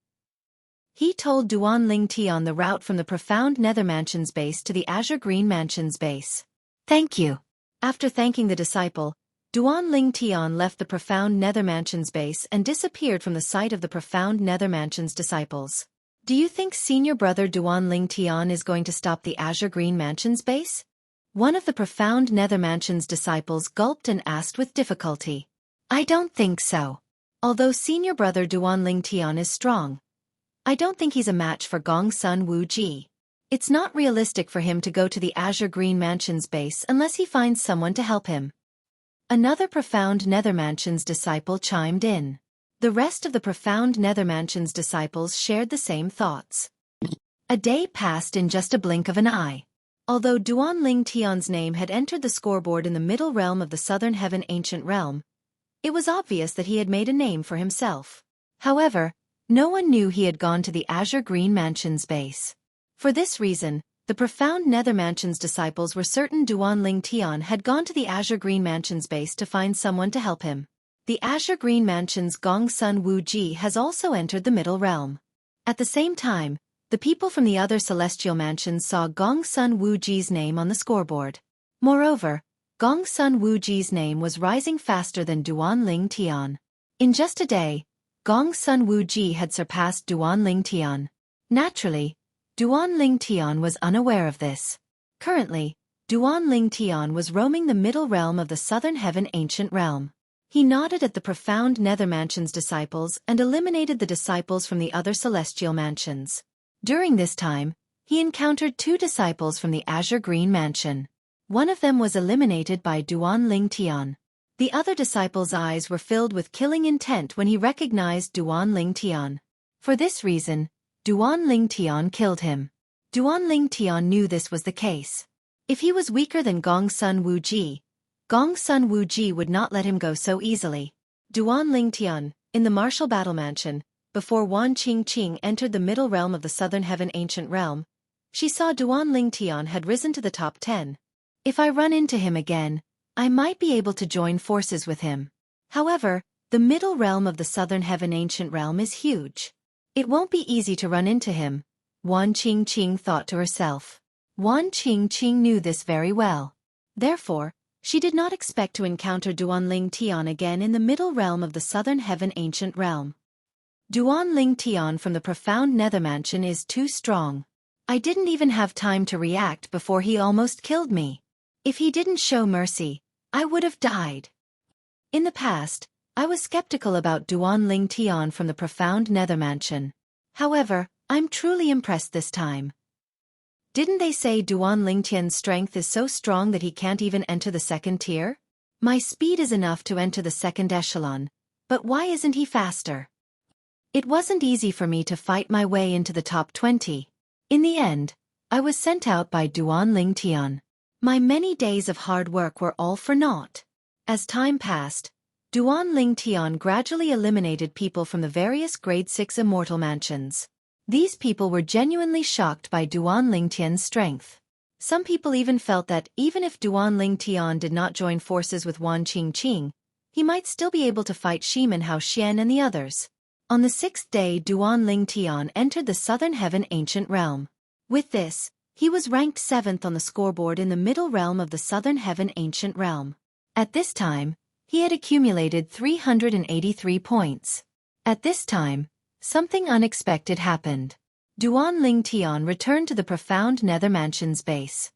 He told Duanling Tian the route from the profound nether mansion's base to the Azure Green Mansion's base. "Thank you." After thanking the disciple, Duanling Tian left the profound nether mansion's base and disappeared from the sight of the profound nether mansion's disciples. "Do you think senior brother Duanling Tian is going to stop the Azure Green Mansion's base?" One of the profound nether mansion's disciples gulped and asked with difficulty. "I don't think so. Although senior brother Duanling Tian is strong, I don't think he's a match for Gongsun Wuji. It's not realistic for him to go to the Azure Green Mansion's base unless he finds someone to help him." Another profound nether mansion's disciple chimed in. The rest of the profound nether mansion's disciples shared the same thoughts. A day passed in just a blink of an eye. Although Duanling Tian's name had entered the scoreboard in the middle realm of the southern heaven ancient realm, it was obvious that he had made a name for himself. However, no one knew he had gone to the Azure Green Mansion's base. For this reason, the profound nether mansion's disciples were certain Duanling Tian had gone to the Azure Green Mansion's base to find someone to help him. The Azure Green Mansion's Gongsun Wuji has also entered the middle realm. At the same time, the people from the other celestial mansions saw Gongsun Wuji's name on the scoreboard. Moreover, Gongsun Wuji's name was rising faster than Duanling Tian. In just a day, Gongsun Wuji had surpassed Duanling Tian. Naturally, Duanling Tian was unaware of this. Currently, Duanling Tian was roaming the middle realm of the southern heaven ancient realm. He nodded at the profound nether mansion's disciples and eliminated the disciples from the other celestial mansions. During this time, he encountered two disciples from the Azure Green Mansion. One of them was eliminated by Duanling Tian. The other disciple's eyes were filled with killing intent when he recognized Duanling Tian. For this reason, Duanling Tian killed him. Duanling Tian knew this was the case. If he was weaker than Gong Sun Wuji, Gong Sun Wuji would not let him go so easily. Duan Lingtian, in the martial battle mansion, before Wan Qingqing entered the middle realm of the Southern Heaven Ancient Realm, she saw Duan Lingtian had risen to the top 10. If I run into him again, I might be able to join forces with him. However, the middle realm of the Southern Heaven Ancient Realm is huge. It won't be easy to run into him, Wan Qingqing thought to herself. Wan Qingqing knew this very well. Therefore, she did not expect to encounter Duan Lingtian again in the middle realm of the Southern Heaven Ancient Realm. Duan Lingtian from the profound Nether Mansion is too strong. I didn't even have time to react before he almost killed me. If he didn't show mercy, I would have died. In the past, I was skeptical about Duan Lingtian from the profound Nether Mansion. However, I'm truly impressed this time. Didn't they say Duan Lingtian's strength is so strong that he can't even enter the second tier? My speed is enough to enter the second echelon, but why isn't he faster? It wasn't easy for me to fight my way into the top 20. In the end, I was sent out by Duan Lingtian. My many days of hard work were all for naught. As time passed, Duan Lingtian gradually eliminated people from the various Grade 6 immortal mansions. These people were genuinely shocked by Duan Lingtian's strength. Some people even felt that even if Duan Lingtian did not join forces with Wan Qingqing, he might still be able to fight Shimen Hao Xian and the others. On the 6th day, Duan Lingtian entered the Southern Heaven Ancient Realm. With this, he was ranked 7th on the scoreboard in the middle realm of the Southern Heaven Ancient Realm. At this time, he had accumulated 383 points. At this time, something unexpected happened. Duan Lingtian returned to the profound Nether Mansion's base.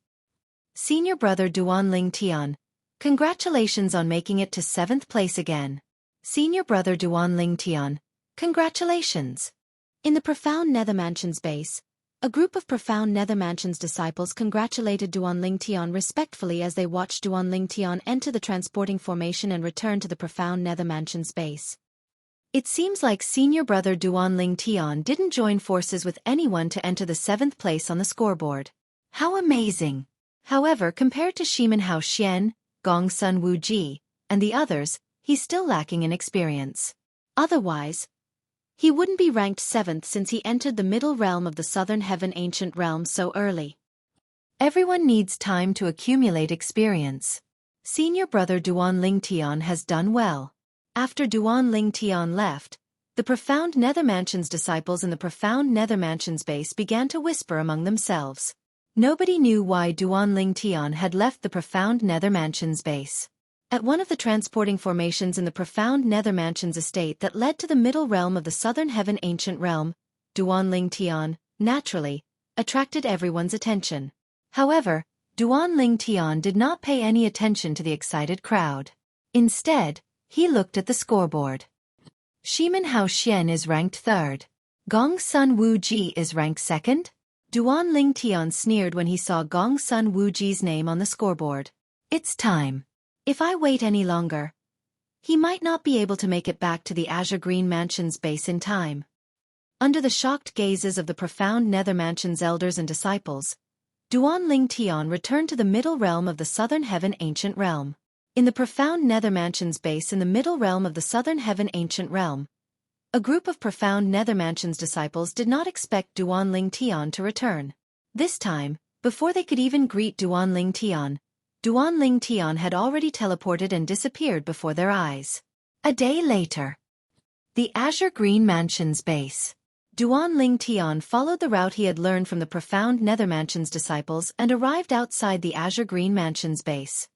Senior brother Duan Lingtian, congratulations on making it to 7th place again. Senior brother Duan Lingtian, congratulations. In the profound Nether Mansion's base, a group of profound Nether Mansion's disciples congratulated Duan Lingtian respectfully as they watched Duan Lingtian enter the transporting formation and return to the profound Nether Mansion's base. It seems like senior brother Duan Lingtian didn't join forces with anyone to enter the 7th place on the scoreboard. How amazing! However, compared to Shimen Hao Xian, Gong Sun Wuji, and the others, he's still lacking in experience. Otherwise, he wouldn't be ranked 7th since he entered the middle realm of the Southern Heaven Ancient Realm so early. Everyone needs time to accumulate experience. Senior brother Duan Lingtian has done well. After Duan Lingtian left, the profound Nether Mansion's disciples in the profound Nether Mansion's base began to whisper among themselves. Nobody knew why Duan Lingtian had left the profound Nether Mansion's base. At one of the transporting formations in the profound Nether Mansion's estate that led to the middle realm of the Southern Heaven Ancient Realm, Duan Lingtian, naturally, attracted everyone's attention. However, Duan Lingtian did not pay any attention to the excited crowd. Instead, he looked at the scoreboard. Shimen Hao Xian is ranked 3rd. Gong Sun Wuji is ranked 2nd. Duan Lingtian sneered when he saw Gong Sun Wuji's name on the scoreboard. It's time. If I wait any longer, he might not be able to make it back to the Azure Green Mansion's base in time. Under the shocked gazes of the profound Nether Mansion's elders and disciples, Duan Lingtian returned to the middle realm of the Southern Heaven Ancient Realm. In the profound Nether Mansion's base in the middle realm of the Southern Heaven Ancient Realm, a group of profound Nether Mansion's disciples did not expect Duan Lingtian to return. This time, before they could even greet Duan Lingtian, Duan Lingtian had already teleported and disappeared before their eyes. A day later. The Azure Green Mansion's base. Duan Lingtian followed the route he had learned from the profound Nether Mansion's disciples and arrived outside the Azure Green Mansion's base.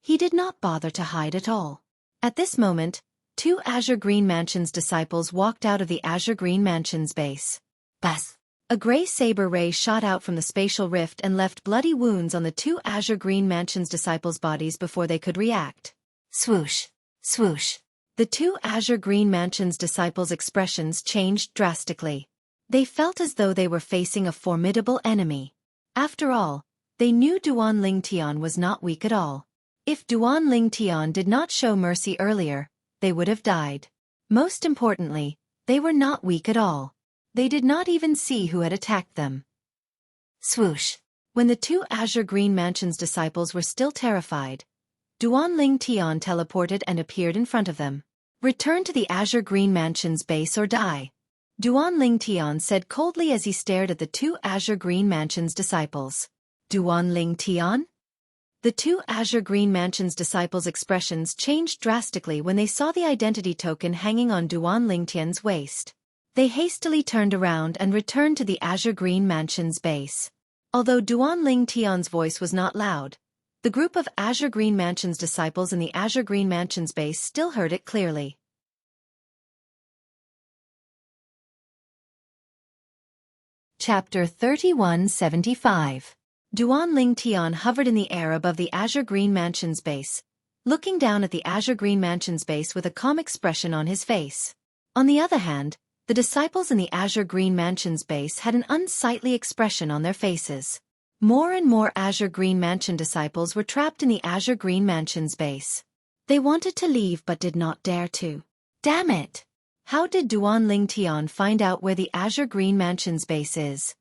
He did not bother to hide at all. At this moment, 2 Azure Green Mansion's disciples walked out of the Azure Green Mansion's base. Bas! A gray saber ray shot out from the spatial rift and left bloody wounds on the 2 Azure Green Mansion's disciples' bodies before they could react. Swoosh! Swoosh! The 2 Azure Green Mansion's disciples' expressions changed drastically. They felt as though they were facing a formidable enemy. After all, they knew Duan Lingtian was not weak at all. If Duan Lingtian did not show mercy earlier, they would have died. Most importantly, they were not weak at all. They did not even see who had attacked them. Swoosh! When the two Azure Green Mansion's disciples were still terrified, Duanling Tian teleported and appeared in front of them. "Return to the Azure Green Mansion's base or die," Duanling Tian said coldly as he stared at the two Azure Green Mansion's disciples. Duanling Tian? The two Azure Green Mansion's disciples' expressions changed drastically when they saw the identity token hanging on Duanling Tian's waist. They hastily turned around and returned to the Azure Green Mansion's base. Although Duanling Tian's voice was not loud, the group of Azure Green Mansion's disciples in the Azure Green Mansion's base still heard it clearly. Chapter 3175. Duanling Tian hovered in the air above the Azure Green Mansion's base, looking down at the Azure Green Mansion's base with a calm expression on his face. On the other hand, the disciples in the Azure Green Mansion's base had an unsightly expression on their faces. More and more Azure Green Mansion disciples were trapped in the Azure Green Mansion's base. They wanted to leave but did not dare to. Damn it! How did Duanling Tian find out where the Azure Green Mansion's base is?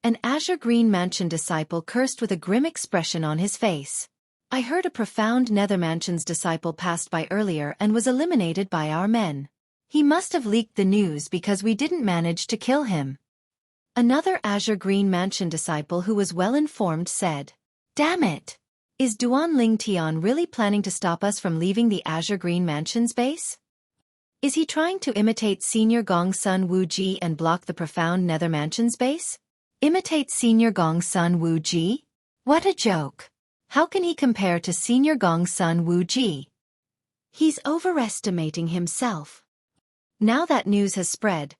An Azure Green Mansion disciple cursed with a grim expression on his face. "I heard a profound Nether Mansion's disciple passed by earlier and was eliminated by our men. He must have leaked the news because we didn't manage to kill him." Another Azure Green Mansion disciple who was well informed said, "Damn it! Is Duanling Tian really planning to stop us from leaving the Azure Green Mansion's base? Is he trying to imitate Senior Gong Sun Wu Ji and block the profound Nether Mansion's base? Imitate Senior Gong Sun Wu Ji? What a joke! How can he compare to Senior Gong Sun Wu Ji? He's overestimating himself." Now that news has spread,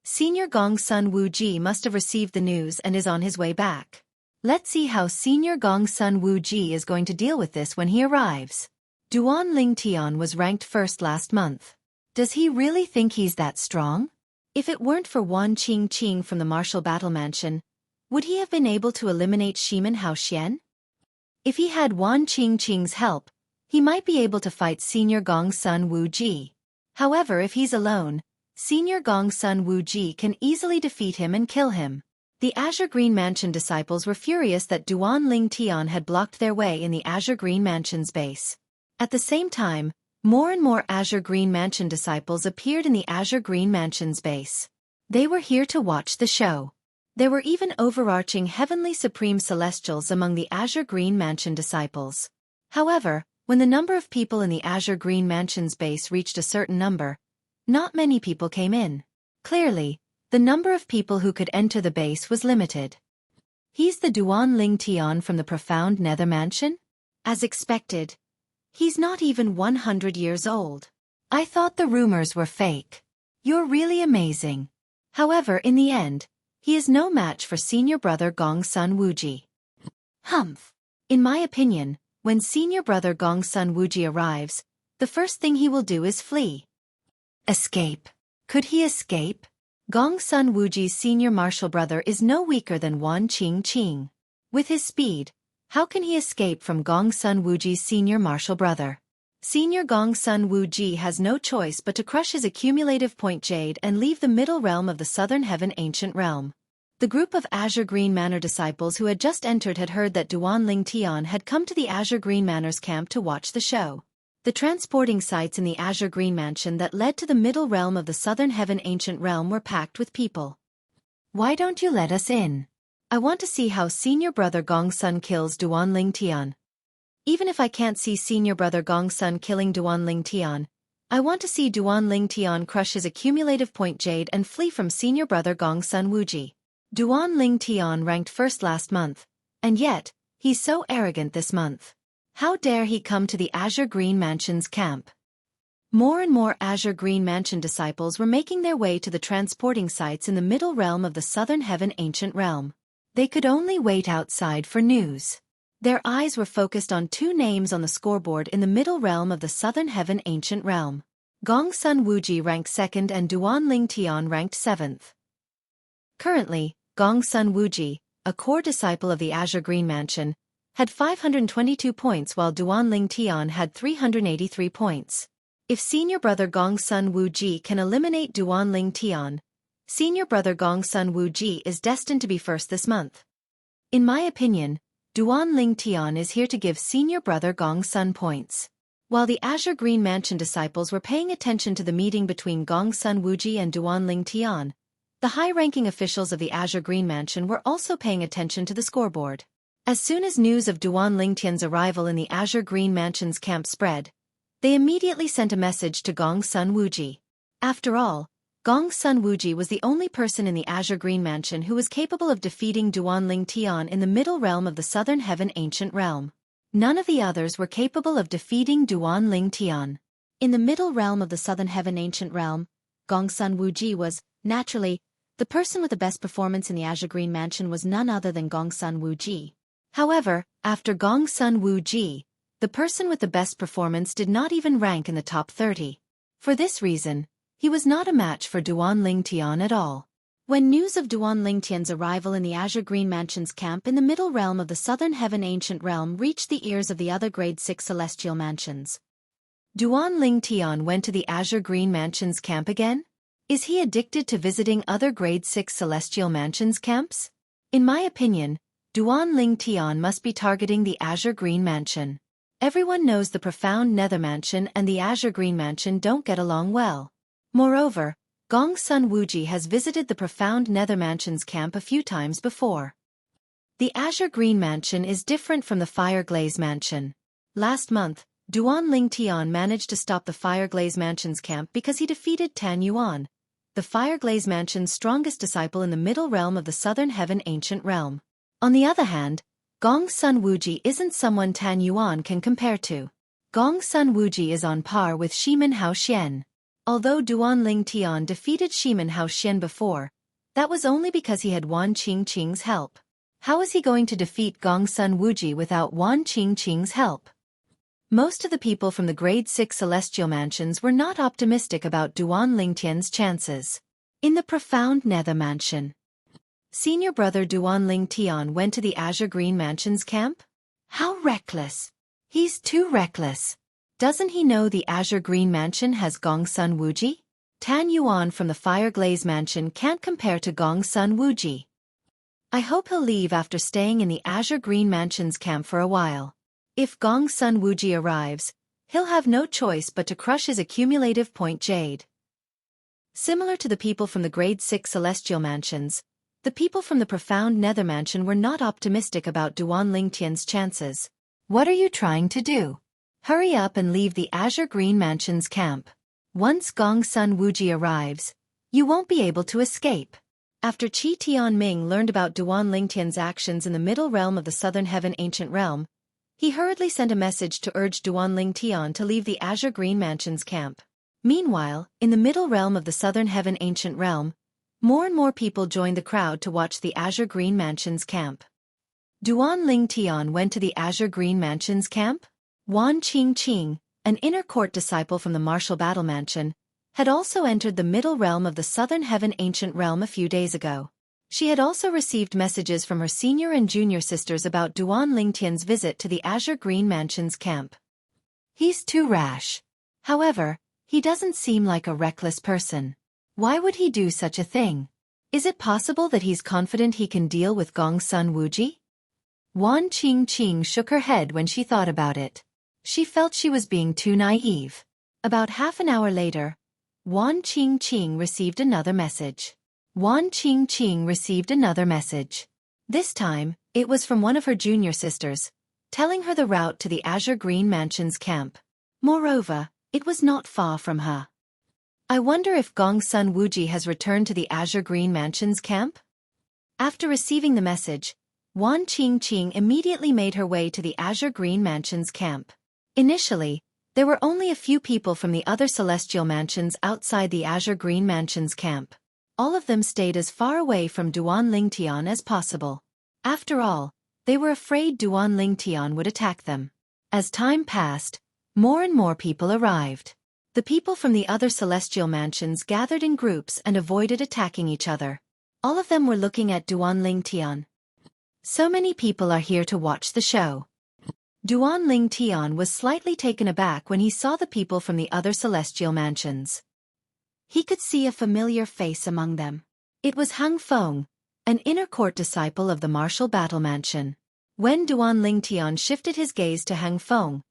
Senior Gong Sun Wu Ji must have received the news and is on his way back. Let's see how Senior Gong Sun Wu Ji is going to deal with this when he arrives. Duanling Tian was ranked first last month. Does he really think he's that strong? If it weren't for Wan Qing Qing from the Martial Battle Mansion, would he have been able to eliminate Shiman Hao Xian? If he had Wan Qing Qing's help, he might be able to fight Senior Gong Sun Wu Ji. However, if he's alone, Senior Gong Sun Wu Ji can easily defeat him and kill him. The Azure Green Mansion disciples were furious that Duanling Tian had blocked their way in the Azure Green Mansion's base. At the same time, more and more Azure Green Mansion disciples appeared in the Azure Green Mansion's base. They were here to watch the show. There were even overarching Heavenly Supreme Celestials among the Azure Green Mansion disciples. However, when the number of people in the Azure Green Mansion's base reached a certain number, not many people came in. Clearly, the number of people who could enter the base was limited. He's the Duanling Tian from the profound Nether Mansion? As expected, he's not even 100 years old. I thought the rumors were fake. You're really amazing. However, in the end, he is no match for senior brother Gong Sun Wuji. Humph. In my opinion, when senior brother Gong Sun Wuji arrives, the first thing he will do is flee. Escape. Could he escape? Gong Sun Wuji's senior martial brother is no weaker than Wan Qing Qing. With his speed, how can he escape from Gong Sun Wuji's senior martial brother? Senior Gong Sun Wuji has no choice but to crush his accumulative point jade and leave the middle realm of the Southern Heaven Ancient Realm. The group of Azure Green Manor disciples who had just entered had heard that Duanling Tian had come to the Azure Green Manor's camp to watch the show. The transporting sites in the Azure Green Mansion that led to the middle realm of the Southern Heaven Ancient Realm were packed with people. Why don't you let us in? I want to see how senior brother Gong Sun kills Duanling Tian. Even if I can't see senior brother Gong Sun killing Duanling Tian, I want to see Duanling Tian crush his accumulative point jade and flee from senior brother Gong Sun Wuji. Duanling Tian ranked first last month, and yet, he's so arrogant this month. How dare he come to the Azure Green Mansion's camp? More and more Azure Green Mansion disciples were making their way to the transporting sites in the middle realm of the Southern Heaven Ancient Realm. They could only wait outside for news. Their eyes were focused on two names on the scoreboard in the middle realm of the Southern Heaven Ancient Realm. Gong Sun Wuji ranked 2nd and Duanling Tian ranked 7th. Currently, Gong Sun Wuji, a core disciple of the Azure Green Mansion, had 522 points while Duanling Tian had 383 points. If senior brother Gong Sun Wuji can eliminate Duanling Tian, senior brother Gong Sun Wuji is destined to be first this month. In my opinion, Duan Ling Tian is here to give senior brother Gong Sun points. While the Azure Green Mansion disciples were paying attention to the meeting between Gong Sun Wuji and Duan Ling Tian, the high-ranking officials of the Azure Green Mansion were also paying attention to the scoreboard. As soon as news of Duan Ling Tian's arrival in the Azure Green Mansion's camp spread, they immediately sent a message to Gong Sun Wuji. After all, Gong Sun Wuji was the only person in the Azure Green Mansion who was capable of defeating Duan Ling Tian in the middle realm of the Southern Heaven Ancient Realm. None of the others were capable of defeating Duan Ling Tian. In the middle realm of the Southern Heaven Ancient Realm, Gong Sun Wuji was, naturally, the person with the best performance in the Azure Green Mansion was none other than Gong Sun Wuji. However, after Gong Sun Wuji, the person with the best performance did not even rank in the top 30. For this reason, he was not a match for Duan Ling Tian at all. When news of Duan Ling Tian's arrival in the Azure Green Mansion's camp in the middle realm of the Southern Heaven Ancient Realm reached the ears of the other Grade 6 Celestial Mansions, Duan Ling Tian went to the Azure Green Mansion's camp again? Is he addicted to visiting other Grade 6 Celestial Mansions camps? In my opinion, Duan Ling Tian must be targeting the Azure Green Mansion. Everyone knows the Profound Nether Mansion and the Azure Green Mansion don't get along well. Moreover, Gong Sun Wuji has visited the Profound Nether Mansion's camp a few times before. The Azure Green Mansion is different from the Fireglaze Mansion. Last month, Duan Ling Tian managed to stop the Fireglaze Mansion's camp because he defeated Tan Yuan, the Fireglaze Mansion's strongest disciple in the middle realm of the Southern Heaven Ancient Realm. On the other hand, Gong Sun Wuji isn't someone Tan Yuan can compare to. Gong Sun Wuji is on par with Shimin Hao Xian. Although Duan Ling Tian defeated Shimin Hao Xian before, that was only because he had Wan Qingqing's help. How is he going to defeat Gong Sun Wuji without Wan Qingqing's help? Most of the people from the Grade 6 Celestial Mansions were not optimistic about Duan Ling Tian's chances. In the Profound Nether Mansion, senior brother Duan Ling Tian went to the Azure Green Mansion's camp? How reckless! He's too reckless. Doesn't he know the Azure Green Mansion has Gong Sun Wuji? Tan Yuan from the Fireglaze Mansion can't compare to Gong Sun Wuji. I hope he'll leave after staying in the Azure Green Mansion's camp for a while. If Gong Sun Wuji arrives, he'll have no choice but to crush his accumulative point jade. Similar to the people from the Grade 6 Celestial Mansions, the people from the Profound Nether Mansion were not optimistic about Duan Ling Tian's chances. What are you trying to do? Hurry up and leave the Azure Green Mansion's camp. Once Gong Sun Wuji arrives, you won't be able to escape. After Qi Tianming learned about Duan Ling Tian's actions in the middle realm of the Southern Heaven Ancient Realm, he hurriedly sent a message to urge Duan Ling Tian to leave the Azure Green Mansion's camp. Meanwhile, in the middle realm of the Southern Heaven Ancient Realm, more and more people joined the crowd to watch the Azure Green Mansion's camp. Duan Ling Tian went to the Azure Green Mansion's camp? Wan Qingqing, an inner court disciple from the Martial Battle Mansion, had also entered the middle realm of the Southern Heaven Ancient Realm a few days ago. She had also received messages from her senior and junior sisters about Duan Ling Tian's visit to the Azure Green Mansion's camp. He's too rash. However, he doesn't seem like a reckless person. Why would he do such a thing? Is it possible that he's confident he can deal with Gong Sun Wuji? Wan Qingqing shook her head when she thought about it. She felt she was being too naive. About half an hour later, Wan Qingqing received another message. Wan Qingqing received another message. This time, it was from one of her junior sisters, telling her the route to the Azure Green Mansion's camp. Moreover, it was not far from her. I wonder if Gong Sun Wuji has returned to the Azure Green Mansion's camp? After receiving the message, Wan Qingqing immediately made her way to the Azure Green Mansion's camp. Initially, there were only a few people from the other celestial mansions outside the Azure Green Mansion's camp. All of them stayed as far away from Duan Ling Tian as possible. After all, they were afraid Duan Ling Tian would attack them. As time passed, more and more people arrived. The people from the other celestial mansions gathered in groups and avoided attacking each other. All of them were looking at Duan Ling Tian. So many people are here to watch the show. Duan Ling Tian was slightly taken aback when he saw the people from the other celestial mansions. He could see a familiar face among them. It was Hung Feng, an inner court disciple of the martial battle mansion. When Duan Lingtian shifted his gaze to Hung Feng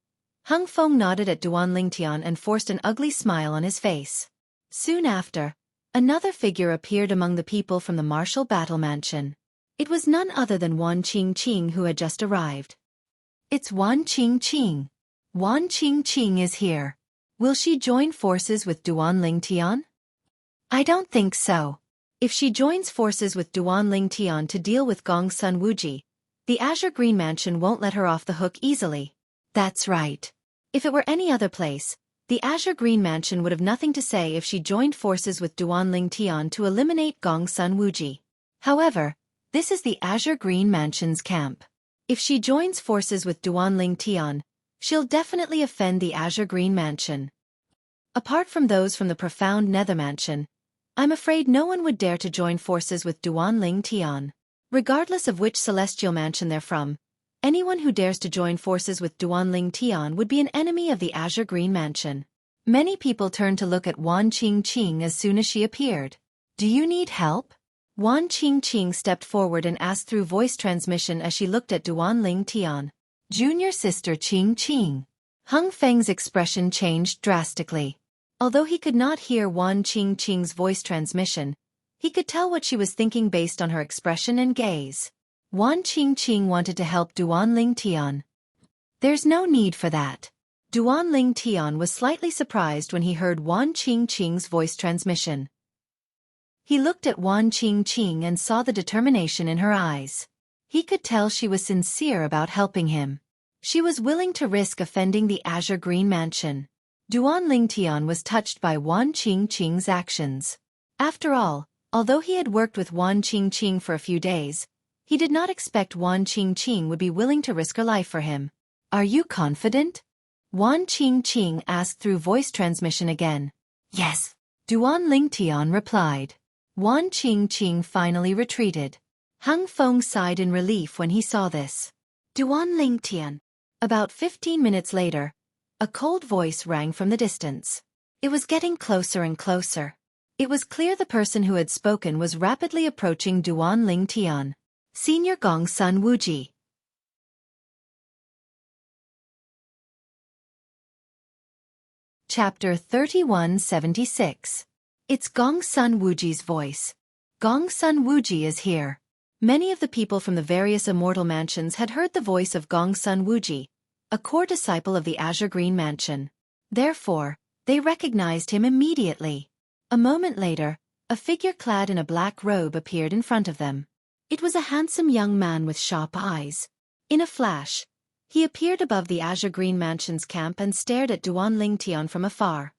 nodded at Duan Lingtian and forced an ugly smile on his face. Soon after, another figure appeared among the people from the martial battle mansion. It was none other than Wan Qingqing who had just arrived. It's Wan Qingqing. Wan Qingqing is here. Will she join forces with Duan Lingtian? I don't think so. If she joins forces with Duan Lingtian to deal with Gongsun Wuji, the Azure Green Mansion won't let her off the hook easily. That's right. If it were any other place, the Azure Green Mansion would have nothing to say if she joined forces with Duan Lingtian to eliminate Gongsun Wuji. However, this is the Azure Green Mansion's camp. If she joins forces with Duan Lingtian, she'll definitely offend the Azure Green Mansion. Apart from those from the profound Nether Mansion, I'm afraid no one would dare to join forces with Duan Lingtian. Regardless of which celestial mansion they're from, anyone who dares to join forces with Duan Lingtian would be an enemy of the Azure Green Mansion. Many people turned to look at Wan Qingqing as soon as she appeared. Do you need help? Wan Qingqing stepped forward and asked through voice transmission as she looked at Duan Lingtian. Junior sister Qingqing. Hung Feng's expression changed drastically. Although he could not hear Wan Qingqing's voice transmission, he could tell what she was thinking based on her expression and gaze. Wan Qingqing wanted to help Duan Lingtian. There's no need for that. Duan Lingtian was slightly surprised when he heard Wan Qingqing's voice transmission. He looked at Wan Qingqing and saw the determination in her eyes. He could tell she was sincere about helping him. She was willing to risk offending the Azure Green Mansion. Duan Lingtian was touched by Wan Qingqing's actions. After all, although he had worked with Wan Qingqing for a few days, he did not expect Wan Qingqing would be willing to risk her life for him. Are you confident? Wan Qingqing asked through voice transmission again. Yes. Duan Lingtian replied. Wan Qingqing finally retreated. Hung Feng sighed in relief when he saw this. Duan Lingtian. About 15 minutes later, a cold voice rang from the distance. It was getting closer and closer. It was clear the person who had spoken was rapidly approaching Duan Lingtian. Senior Gongsun Wuji. Chapter 3176. It's Gongsun Wuji's voice. Gongsun Wuji is here. Many of the people from the various immortal mansions had heard the voice of Gongsun Wuji, a core disciple of the Azure Green Mansion. Therefore, they recognized him immediately. A moment later, a figure clad in a black robe appeared in front of them. It was a handsome young man with sharp eyes. In a flash, he appeared above the Azure Green Mansion's camp and stared at Duan Lingtian from afar.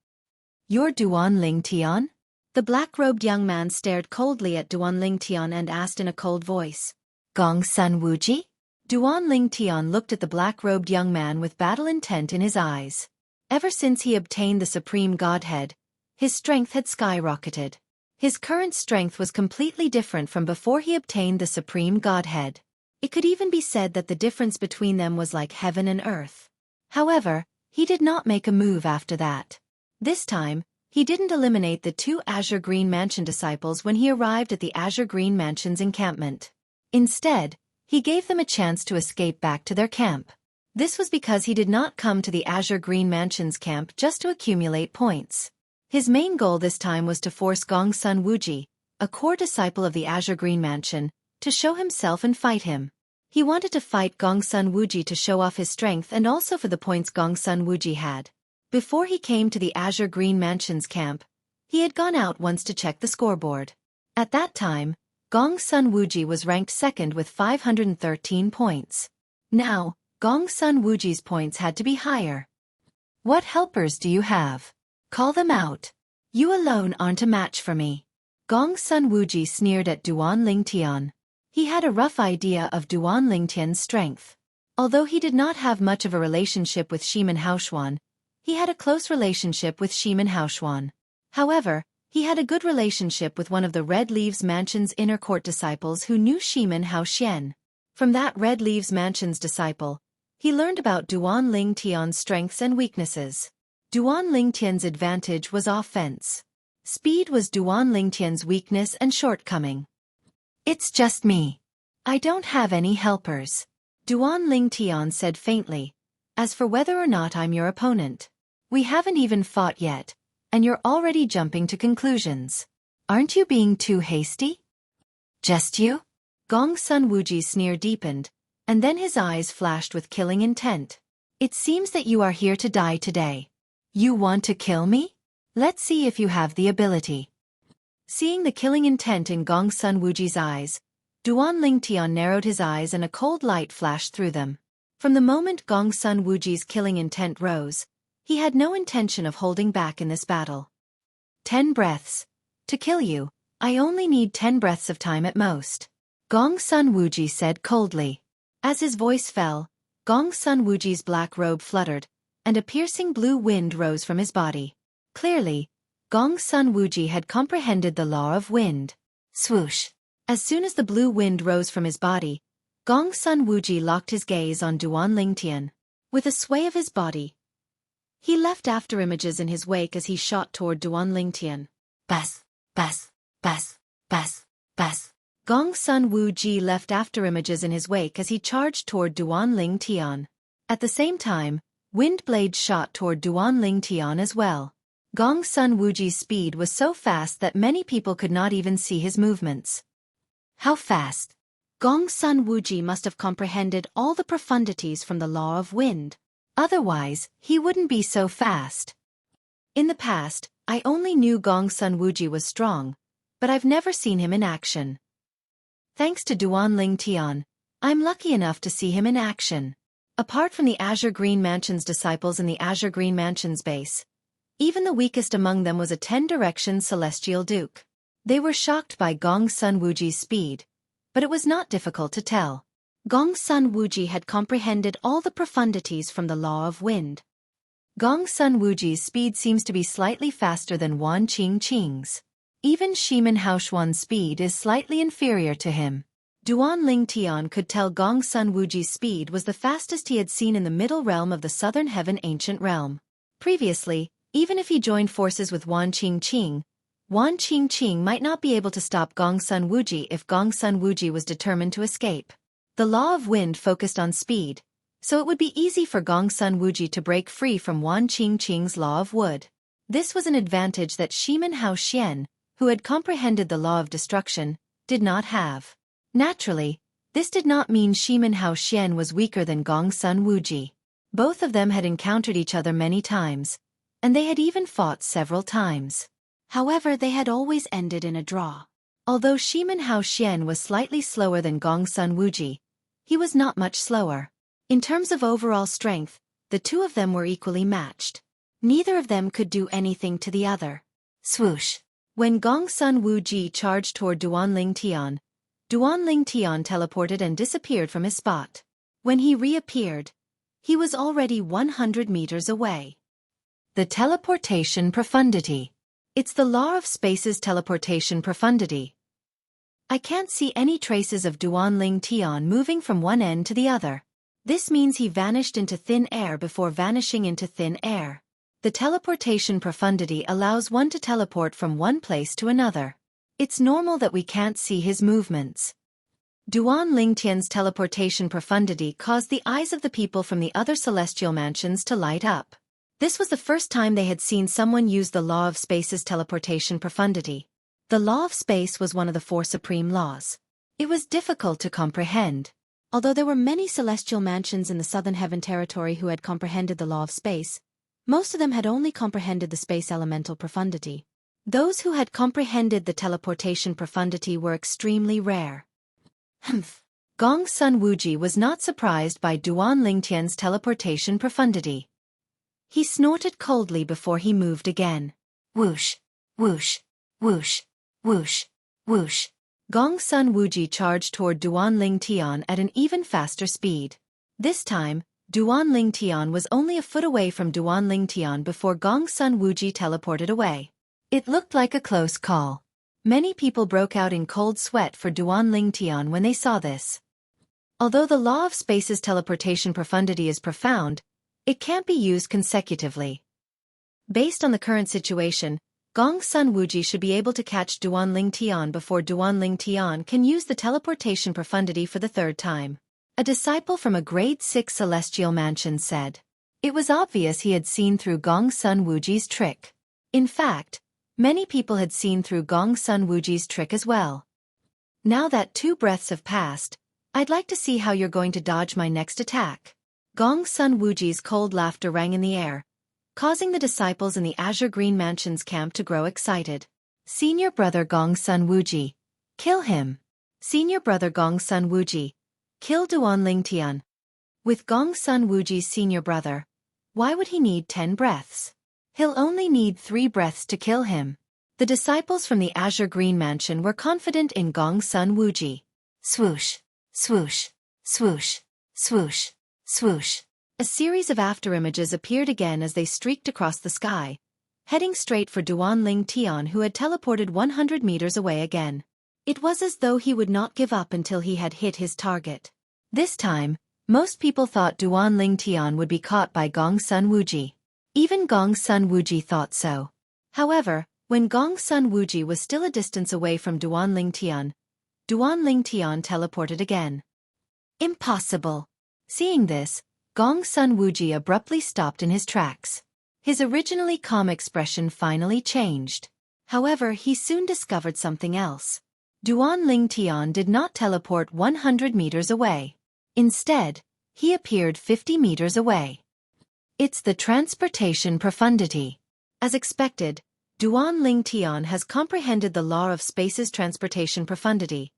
You're Duan Lingtian? The black-robed young man stared coldly at Duan Lingtian and asked in a cold voice. Gongsun Wuji? Duan Lingtian looked at the black-robed young man with battle intent in his eyes. Ever since he obtained the Supreme Godhead, his strength had skyrocketed. His current strength was completely different from before he obtained the Supreme Godhead. It could even be said that the difference between them was like heaven and earth. However, he did not make a move after that. This time, he didn't eliminate the two Azure Green Mansion disciples when he arrived at the Azure Green Mansion's encampment. Instead, he gave them a chance to escape back to their camp. This was because he did not come to the Azure Green Mansion's camp just to accumulate points. His main goal this time was to force Gongsun Wuji, a core disciple of the Azure Green Mansion, to show himself and fight him. He wanted to fight Gongsun Wuji to show off his strength and also for the points Gongsun Wuji had. Before he came to the Azure Green Mansion's camp, he had gone out once to check the scoreboard. At that time, Gongsun Wuji was ranked second with 513 points. Now, Gongsun Wuji's points had to be higher. What helpers do you have? Call them out. You alone aren't a match for me. Gongsun Wuji sneered at Duan Lingtian. He had a rough idea of Duan Lingtian's strength. Although he did not have much of a relationship with Shimin Haoshuan, he had a close relationship with Shimin Haoshuan. However, he had a good relationship with one of the Red Leaves Mansion's inner court disciples who knew Shimin Haoshuan. From that Red Leaves Mansion's disciple, he learned about Duan Lingtian's strengths and weaknesses. Duan Lingtian's advantage was offense. Speed was Duan Lingtian's weakness and shortcoming. It's just me. I don't have any helpers. Duan Ling Tian said faintly. As for whether or not I'm your opponent, we haven't even fought yet, and you're already jumping to conclusions. Aren't you being too hasty? Just you? Gong Sun Wuji's sneer deepened, and then his eyes flashed with killing intent. It seems that you are here to die today. You want to kill me? Let's see if you have the ability. Seeing the killing intent in Gong Sun Wuji's eyes, Duan Ling Tian narrowed his eyes and a cold light flashed through them. From the moment Gong Sun Wuji's killing intent rose, he had no intention of holding back in this battle. 10 breaths. To kill you, I only need 10 breaths of time at most. Gong Sun Wuji said coldly. As his voice fell, Gong Sun Wuji's black robe fluttered, and a piercing blue wind rose from his body. Clearly, Gong Sun Wuji had comprehended the law of wind. Swoosh! As soon as the blue wind rose from his body, Gong Sun Wuji locked his gaze on Duan Ling Tian. With a sway of his body, he left afterimages in his wake as he shot toward Duan Ling Tian. Bas, bas, bas, bas, bas. Gong Sun Wuji left afterimages in his wake as he charged toward Duan Ling Tian. At the same time, wind blades shot toward Duan Ling Tian as well. Gong Sun Wuji's speed was so fast that many people could not even see his movements. How fast? Gong Sun Wuji must have comprehended all the profundities from the law of wind. Otherwise, he wouldn't be so fast. In the past, I only knew Gong Sun Wuji was strong, but I've never seen him in action. Thanks to Duan Ling Tian, I'm lucky enough to see him in action. Apart from the Azure Green Mansion's disciples in the Azure Green Mansion's base, even the weakest among them was a 10-direction Celestial Duke. They were shocked by Gong Sun Wuji's speed, but it was not difficult to tell. Gong Sun Wuji had comprehended all the profundities from the law of wind. Gong Sun Wuji's speed seems to be slightly faster than Wan Qing Qing's. Even Shimen Haoshuan's speed is slightly inferior to him. Duan Ling Tian could tell Gong Sun Wuji's speed was the fastest he had seen in the middle realm of the Southern Heaven Ancient Realm. Previously, even if he joined forces with Wan Qing Qing might not be able to stop Gong Sun Wuji if Gong Sun Wuji was determined to escape. The law of wind focused on speed, so it would be easy for Gong Sun Wuji to break free from Wan Qing Qing's law of wood. This was an advantage that Shimen Haoxian, who had comprehended the law of destruction, did not have. Naturally, this did not mean Shimen Haoxian was weaker than Gong Sun Wuji. Both of them had encountered each other many times, and they had even fought several times. However, they had always ended in a draw. Although Shimen Haoxian was slightly slower than Gong Sun Wuji, he was not much slower. In terms of overall strength, the two of them were equally matched. Neither of them could do anything to the other. Swoosh! When Gong Sun Wuji charged toward Duan Ling Tian teleported and disappeared from his spot. When he reappeared, he was already 100 meters away. The teleportation profundity. It's the law of space's teleportation profundity. I can't see any traces of Duan Ling Tian moving from one end to the other. This means he vanished into thin air before vanishing into thin air. The teleportation profundity allows one to teleport from one place to another. It's normal that we can't see his movements. Duan Ling Tian's teleportation profundity caused the eyes of the people from the other celestial mansions to light up. This was the first time they had seen someone use the law of space's teleportation profundity. The law of space was one of the 4 supreme laws. It was difficult to comprehend. Although there were many celestial mansions in the Southern Heaven territory who had comprehended the law of space, most of them had only comprehended the space elemental profundity. Those who had comprehended the teleportation profundity were extremely rare. Gong Sun Wuji was not surprised by Duan Ling Tian's teleportation profundity. He snorted coldly before he moved again. Whoosh, whoosh, whoosh, whoosh, whoosh. Gong Sun Wuji charged toward Duan Ling Tian at an even faster speed. This time, Duan Ling Tian was only a foot away from Duan Ling Tian before Gong Sun Wuji teleported away. It looked like a close call. Many people broke out in cold sweat for Duan Ling Tian when they saw this. Although the law of space's teleportation profundity is profound, it can't be used consecutively. Based on the current situation, Gong Sun Wuji should be able to catch Duan Ling Tian before Duan Ling Tian can use the teleportation profundity for the third time. A disciple from a grade 6 celestial mansion said. It was obvious he had seen through Gong Sun Wuji's trick. In fact, many people had seen through Gong Sun Wuji's trick as well. Now that 2 breaths have passed, I'd like to see how you're going to dodge my next attack. Gong Sun Wuji's cold laughter rang in the air, causing the disciples in the Azure Green Mansion's camp to grow excited. Senior brother Gong Sun Wuji. Kill him. Senior brother Gong Sun Wuji. Kill Duan Ling Tian. With Gong Sun Wuji's senior brother, why would he need 10 breaths? He'll only need 3 breaths to kill him. The disciples from the Azure Green Mansion were confident in Gong Sun Wuji. Swoosh, swoosh, swoosh, swoosh, swoosh. A series of afterimages appeared again as they streaked across the sky, heading straight for Duan Ling Tian, who had teleported 100 meters away again. It was as though he would not give up until he had hit his target. This time, most people thought Duan Ling Tian would be caught by Gong Sun Wuji. Even Gong Sun Wuji thought so. However, when Gong Sun Wuji was still a distance away from Duan Ling Tian teleported again. Impossible! Seeing this, Gong Sun Wuji abruptly stopped in his tracks. His originally calm expression finally changed. However, he soon discovered something else. Duan Ling Tian did not teleport 100 meters away. Instead, he appeared 50 meters away. It's the transportation profundity. As expected, Duan Ling Tian has comprehended the law of space's transportation profundity.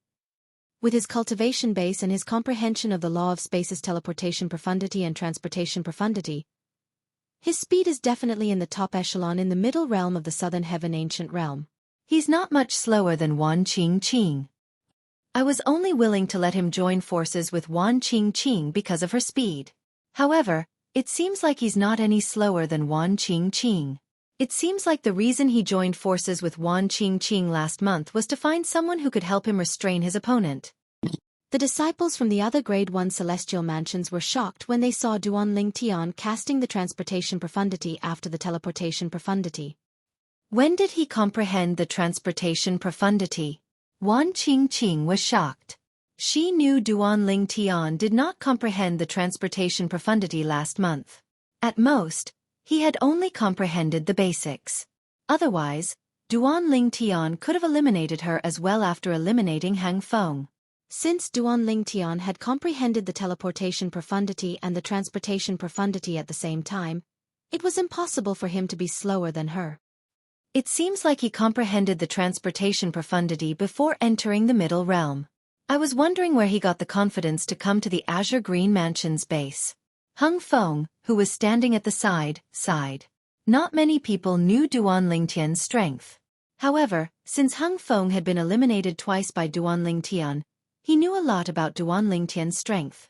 With his cultivation base and his comprehension of the law of space's teleportation profundity and transportation profundity, his speed is definitely in the top echelon in the middle realm of the Southern Heaven Ancient Realm. He's not much slower than Wan Qing Qing. I was only willing to let him join forces with Wan Qing Qing because of her speed. However, it seems like he's not any slower than Wan Qing Qing. It seems like the reason he joined forces with Wan Qing Qing last month was to find someone who could help him restrain his opponent. The disciples from the other Grade 1 celestial mansions were shocked when they saw Duan Ling Tian casting the transportation profundity after the teleportation profundity. When did he comprehend the transportation profundity? Wan Qing Qing was shocked. She knew Duan Ling Tian did not comprehend the transportation profundity last month. At most, he had only comprehended the basics. Otherwise, Duan Ling Tian could have eliminated her as well after eliminating Hang Feng. Since Duan Ling Tian had comprehended the teleportation profundity and the transportation profundity at the same time, it was impossible for him to be slower than her. It seems like he comprehended the transportation profundity before entering the middle realm. I was wondering where he got the confidence to come to the Azure Green Mansion's base. Hang Feng, who was standing at the side, sighed. Not many people knew Duan Ling Tian's strength. However, since Hang Feng had been eliminated twice by Duan Ling Tian, he knew a lot about Duan Ling Tian's strength.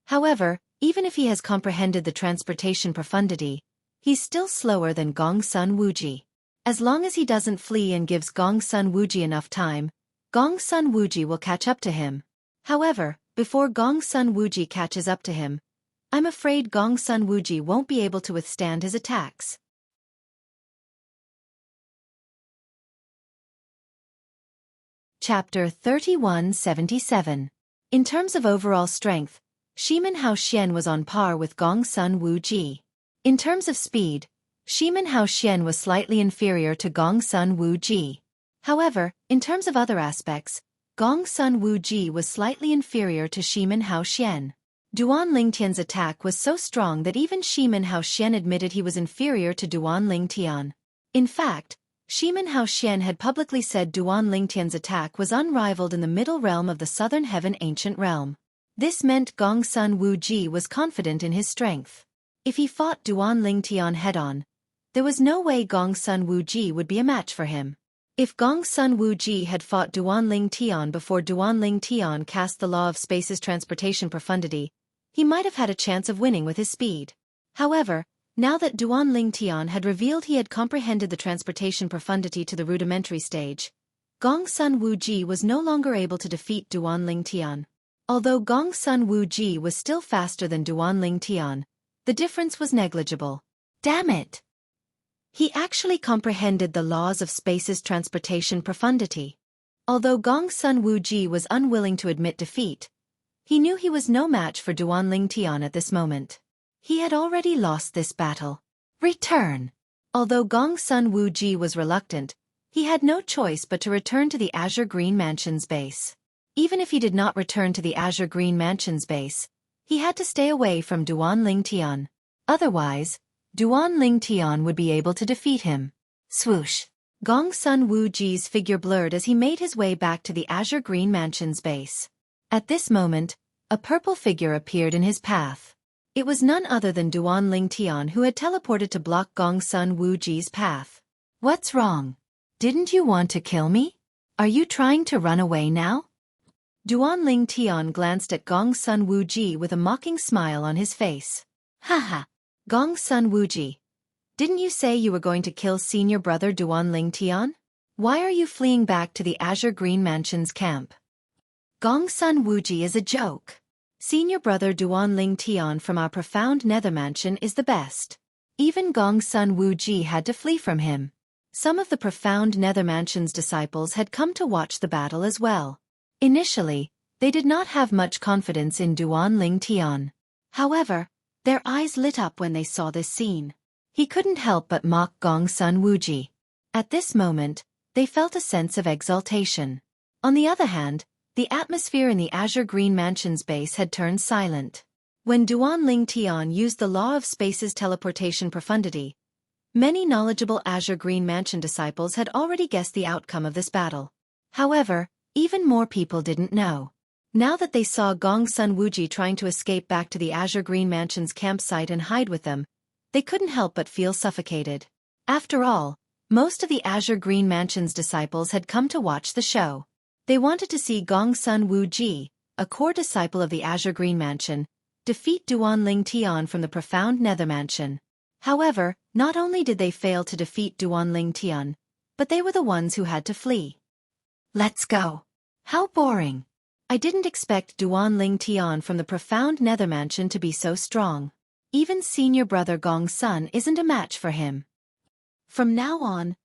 However, even if he has comprehended the transportation profundity, he's still slower than Gong Sun Wuji. As long as he doesn't flee and gives Gong Sun Wuji enough time, Gong Sun Wuji will catch up to him. However, before Gong Sun Wuji catches up to him, I'm afraid Gong Sun Wuji won't be able to withstand his attacks. Chapter 3177. In terms of overall strength, Shimen Hao Xian was on par with Gong Sun Wuji. In terms of speed, Shimen Hao Xian was slightly inferior to Gong Sun Wuji. However, in terms of other aspects, Gong Sun Wuji was slightly inferior to Shimen Hao Xian. Duan Ling Tian's attack was so strong that even Shimen Hao Xian admitted he was inferior to Duan Ling Tian. In fact, Shimen Hao Xian had publicly said Duan Ling Tian's attack was unrivaled in the middle realm of the Southern Heaven Ancient Realm. This meant Gong Sun Wuji was confident in his strength. If he fought Duan Ling Tian head-on, there was no way Gong Sun Wuji would be a match for him. If Gong Sun Wuji had fought Duan Ling Tian before Duan Ling Tian cast the law of space's transportation profundity, he might have had a chance of winning with his speed. However, now that Duan Ling Tian had revealed he had comprehended the transportation profundity to the rudimentary stage, Gong Sun Wuji was no longer able to defeat Duan Ling Tian. Although Gong Sun Wuji was still faster than Duan Ling Tian, the difference was negligible. Damn it! He actually comprehended the laws of space's transportation profundity. Although Gongsun Wuji was unwilling to admit defeat, he knew he was no match for Duanling Tian at this moment. He had already lost this battle. Return. Although Gongsun Wuji was reluctant, he had no choice but to return to the Azure Green Mansion's base. Even if he did not return to the Azure Green Mansion's base, he had to stay away from Duanling Tian. Otherwise, Duanling Tian would be able to defeat him. Swoosh. Gongsun Wuji's figure blurred as he made his way back to the Azure Green Mansion's base. At this moment, a purple figure appeared in his path. It was none other than Duanling Tian who had teleported to block Gongsun Wuji's path. What's wrong? Didn't you want to kill me? Are you trying to run away now? Duanling Tian glanced at Gongsun Wuji with a mocking smile on his face. Haha. Gongsun Wuji. Didn't you say you were going to kill senior brother Duanling Tian? Why are you fleeing back to the Azure Green Mansion's camp? Gongsun Wuji is a joke. Senior brother Duanling Tian from our profound nether mansion is the best. Even Gongsun Wuji had to flee from him. Some of the profound nether mansion's disciples had come to watch the battle as well. Initially, they did not have much confidence in Duanling Tian. However, their eyes lit up when they saw this scene. He couldn't help but mock Gongsun Wuji. At this moment, they felt a sense of exultation. On the other hand, the atmosphere in the Azure Green Mansion's base had turned silent. When Duanling Tian used the law of space's teleportation profundity, many knowledgeable Azure Green Mansion disciples had already guessed the outcome of this battle. However, even more people didn't know. Now that they saw Gongsun Wuji trying to escape back to the Azure Green Mansion's campsite and hide with them, they couldn't help but feel suffocated. After all, most of the Azure Green Mansion's disciples had come to watch the show. They wanted to see Gongsun Wuji, a core disciple of the Azure Green Mansion, defeat Duanling Tian from the profound Nether Mansion. However, not only did they fail to defeat Duanling Tian, but they were the ones who had to flee. Let's go. How boring. I didn't expect Duanling Tian from the profound Nether Mansion to be so strong. Even senior brother Gongsun isn't a match for him. From now on,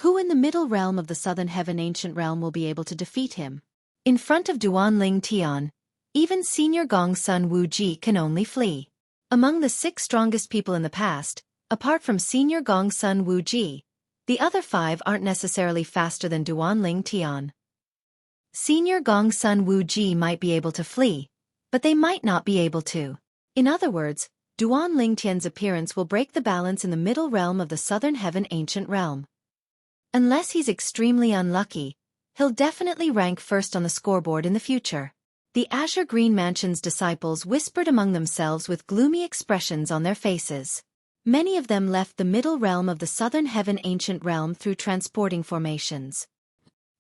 who in the middle realm of the Southern Heaven Ancient Realm will be able to defeat him? In front of Duanling Tian, even senior Gongsun Wuji can only flee. Among the 6 strongest people in the past, apart from senior Gongsun Wuji, the other 5 aren't necessarily faster than Duanling Tian. Senior Gongsun Wuji might be able to flee, but they might not be able to. In other words, Duanling Tian's appearance will break the balance in the middle realm of the Southern Heaven Ancient Realm. Unless he's extremely unlucky, he'll definitely rank first on the scoreboard in the future. The Azure Green Mansion's disciples whispered among themselves with gloomy expressions on their faces. Many of them left the middle realm of the Southern Heaven Ancient Realm through transporting formations.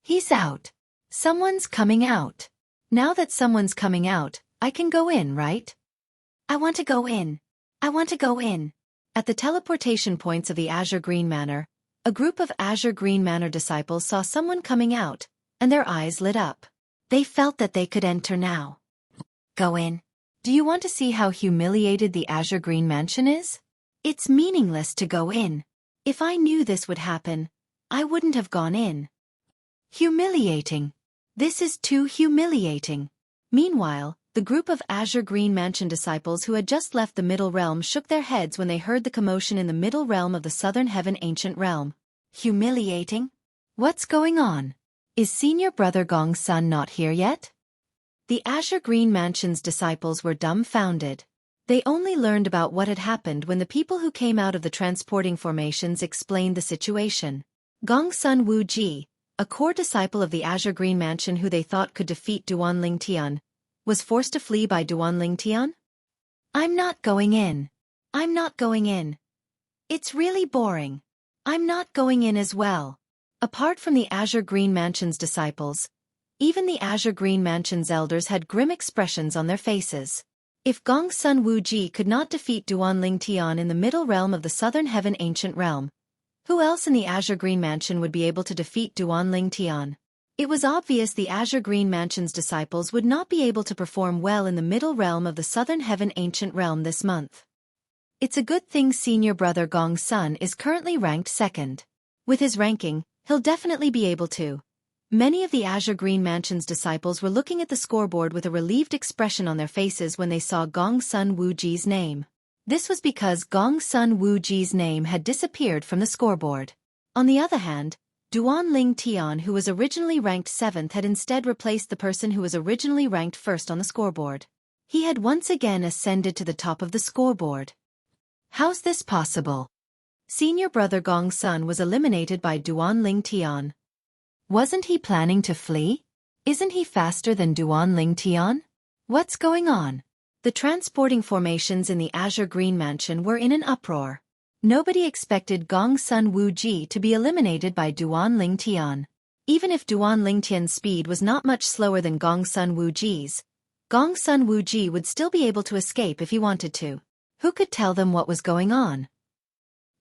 He's out. Someone's coming out. Now that someone's coming out, I can go in, right? I want to go in. I want to go in. At the teleportation points of the Azure Green Manor, a group of Azure Green Manor disciples saw someone coming out, and their eyes lit up. They felt that they could enter now. Go in. Do you want to see how humiliated the Azure Green Mansion is? It's meaningless to go in. If I knew this would happen, I wouldn't have gone in. Humiliating. This is too humiliating. Meanwhile, the group of Azure Green Mansion disciples who had just left the Middle Realm shook their heads when they heard the commotion in the Middle Realm of the Southern Heaven Ancient Realm. Humiliating? What's going on? Is senior brother Gongsun not here yet? The Azure Green Mansion's disciples were dumbfounded. They only learned about what had happened when the people who came out of the transporting formations explained the situation. Gongsun Wuji, a core disciple of the Azure Green Mansion who they thought could defeat Duanling Tian, was forced to flee by Duanling Tian? I'm not going in. I'm not going in. It's really boring. I'm not going in as well. Apart from the Azure Green Mansion's disciples, even the Azure Green Mansion's elders had grim expressions on their faces. If Gongsun Wuji could not defeat Duanling Tian in the middle realm of the Southern Heaven Ancient Realm, who else in the Azure Green Mansion would be able to defeat Duanling Tian? It was obvious the Azure Green Mansion's disciples would not be able to perform well in the middle realm of the Southern Heaven Ancient Realm this month. It's a good thing senior brother Gong's son is currently ranked second. With his ranking, he'll definitely be able to. Many of the Azure Green Mansion's disciples were looking at the scoreboard with a relieved expression on their faces when they saw Gong's son Wu Ji's name. This was because Gong's son Wu Ji's name had disappeared from the scoreboard. On the other hand, Duan Ling Tian, who was originally ranked 7th, had instead replaced the person who was originally ranked 1st on the scoreboard. He had once again ascended to the top of the scoreboard. How's this possible? Senior brother Gong's son was eliminated by Duan Ling Tian. Wasn't he planning to flee? Isn't he faster than Duan Ling Tian? What's going on? The transporting formations in the Azure Green Mansion were in an uproar. Nobody expected Gong's son Wu Ji to be eliminated by Duan Ling Tian. Even if Duan Ling Tian's speed was not much slower than Gong's son Wu Ji's, Gong's son Wu Ji would still be able to escape if he wanted to. Who could tell them what was going on?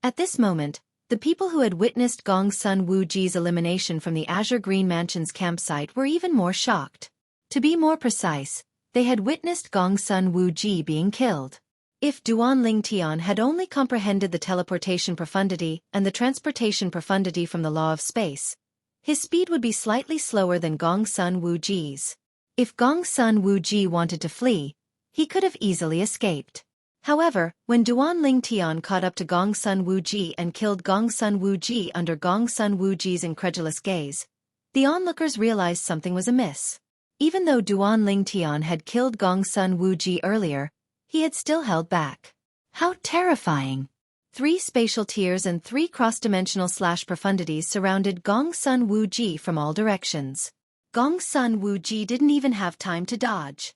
At this moment, the people who had witnessed Gong's son Wu Ji's elimination from the Azure Green Mansion's campsite were even more shocked. To be more precise, they had witnessed Gong's son Wu Ji being killed. If Duan Ling Tian had only comprehended the teleportation profundity and the transportation profundity from the law of space, his speed would be slightly slower than Gong's son Wu Ji's. If Gong's son Wu Ji wanted to flee, he could have easily escaped. However, when Duan Ling Tian caught up to Gong's son Wu Ji and killed Gong's son Wu Ji under Gong's son Wu Ji's incredulous gaze, the onlookers realized something was amiss. Even though Duan Ling Tian had killed Gong's son Wu Ji earlier, he had still held back. How terrifying! 3 spatial tiers and 3 cross-dimensional profundities surrounded Gong's son Wu Ji from all directions. Gong's son Wu Ji didn't even have time to dodge.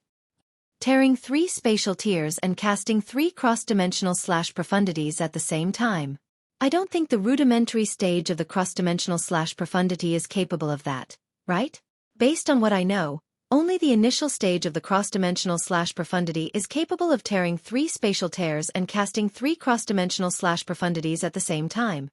Tearing 3 spatial tiers and casting 3 cross-dimensional profundities at the same time. I don't think the rudimentary stage of the cross-dimensional profundity is capable of that, right? Based on what I know, only the initial stage of the cross-dimensional profundity is capable of tearing 3 spatial tears and casting 3 cross-dimensional profundities at the same time.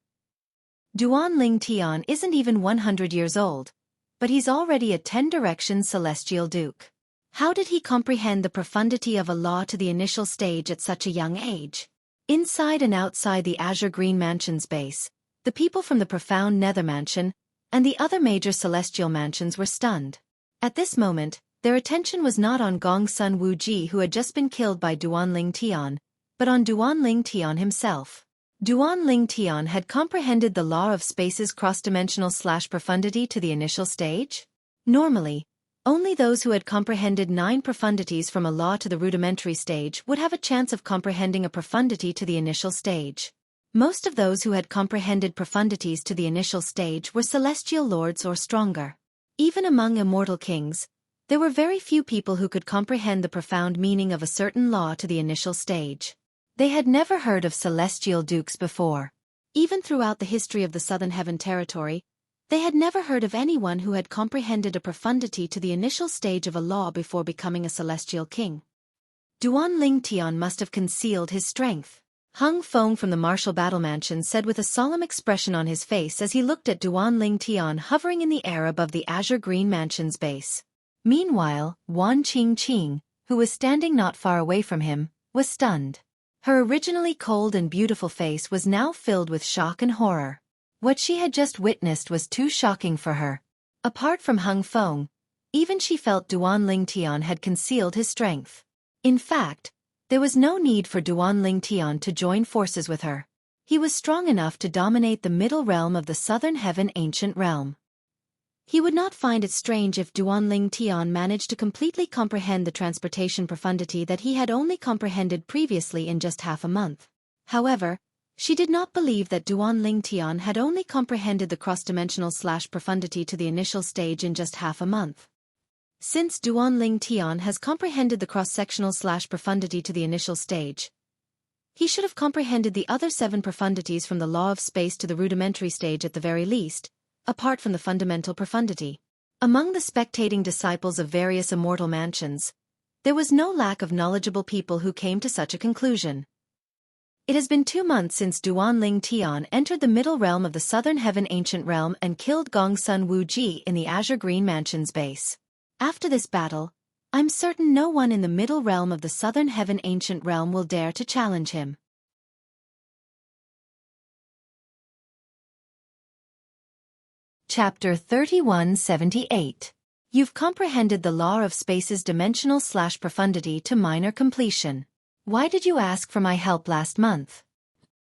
Duan Ling Tian isn't even 100 years old, but he's already a 10-direction celestial duke. How did he comprehend the profundity of a law to the initial stage at such a young age? Inside and outside the Azure Green Mansion's base, the people from the profound Nether Mansion and the other major celestial mansions were stunned. At this moment, their attention was not on Gong's son Wu Ji, who had just been killed by Duan Ling Tian, but on Duan Ling Tian himself. Duan Ling Tian had comprehended the law of space's cross-dimensional profundity to the initial stage? Normally, only those who had comprehended 9 profundities from a law to the rudimentary stage would have a chance of comprehending a profundity to the initial stage. Most of those who had comprehended profundities to the initial stage were celestial lords or stronger. Even among immortal kings, there were very few people who could comprehend the profound meaning of a certain law to the initial stage. They had never heard of celestial dukes before. Even throughout the history of the Southern Heaven territory, they had never heard of anyone who had comprehended a profundity to the initial stage of a law before becoming a celestial king. Duan Ling Tian must have concealed his strength. Hung Feng from the Martial Battle Mansion said with a solemn expression on his face as he looked at Duan Ling Tian hovering in the air above the Azure Green Mansion's base. Meanwhile, Wan Qing, who was standing not far away from him, was stunned. Her originally cold and beautiful face was now filled with shock and horror. What she had just witnessed was too shocking for her. Apart from Hung Feng, even she felt Duan Ling Tian had concealed his strength. In fact, there was no need for Duan Ling Tian to join forces with her. He was strong enough to dominate the middle realm of the Southern Heaven Ancient Realm. He would not find it strange if Duan Ling Tian managed to completely comprehend the transportation profundity that he had only comprehended previously in just half a month. However, she did not believe that Duan Ling Tian had only comprehended the cross-dimensional profundity to the initial stage in just half a month. Since Duan Ling Tian has comprehended the cross-sectional profundity to the initial stage, he should have comprehended the other 7 profundities from the law of space to the rudimentary stage at the very least, apart from the fundamental profundity. Among the spectating disciples of various immortal mansions, there was no lack of knowledgeable people who came to such a conclusion. It has been 2 months since Duan Ling Tian entered the middle realm of the Southern Heaven Ancient Realm and killed Gong's son Wu Ji in the Azure Green Mansion's base. After this battle, I'm certain no one in the middle realm of the Southern Heaven Ancient Realm will dare to challenge him. Chapter 3178. You've comprehended the law of space's dimensional/profundity to minor completion. Why did you ask for my help last month?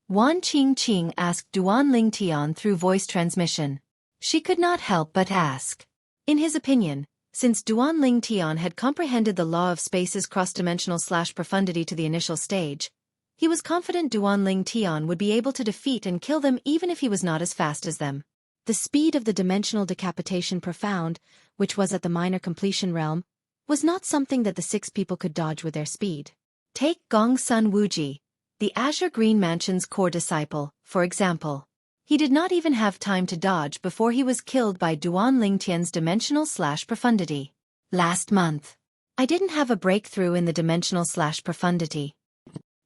Wan Qingqing asked Duan Lingtian through voice transmission. She could not help but ask. In his opinion, since Duan Lingtian had comprehended the law of space's cross-dimensional/profundity to the initial stage, he was confident Duan Lingtian would be able to defeat and kill them even if he was not as fast as them. The speed of the dimensional decapitation profound, which was at the minor completion realm, was not something that the six people could dodge with their speed. Take Gongsun Wuji, the Azure Green Mansion's core disciple, for example. He did not even have time to dodge before he was killed by Duan Lingtian's dimensional/profundity. Last month. I didn't have a breakthrough in the dimensional/profundity.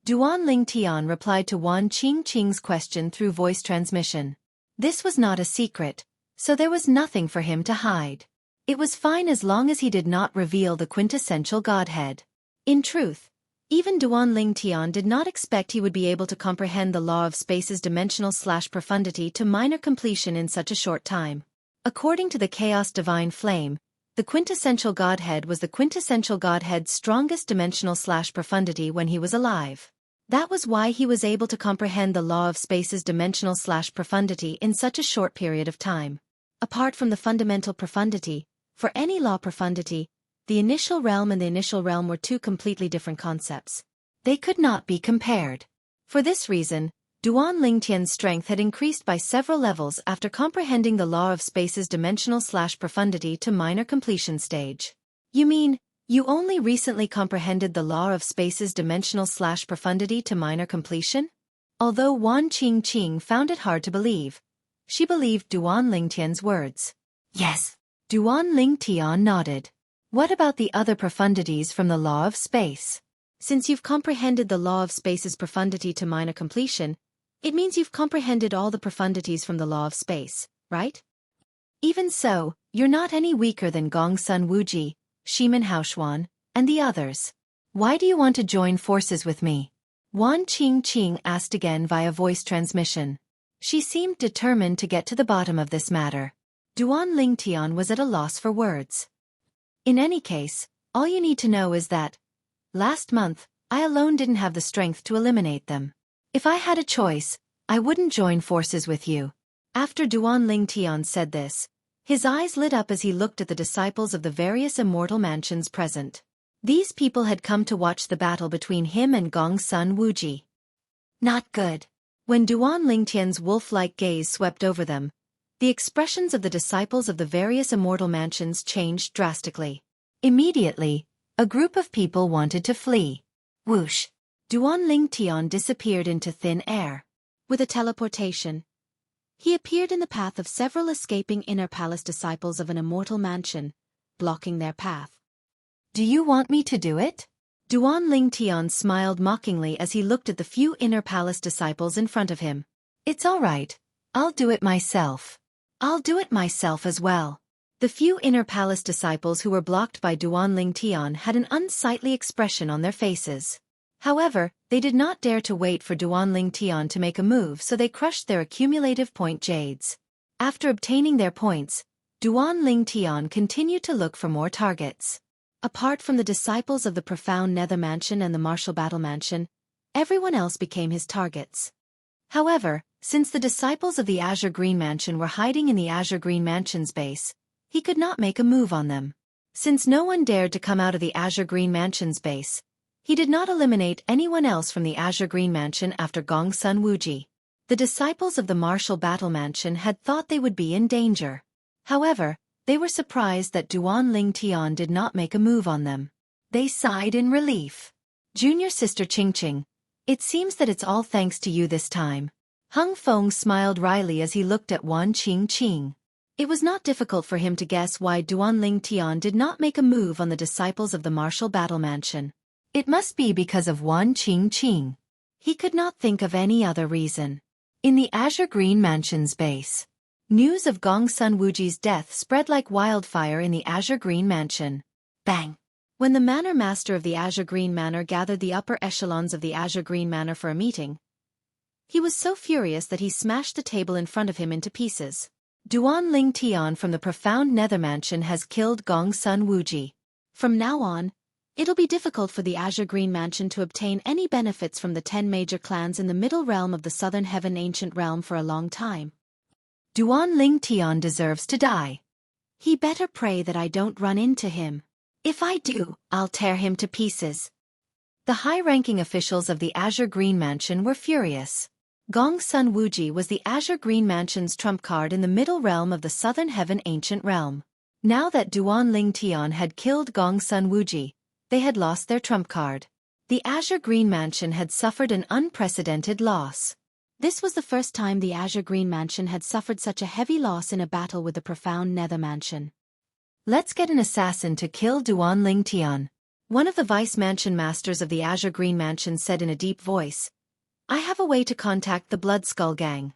Duan Lingtian replied to Wan Qingqing's question through voice transmission. This was not a secret, so there was nothing for him to hide. It was fine as long as he did not reveal the quintessential godhead. In truth, even Duan Lingtian did not expect he would be able to comprehend the law of space's dimensional/profundity to minor completion in such a short time. According to the Chaos Divine Flame, the quintessential godhead was the quintessential godhead's strongest dimensional/profundity when he was alive. That was why he was able to comprehend the law of space's dimensional/profundity in such a short period of time. Apart from the fundamental profundity, for any law profundity, the initial realm and the initial realm were two completely different concepts. They could not be compared. For this reason, Duan Lingtian's strength had increased by several levels after comprehending the law of space's dimensional/profundity to minor completion stage. You mean, you only recently comprehended the law of space's dimensional/profundity to minor completion? Although Wan Qingqing found it hard to believe, she believed Duan Lingtian's words. Yes. Duan Lingtian nodded. What about the other profundities from the law of space? Since you've comprehended the law of space's profundity to minor completion, it means you've comprehended all the profundities from the law of space, right? Even so, you're not any weaker than Gongsun Wuji, Shimen Haoxuan, and the others. Why do you want to join forces with me? Wan Qingqing asked again via voice transmission. She seemed determined to get to the bottom of this matter. Duan Lingtian was at a loss for words. In any case, all you need to know is that, last month, I alone didn't have the strength to eliminate them. If I had a choice, I wouldn't join forces with you. After Duan Lingtian said this, his eyes lit up as he looked at the disciples of the various immortal mansions present. These people had come to watch the battle between him and Gongsun Wuji. Not good. When Duan Lingtian's wolf-like gaze swept over them, the expressions of the disciples of the various immortal mansions changed drastically. Immediately, a group of people wanted to flee. Whoosh! Duan Lingtian disappeared into thin air. With a teleportation, he appeared in the path of several escaping inner palace disciples of an immortal mansion, blocking their path. Do you want me to do it? Duan Lingtian smiled mockingly as he looked at the few inner palace disciples in front of him. It's all right. I'll do it myself. I'll do it myself as well. The few inner palace disciples who were blocked by Duan Lingtian had an unsightly expression on their faces. However, they did not dare to wait for Duan Lingtian to make a move, so they crushed their accumulative point jades. After obtaining their points, Duan Lingtian continued to look for more targets. Apart from the disciples of the Profound Nether Mansion and the Martial Battle Mansion, everyone else became his targets. However, since the disciples of the Azure Green Mansion were hiding in the Azure Green Mansion's base, he could not make a move on them. Since no one dared to come out of the Azure Green Mansion's base, he did not eliminate anyone else from the Azure Green Mansion after Gongsun Wuji. The disciples of the Martial Battle Mansion had thought they would be in danger. However, they were surprised that Duan Lingtian did not make a move on them. They sighed in relief. Junior sister Qingqing, it seems that it's all thanks to you this time. Hung Feng smiled wryly as he looked at Wan Qingqing. It was not difficult for him to guess why Duan Lingtian did not make a move on the disciples of the Martial Battle Mansion. It must be because of Wan Qingqing. He could not think of any other reason. In the Azure Green Mansion's base, news of Gongsun Wuji's death spread like wildfire in the Azure Green Mansion. Bang! When the Manor Master of the Azure Green Manor gathered the upper echelons of the Azure Green Manor for a meeting, he was so furious that he smashed the table in front of him into pieces. Duan Ling Tian from the profound nether mansion has killed Gong Sun Wuji. From now on, it'll be difficult for the Azure Green Mansion to obtain any benefits from the 10 major clans in the middle realm of the Southern Heaven Ancient Realm for a long time. Duan Ling Tian deserves to die. He better pray that I don't run into him. If I do, I'll tear him to pieces. The high-ranking officials of the Azure Green Mansion were furious. Gong Sun Wuji was the Azure Green Mansion's trump card in the middle realm of the Southern Heaven Ancient Realm. Now that Duan Ling Tian had killed Gong Sun Wuji, they had lost their trump card. The Azure Green Mansion had suffered an unprecedented loss. This was the first time the Azure Green Mansion had suffered such a heavy loss in a battle with the profound Nether Mansion. Let's get an assassin to kill Duan Ling Tian. One of the vice mansion masters of the Azure Green Mansion said in a deep voice. I have a way to contact the Blood Skull Gang.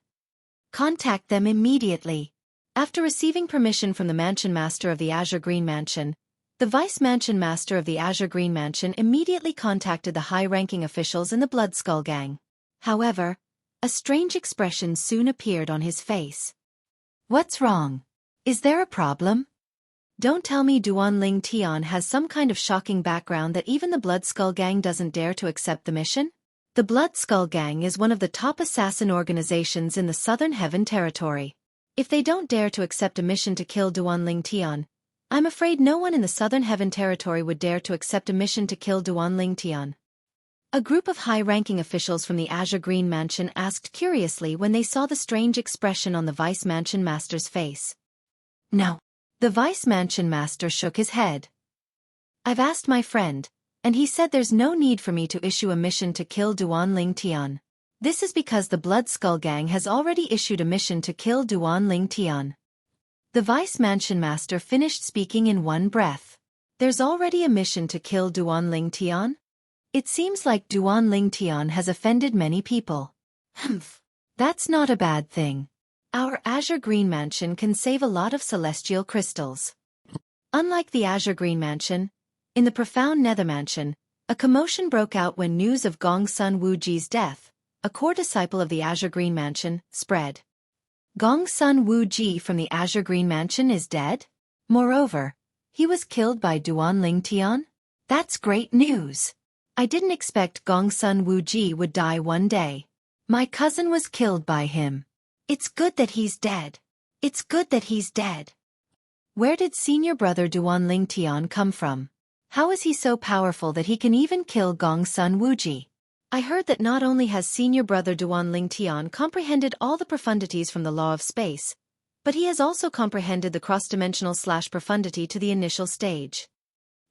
Contact them immediately. After receiving permission from the mansion master of the Azure Green Mansion, the vice mansion master of the Azure Green Mansion immediately contacted the high-ranking officials in the Blood Skull Gang. However, a strange expression soon appeared on his face. What's wrong? Is there a problem? Don't tell me Duan Ling Tian has some kind of shocking background that even the Blood Skull Gang doesn't dare to accept the mission? The Blood Skull Gang is one of the top assassin organizations in the Southern Heaven Territory. If they don't dare to accept a mission to kill Duan Ling Tian, I'm afraid no one in the Southern Heaven Territory would dare to accept a mission to kill Duan Ling Tian. A group of high-ranking officials from the Azure Green Mansion asked curiously when they saw the strange expression on the Vice Mansion Master's face. No. The Vice Mansion Master shook his head. I've asked my friend, and he said there's no need for me to issue a mission to kill Duan Ling Tian. This is because the Blood Skull Gang has already issued a mission to kill Duan Ling Tian. The Vice Mansion Master finished speaking in one breath. There's already a mission to kill Duan Ling Tian? It seems like Duan Ling Tian has offended many people. Humph. That's not a bad thing. Our Azure Green Mansion can save a lot of celestial crystals. Unlike the Azure Green Mansion, in the profound Nether Mansion, a commotion broke out when news of Gong Sun Wuji's death, a core disciple of the Azure Green Mansion, spread. Gong Sun Wuji from the Azure Green Mansion is dead? Moreover, he was killed by Duan Ling Tian? That's great news. I didn't expect Gong Sun Wuji would die one day. My cousin was killed by him. It's good that he's dead. It's good that he's dead. Where did senior brother Duan Ling Tian come from? How is he so powerful that he can even kill Gong Sun Wuji? I heard that not only has senior brother Duan Ling Tian comprehended all the profundities from the law of space, but he has also comprehended the cross-dimensional profundity to the initial stage.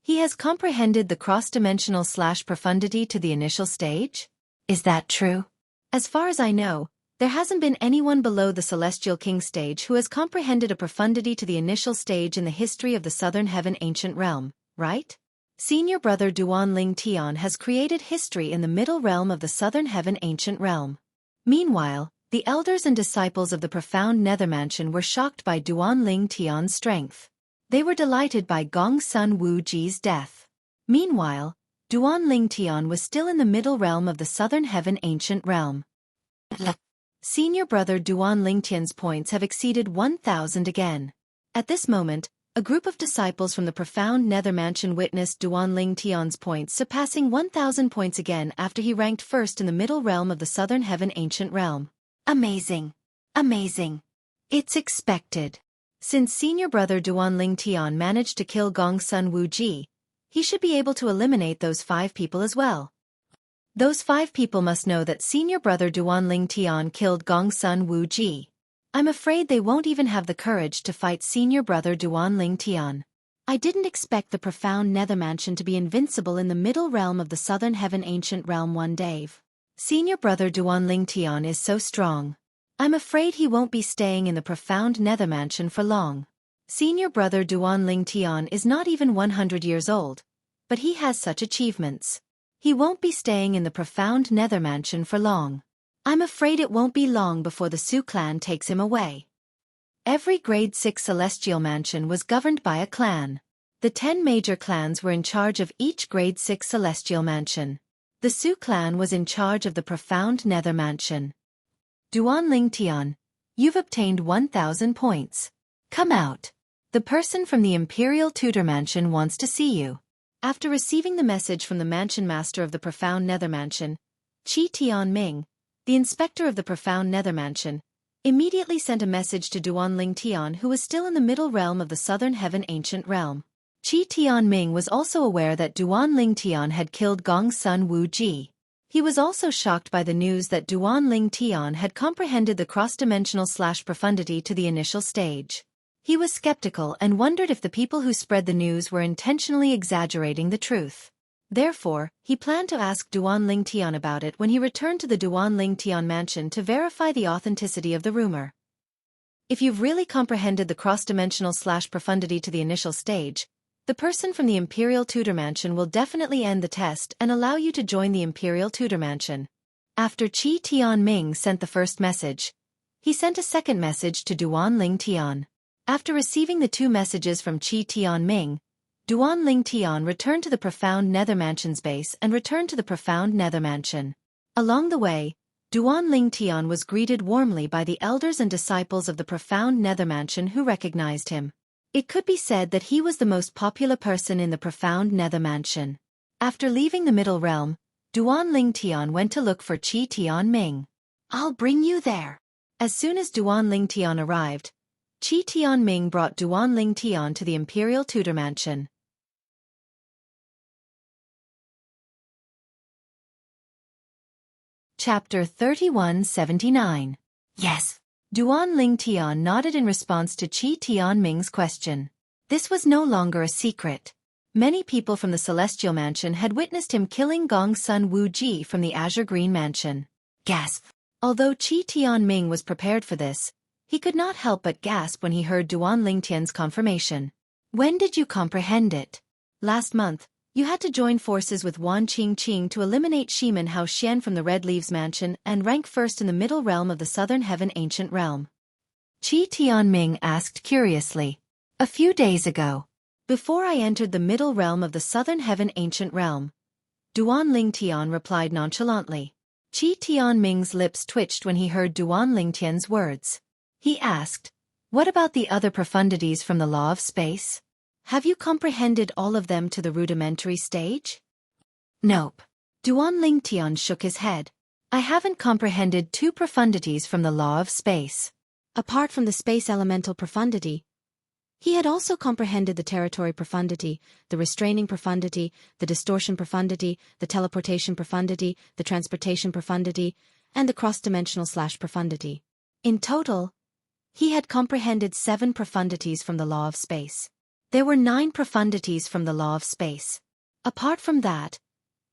He has comprehended the cross-dimensional profundity to the initial stage? Is that true? As far as I know, there hasn't been anyone below the Celestial King stage who has comprehended a profundity to the initial stage in the history of the Southern Heaven Ancient Realm, right? Senior brother Duan Ling Tian has created history in the middle realm of the Southern Heaven Ancient Realm. Meanwhile, the elders and disciples of the profound Nether Mansion were shocked by Duan Ling Tian's strength. They were delighted by Gong Sun Wuji's death. Meanwhile, Duan Ling Tian was still in the middle realm of the Southern Heaven Ancient Realm. Senior brother Duan Ling Tian's points have exceeded 1,000 again. At this moment, a group of disciples from the profound Nether Mansion witnessed Duan Ling Tian's points surpassing 1,000 points again after he ranked first in the middle realm of the Southern Heaven Ancient Realm. Amazing! Amazing! It's expected. Since senior brother Duan Ling Tian managed to kill Gong Sun Wuji, he should be able to eliminate those 5 people as well. Those 5 people must know that senior brother Duan Ling Tian killed Gong Sun Wuji. I'm afraid they won't even have the courage to fight senior brother Duan Ling Tian. I didn't expect the profound Nether Mansion to be invincible in the middle realm of the Southern Heaven Ancient Realm one day. Senior brother Duan Ling Tian is so strong. I'm afraid he won't be staying in the profound Nether Mansion for long. Senior brother Duan Ling Tian is not even 100 years old, but he has such achievements. He won't be staying in the profound Nether Mansion for long. I'm afraid it won't be long before the Su clan takes him away. Every grade 6 celestial mansion was governed by a clan. The 10 major clans were in charge of each grade 6 celestial mansion. The Su clan was in charge of the profound Nether Mansion. Duan Ling Tian, You've obtained 1,000 points. Come out. The person from the Imperial Tutor Mansion wants to see you. After receiving the message from the Mansion Master of the Profound Nether Mansion, Qi Tianming, the inspector of the Profound Nether Mansion, immediately sent a message to Duanling Tian, who was still in the middle realm of the Southern Heaven Ancient Realm. Qi Tianming was also aware that Duanling Tian had killed Gong's son Wu Ji. He was also shocked by the news that Duanling Tian had comprehended the cross-dimensional/profundity to the initial stage. He was skeptical and wondered if the people who spread the news were intentionally exaggerating the truth. Therefore, he planned to ask Duanling Tian about it when he returned to the Duanling Tian mansion to verify the authenticity of the rumor. If you've really comprehended the cross-dimensional/profundity to the initial stage, the person from the Imperial Tutor Mansion will definitely end the test and allow you to join the Imperial Tutor Mansion. After Qi Tianming sent the first message, he sent a second message to Duanling Tian. After receiving the two messages from Qi Tianming, Duanling Tian returned to the Profound Nether Mansion's base and returned to the Profound Nether Mansion. Along the way, Duanling Tian was greeted warmly by the elders and disciples of the Profound Nether Mansion who recognized him. It could be said that he was the most popular person in the Profound Nether Mansion. After leaving the Middle Realm, Duanling Tian went to look for Qi Tianming. "I'll bring you there." As soon as Duanling Tian arrived, Qi Tianming brought Duanling Tian to the Imperial Tutor Mansion. Chapter 3179. Yes. Duanling Tian nodded in response to Qi Tianming's question. This was no longer a secret. Many people from the Celestial Mansion had witnessed him killing Gong's son Wu Ji from the Azure Green Mansion. Gasp. Although Qi Tianming was prepared for this, he could not help but gasp when he heard Duanling Tian's confirmation. "When did you comprehend it?" "Last month. You had to join forces with Wan Qingqing to eliminate Shiman Hao Xian from the Red Leaves Mansion and rank first in the middle realm of the Southern Heaven Ancient Realm." Qi Tianming asked curiously. "A few days ago. Before I entered the middle realm of the Southern Heaven Ancient Realm," Duanling Tian replied nonchalantly. Qi Tianming's lips twitched when he heard Duanling Tian's words. He asked, "What about the other profundities from the law of space? Have you comprehended all of them to the rudimentary stage?" "Nope." Duanling Tian shook his head. "I haven't comprehended two profundities from the law of space." Apart from the space elemental profundity, he had also comprehended the territory profundity, the restraining profundity, the distortion profundity, the teleportation profundity, the transportation profundity, and the cross-dimensional/profundity. In total, he had comprehended 7 profundities from the law of space. There were 9 profundities from the law of space. Apart from that,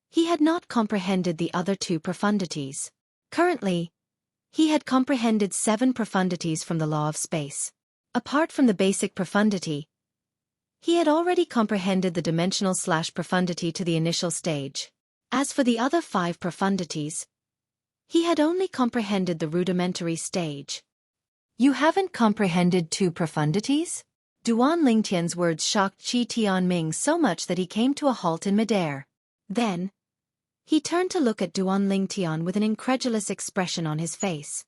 he had not comprehended the other 2 profundities. Currently, he had comprehended 7 profundities from the law of space. Apart from the basic profundity, he had already comprehended the dimensional/profundity to the initial stage. As for the other 5 profundities, he had only comprehended the rudimentary stage. "You haven't comprehended 2 profundities?" Duanling Tian's words shocked Qi Tianming so much that he came to a halt in midair. Then, he turned to look at Duanling Tian with an incredulous expression on his face.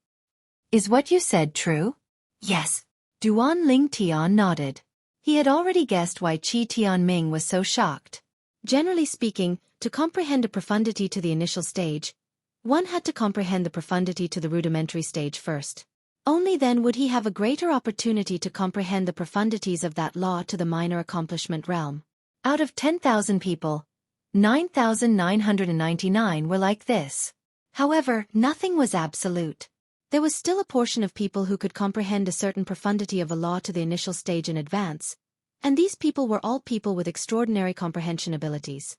"Is what you said true?" "Yes." Duanling Tian nodded. He had already guessed why Qi Tianming was so shocked. Generally speaking, to comprehend a profundity to the initial stage, one had to comprehend the profundity to the rudimentary stage first. Only then would he have a greater opportunity to comprehend the profundities of that law to the minor accomplishment realm. Out of 10,000 people, 9,999 were like this. However, nothing was absolute. There was still a portion of people who could comprehend a certain profundity of a law to the initial stage in advance, and these people were all people with extraordinary comprehension abilities.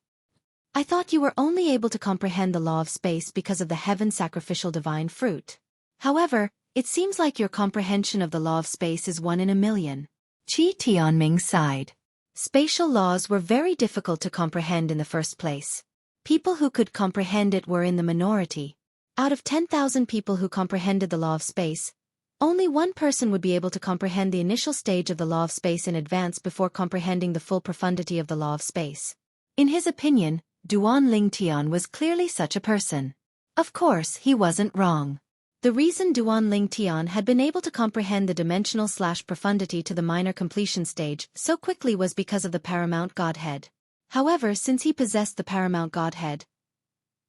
"I thought you were only able to comprehend the law of space because of the heaven sacrificial divine fruit. However, it seems like your comprehension of the law of space is 1 in a million." Qi Tianming sighed. Spatial laws were very difficult to comprehend in the first place. People who could comprehend it were in the minority. Out of 10,000 people who comprehended the law of space, only 1 person would be able to comprehend the initial stage of the law of space in advance before comprehending the full profundity of the law of space. In his opinion, Duanling Tian was clearly such a person. Of course, he wasn't wrong. The reason Duan Ling Tian had been able to comprehend the dimensional/profundity to the minor completion stage so quickly was because of the paramount godhead. However, since he possessed the paramount godhead,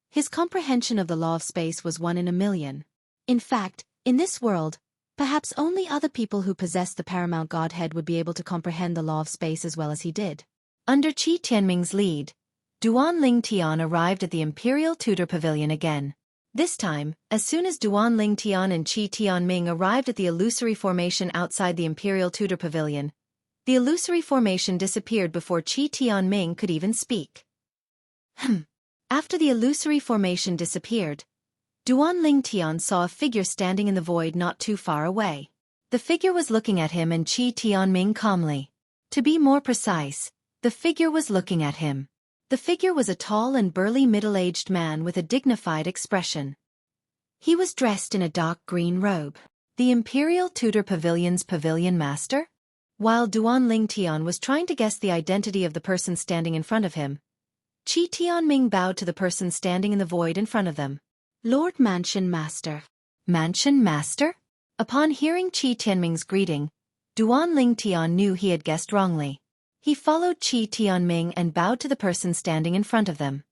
his comprehension of the law of space was 1 in a million. In fact, in this world, perhaps only other people who possess the paramount godhead would be able to comprehend the law of space as well as he did. Under Qi Tianming's lead, Duan Ling Tian arrived at the Imperial Tudor Pavilion again. This time, as soon as Duan Ling Tian and Qi Tianming arrived at the illusory formation outside the Imperial Tudor Pavilion, the illusory formation disappeared before Qi Tianming could even speak. After the illusory formation disappeared, Duan Ling Tian saw a figure standing in the void not too far away. The figure was looking at him and Qi Tianming calmly. To be more precise, the figure was looking at him. The figure was a tall and burly middle-aged man with a dignified expression. He was dressed in a dark green robe. The Imperial Tudor Pavilion's pavilion master? While Duan Ling Tian was trying to guess the identity of the person standing in front of him, Qi Tianming bowed to the person standing in the void in front of them. Lord Mansion Master. Mansion Master? Upon hearing Qi Tianming's greeting, Duan Ling Tian knew he had guessed wrongly. He followed Qi Tianming and bowed to the person standing in front of them.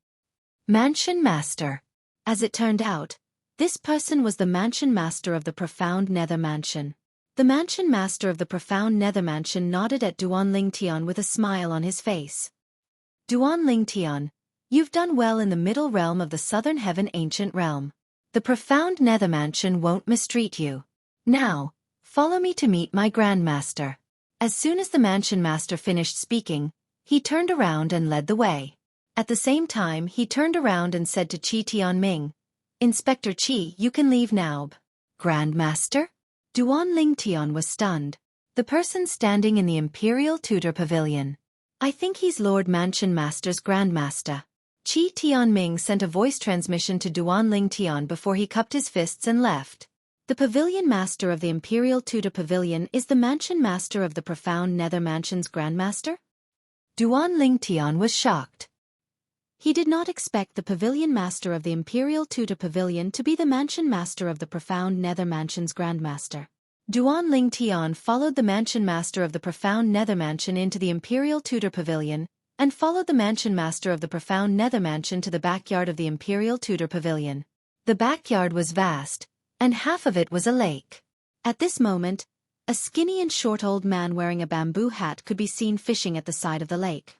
Mansion Master. As it turned out, this person was the Mansion Master of the Profound Nether Mansion. The Mansion Master of the Profound Nether Mansion nodded at Duan Ling Tian with a smile on his face. Duan Ling Tian, you've done well in the middle realm of the Southern Heaven Ancient Realm. The Profound Nether Mansion won't mistreat you. Now, follow me to meet my Grand Master. As soon as the Mansion Master finished speaking, he turned around and led the way. At the same time, he turned around and said to Qi Tianming, Inspector Qi, you can leave now. Grand Master? Duan Ling Tian was stunned. The person standing in the Imperial Tudor Pavilion. I think he's Lord Mansion Master's Grand Master. Qi Tianming sent a voice transmission to Duan Ling Tian before he cupped his fists and left. The Pavilion Master of the Imperial Tudor Pavilion is the Mansion Master of the Profound Nether Mansion's Grandmaster? Duan Ling Tian was shocked. He did not expect the Pavilion Master of the Imperial Tudor Pavilion to be the Mansion Master of the Profound Nether Mansion's Grandmaster. Duan Ling Tian followed the Mansion Master of the Profound Nether Mansion into the Imperial Tudor Pavilion, and followed the Mansion Master of the Profound Nether Mansion to the backyard of the Imperial Tudor Pavilion. The backyard was vast, and half of it was a lake. At this moment, a skinny and short old man wearing a bamboo hat could be seen fishing at the side of the lake.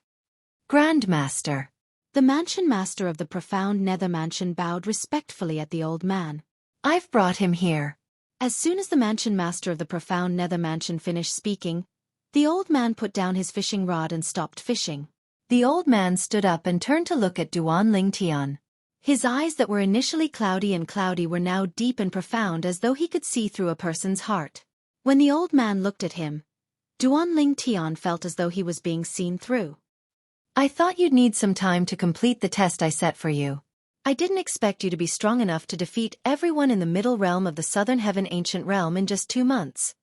Grandmaster. The Mansion Master of the Profound Nether Mansion bowed respectfully at the old man. I've brought him here. As soon as the Mansion Master of the Profound Nether Mansion finished speaking, the old man put down his fishing rod and stopped fishing. The old man stood up and turned to look at Duan Ling Tian. His eyes that were initially cloudy were now deep and profound as though he could see through a person's heart. When the old man looked at him, Duan Ling Tian felt as though he was being seen through. I thought you'd need some time to complete the test I set for you. I didn't expect you to be strong enough to defeat everyone in the middle realm of the Southern Heaven Ancient Realm in just 2 months.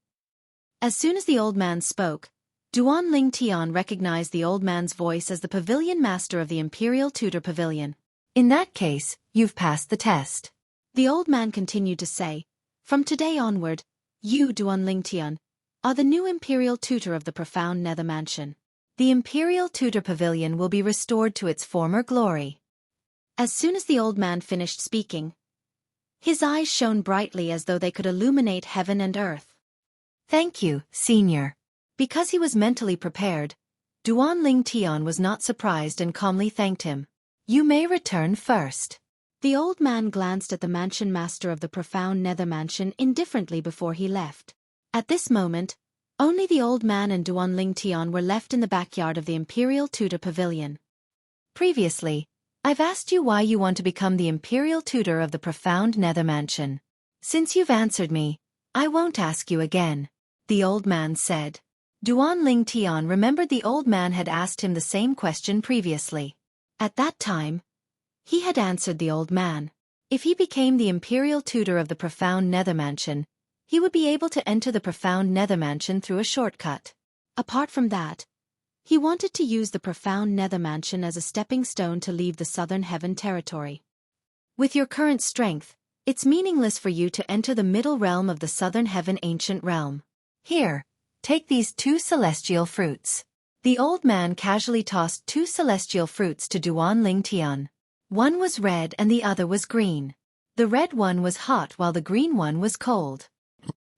As soon as the old man spoke, Duan Ling Tian recognized the old man's voice as the Pavilion Master of the Imperial Tudor Pavilion. In that case, you've passed the test. The old man continued to say, From today onward, you, Duan Ling Tian, are the new Imperial Tutor of the Profound Nether Mansion. The Imperial Tudor Pavilion will be restored to its former glory. As soon as the old man finished speaking, his eyes shone brightly as though they could illuminate heaven and earth. Thank you, Senior. Because he was mentally prepared, Duan Ling Tian was not surprised and calmly thanked him. You may return first. The old man glanced at the Mansion Master of the Profound Nether Mansion indifferently before he left. At this moment, only the old man and Duan Ling Tian were left in the backyard of the Imperial Tudor Pavilion. Previously, I've asked you why you want to become the Imperial Tutor of the Profound Nether Mansion. Since you've answered me, I won't ask you again, the old man said. Duan Ling Tian remembered the old man had asked him the same question previously. At that time, he had answered the old man. If he became the Imperial Tutor of the Profound Nether Mansion, he would be able to enter the Profound Nether Mansion through a shortcut. Apart from that, he wanted to use the Profound Nether Mansion as a stepping stone to leave the Southern Heaven territory. With your current strength, It's meaningless for you to enter the middle realm of the southern heaven ancient realm. Here, take these 2 celestial fruits. The old man casually tossed 2 celestial fruits to Duan Ling Tian. One was red and the other was green. The red one was hot while the green one was cold.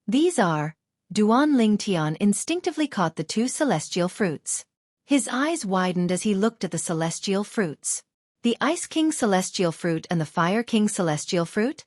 These are... Duan Ling Tian instinctively caught the 2 celestial fruits. His eyes widened as he looked at the celestial fruits. The Ice King celestial fruit and the Fire King celestial fruit?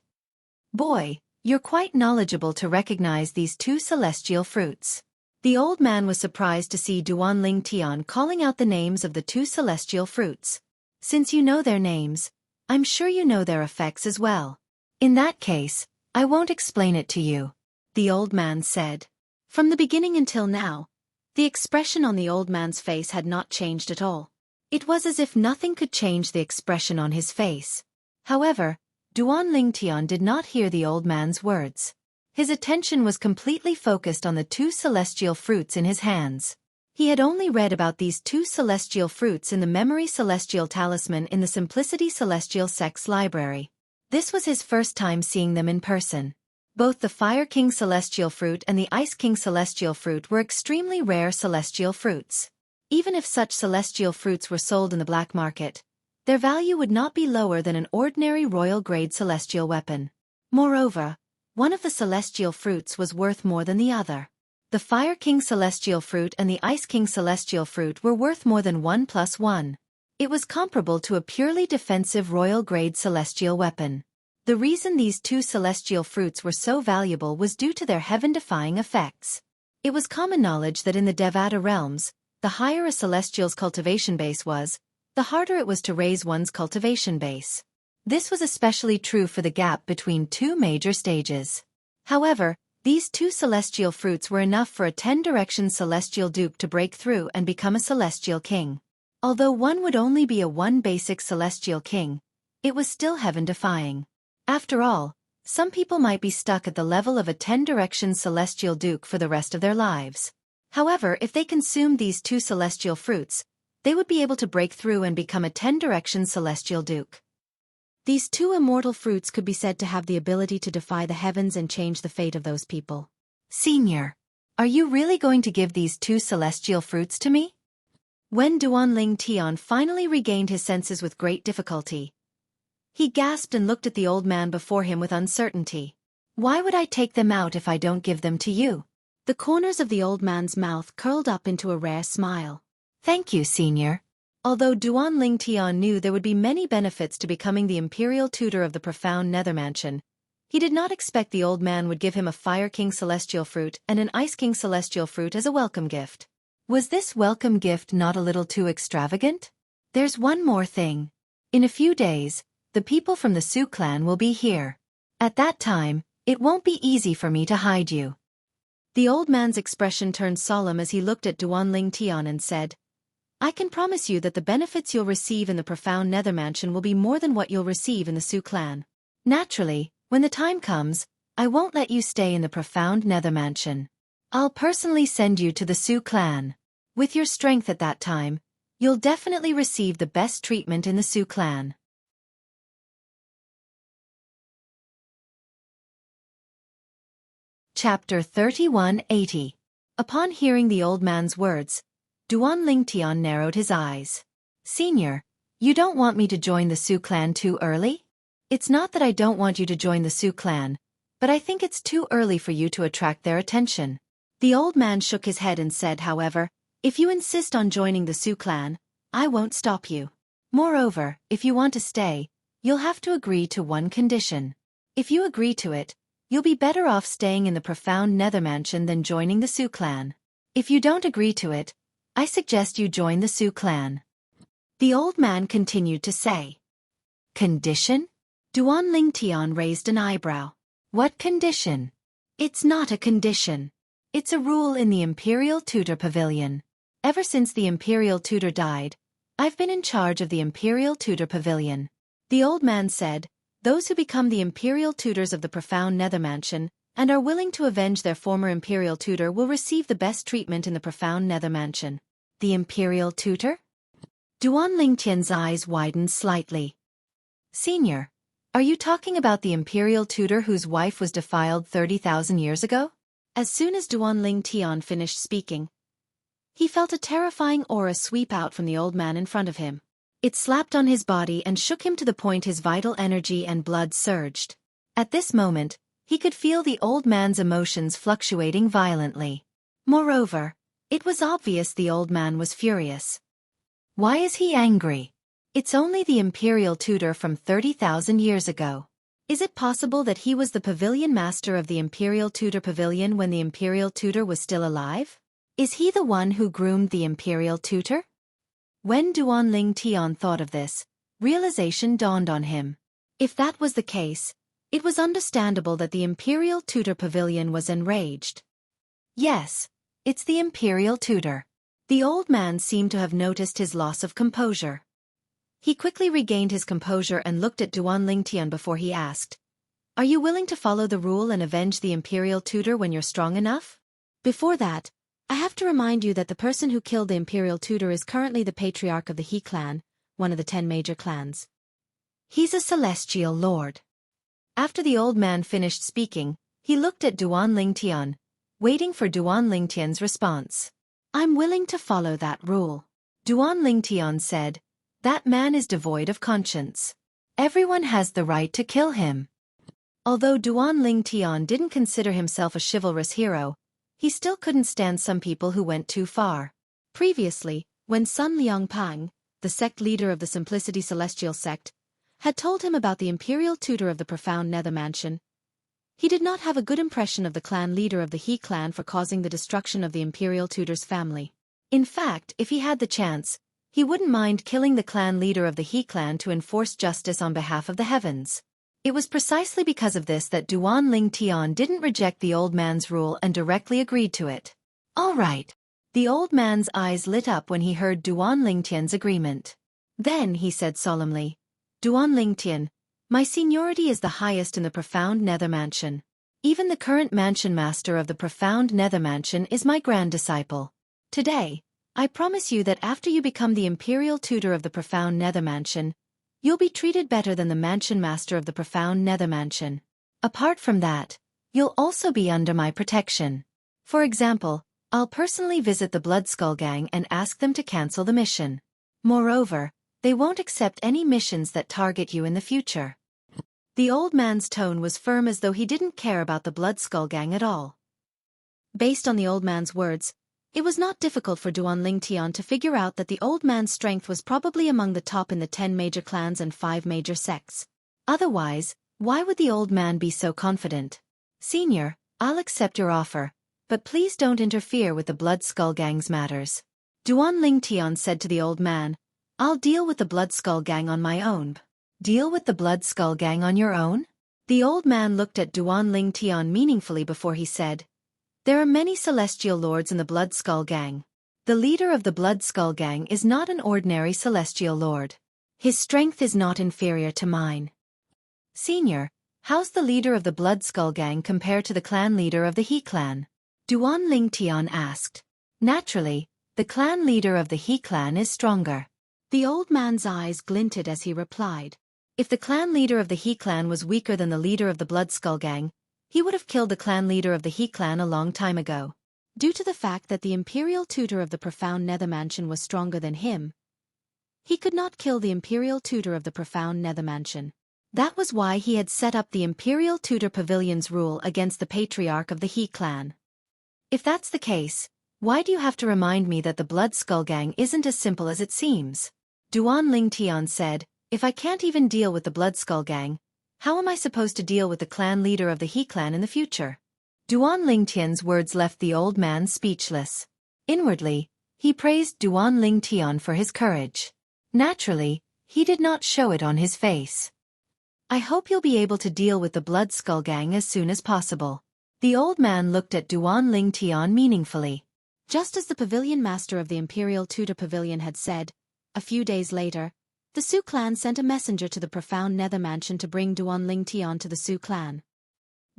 Boy, you're quite knowledgeable to recognize these 2 celestial fruits. The old man was surprised to see Duan Ling Tian calling out the names of the 2 celestial fruits. Since you know their names, I'm sure you know their effects as well. In that case, I won't explain it to you, the old man said. From the beginning until now, the expression on the old man's face had not changed at all. It was as if nothing could change the expression on his face. However, Duan Ling Tian did not hear the old man's words. His attention was completely focused on the 2 celestial fruits in his hands. He had only read about these 2 celestial fruits in the Memory Celestial Talisman in the Simplicity Celestial Sect's library. This was his first time seeing them in person. Both the Fire King celestial fruit and the Ice King celestial fruit were extremely rare celestial fruits. Even if such celestial fruits were sold in the black market, their value would not be lower than an ordinary royal-grade celestial weapon. Moreover, one of the celestial fruits was worth more than the other. The Fire King celestial fruit and the Ice King celestial fruit were worth more than 1 + 1. It was comparable to a purely defensive royal-grade celestial weapon. The reason these 2 celestial fruits were so valuable was due to their heaven-defying effects. It was common knowledge that in the Devata realms, the higher a celestial's cultivation base was, the harder it was to raise one's cultivation base. This was especially true for the gap between 2 major stages. However, these 2 celestial fruits were enough for a 10-direction celestial duke to break through and become a celestial king. Although one would only be a 1 basic celestial king, it was still heaven-defying. After all, some people might be stuck at the level of a 10-direction celestial duke for the rest of their lives. However, if they consumed these 2 celestial fruits, they would be able to break through and become a 10-direction celestial duke. These 2 immortal fruits could be said to have the ability to defy the heavens and change the fate of those people. Senior, are you really going to give these 2 celestial fruits to me? When Duan Ling Tian finally regained his senses with great difficulty, he gasped and looked at the old man before him with uncertainty. Why would I take them out if I don't give them to you? The corners of the old man's mouth curled up into a rare smile. Thank you, Senior. Although Duan Ling Tian knew there would be many benefits to becoming the imperial tutor of the profound Nether Mansion, he did not expect the old man would give him a Fire King celestial fruit and an Ice King celestial fruit as a welcome gift. Was this welcome gift not a little too extravagant? There's one more thing. In a few days, the people from the Su clan will be here. At that time, it won't be easy for me to hide you. The old man's expression turned solemn as he looked at Duan Ling Tian and said, I can promise you that the benefits you'll receive in the profound Nether Mansion will be more than what you'll receive in the Su clan. Naturally, when the time comes, I won't let you stay in the profound Nether Mansion. I'll personally send you to the Su clan. With your strength at that time, you'll definitely receive the best treatment in the Su clan. Chapter 3180. Upon hearing the old man's words, Duan Ling Tian narrowed his eyes. Senior, you don't want me to join the Su clan too early? It's not that I don't want you to join the Su clan, but I think it's too early for you to attract their attention. The old man shook his head and said, however, if you insist on joining the Su clan, I won't stop you. Moreover, if you want to stay, you'll have to agree to one condition. If you agree to it, you'll be better off staying in the profound Nether Mansion than joining the Su clan. If you don't agree to it, I suggest you join the Su clan. The old man continued to say. Condition? Duan Ling Tian raised an eyebrow. What condition? It's not a condition. It's a rule in the Imperial Tutor Pavilion. Ever since the Imperial Tutor died, I've been in charge of the Imperial Tutor Pavilion. The old man said, those who become the Imperial Tutors of the profound Nether Mansion and are willing to avenge their former Imperial Tutor will receive the best treatment in the profound Nether Mansion. The Imperial Tutor? Duan Ling Tian's eyes widened slightly. Senior, Are you talking about the imperial tutor whose wife was defiled 30,000 years ago? As soon as Duan Ling Tian finished speaking, he felt a terrifying aura sweep out from the old man in front of him. It slapped on his body and shook him to the point his vital energy and blood surged. At this moment, he could feel the old man's emotions fluctuating violently. Moreover, it was obvious the old man was furious. Why is he angry? It's only the imperial tutor from 30,000 years ago. Is it possible that he was the pavilion master of the imperial tutor pavilion when the imperial tutor was still alive? Is he the one who groomed the imperial tutor? When Duan Ling Tian thought of this, realization dawned on him. If that was the case, it was understandable that the imperial tutor pavilion was enraged. Yes, it's the imperial tutor. The old man seemed to have noticed his loss of composure. He quickly regained his composure and looked at Duan Ling Tian before he asked, "Are you willing to follow the rule and avenge the imperial tutor when you're strong enough?" Before that, I have to remind you that the person who killed the imperial tutor is currently the patriarch of the He clan, one of the 10 major clans. He's a celestial lord. After the old man finished speaking, he looked at Duan Ling Tian, waiting for Duan Ling Tian's response. "I'm willing to follow that rule." Duan Ling Tian said, "That man is devoid of conscience. Everyone has the right to kill him." Although Duan Ling Tian didn't consider himself a chivalrous hero, he still couldn't stand some people who went too far. Previously, when Sun Liangpang, the sect leader of the Simplicity Celestial sect, had told him about the imperial tutor of the Profound Nether Mansion, he did not have a good impression of the clan leader of the He clan for causing the destruction of the imperial tutor's family. In fact, if he had the chance, he wouldn't mind killing the clan leader of the He clan to enforce justice on behalf of the heavens. It was precisely because of this that Duan Ling Tian didn't reject the old man's rule and directly agreed to it. All right. The old man's eyes lit up when he heard Duan Ling Tian's agreement. Then he said solemnly, "Duan Ling Tian, my seniority is the highest in the Profound Nether Mansion. Even the current mansion master of the Profound Nether Mansion is my grand disciple. Today, I promise you that after you become the imperial tutor of the Profound Nether Mansion, you'll be treated better than the mansion master of the Profound Nether Mansion. Apart from that, you'll also be under my protection. For example, I'll personally visit the Blood Skull Gang and ask them to cancel the mission. Moreover, they won't accept any missions that target you in the future." The old man's tone was firm as though he didn't care about the Blood Skull Gang at all. Based on the old man's words, it was not difficult for Duan Ling Tian to figure out that the old man's strength was probably among the top in the 10 major clans and 5 major sects. Otherwise, why would the old man be so confident? "Senior, I'll accept your offer, but please don't interfere with the Blood Skull Gang's matters." Duan Ling Tian said to the old man, "I'll deal with the Blood Skull Gang on my own." "Deal with the Blood Skull Gang on your own?" The old man looked at Duan Ling Tian meaningfully before he said, "There are many celestial lords in the Blood Skull Gang. The leader of the Blood Skull Gang is not an ordinary celestial lord. His strength is not inferior to mine." "Senior, how's the leader of the Blood Skull Gang compare to the clan leader of the He clan?" Duan Ling Tian asked. "Naturally, the clan leader of the He clan is stronger." The old man's eyes glinted as he replied, "If the clan leader of the He clan was weaker than the leader of the Blood Skull Gang, he would have killed the clan leader of the He clan a long time ago. Due to the fact that the imperial tutor of the Profound Nether Mansion was stronger than him, he could not kill the imperial tutor of the Profound Nether Mansion. That was why he had set up the imperial tutor pavilion's rule against the patriarch of the He clan. If that's the case, why do you have to remind me that the Blood Skull Gang isn't as simple as it seems?" Duan Ling Tian said, "If I can't even deal with the Blood Skull Gang, how am I supposed to deal with the clan leader of the He clan in the future?" Duan Ling Tian's words left the old man speechless. Inwardly, he praised Duan Ling Tian for his courage. Naturally, he did not show it on his face. "I hope you'll be able to deal with the Blood Skull Gang as soon as possible." The old man looked at Duan Ling Tian meaningfully. Just as the pavilion master of the Imperial Tutor Pavilion had said, a few days later, the Su clan sent a messenger to the Profound Nether Mansion to bring Duan Ling Tian to the Su clan.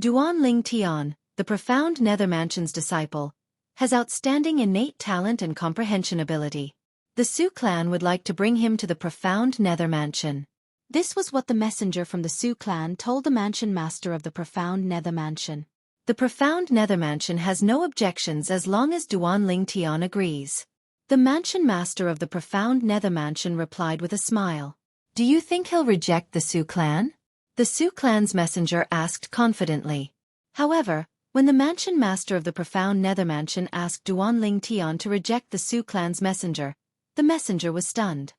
Duan Ling Tian, the Profound Nether Mansion's disciple, has outstanding innate talent and comprehension ability. The Su clan would like to bring him to the Profound Nether Mansion. This was what the messenger from the Su clan told the mansion master of the profound nether mansion. The profound nether mansion has no objections as long as Duan Ling Tian agrees. The mansion master of the profound nether mansion replied with a smile. Do you think he'll reject the Su clan? The Su clan's messenger asked confidently. However, when the mansion master of the profound nether mansion asked Duan Ling Tian to reject the Su clan's messenger, the messenger was stunned.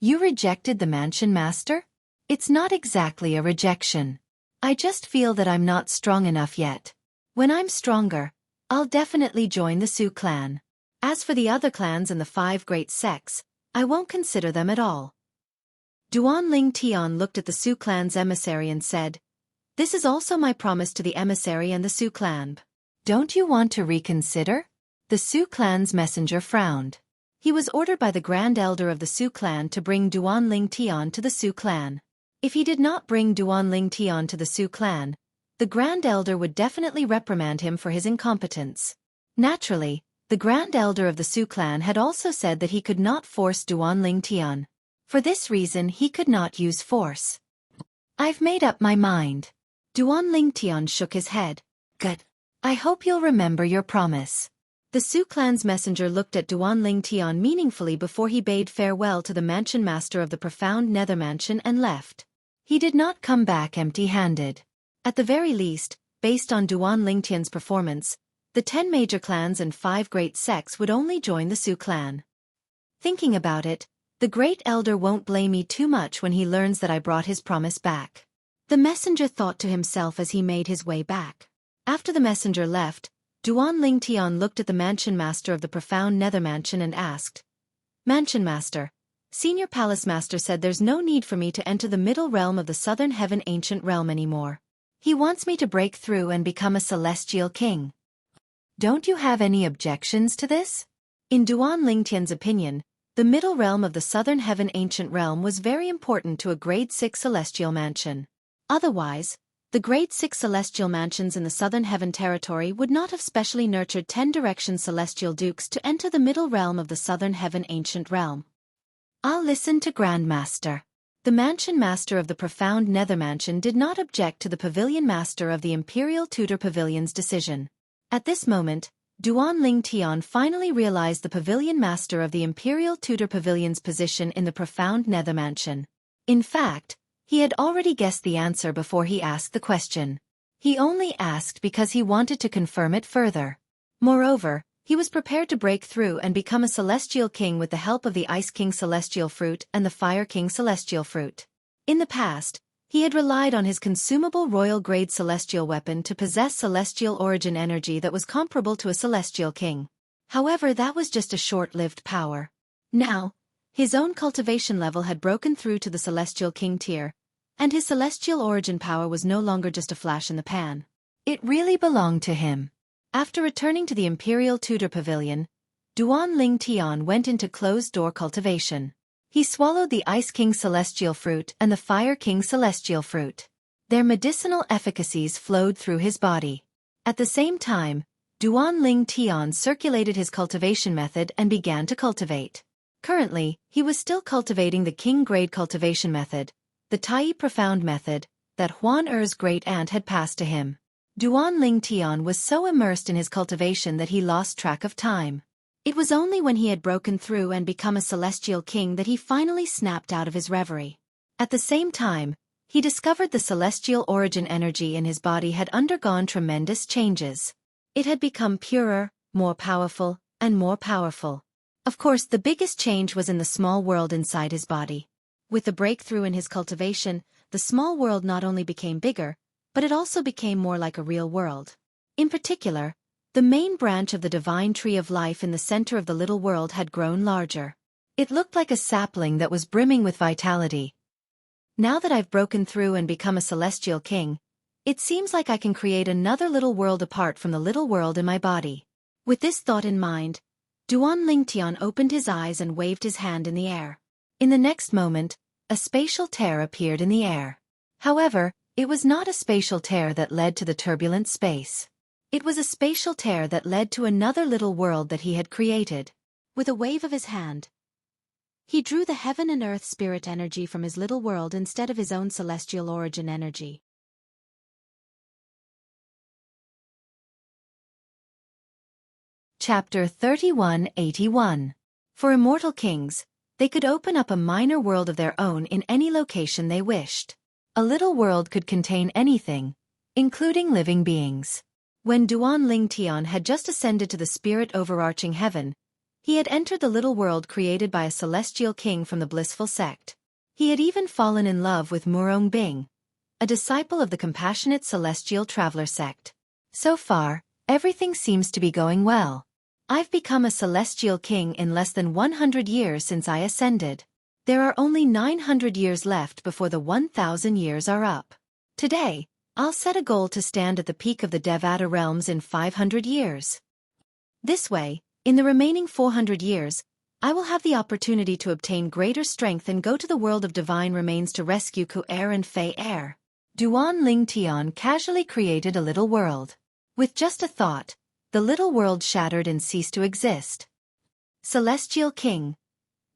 You rejected the mansion master? It's not exactly a rejection. I just feel that I'm not strong enough yet. When I'm stronger, I'll definitely join the Su clan. As for the other clans and the 5 great sects, I won't consider them at all. Duan Ling Tian looked at the Su clan's emissary and said, This is also my promise to the emissary and the Su clan. Don't you want to reconsider? The Su clan's messenger frowned. He was ordered by the Grand Elder of the Su clan to bring Duan Ling Tian to the Su clan. If he did not bring Duan Ling Tian to the Su clan, the Grand Elder would definitely reprimand him for his incompetence. Naturally, the Grand Elder of the Su clan had also said that he could not force Duan Ling Tian. For this reason he could not use force. I've made up my mind. Duan Ling Tian shook his head. Good. I hope you'll remember your promise. The Su clan's messenger looked at Duan Ling Tian meaningfully before he bade farewell to the mansion master of the profound nether mansion and left. He did not come back empty-handed. At the very least, based on Duan Ling Tian's performance, the 10 major clans and 5 great sects would only join the Su clan. Thinking about it, the Great Elder won't blame me too much when he learns that I brought his promise back. The messenger thought to himself as he made his way back. After the messenger left, Duan Ling Tian looked at the mansion master of the profound nether mansion and asked, Mansion master, Senior Palace Master said there's no need for me to enter the middle realm of the Southern Heaven Ancient Realm anymore. He wants me to break through and become a celestial king. Don't you have any objections to this? In Duan Ling Tian's opinion, the middle realm of the Southern Heaven Ancient Realm was very important to a grade 6 celestial mansion. Otherwise, the grade 6 celestial mansions in the Southern Heaven territory would not have specially nurtured 10 direction celestial dukes to enter the middle realm of the Southern Heaven Ancient Realm. I'll listen to Grandmaster. The mansion master of the profound nether mansion did not object to the pavilion master of the Imperial Tudor Pavilion's decision. At this moment, Duan Ling Tian finally realized the pavilion master of the Imperial Tudor Pavilion's position in the profound nether mansion. In fact, he had already guessed the answer before he asked the question. He only asked because he wanted to confirm it further. Moreover, he was prepared to break through and become a celestial king with the help of the Ice King Celestial Fruit and the Fire King Celestial Fruit. In the past, he had relied on his consumable royal-grade celestial weapon to possess celestial origin energy that was comparable to a celestial king. However, that was just a short-lived power. Now, his own cultivation level had broken through to the celestial king tier, and his celestial origin power was no longer just a flash in the pan. It really belonged to him. After returning to the Imperial Tudor Pavilion, Duan Ling Tian went into closed-door cultivation. He swallowed the Ice King Celestial Fruit and the Fire King Celestial Fruit. Their medicinal efficacies flowed through his body. At the same time, Duan Ling Tian circulated his cultivation method and began to cultivate. Currently, he was still cultivating the King-grade cultivation method, the Tai Profound method, that Huan Er's great-aunt had passed to him. Duan Ling Tian was so immersed in his cultivation that he lost track of time. It was only when he had broken through and become a celestial king that he finally snapped out of his reverie. At the same time, he discovered the celestial origin energy in his body had undergone tremendous changes. It had become purer, more powerful, and more powerful. Of course, the biggest change was in the small world inside his body. With the breakthrough in his cultivation, the small world not only became bigger, but it also became more like a real world. In particular, the main branch of the divine tree of life in the center of the little world had grown larger. It looked like a sapling that was brimming with vitality. Now that I've broken through and become a celestial king, it seems like I can create another little world apart from the little world in my body. With this thought in mind, Duan Ling Tian opened his eyes and waved his hand in the air. In the next moment, a spatial tear appeared in the air. However, it was not a spatial tear that led to the turbulent space. It was a spatial tear that led to another little world that he had created. With a wave of his hand, He drew the heaven and earth spirit energy from his little world instead of his own celestial origin energy. Chapter 3181. For immortal kings, they could open up a minor world of their own in any location they wished. A little world could contain anything, including living beings. When Duan Ling Tian had just ascended to the spirit overarching heaven, he had entered the little world created by a celestial king from the blissful sect. He had even fallen in love with Murong Bing, a disciple of the compassionate celestial traveler sect. So far, everything seems to be going well. I've become a celestial king in less than 100 years since I ascended. There are only 900 years left before the 1,000 years are up. Today, I'll set a goal to stand at the peak of the Devata realms in 500 years. This way, in the remaining 400 years, I will have the opportunity to obtain greater strength and go to the world of divine remains to rescue Ku Er and Fei Er. Duan Ling Tian casually created a little world. With just a thought, the little world shattered and ceased to exist. Celestial King.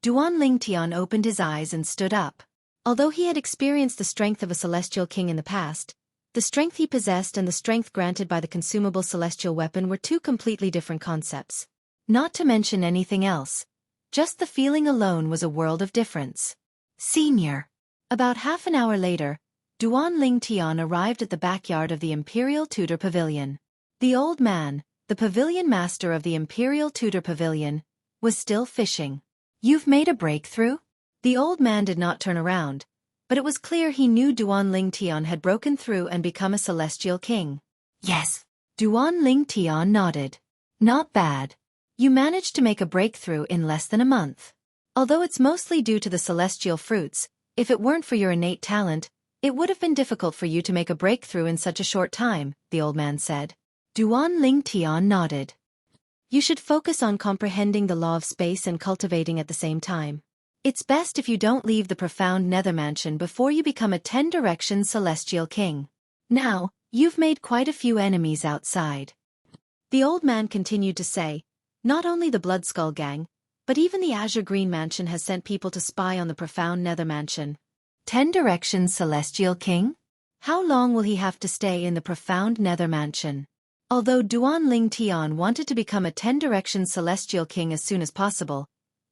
Duan Ling Tian opened his eyes and stood up. Although he had experienced the strength of a celestial king in the past, the strength he possessed and the strength granted by the consumable celestial weapon were two completely different concepts. Not to mention anything else. Just the feeling alone was a world of difference. Senior. About half an hour later, Duan Ling Tian arrived at the backyard of the Imperial Tudor Pavilion. The old man, the pavilion master of the Imperial Tudor Pavilion, was still fishing. You've made a breakthrough? The old man did not turn around, but it was clear he knew Duan Ling Tian had broken through and become a celestial king. Yes. Duan Ling Tian nodded. Not bad. You managed to make a breakthrough in less than a month. Although it's mostly due to the celestial fruits, if it weren't for your innate talent, it would have been difficult for you to make a breakthrough in such a short time, the old man said. Duan Ling Tian nodded. You should focus on comprehending the law of space and cultivating at the same time. It's best if you don't leave the profound nether mansion before you become a 10-direction celestial king. Now, you've made quite a few enemies outside. The old man continued to say, not only the Bloodskull gang, but even the Azure Green Mansion has sent people to spy on the profound nether mansion. 10-direction celestial king? How long will he have to stay in the profound nether mansion? Although Duan Ling Tian wanted to become a 10-direction celestial king as soon as possible,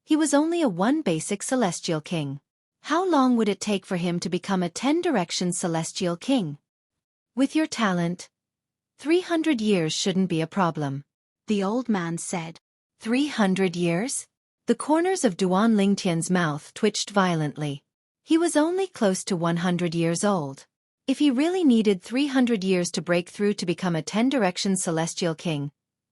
he was only a 1 basic celestial king. How long would it take for him to become a 10-direction celestial king? With your talent, 300 years shouldn't be a problem, the old man said. 300 years? The corners of Duan Ling Tian's mouth twitched violently. He was only close to 100 years old. If he really needed 300 years to break through to become a 10-direction celestial king,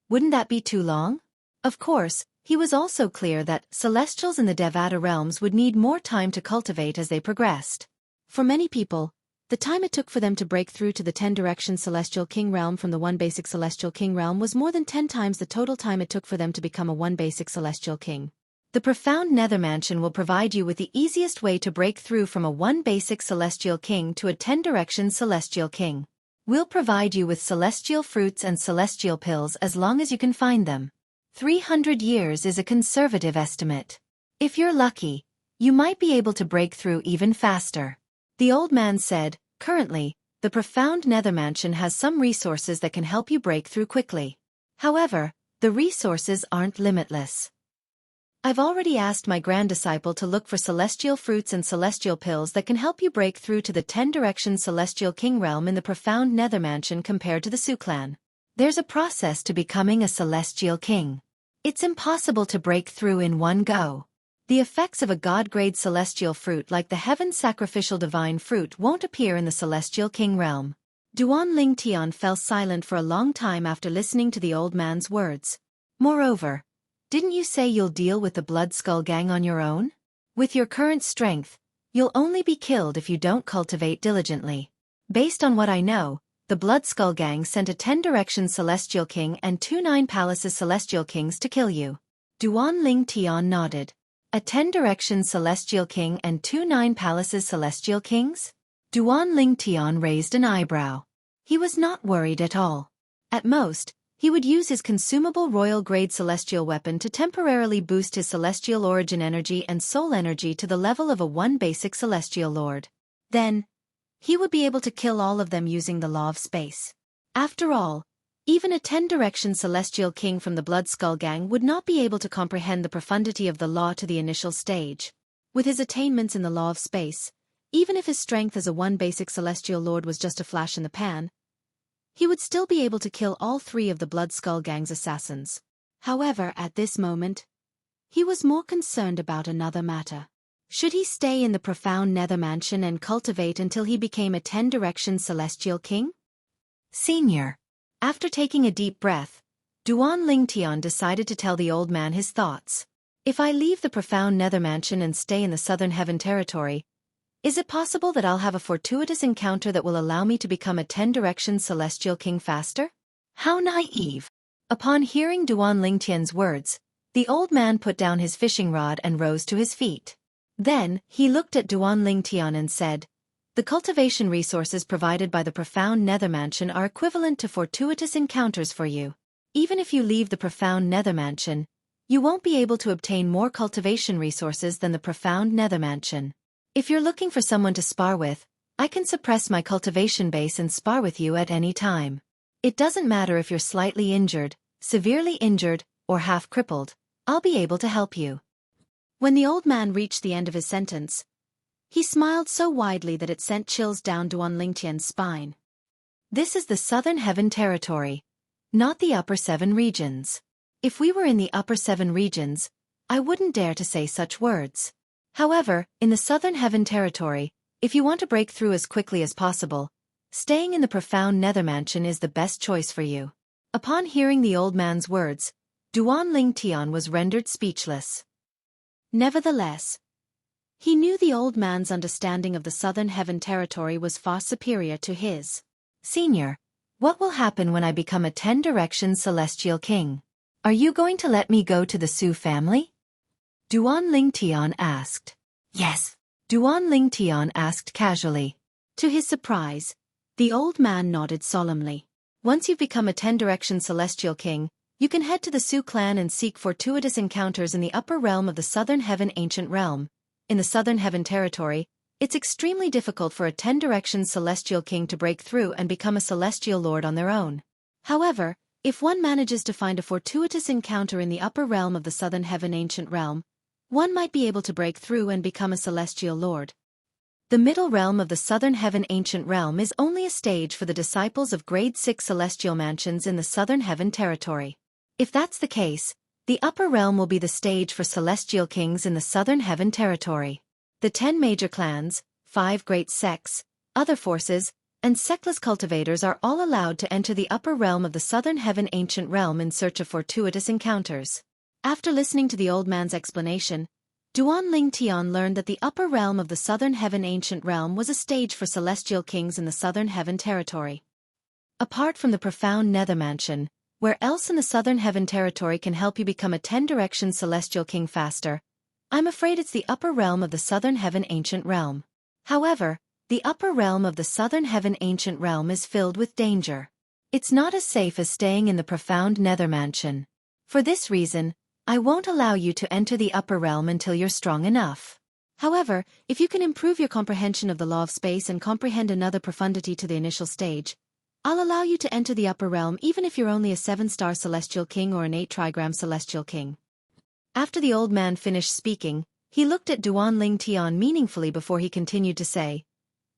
wouldn't that be too long? Of course, he was also clear that celestials in the Devata realms would need more time to cultivate as they progressed. For many people, the time it took for them to break through to the 10-direction celestial king realm from the 1 basic celestial king realm was more than 10 times the total time it took for them to become a 1 basic celestial king. The profound nether mansion will provide you with the easiest way to break through from a 1 basic celestial king to a 10-direction celestial king. We'll provide you with celestial fruits and celestial pills as long as you can find them. 300 years is a conservative estimate. If you're lucky, you might be able to break through even faster. The old man said, currently, the profound nether mansion has some resources that can help you break through quickly. However, the resources aren't limitless. I've already asked my grand disciple to look for celestial fruits and celestial pills that can help you break through to the 10-direction celestial king realm in the profound nether mansion compared to the Su clan. There's a process to becoming a celestial king. It's impossible to break through in one go. The effects of a god-grade celestial fruit like the heaven sacrificial divine fruit won't appear in the celestial king realm. Duan Ling Tian fell silent for a long time after listening to the old man's words. Moreover, didn't you say you'll deal with the Bloodskull gang on your own? With your current strength, you'll only be killed if you don't cultivate diligently. Based on what I know, the Bloodskull gang sent a 10-direction celestial king and 2 9 palaces celestial kings to kill you. Duan Ling Tian nodded. A 10-direction celestial king and 2 9 palaces celestial kings? Duan Ling Tian raised an eyebrow. He was not worried at all. At most, He would use his consumable royal-grade celestial weapon to temporarily boost his celestial origin energy and soul energy to the level of a 1 basic celestial lord. Then, he would be able to kill all of them using the law of space. After all, even a 10-direction celestial king from the Blood Skull Gang would not be able to comprehend the profundity of the law to the initial stage. With his attainments in the law of space, even if his strength as a 1 basic celestial lord was just a flash in the pan, he would still be able to kill all 3 of the Blood Skull Gang's assassins. However, at this moment, he was more concerned about another matter. Should he stay in the profound nether mansion and cultivate until he became a 10-direction celestial king? Senior. After taking a deep breath, Duan Lingtian decided to tell the old man his thoughts. If I leave the profound nether mansion and stay in the southern heaven territory, is it possible that I'll have a fortuitous encounter that will allow me to become a 10-direction celestial king faster? How naive. Upon hearing Duan Lingtian's words, the old man put down his fishing rod and rose to his feet. Then, he looked at Duan Lingtian and said, "The cultivation resources provided by the profound nether mansion are equivalent to fortuitous encounters for you. Even if you leave the profound nether mansion, you won't be able to obtain more cultivation resources than the profound nether mansion. If you're looking for someone to spar with, I can suppress my cultivation base and spar with you at any time. It doesn't matter if you're slightly injured, severely injured, or half crippled, I'll be able to help you." When the old man reached the end of his sentence, he smiled so widely that it sent chills down Duan Lingtian's spine. This is the Southern Heaven Territory, not the Upper 7 regions. If we were in the Upper 7 regions, I wouldn't dare to say such words. However, in the Southern Heaven Territory, if you want to break through as quickly as possible, staying in the profound nether mansion is the best choice for you. Upon hearing the old man's words, Duan Lingtian was rendered speechless. Nevertheless, he knew the old man's understanding of the Southern Heaven Territory was far superior to his. Senior, what will happen when I become a 10-direction celestial king? Are you going to let me go to the Su family? Duan Lingtian asked. Yes. Duan Lingtian asked casually. To his surprise, the old man nodded solemnly. Once you've become a 10-direction celestial king, you can head to the Su clan and seek fortuitous encounters in the upper realm of the Southern Heaven Ancient Realm. In the Southern Heaven Territory, it's extremely difficult for a 10-direction celestial king to break through and become a celestial lord on their own. However, if one manages to find a fortuitous encounter in the upper realm of the Southern Heaven Ancient Realm, one might be able to break through and become a celestial lord. The middle realm of the Southern Heaven Ancient Realm is only a stage for the disciples of Grade 6 celestial mansions in the Southern Heaven Territory. If that's the case, the upper realm will be the stage for celestial kings in the Southern Heaven Territory. The 10 major clans, 5 great sects, other forces, and sectless cultivators are all allowed to enter the upper realm of the Southern Heaven Ancient Realm in search of fortuitous encounters. After listening to the old man's explanation, Duan Lingtian learned that the upper realm of the Southern Heaven Ancient Realm was a stage for celestial kings in the Southern Heaven Territory. Apart from the profound nether mansion, where else in the Southern Heaven Territory can help you become a 10-direction celestial king faster? I'm afraid it's the upper realm of the Southern Heaven Ancient Realm. However, the upper realm of the Southern Heaven Ancient Realm is filled with danger. It's not as safe as staying in the profound nether mansion. For this reason, I won't allow you to enter the upper realm until you're strong enough. However, if you can improve your comprehension of the law of space and comprehend another profundity to the initial stage, I'll allow you to enter the upper realm even if you're only a 7-star celestial king or an 8-trigram celestial king. After the old man finished speaking, he looked at Duan Lingtian meaningfully before he continued to say,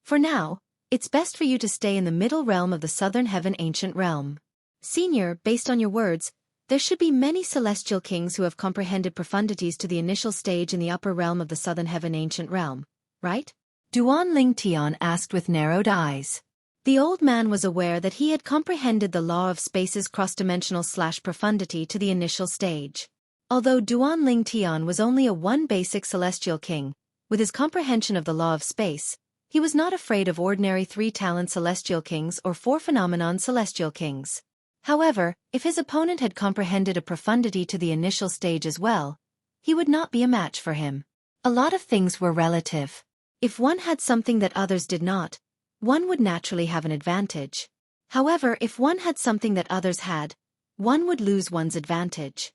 "For now, it's best for you to stay in the middle realm of the Southern Heaven Ancient Realm. Senior, based on your words, there should be many celestial kings who have comprehended profundities to the initial stage in the upper realm of the Southern Heaven Ancient Realm, right?" Duan Lingtian asked with narrowed eyes. The old man was aware that he had comprehended the law of space's cross-dimensional profundity to the initial stage. Although Duan Lingtian was only a 1 basic celestial king, with his comprehension of the law of space, he was not afraid of ordinary 3-talent celestial kings or 4-phenomenon celestial kings. However, if his opponent had comprehended a profundity to the initial stage as well, he would not be a match for him. A lot of things were relative. If one had something that others did not, one would naturally have an advantage. However, if one had something that others had, one would lose one's advantage.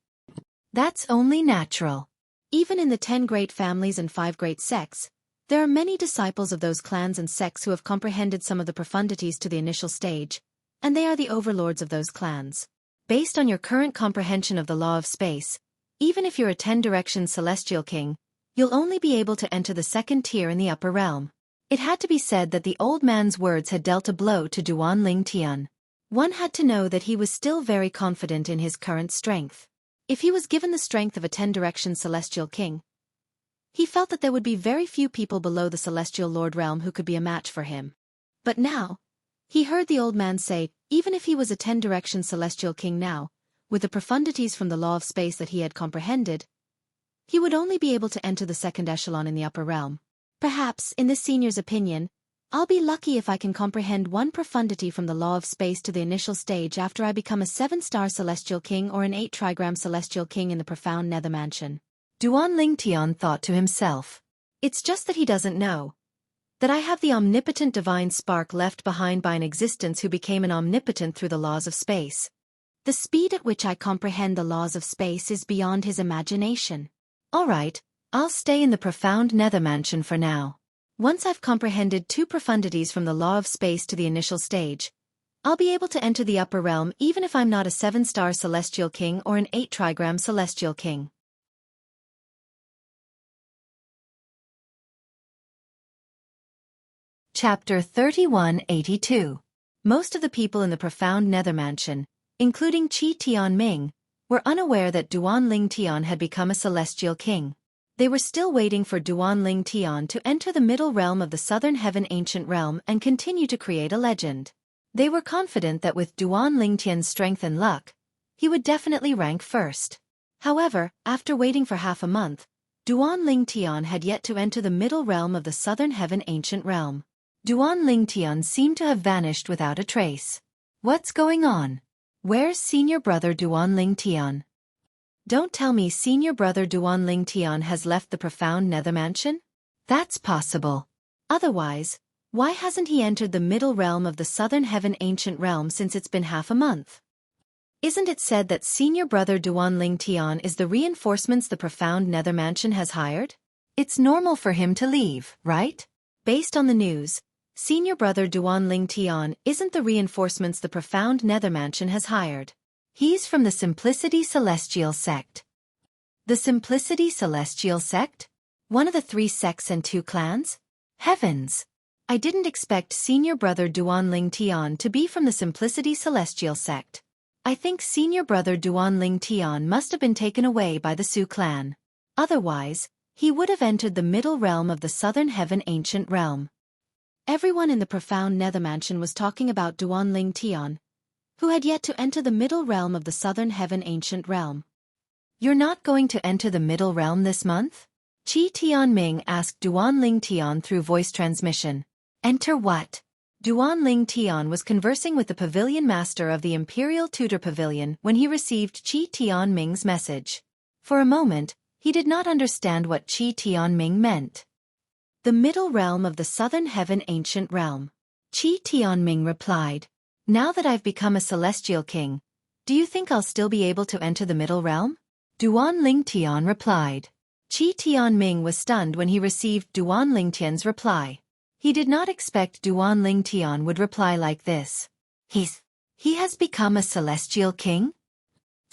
That's only natural. Even in the 10 great families and 5 great sects, there are many disciples of those clans and sects who have comprehended some of the profundities to the initial stage, and they are the overlords of those clans. Based on your current comprehension of the law of space, even if you're a 10-direction celestial king, you'll only be able to enter the second tier in the upper realm. It had to be said that the old man's words had dealt a blow to Duan Ling Tian. One had to know that he was still very confident in his current strength. If he was given the strength of a 10-direction celestial king, he felt that there would be very few people below the celestial lord realm who could be a match for him. But now, he heard the old man say, even if he was a 10-direction celestial king now, with the profundities from the law of space that he had comprehended, he would only be able to enter the second echelon in the upper realm. Perhaps, in this senior's opinion, I'll be lucky if I can comprehend one profundity from the law of space to the initial stage after I become a 7-star celestial king or an 8-trigram celestial king in the profound nether mansion. Duan Ling Tian thought to himself. It's just that he doesn't know that I have the omnipotent divine spark left behind by an existence who became an omnipotent through the laws of space. The speed at which I comprehend the laws of space is beyond his imagination. All right, I'll stay in the profound nether mansion for now. Once I've comprehended 2 profundities from the law of space to the initial stage, I'll be able to enter the upper realm even if I'm not a 7-star celestial king or an 8-trigram celestial king. Chapter 3182. Most of the people in the profound nether mansion, including Qi Tianming, were unaware that Duan Ling Tian had become a celestial king. They were still waiting for Duan Ling Tian to enter the middle realm of the southern heaven ancient realm and continue to create a legend. They were confident that with Duan Ling Tian's strength and luck, he would definitely rank first. However, after waiting for half a month, Duan Ling Tian had yet to enter the middle realm of the southern heaven ancient realm. Duan Ling Tian seemed to have vanished without a trace. What's going on? Where's senior brother Duan Ling Tian? Don't tell me senior brother Duan Ling Tian has left the profound nether mansion? That's possible. Otherwise, why hasn't he entered the middle realm of the southern heaven ancient realm since it's been half a month? Isn't it said that senior brother Duan Ling Tian is the reinforcements the profound nether mansion has hired? It's normal for him to leave, right? Based on the news, senior brother Duan Ling Tian isn't the reinforcements the profound nether mansion has hired. He's from the Simplicity Celestial Sect. The Simplicity Celestial Sect? One of the 3 sects and 2 clans? Heavens! I didn't expect senior brother Duan Ling Tian to be from the Simplicity Celestial Sect. I think senior brother Duan Ling Tian must have been taken away by the Su clan. Otherwise, he would have entered the middle realm of the southern heaven ancient realm. Everyone in the profound nether mansion was talking about Duan Ling Tian, who had yet to enter the middle realm of the southern heaven ancient realm. You're not going to enter the middle realm this month? Qi Tianming asked Duan Ling Tian through voice transmission. Enter what? Duan Ling Tian was conversing with the pavilion master of the Imperial Tutor Pavilion when he received Qi Tianming's message. For a moment, he did not understand what Qi Tianming meant. The middle realm of the southern heaven ancient realm. Qi Tianming replied. Now that I've become a celestial king, do you think I'll still be able to enter the middle realm? Duan Ling Tian replied. Qi Tianming was stunned when he received Duan Ling Tian's reply. He did not expect Duan Ling Tian would reply like this. He has become a celestial king?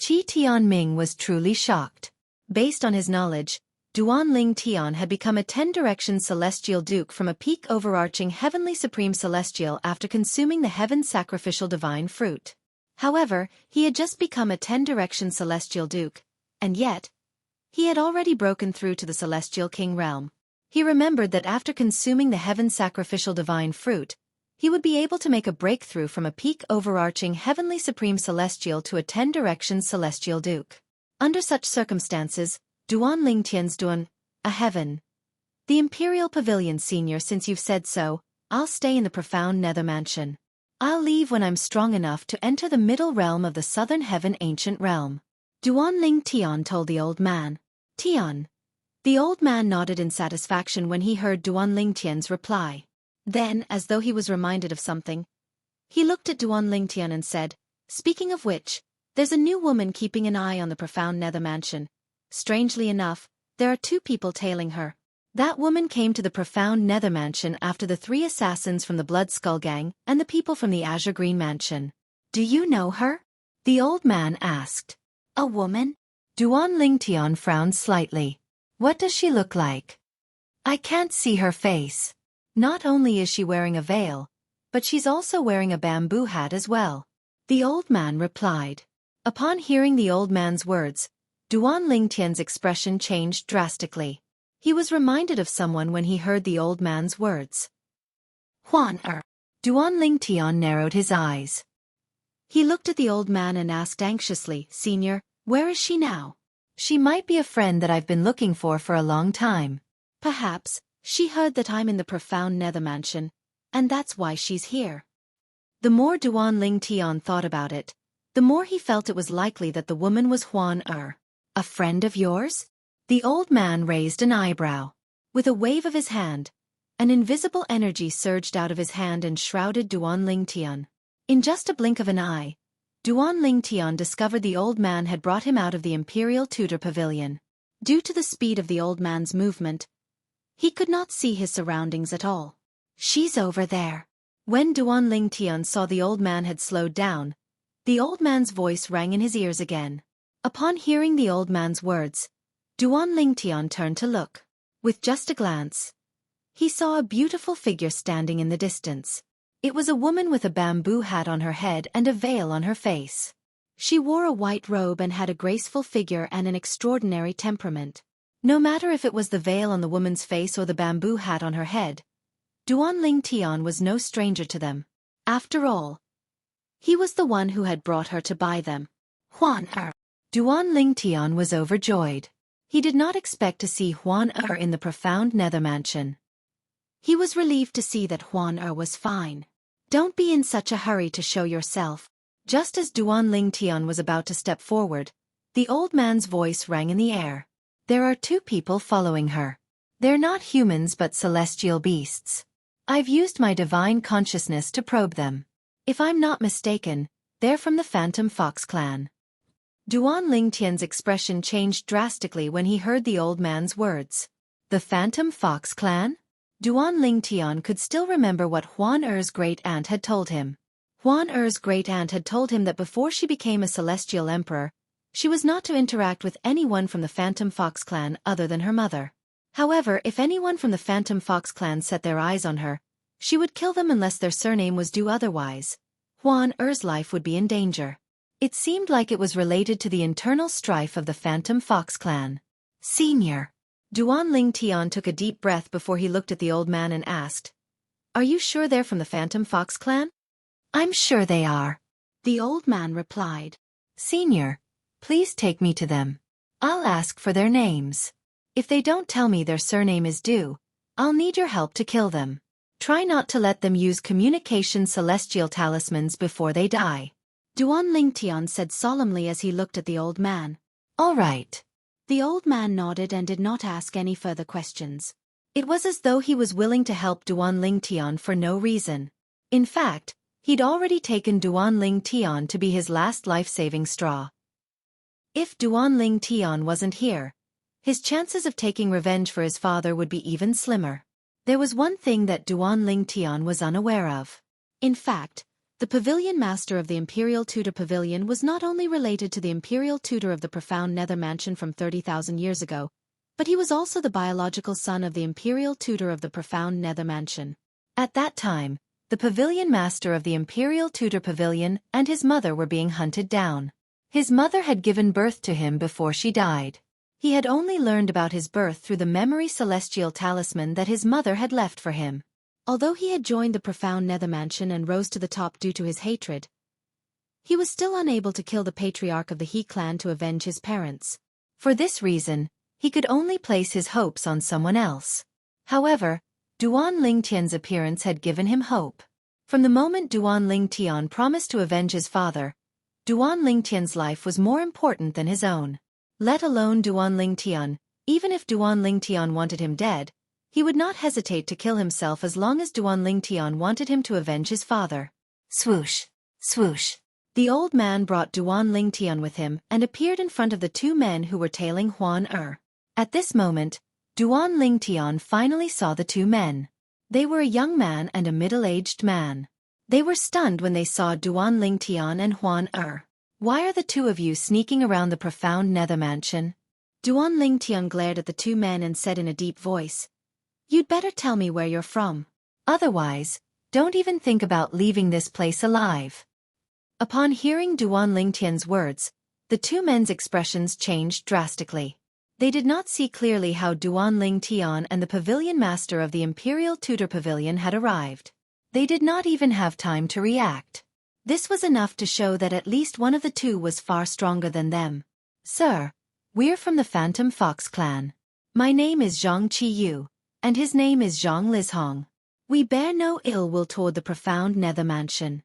Qi Tianming was truly shocked. Based on his knowledge, Duan Ling Tian had become a 10-direction celestial duke from a peak overarching heavenly supreme celestial after consuming the heaven sacrificial divine fruit. However, he had just become a 10-direction celestial duke, and yet, he had already broken through to the celestial king realm. He remembered that after consuming the heaven sacrificial divine fruit, he would be able to make a breakthrough from a peak overarching heavenly supreme celestial to a 10-direction celestial duke. Under such circumstances, Duan Ling Tian's Duan, a heaven. The Imperial Pavilion senior, since you've said so, I'll stay in the profound nether mansion. I'll leave when I'm strong enough to enter the middle realm of the southern heaven ancient realm. Duan Ling Tian told the old man. Tian. The old man nodded in satisfaction when he heard Duan Ling Tian's reply. Then, as though he was reminded of something, he looked at Duan Ling Tian and said, speaking of which, There's a new woman keeping an eye on the profound nether mansion. Strangely enough, there are 2 people tailing her. That woman came to the profound nether mansion after the 3 assassins from the Blood Skull Gang and the people from the Azure Green Mansion. Do you know her? The old man asked. A woman? Duan Lingtian frowned slightly. What does she look like? I can't see her face. Not only is she wearing a veil, but she's also wearing a bamboo hat as well. The old man replied. Upon hearing the old man's words, Duan Lingtian's expression changed drastically. He was reminded of someone when he heard the old man's words. Huan Er. Duan Lingtian narrowed his eyes. He looked at the old man and asked anxiously, Senior, where is she now? She might be a friend that I've been looking for a long time. Perhaps, she heard that I'm in the profound nether mansion, and that's why she's here. The more Duan Lingtian thought about it, the more he felt it was likely that the woman was Huan Er. A friend of yours? The old man raised an eyebrow. With a wave of his hand, an invisible energy surged out of his hand and shrouded Duan Lingtian. In just a blink of an eye, Duan Lingtian discovered the old man had brought him out of the Imperial Tudor Pavilion. Due to the speed of the old man's movement, he could not see his surroundings at all. She's over there. When Duan Lingtian saw the old man had slowed down, the old man's voice rang in his ears again. Upon hearing the old man's words, Duan Lingtian turned to look. With just a glance, he saw a beautiful figure standing in the distance. It was a woman with a bamboo hat on her head and a veil on her face. She wore a white robe and had a graceful figure and an extraordinary temperament. No matter if it was the veil on the woman's face or the bamboo hat on her head, Duan Lingtian was no stranger to them. After all, he was the one who had brought her to buy them. Huan Er. Duan Lingtian was overjoyed. He did not expect to see Huan Er in the profound nether mansion. He was relieved to see that Huan Er was fine. Don't be in such a hurry to show yourself. Just as Duan Lingtian was about to step forward, the old man's voice rang in the air. There are 2 people following her. They're not humans but celestial beasts. I've used my divine consciousness to probe them. If I'm not mistaken, they're from the Phantom Fox clan. Duan Lingtian's expression changed drastically when he heard the old man's words. The Phantom Fox clan? Duan Lingtian could still remember what Huan Er's great-aunt had told him. Huan Er's great-aunt had told him that before she became a celestial emperor, she was not to interact with anyone from the Phantom Fox clan other than her mother. However, if anyone from the Phantom Fox clan set their eyes on her, she would kill them unless their surname was due otherwise. Huan Er's life would be in danger. It seemed like it was related to the internal strife of the Phantom Fox clan. Senior. Duan Lingtian took a deep breath before he looked at the old man and asked, Are you sure they're from the Phantom Fox clan? I'm sure they are. The old man replied. Senior, please take me to them. I'll ask for their names. If they don't tell me their surname is due, I'll need your help to kill them. Try not to let them use communication celestial talismans before they die. Duan Lingtian said solemnly as he looked at the old man. All right. The old man nodded and did not ask any further questions. It was as though he was willing to help Duan Lingtian for no reason. In fact, he'd already taken Duan Lingtian to be his last life-saving straw. If Duan Lingtian wasn't here, his chances of taking revenge for his father would be even slimmer. There was one thing that Duan Lingtian was unaware of. In fact, the pavilion master of the Imperial Tudor Pavilion was not only related to the Imperial Tutor of the Profound Nether Mansion from 30,000 years ago, but he was also the biological son of the Imperial Tutor of the Profound Nether Mansion. At that time, the pavilion master of the Imperial Tudor Pavilion and his mother were being hunted down. His mother had given birth to him before she died. He had only learned about his birth through the memory celestial talisman that his mother had left for him. Although he had joined the Profound Nether Mansion and rose to the top due to his hatred, he was still unable to kill the patriarch of the He clan to avenge his parents. For this reason, he could only place his hopes on someone else. However, Duan Lingtian's appearance had given him hope. From the moment Duan Lingtian promised to avenge his father, Duan Lingtian's life was more important than his own. Let alone Duan Lingtian, even if Duan Lingtian wanted him dead, he would not hesitate to kill himself as long as Duan Lingtian wanted him to avenge his father. Swoosh, swoosh. The old man brought Duan Lingtian with him and appeared in front of the two men who were tailing Huan Er. At this moment, Duan Lingtian finally saw the two men. They were a young man and a middle-aged man. They were stunned when they saw Duan Lingtian and Huan Er. "Why are the two of you sneaking around the profound nether mansion?" Duan Lingtian glared at the two men and said in a deep voice, "You'd better tell me where you're from. Otherwise, don't even think about leaving this place alive." Upon hearing Duan Lingtian's words, the two men's expressions changed drastically. They did not see clearly how Duan Lingtian and the pavilion master of the Imperial Tudor Pavilion had arrived. They did not even have time to react. This was enough to show that at least one of the two was far stronger than them. "Sir, we're from the Phantom Fox clan. My name is Zhang Qiyu, and his name is Zhang Lizhong. We bear no ill will toward the profound nether mansion."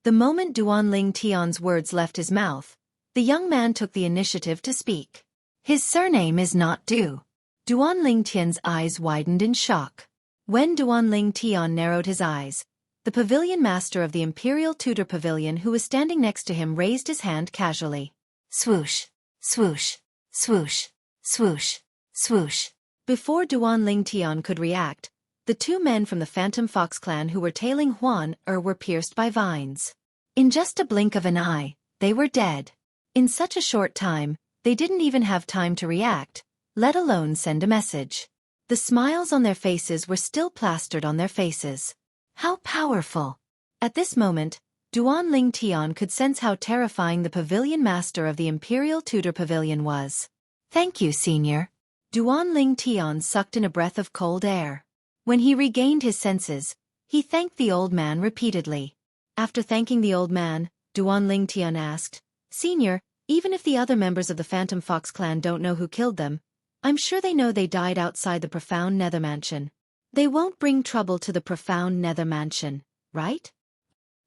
The moment Duan Lingtian's words left his mouth, the young man took the initiative to speak. "His surname is not Du." Duan Lingtian's eyes widened in shock. When Duan Lingtian narrowed his eyes, the pavilion master of the Imperial Tudor Pavilion who was standing next to him raised his hand casually. Swoosh, swoosh, swoosh, swoosh, swoosh. Before Duan Lingtian could react, the two men from the Phantom Fox clan who were tailing Huan Er were pierced by vines. In just a blink of an eye, they were dead. In such a short time, they didn't even have time to react, let alone send a message. The smiles on their faces were still plastered on their faces. How powerful! At this moment, Duan Lingtian could sense how terrifying the pavilion master of the Imperial Tudor Pavilion was. "Thank you, senior." Duan Lingtian sucked in a breath of cold air. When he regained his senses, he thanked the old man repeatedly. After thanking the old man, Duan Lingtian asked, "Senior, even if the other members of the Phantom Fox clan don't know who killed them, I'm sure they know they died outside the profound nether mansion. They won't bring trouble to the profound nether mansion, right?"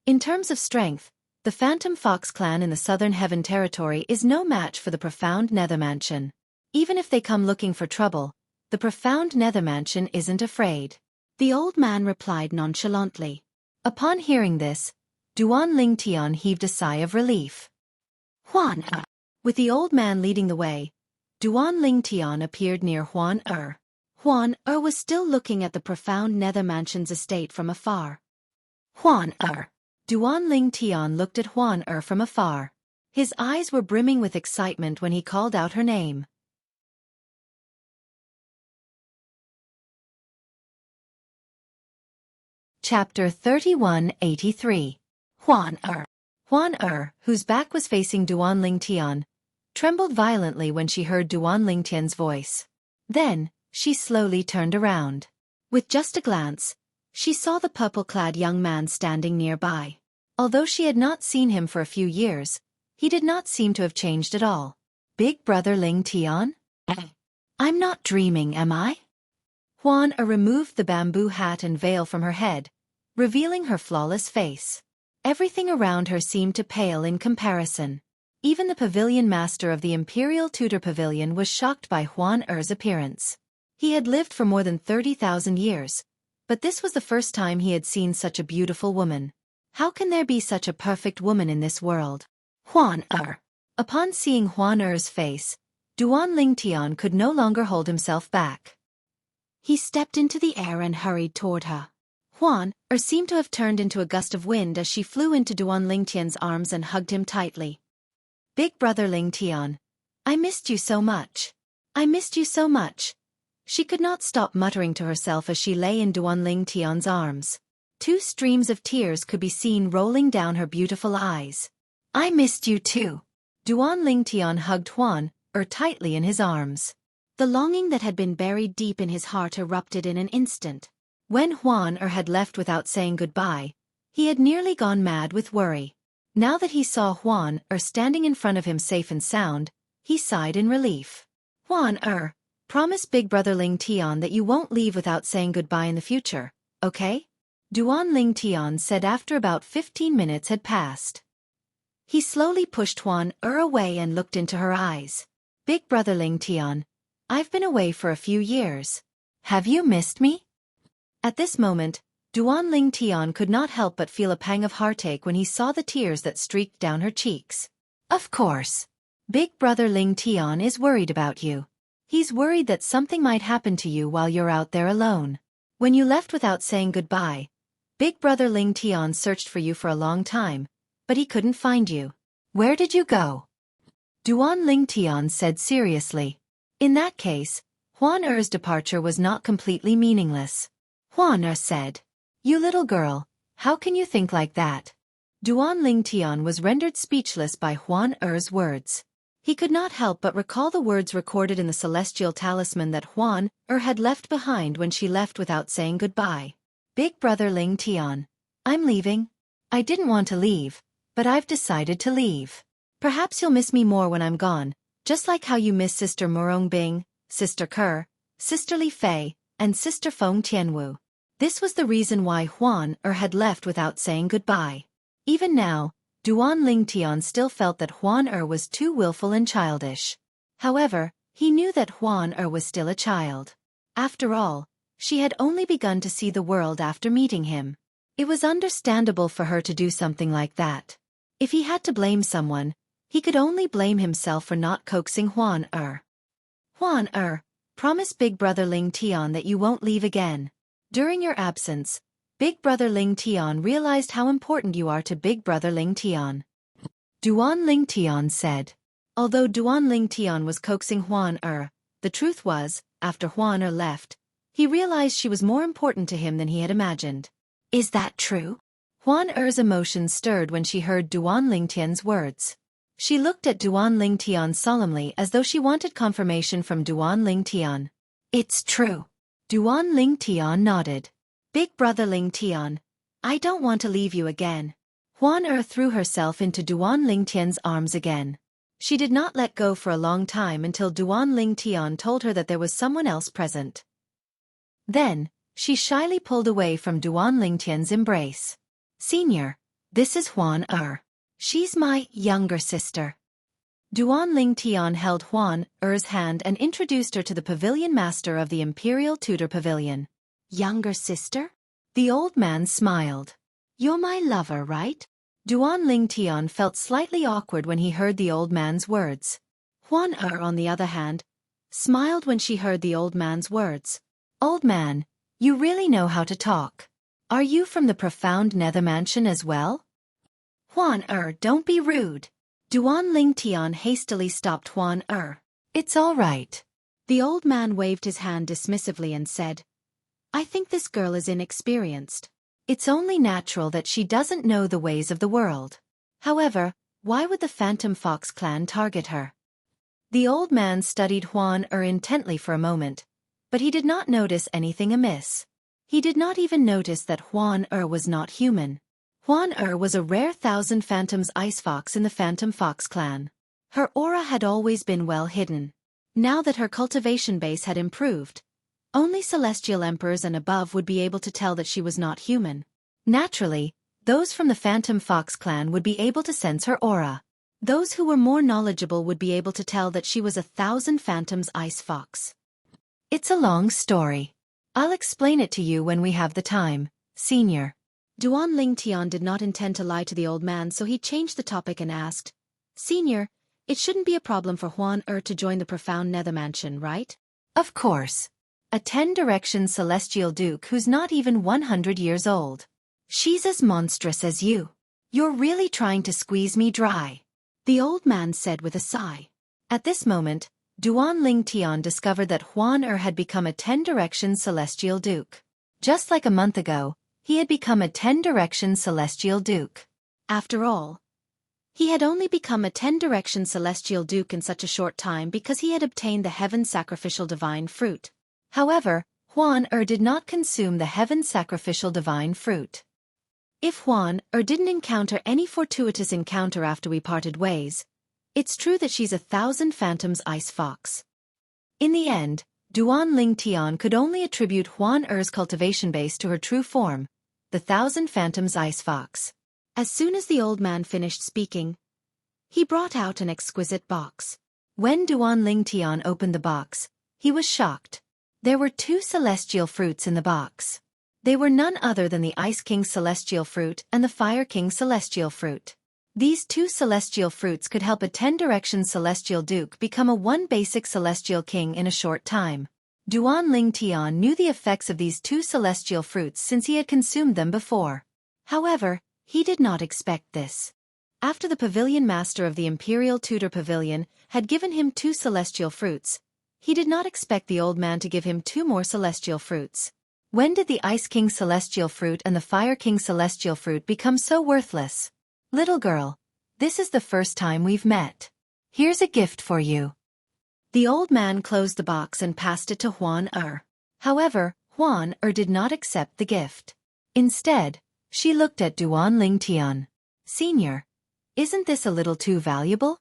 In terms of strength, the Phantom Fox clan in the Southern Heaven Territory is no match for the profound nether mansion. Even if they come looking for trouble, the profound nether mansion isn't afraid. The old man replied nonchalantly. Upon hearing this, Duan Lingtian heaved a sigh of relief. Huan Er. With the old man leading the way, Duan Lingtian appeared near Huan Er. Huan Er was still looking at the profound nether mansion's estate from afar. Huan Er. Duan Lingtian looked at Huan Er from afar. His eyes were brimming with excitement when he called out her name. Chapter 3183. Huan Er. Huan Er, whose back was facing Duan Lingtian, trembled violently when she heard Duan Lingtian's voice. Then, she slowly turned around. With just a glance, she saw the purple-clad young man standing nearby. Although she had not seen him for a few years, he did not seem to have changed at all. "Big brother Lingtian? I'm not dreaming, am I?" Huan Er removed the bamboo hat and veil from her head, revealing her flawless face. Everything around her seemed to pale in comparison. Even the pavilion master of the Imperial Tudor Pavilion was shocked by Huan Er's appearance. He had lived for more than 30,000 years, but this was the first time he had seen such a beautiful woman. How can there be such a perfect woman in this world? Huan Er. Upon seeing Huan Er's face, Duan Lingtian could no longer hold himself back. He stepped into the air and hurried toward her. Huan Er seemed to have turned into a gust of wind as she flew into Duan Lingtian's arms and hugged him tightly. "Big brother Lingtian, I missed you so much. I missed you so much." She could not stop muttering to herself as she lay in Duan Lingtian's arms. Two streams of tears could be seen rolling down her beautiful eyes. "I missed you too." Duan Lingtian hugged Huan Er tightly in his arms. The longing that had been buried deep in his heart erupted in an instant. When Huan Er had left without saying goodbye, he had nearly gone mad with worry. Now that he saw Huan Er standing in front of him safe and sound, he sighed in relief. "Huan Er, promise Big Brother Lingtian that you won't leave without saying goodbye in the future, okay?" Duan Lingtian said after about 15 minutes had passed. He slowly pushed Huan Er away and looked into her eyes. "Big Brother Lingtian, I've been away for a few years. Have you missed me?" At this moment, Duan Ling Tian could not help but feel a pang of heartache when he saw the tears that streaked down her cheeks. Of course. Big brother Ling Tian is worried about you. He's worried that something might happen to you while you're out there alone. When you left without saying goodbye, Big brother Ling Tian searched for you for a long time, but he couldn't find you. Where did you go? Duan Ling Tian said seriously. In that case, Huan Er's departure was not completely meaningless. Huan Er said, "You little girl, how can you think like that?" Duan Ling Tian was rendered speechless by Huan Er's words. He could not help but recall the words recorded in the celestial talisman that Huan Er had left behind when she left without saying goodbye. Big brother Ling Tian, I'm leaving. I didn't want to leave, but I've decided to leave. Perhaps you'll miss me more when I'm gone, just like how you miss Sister Murong Bing, Sister Kerr, Sister Li Fei, and Sister Feng Tianwu. This was the reason why Huan Er had left without saying goodbye. Even now, Duan Ling Tian still felt that Huan Er was too willful and childish. However, he knew that Huan Er was still a child. After all, she had only begun to see the world after meeting him. It was understandable for her to do something like that. If he had to blame someone, he could only blame himself for not coaxing Huan Er. Huan Er, promise Big brother Ling Tian that you won't leave again. During your absence, Big brother Ling Tian realized how important you are to Big brother Ling Tian. Duan Ling Tian said. Although Duan Ling Tian was coaxing Huan Er, the truth was, after Huan Er left, he realized she was more important to him than he had imagined. Is that true? Huan Er's emotions stirred when she heard Duan Ling Tian's words. She looked at Duan Ling Tian solemnly as though she wanted confirmation from Duan Ling Tian. It's true. Duan Ling Tian nodded. Big brother Ling Tian, I don't want to leave you again. Huan Er threw herself into Duan Ling Tian's arms again. She did not let go for a long time until Duan Ling Tian told her that there was someone else present. Then, she shyly pulled away from Duan Ling Tian's embrace. Senior, this is Huan Er. She's my younger sister. Duan Ling Tian held Huan Er's hand and introduced her to the pavilion master of the Imperial Tudor Pavilion. Younger sister? The old man smiled. You're my lover, right? Duan Ling Tian felt slightly awkward when he heard the old man's words. Huan Er, on the other hand, smiled when she heard the old man's words. Old man, you really know how to talk. Are you from the profound nether mansion as well? Huan Er, don't be rude. Duan Ling Tian hastily stopped Huan Er. It's all right. The old man waved his hand dismissively and said, I think this girl is inexperienced. It's only natural that she doesn't know the ways of the world. However, why would the Phantom Fox clan target her? The old man studied Huan Er intently for a moment, but he did not notice anything amiss. He did not even notice that Huan Er was not human. Huan Er was a rare Thousand Phantoms ice fox in the Phantom Fox clan. Her aura had always been well hidden. Now that her cultivation base had improved, only celestial emperors and above would be able to tell that she was not human. Naturally, those from the Phantom Fox clan would be able to sense her aura. Those who were more knowledgeable would be able to tell that she was a Thousand Phantoms ice fox. It's a long story. I'll explain it to you when we have the time, Senior. Duan Ling Tian did not intend to lie to the old man, so he changed the topic and asked, Senior, it shouldn't be a problem for Huan Er to join the profound nether mansion, right? Of course. A 10-direction celestial duke who's not even 100 years old. She's as monstrous as you. You're really trying to squeeze me dry. The old man said with a sigh. At this moment, Duan Ling Tian discovered that Huan Er had become a 10-direction celestial duke. Just like a month ago, he had become a 10-direction celestial duke. After all, he had only become a 10-direction celestial duke in such a short time because he had obtained the heaven sacrificial divine fruit. However, Huan Er did not consume the heaven sacrificial divine fruit. If Huan Er didn't encounter any fortuitous encounter after we parted ways, it's true that she's a Thousand Phantoms ice fox. In the end, Duan Ling Tian could only attribute Huan Er's cultivation base to her true form, the Thousand Phantoms ice fox. As soon as the old man finished speaking, he brought out an exquisite box. When Duan Ling Tian opened the box, he was shocked. There were 2 celestial fruits in the box. They were none other than the Ice King's celestial fruit and the Fire King's celestial fruit. These two celestial fruits could help a 10-direction celestial duke become a one basic celestial king in a short time. Duan Ling Tian knew the effects of these two celestial fruits since he had consumed them before. However, he did not expect this. After the pavilion master of the Imperial Tudor Pavilion had given him two celestial fruits, he did not expect the old man to give him two more celestial fruits. When did the Ice King's celestial fruit and the Fire King's celestial fruit become so worthless? Little girl, this is the first time we've met. Here's a gift for you. The old man closed the box and passed it to Huan Er. However, Huan Er did not accept the gift. Instead, she looked at Duan Ling Tian. Senior, isn't this a little too valuable?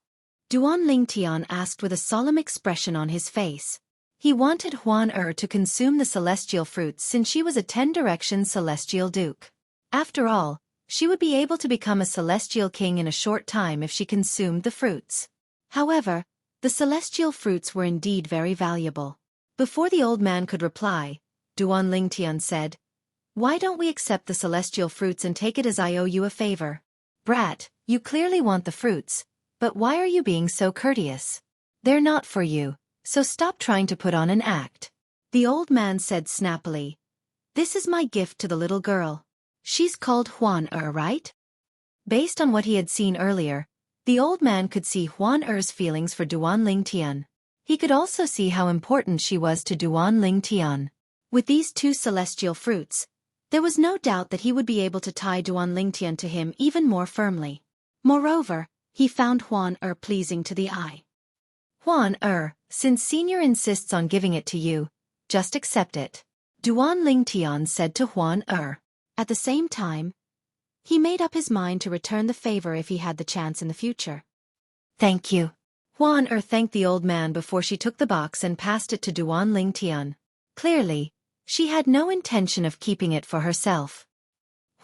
Duan Ling Tian asked with a solemn expression on his face. He wanted Huan Er to consume the celestial fruits since she was a 10-direction celestial duke. After all, she would be able to become a celestial king in a short time if she consumed the fruits. However, the celestial fruits were indeed very valuable. Before the old man could reply, Duan Ling Tian said, "Why don't we accept the celestial fruits and take it as I owe you a favor? Brat, you clearly want the fruits, but why are you being so courteous? They're not for you, so stop trying to put on an act." The old man said snappily, "This is my gift to the little girl. She's called Huan Er, right?" Based on what he had seen earlier, the old man could see Huan Er's feelings for Duan Ling Tian. He could also see how important she was to Duan Ling Tian. With these two celestial fruits, there was no doubt that he would be able to tie Duan Ling Tian to him even more firmly. Moreover, he found Huan Er pleasing to the eye. "Huan Er, since Senior insists on giving it to you, just accept it," Duan Ling Tian said to Huan Er. At the same time, he made up his mind to return the favor if he had the chance in the future. "Thank you." Huan Er thanked the old man before she took the box and passed it to Duan Ling Tian. Clearly, she had no intention of keeping it for herself.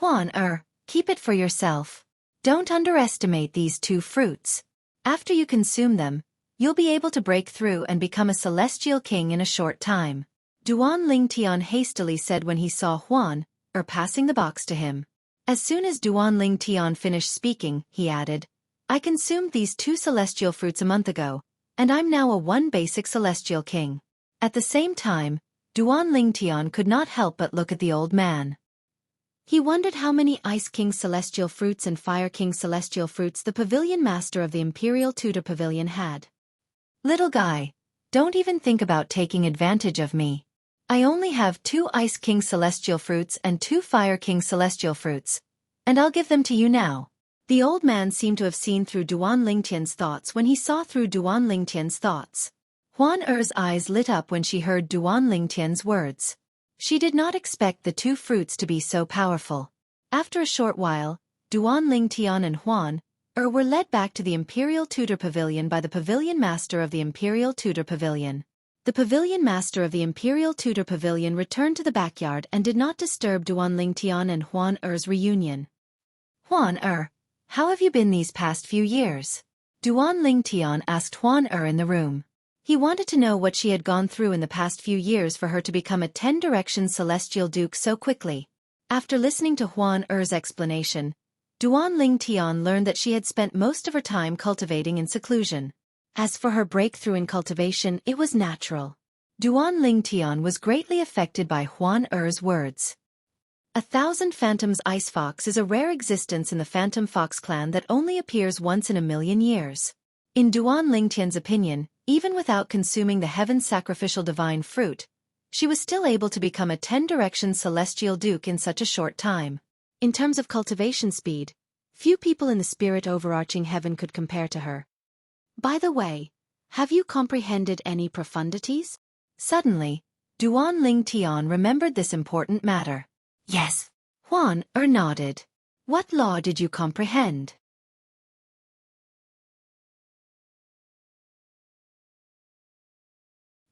"Huan Er, keep it for yourself. Don't underestimate these two fruits. After you consume them, you'll be able to break through and become a celestial king in a short time," Duan Ling Tian hastily said when he saw Huan Er passing the box to him. As soon as Duan Ling Tian finished speaking, he added, "I consumed these two celestial fruits a month ago, and I'm now a one basic celestial king." At the same time, Duan Ling Tian could not help but look at the old man. He wondered how many Ice King celestial fruits and Fire King celestial fruits the pavilion master of the Imperial Tudor Pavilion had. "Little guy, don't even think about taking advantage of me. I only have 2 Ice King celestial fruits and 2 Fire King celestial fruits, and I'll give them to you now." The old man seemed to have seen through Duan Ling Tian's thoughts when he saw through Duan Ling Tian's thoughts. Huan Er's eyes lit up when she heard Duan Ling Tian's words. She did not expect the 2 fruits to be so powerful. After a short while, Duan Ling Tian and Huan Er were led back to the Imperial Tudor Pavilion by the pavilion master of the Imperial Tudor Pavilion. The pavilion master of the Imperial Tudor Pavilion returned to the backyard and did not disturb Duan Ling Tian and Huan Er's reunion. "Huan Er, how have you been these past few years?" Duan Ling Tian asked Huan Er in the room. He wanted to know what she had gone through in the past few years for her to become a 10-direction celestial duke so quickly. After listening to Huan Er's explanation, Duan Ling Tian learned that she had spent most of her time cultivating in seclusion. As for her breakthrough in cultivation, it was natural. Duan Ling Tian was greatly affected by Huan Er's words. 1,000 Phantoms Ice Fox is a rare existence in the Phantom Fox clan that only appears once in a million years. In Duan Ling Tian's opinion, even without consuming the Heaven Sacrificial Divine Fruit, she was still able to become a 10-direction celestial duke in such a short time. In terms of cultivation speed, few people in the spirit overarching heaven could compare to her. "By the way, have you comprehended any profundities?" Suddenly, Duan Ling Tian remembered this important matter. "Yes." Huan Er nodded. "What law did you comprehend?"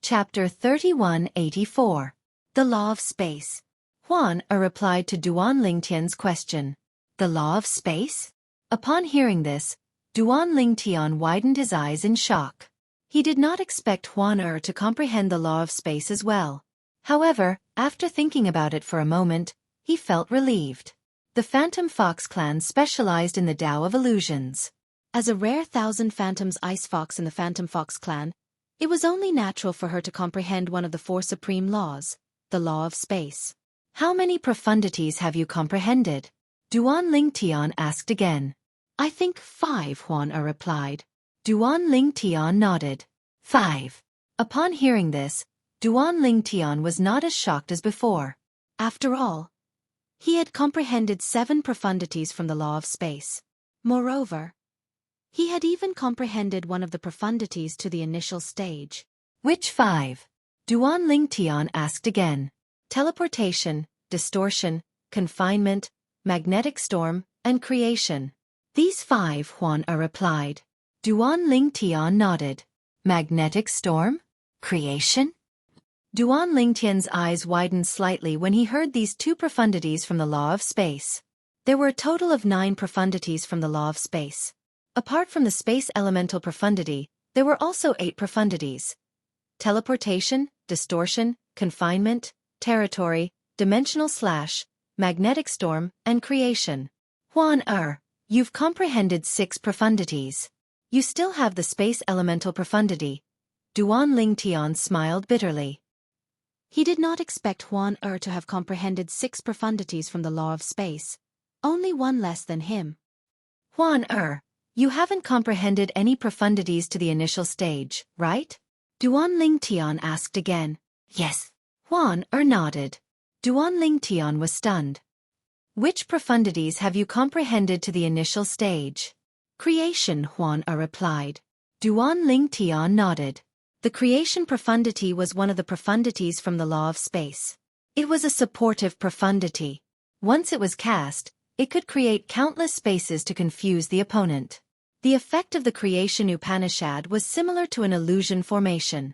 Chapter 3184. The Law of Space. Huan Er replied to Duan Ling Tian's question. "The law of space?" Upon hearing this, Duan Ling Tian widened his eyes in shock. He did not expect Huan Er to comprehend the law of space as well. However, after thinking about it for a moment, he felt relieved. The Phantom Fox clan specialized in the Tao of illusions. As a rare Thousand Phantoms Ice Fox in the Phantom Fox clan, it was only natural for her to comprehend one of the four supreme laws, the law of space. How many profundities have you comprehended? Duan Ling Tian asked again. I think 5, Huan Er replied. Duan Ling Tian nodded. 5. Upon hearing this, Duan Ling Tian was not as shocked as before. After all, he had comprehended 7 profundities from the law of space. Moreover, he had even comprehended one of the profundities to the initial stage. Which 5? Duan Ling Tian asked again. Teleportation, distortion, confinement, magnetic storm, and creation. These 5, Huan Er replied. Duan Ling Tian nodded. Magnetic storm? Creation? Duan Ling Tian's eyes widened slightly when he heard these 2 profundities from the law of space. There were a total of 9 profundities from the law of space. Apart from the space elemental profundity, there were also 8 profundities. Teleportation, distortion, confinement, territory, dimensional slash, magnetic storm, and creation. Huan Er, you've comprehended 6 profundities. You still have the space elemental profundity. Duan Ling Tian smiled bitterly. He did not expect Huan Er to have comprehended 6 profundities from the law of space, only 1 less than him. Huan Er, you haven't comprehended any profundities to the initial stage, right? Duan Ling Tian asked again. Yes. Huan Er nodded. Duan Ling Tian was stunned. Which profundities have you comprehended to the initial stage? Creation, Huan Er replied. Duan Ling Tian nodded. The creation profundity was one of the profundities from the law of space. It was a supportive profundity. Once it was cast, it could create countless spaces to confuse the opponent. The effect of the creation Upanishad was similar to an illusion formation.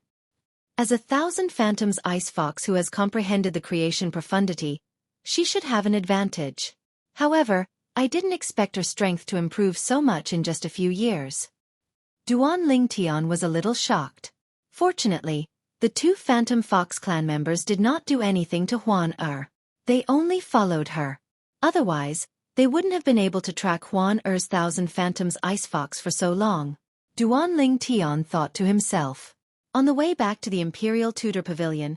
As a Thousand Phantoms Ice Fox who has comprehended the creation profundity, she should have an advantage. However, I didn't expect her strength to improve so much in just a few years. Duan Ling Tian was a little shocked. Fortunately, the 2 Phantom Fox clan members did not do anything to Huan Er. They only followed her. Otherwise, they wouldn't have been able to track Huan Er's Thousand Phantoms Ice Fox for so long. Duan Ling Tian thought to himself. On the way back to the Imperial Tudor Pavilion,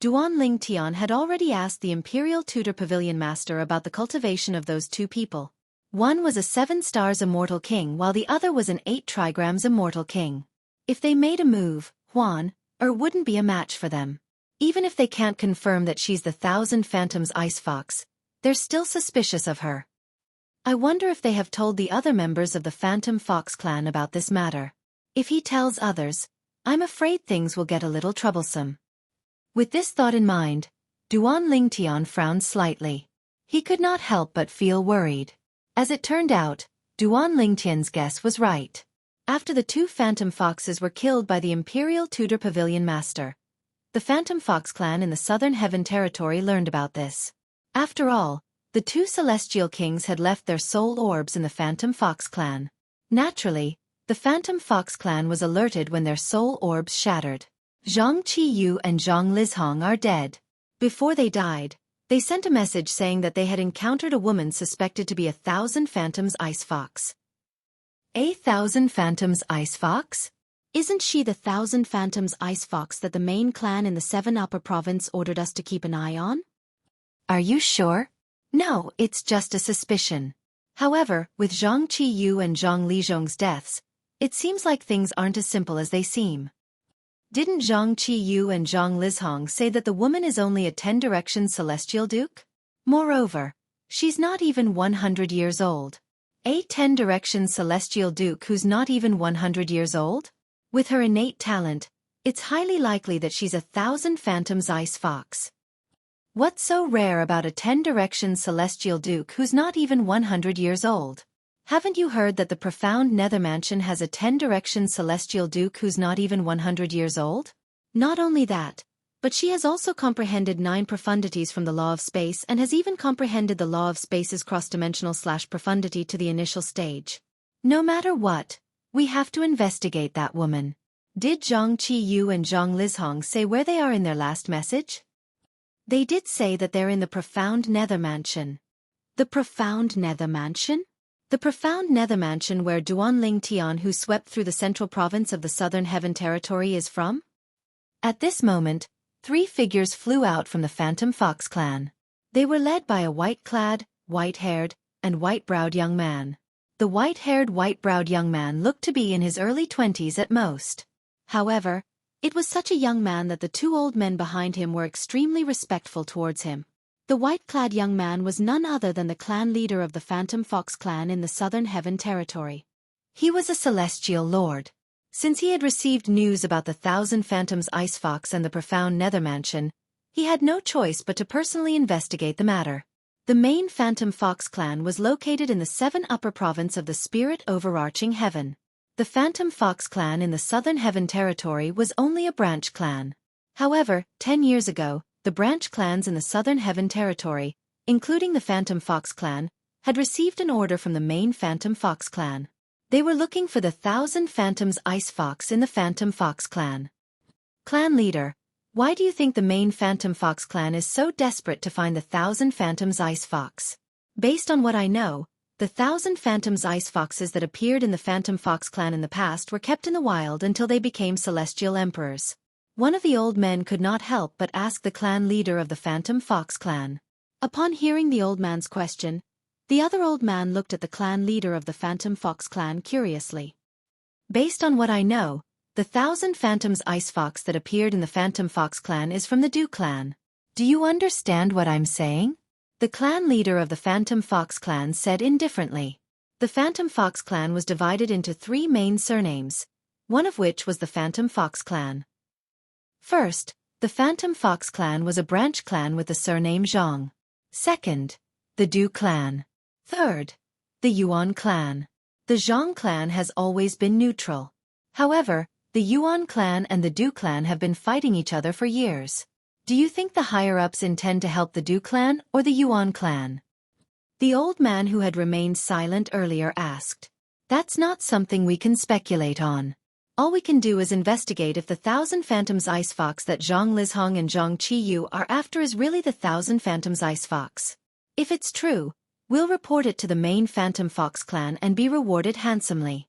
Duan Ling Tian had already asked the Imperial Tudor Pavilion Master about the cultivation of those 2 people. One was a 7 stars immortal king while the other was an 8 trigrams immortal king. If they made a move, Huan Er wouldn't be a match for them. Even if they can't confirm that she's the Thousand Phantoms Ice Fox, they're still suspicious of her. I wonder if they have told the other members of the Phantom Fox clan about this matter. If he tells others, I'm afraid things will get a little troublesome. With this thought in mind, Duan Ling Tian frowned slightly. He could not help but feel worried. As it turned out, Duan Ling Tian's guess was right. After the 2 Phantom Foxes were killed by the Imperial Tudor Pavilion Master, the Phantom Fox clan in the Southern Heaven Territory learned about this. After all, the 2 Celestial Kings had left their soul orbs in the Phantom Fox clan. Naturally, the Phantom Fox clan was alerted when their soul orbs shattered. Zhang Qiyu and Zhang Lizhong are dead. Before they died, they sent a message saying that they had encountered a woman suspected to be a Thousand Phantoms Ice Fox. A Thousand Phantoms Ice Fox? Isn't she the Thousand Phantoms Ice Fox that the main clan in the 7 Upper Province ordered us to keep an eye on? Are you sure? No, it's just a suspicion. However, with Zhang Qiyu and Zhang Lizhong's deaths, it seems like things aren't as simple as they seem. Didn't Zhang Qiyu and Zhang Lizhong say that the woman is only a 10 Directions Celestial Duke? Moreover, she's not even 100 years old. A 10 Directions Celestial Duke who's not even 100 years old? With her innate talent, it's highly likely that she's a Thousand Phantoms Ice Fox. What's so rare about a 10 Directions Celestial Duke who's not even 100 years old? Haven't you heard that the profound Nether Mansion has a 10 Directions Celestial Duke who's not even 100 years old? Not only that, but she has also comprehended 9 profundities from the law of space and has even comprehended the law of space's cross-dimensional / profundity to the initial stage. No matter what, we have to investigate that woman. Did Zhang Qiyu and Zhang Lizhong say where they are in their last message? They did say that they're in the profound nether mansion. The profound nether mansion? The profound nether mansion where Duanling Tian, who swept through the central province of the Southern Heaven territory, is from? At this moment, 3 figures flew out from the Phantom Fox clan. They were led by a white-clad, white-haired, and white-browed young man. The white-haired, white-browed young man looked to be in his early 20s at most. However, it was such a young man that the 2 old men behind him were extremely respectful towards him. The white-clad young man was none other than the clan leader of the Phantom Fox clan in the Southern Heaven territory. He was a celestial lord. Since he had received news about the 1,000 Phantoms Ice Fox and the profound nether mansion, he had no choice but to personally investigate the matter. The main Phantom Fox clan was located in the 7 upper province of the Spirit Overarching Heaven. The Phantom Fox clan in the Southern Heaven territory was only a branch clan. However, 10 years ago, the branch clans in the Southern Heaven territory, including the Phantom Fox clan, had received an order from the main Phantom Fox clan. They were looking for the 1,000 Phantoms Ice Fox in the Phantom Fox clan. Clan leader, why do you think the main Phantom Fox clan is so desperate to find the 1,000 Phantoms Ice Fox? Based on what I know, the 1,000 Phantoms Ice Foxes that appeared in the Phantom Fox clan in the past were kept in the wild until they became celestial emperors. One of the old men could not help but ask the clan leader of the Phantom Fox clan. Upon hearing the old man's question, the other old man looked at the clan leader of the Phantom Fox clan curiously. Based on what I know, the 1,000 Phantoms Ice Fox that appeared in the Phantom Fox clan is from the Du clan. Do you understand what I'm saying? The clan leader of the Phantom Fox clan said indifferently. The Phantom Fox clan was divided into 3 main surnames, one of which was the Phantom Fox clan. First, the Phantom Fox clan was a branch clan with the surname Zhang. Second, the Du clan. Third, the Yuan clan. The Zhang clan has always been neutral. However, the Yuan clan and the Du clan have been fighting each other for years. Do you think the higher-ups intend to help the Du clan or the Yuan clan? The old man who had remained silent earlier asked. That's not something we can speculate on. All we can do is investigate if the 1,000 Phantoms Ice Fox that Zhang Lizhong and Zhang Qiyu are after is really the 1,000 Phantoms Ice Fox. If it's true, we'll report it to the main Phantom Fox clan and be rewarded handsomely.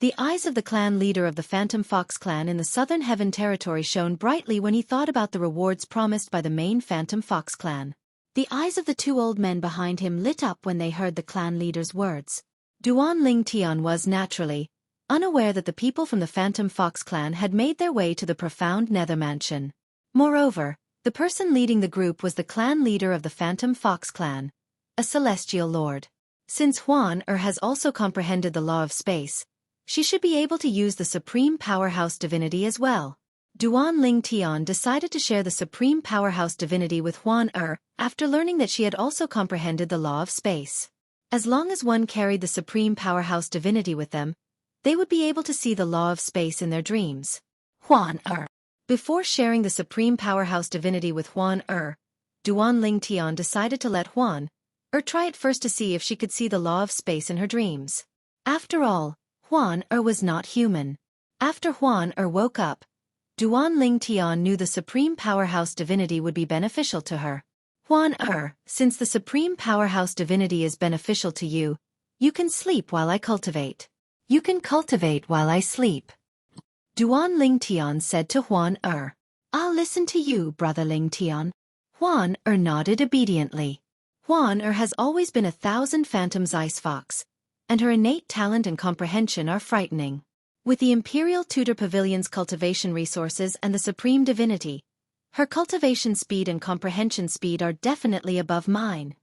The eyes of the clan leader of the Phantom Fox clan in the Southern Heaven territory shone brightly when he thought about the rewards promised by the main Phantom Fox clan. The eyes of the 2 old men behind him lit up when they heard the clan leader's words. Duanling Tian was, naturally, unaware that the people from the Phantom Fox clan had made their way to the profound nether mansion. Moreover, the person leading the group was the clan leader of the Phantom Fox clan, a celestial lord. Since Huan has also comprehended the law of space, she should be able to use the supreme powerhouse divinity as well. Duanling Tian decided to share the supreme powerhouse divinity with Huan after learning that she had also comprehended the law of space. As long as one carried the supreme powerhouse divinity with them, they would be able to see the law of space in their dreams. Huan Before sharing the supreme powerhouse divinity with Huan Duanling Tian decided to let Huan try it first to see if she could see the law of space in her dreams. After all, Huan was not human. After Huan woke up, Duanling Tian knew the supreme powerhouse divinity would be beneficial to her. Huan since the supreme powerhouse divinity is beneficial to you, you can sleep while I cultivate. You can cultivate while I sleep. Duanling Tian said to Huan I'll listen to you, brother Ling Tian. Huan nodded obediently. Huan has always been 1,000 Phantoms Ice Fox, and her innate talent and comprehension are frightening. With the Imperial Tudor Pavilion's cultivation resources and the Supreme Divinity, her cultivation speed and comprehension speed are definitely above mine.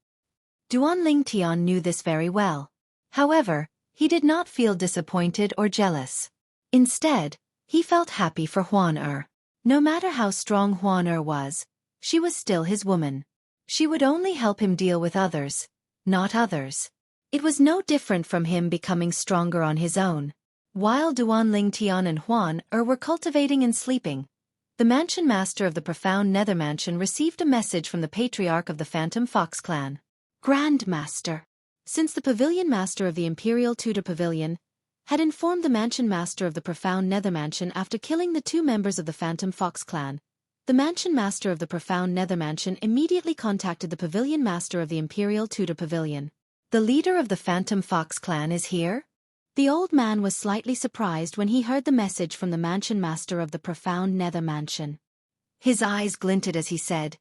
Duanling Tian knew this very well. However, he did not feel disappointed or jealous. Instead, he felt happy for Huan No matter how strong Huan was, she was still his woman. She would only help him deal with others, not others. It was no different from him becoming stronger on his own. While Duanling Tian and Huan were cultivating and sleeping, the mansion master of the profound nether mansion received a message from the patriarch of the Phantom Fox clan. Grand Master. Since the pavilion master of the Imperial Tudor Pavilion had informed the mansion master of the profound nether mansion after killing the 2 members of the Phantom Fox clan, The mansion master of the profound nether mansion immediately contacted the pavilion master of the Imperial Tudor Pavilion. The leader of the Phantom Fox clan is here? The old man was slightly surprised when he heard the message from the mansion master of the profound nether mansion. His eyes glinted as he said,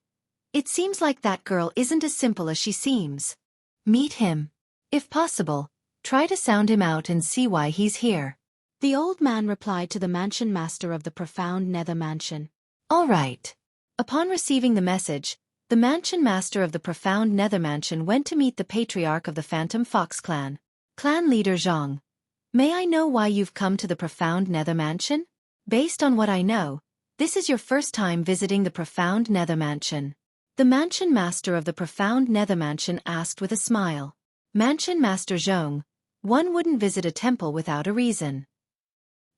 "It seems like that girl isn't as simple as she seems. Meet him. If possible, try to sound him out and see why he's here." The old man replied to the mansion master of the profound nether mansion. All right. Upon receiving the message, the mansion master of the profound nether mansion went to meet the patriarch of the Phantom Fox clan. Clan leader Zhang. May I know why you've come to the profound nether mansion? Based on what I know, this is your first time visiting the profound nether mansion. The mansion master of the profound nether mansion asked with a smile. Mansion master Zhang, one wouldn't visit a temple without a reason.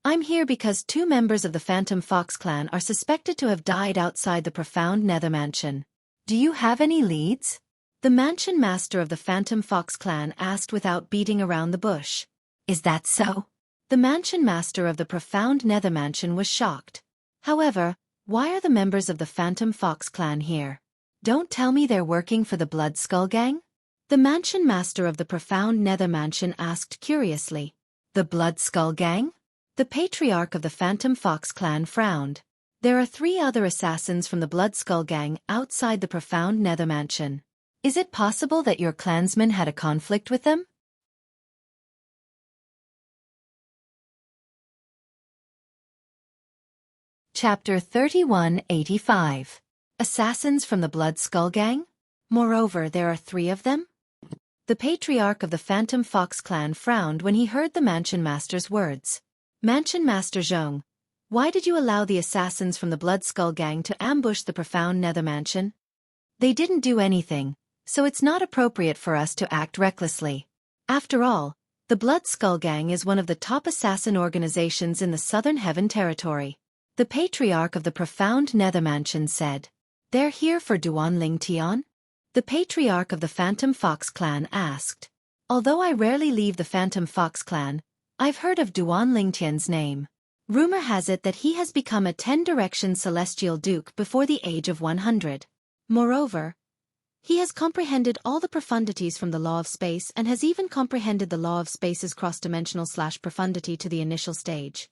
I'm here because 2 members of the Phantom Fox clan are suspected to have died outside the profound nether mansion. Do you have any leads? The mansion master of the Phantom Fox clan asked without beating around the bush. Is that so? The mansion master of the profound nether mansion was shocked. However, why are the members of the Phantom Fox clan here? Don't tell me they're working for the Blood Skull Gang? The mansion master of the profound nether mansion asked curiously. The Blood Skull Gang? The patriarch of the Phantom Fox clan frowned. There are 3 other assassins from the Blood Skull Gang outside the profound nether mansion. Is it possible that your clansmen had a conflict with them? Chapter 3185. Assassins from the Blood Skull Gang? Moreover, there are 3 of them? The patriarch of the Phantom Fox clan frowned when he heard the mansion master's words. Mansion Master Zhang, why did you allow the assassins from the Blood Skull Gang to ambush the profound nether mansion? They didn't do anything, so it's not appropriate for us to act recklessly. After all, the Blood Skull Gang is one of the top assassin organizations in the Southern Heaven territory. The patriarch of the profound nether mansion said. They're here for Duan Ling Tian? The patriarch of the Phantom Fox clan asked. Although I rarely leave the Phantom Fox clan, I've heard of Duan Lingtian's name. Rumor has it that he has become a 10-direction celestial duke before the age of 100. Moreover, he has comprehended all the profundities from the law of space and has even comprehended the law of space's cross-dimensional profundity to the initial stage.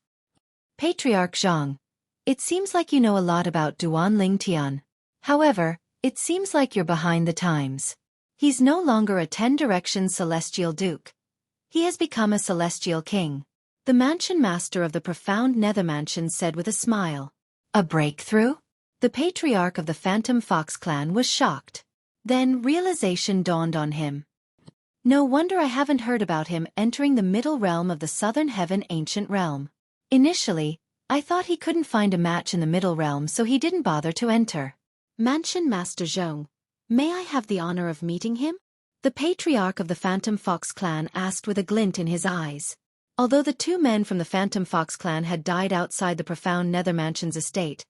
Patriarch Zhang, it seems like you know a lot about Duan Lingtian. However, it seems like you're behind the times. He's no longer a 10-direction celestial duke. He has become a celestial king. The mansion master of the profound nether mansion said with a smile. A breakthrough? The patriarch of the Phantom Fox clan was shocked. Then realization dawned on him. No wonder I haven't heard about him entering the middle realm of the Southern Heaven ancient realm. Initially, I thought he couldn't find a match in the middle realm, so he didn't bother to enter. Mansion Master Zhang, may I have the honor of meeting him? The patriarch of the Phantom Fox clan asked with a glint in his eyes. Although the 2 men from the Phantom Fox clan had died outside the profound nether mansion's estate,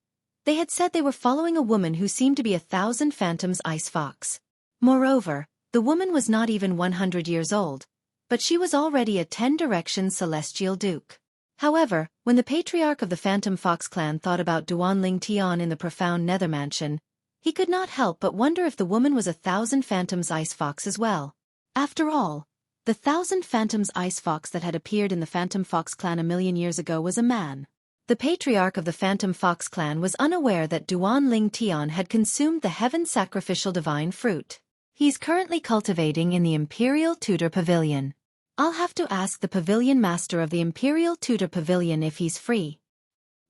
they had said they were following a woman who seemed to be 1,000 phantoms ice fox. Moreover, the woman was not even 100 years old, but she was already a 10-direction celestial duke. However, when the patriarch of the Phantom Fox clan thought about Duan Ling Tian in the profound nether mansion, he could not help but wonder if the woman was 1,000 phantoms ice fox as well. After all, the 1,000 phantoms ice fox that had appeared in the Phantom Fox clan 1,000,000 years ago was a man. The patriarch of the Phantom Fox clan was unaware that Duan Ling Tian had consumed the heaven sacrificial divine fruit. He's currently cultivating in the Imperial Tudor Pavilion. I'll have to ask the pavilion master of the Imperial Tudor Pavilion if he's free.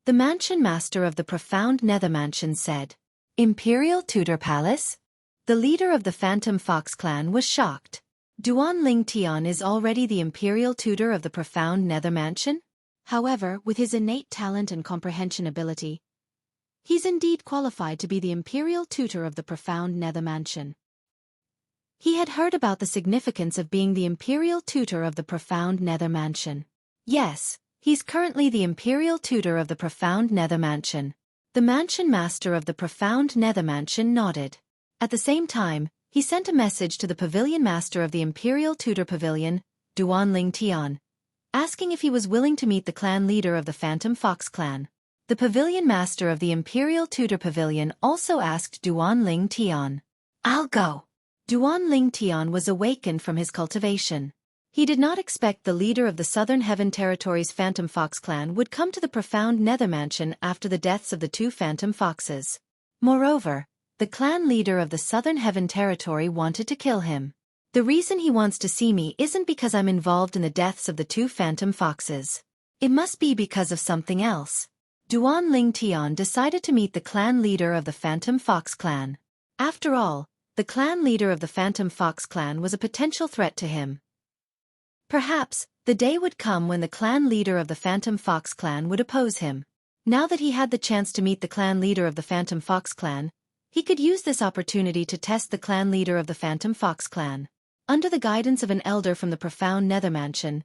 The mansion master of the profound nether mansion said. Imperial Tudor Palace? The leader of the Phantom Fox clan was shocked. Duan Ling Tian is already the Imperial Tutor of the profound nether mansion? However, with his innate talent and comprehension ability, he's indeed qualified to be the Imperial Tutor of the profound nether mansion. He had heard about the significance of being the Imperial Tutor of the profound nether mansion. Yes, he's currently the Imperial Tutor of the profound nether mansion. The mansion master of the profound nether mansion nodded. At the same time, he sent a message to the pavilion master of the Imperial Tudor Pavilion, Duan Ling Tian, asking if he was willing to meet the clan leader of the Phantom Fox clan. The pavilion master of the Imperial Tutor Pavilion also asked Duan Ling Tian. I'll go. Duan Ling Tian was awakened from his cultivation. He did not expect the leader of the Southern Heaven Territory's Phantom Fox clan would come to the profound Nether Mansion after the deaths of the two Phantom Foxes. Moreover, the clan leader of the Southern Heaven Territory wanted to kill him. The reason he wants to see me isn't because I'm involved in the deaths of the two Phantom Foxes. It must be because of something else. Duan Ling Tian decided to meet the clan leader of the Phantom Fox clan. After all, the clan leader of the Phantom Fox clan was a potential threat to him. Perhaps, the day would come when the clan leader of the Phantom Fox clan would oppose him. Now that he had the chance to meet the clan leader of the Phantom Fox clan, he could use this opportunity to test the clan leader of the Phantom Fox clan. Under the guidance of an elder from the profound Nether Mansion,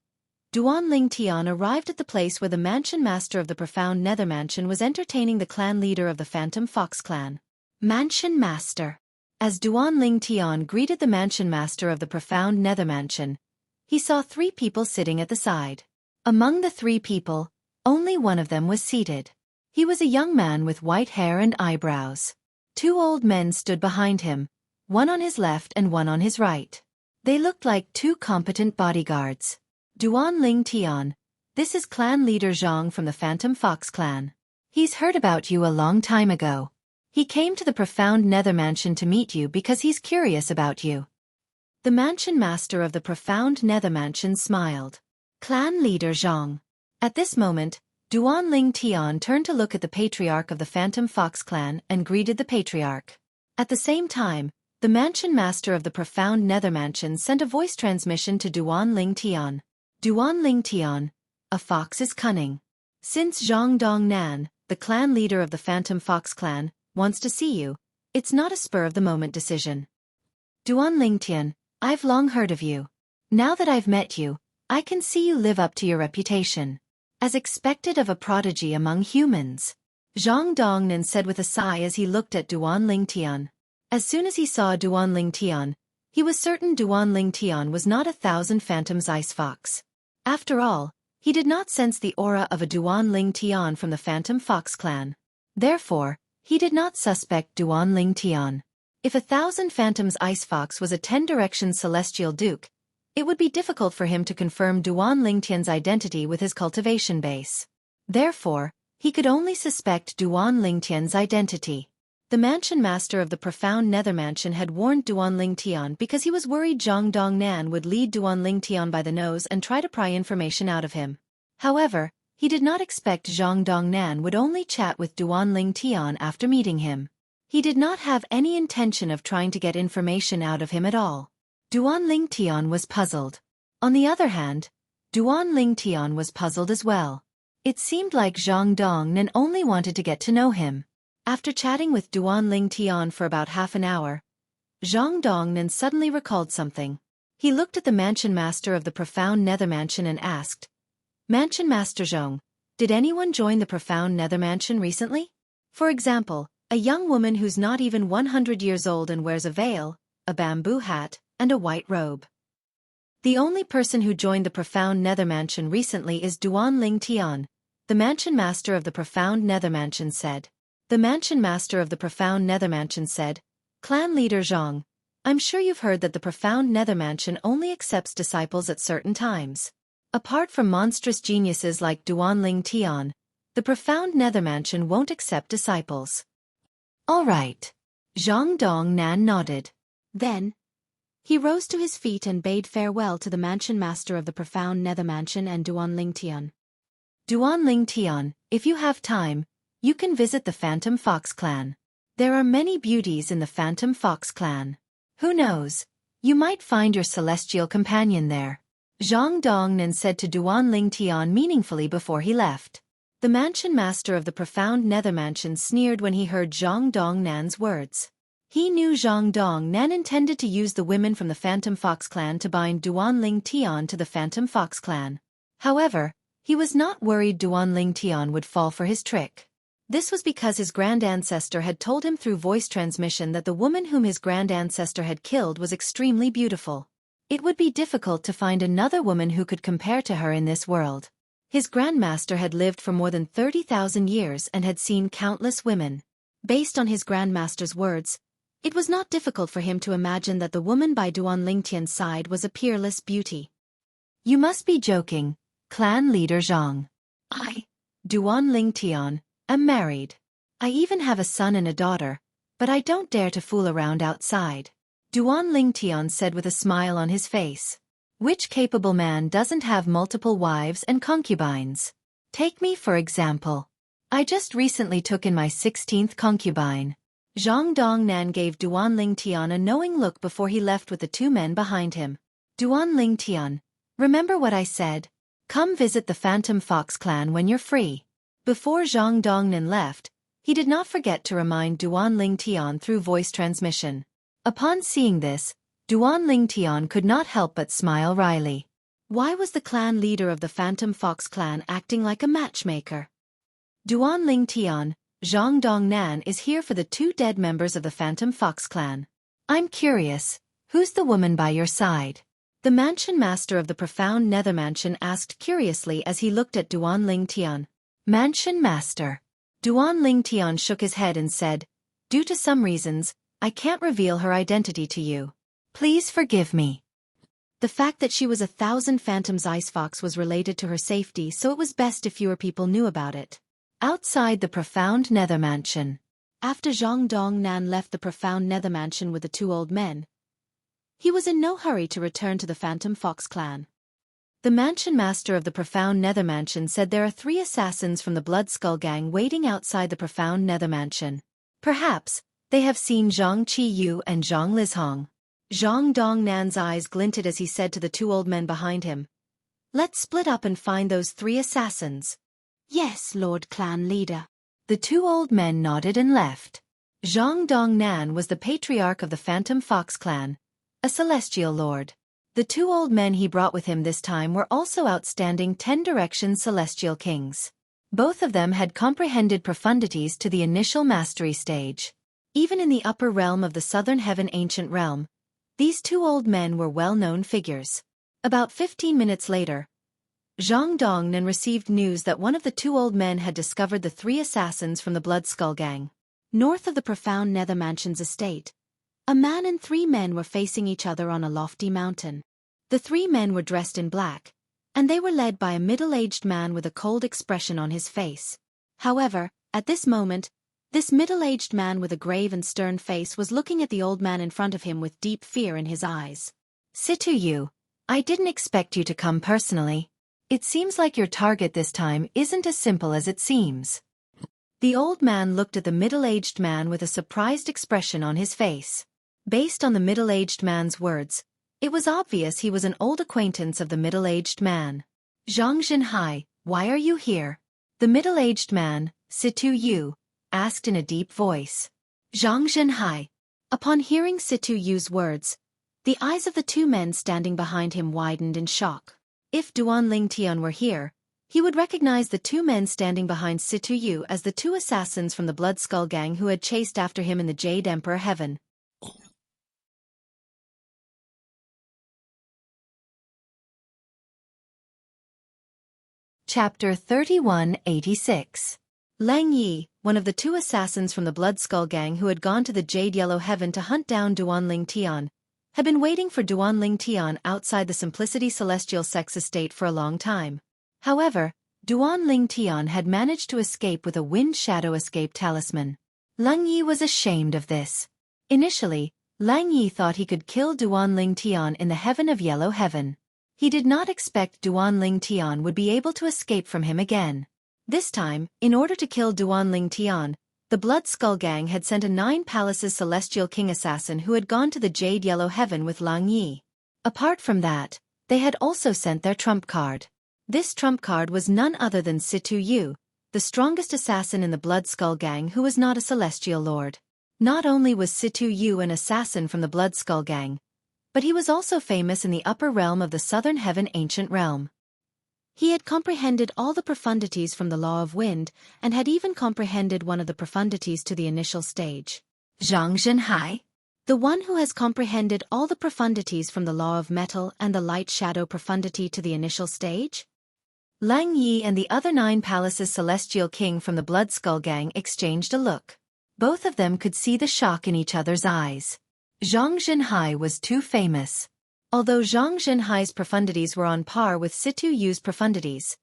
Duan Ling Tian arrived at the place where the mansion master of the profound Nether Mansion was entertaining the clan leader of the Phantom Fox clan. Mansion Master. As Duan Ling Tian greeted the mansion master of the profound Nether Mansion, he saw 3 people sitting at the side. Among the 3 people, only one of them was seated. He was a young man with white hair and eyebrows. 2 old men stood behind him, one on his left and one on his right. They looked like 2 competent bodyguards. Duan Ling Tian, this is clan leader Zhang from the Phantom Fox clan. He's heard about you a long time ago. He came to the profound Nether Mansion to meet you because he's curious about you. The mansion master of the profound Nether Mansion smiled. Clan leader Zhang. At this moment, Duan Ling Tian turned to look at the patriarch of the Phantom Fox clan and greeted the patriarch. At the same time, the mansion master of the profound Nether Mansion sent a voice transmission to Duan Ling Tian. Duan Ling Tian, a fox is cunning. Since Zhang Dongnan, the clan leader of the Phantom Fox clan, wants to see you, it's not a spur-of-the-moment decision. Duan Ling Tian, I've long heard of you. Now that I've met you, I can see you live up to your reputation. As expected of a prodigy among humans. Zhang Dongnan said with a sigh as he looked at Duan Ling Tian. As soon as he saw Duan Ling Tian, he was certain Duan Ling Tian was not 1,000 Phantom's ice fox. After all, he did not sense the aura of a Duan Ling Tian from the Phantom Fox clan. Therefore, he did not suspect Duan Ling Tian. If 1,000 Phantom's ice fox was a 10-direction celestial duke, it would be difficult for him to confirm Duan Ling Tian's identity with his cultivation base. Therefore, he could only suspect Duan Ling Tian's identity. The mansion master of the profound Nether Mansion had warned Duan Ling Tian because he was worried Zhang Dongnan would lead Duan Ling Tian by the nose and try to pry information out of him. However, he did not expect Zhang Dongnan would only chat with Duan Ling Tian after meeting him. He did not have any intention of trying to get information out of him at all. Duan Ling Tian was puzzled. On the other hand, Duan Ling Tian was puzzled as well. It seemed like Zhang Dongnan only wanted to get to know him. After chatting with Duan Ling Tian for about half an hour, Zhang Dongnan suddenly recalled something. He looked at the mansion master of the profound Nether Mansion and asked, Mansion Master Zhang, did anyone join the profound Nether Mansion recently? For example, a young woman who's not even 100 years old and wears a veil, a bamboo hat, and a white robe. The only person who joined the profound Nether Mansion recently is Duan Ling Tian, the mansion master of the profound Nether Mansion said. The mansion master of the profound Nether Mansion said, Clan leader Zhang, I'm sure you've heard that the profound Nether Mansion only accepts disciples at certain times. Apart from monstrous geniuses like Duan Ling Tian, the profound Nether Mansion won't accept disciples. All right. Zhang Dongnan nodded. Then, he rose to his feet and bade farewell to the mansion master of the profound Nether Mansion and Duan Ling Tian. Duan Ling Tian, if you have time, you can visit the Phantom Fox clan. There are many beauties in the Phantom Fox clan. Who knows, you might find your celestial companion there. Zhang Dongnan said to Duan Ling Tian meaningfully before he left. The mansion master of the profound Nether Mansion sneered when he heard Zhang Dongnan's words. He knew Zhang Dongnan intended to use the women from the Phantom Fox clan to bind Duan Ling Tian to the Phantom Fox clan. However, he was not worried Duan Ling Tian would fall for his trick. This was because his grand ancestor had told him through voice transmission that the woman whom his grand ancestor had killed was extremely beautiful. It would be difficult to find another woman who could compare to her in this world. His grandmaster had lived for more than 30,000 years and had seen countless women. Based on his grandmaster's words, it was not difficult for him to imagine that the woman by Duan Lingtian's side was a peerless beauty. You must be joking, clan leader Zhang. I, Duan Lingtian, am married. I even have a son and a daughter, but I don't dare to fool around outside. Duan Lingtian said with a smile on his face. Which capable man doesn't have multiple wives and concubines? Take me for example. I just recently took in my 16th concubine. Zhang Dongnan gave Duan Lingtian a knowing look before he left with the two men behind him. Duan Lingtian, remember what I said? Come visit the Phantom Fox clan when you're free. Before Zhang Dongnan left, he did not forget to remind Duan Lingtian through voice transmission. Upon seeing this, Duan Lingtian could not help but smile wryly. Why was the clan leader of the Phantom Fox clan acting like a matchmaker? Duan Lingtian, Zhang Dongnan is here for the two dead members of the Phantom Fox clan. I'm curious, who's the woman by your side? The mansion master of the profound nether mansion asked curiously as he looked at Duan Lingtian. Mansion master. Duan Lingtian shook his head and said, due to some reasons, I can't reveal her identity to you. Please forgive me. The fact that she was 1,000 Phantom's Ice Fox was related to her safety, so it was best if fewer people knew about it. Outside the profound nether mansion. After Zhang Dongnan left the profound nether mansion with the two old men, he was in no hurry to return to the Phantom Fox clan. The mansion master of the profound nether mansion said there are 3 assassins from the Blood Skull gang waiting outside the profound nether mansion. Perhaps they have seen Zhang Qiyu and Zhang Lizhong. Zhang Dongnan's eyes glinted as he said to the two old men behind him, let's split up and find those 3 assassins. Yes, Lord Clan Leader. The two old men nodded and left. Zhang Dongnan was the patriarch of the Phantom Fox clan, a celestial lord. The two old men he brought with him this time were also outstanding 10-direction celestial kings. Both of them had comprehended profundities to the initial mastery stage. Even in the upper realm of the Southern Heaven Ancient Realm, these two old men were well-known figures. About 15 minutes later, Zhang Dongnan received news that one of the two old men had discovered the 3 assassins from the Blood Skull gang. North of the profound Nether Mansion's estate, a man and 3 men were facing each other on a lofty mountain. The 3 men were dressed in black, and they were led by a middle-aged man with a cold expression on his face. However, at this moment, this middle-aged man with a grave and stern face was looking at the old man in front of him with deep fear in his eyes. Situ, I didn't expect you to come personally. It seems like your target this time isn't as simple as it seems. The old man looked at the middle-aged man with a surprised expression on his face. Based on the middle-aged man's words, it was obvious he was an old acquaintance of the middle-aged man. Zhang Zhenhai, why are you here? The middle-aged man, Situ Yu, asked in a deep voice. Zhang Zhenhai. Upon hearing Situ Yu's words, the eyes of the 2 men standing behind him widened in shock. If Duan Lingtian were here, he would recognize the 2 men standing behind Situ Yu as the 2 assassins from the Blood Skull gang who had chased after him in the Jade Emperor Heaven. Chapter 3186. Lang Yi, one of the 2 assassins from the Blood Skull gang who had gone to the Jade Yellow Heaven to hunt down Duan Lingtian, had been waiting for Duan Lingtian outside the Simplicity Celestial Sex estate for a long time. However, Duan Lingtian had managed to escape with a Wind Shadow escape talisman. Lang Yi was ashamed of this. Initially, Lang Yi thought he could kill Duan Lingtian in the Heaven of Yellow Heaven. He did not expect Duan Lingtian would be able to escape from him again. This time, in order to kill Duan Lingtian, the Blood Skull gang had sent a 9 Palaces Celestial King assassin who had gone to the Jade Yellow Heaven with Lang Yi. Apart from that, they had also sent their trump card. This trump card was none other than Situ Yu, the strongest assassin in the Blood Skull gang who was not a celestial lord. Not only was Situ Yu an assassin from the Blood Skull gang, but he was also famous in the upper realm of the Southern Heaven Ancient Realm. He had comprehended all the profundities from the Law of Wind, and had even comprehended one of the profundities to the initial stage. Zhang Zhenhai, the one who has comprehended all the profundities from the Law of Metal and the Light Shadow profundity to the initial stage? Lang Yi and the other 9 palaces celestial king from the Blood Skull Gang exchanged a look. Both of them could see the shock in each other's eyes. Zhang Zhenhai was too famous. Although Zhang Zhenhai's profundities were on par with Situ Yu's profundities,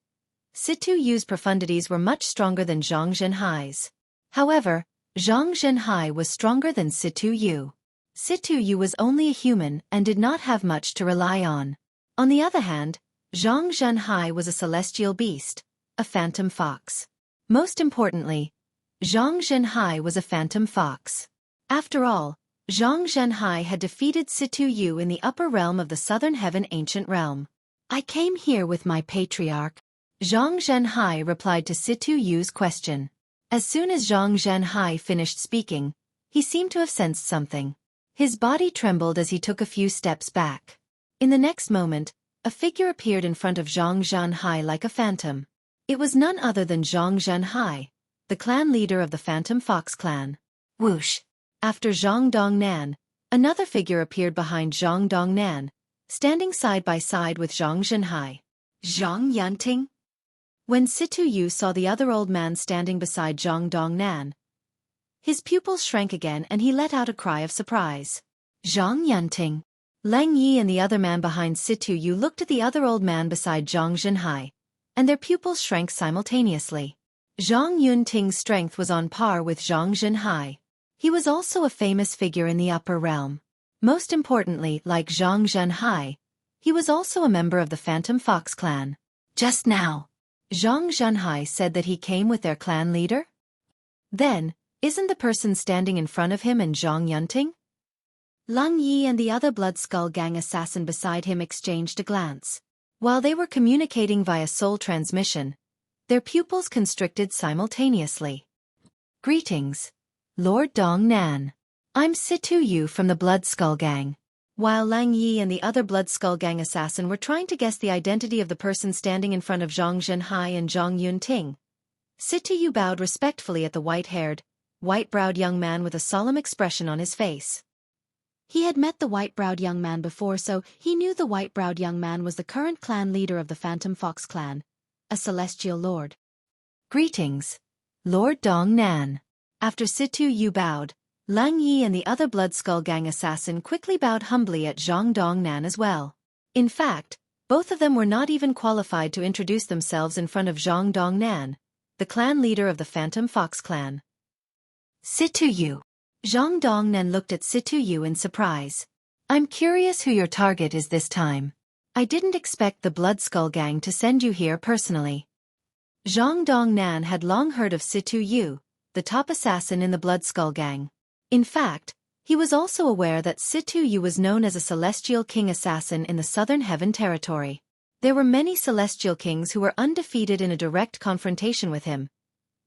Situ Yu's profundities were much stronger than Zhang Zhenhai's. However, Zhang Zhenhai was stronger than Situ Yu. Situ Yu was only a human and did not have much to rely on. On the other hand, Zhang Zhenhai was a celestial beast, a phantom fox. Most importantly, Zhang Zhenhai was a phantom fox. After all, Zhang Zhenhai had defeated Situ Yu in the upper realm of the Southern Heaven Ancient Realm. I came here with my patriarch. Zhang Zhenhai replied to Situ Yu's question. As soon as Zhang Zhenhai finished speaking, he seemed to have sensed something. His body trembled as he took a few steps back. In the next moment, a figure appeared in front of Zhang Zhenhai like a phantom. It was none other than Zhang Zhenhai, the clan leader of the Phantom Fox clan. Whoosh! After Zhang Dongnan, another figure appeared behind Zhang Dongnan, standing side by side with Zhang Zhenhai. Zhang Yunting? When Situ Yu saw the other old man standing beside Zhang Dongnan, his pupils shrank again and he let out a cry of surprise. Zhang Yunting. Lang Yi and the other man behind Situ Yu looked at the other old man beside Zhang Zhenhai, and their pupils shrank simultaneously. Zhang Yunting's strength was on par with Zhang Zhenhai. He was also a famous figure in the upper realm. Most importantly, like Zhang Zhenhai, he was also a member of the Phantom Fox clan. Just now, Zhang Zhenhai said that he came with their clan leader? Then, isn't the person standing in front of him and Zhang Yunting? Lang Yi and the other Blood Skull Gang assassin beside him exchanged a glance. While they were communicating via soul transmission, their pupils constricted simultaneously. Greetings, Lord Dong Nan. I'm Situ Yu from the Blood Skull Gang. While Lang Yi and the other Blood Skull Gang assassin were trying to guess the identity of the person standing in front of Zhang Zhenhai and Zhang Yunting, Situ Yu bowed respectfully at the white-haired, white-browed young man with a solemn expression on his face. He had met the white-browed young man before, so he knew the white-browed young man was the current clan leader of the Phantom Fox clan, a celestial lord. Greetings, Lord Dong Nan. After Situ Yu bowed, Lang Yi and the other Blood Skull Gang assassin quickly bowed humbly at Zhang Dong Nan as well. In fact, both of them were not even qualified to introduce themselves in front of Zhang Dong Nan, the clan leader of the Phantom Fox clan. Situ Yu. Zhang Dongnan looked at Situ Yu in surprise. I'm curious who your target is this time. I didn't expect the Blood Skull Gang to send you here personally. Zhang Dongnan had long heard of Situ Yu, the top assassin in the Blood Skull Gang. In fact, he was also aware that Situ Yu was known as a Celestial King assassin in the Southern Heaven Territory. There were many Celestial Kings who were undefeated in a direct confrontation with him,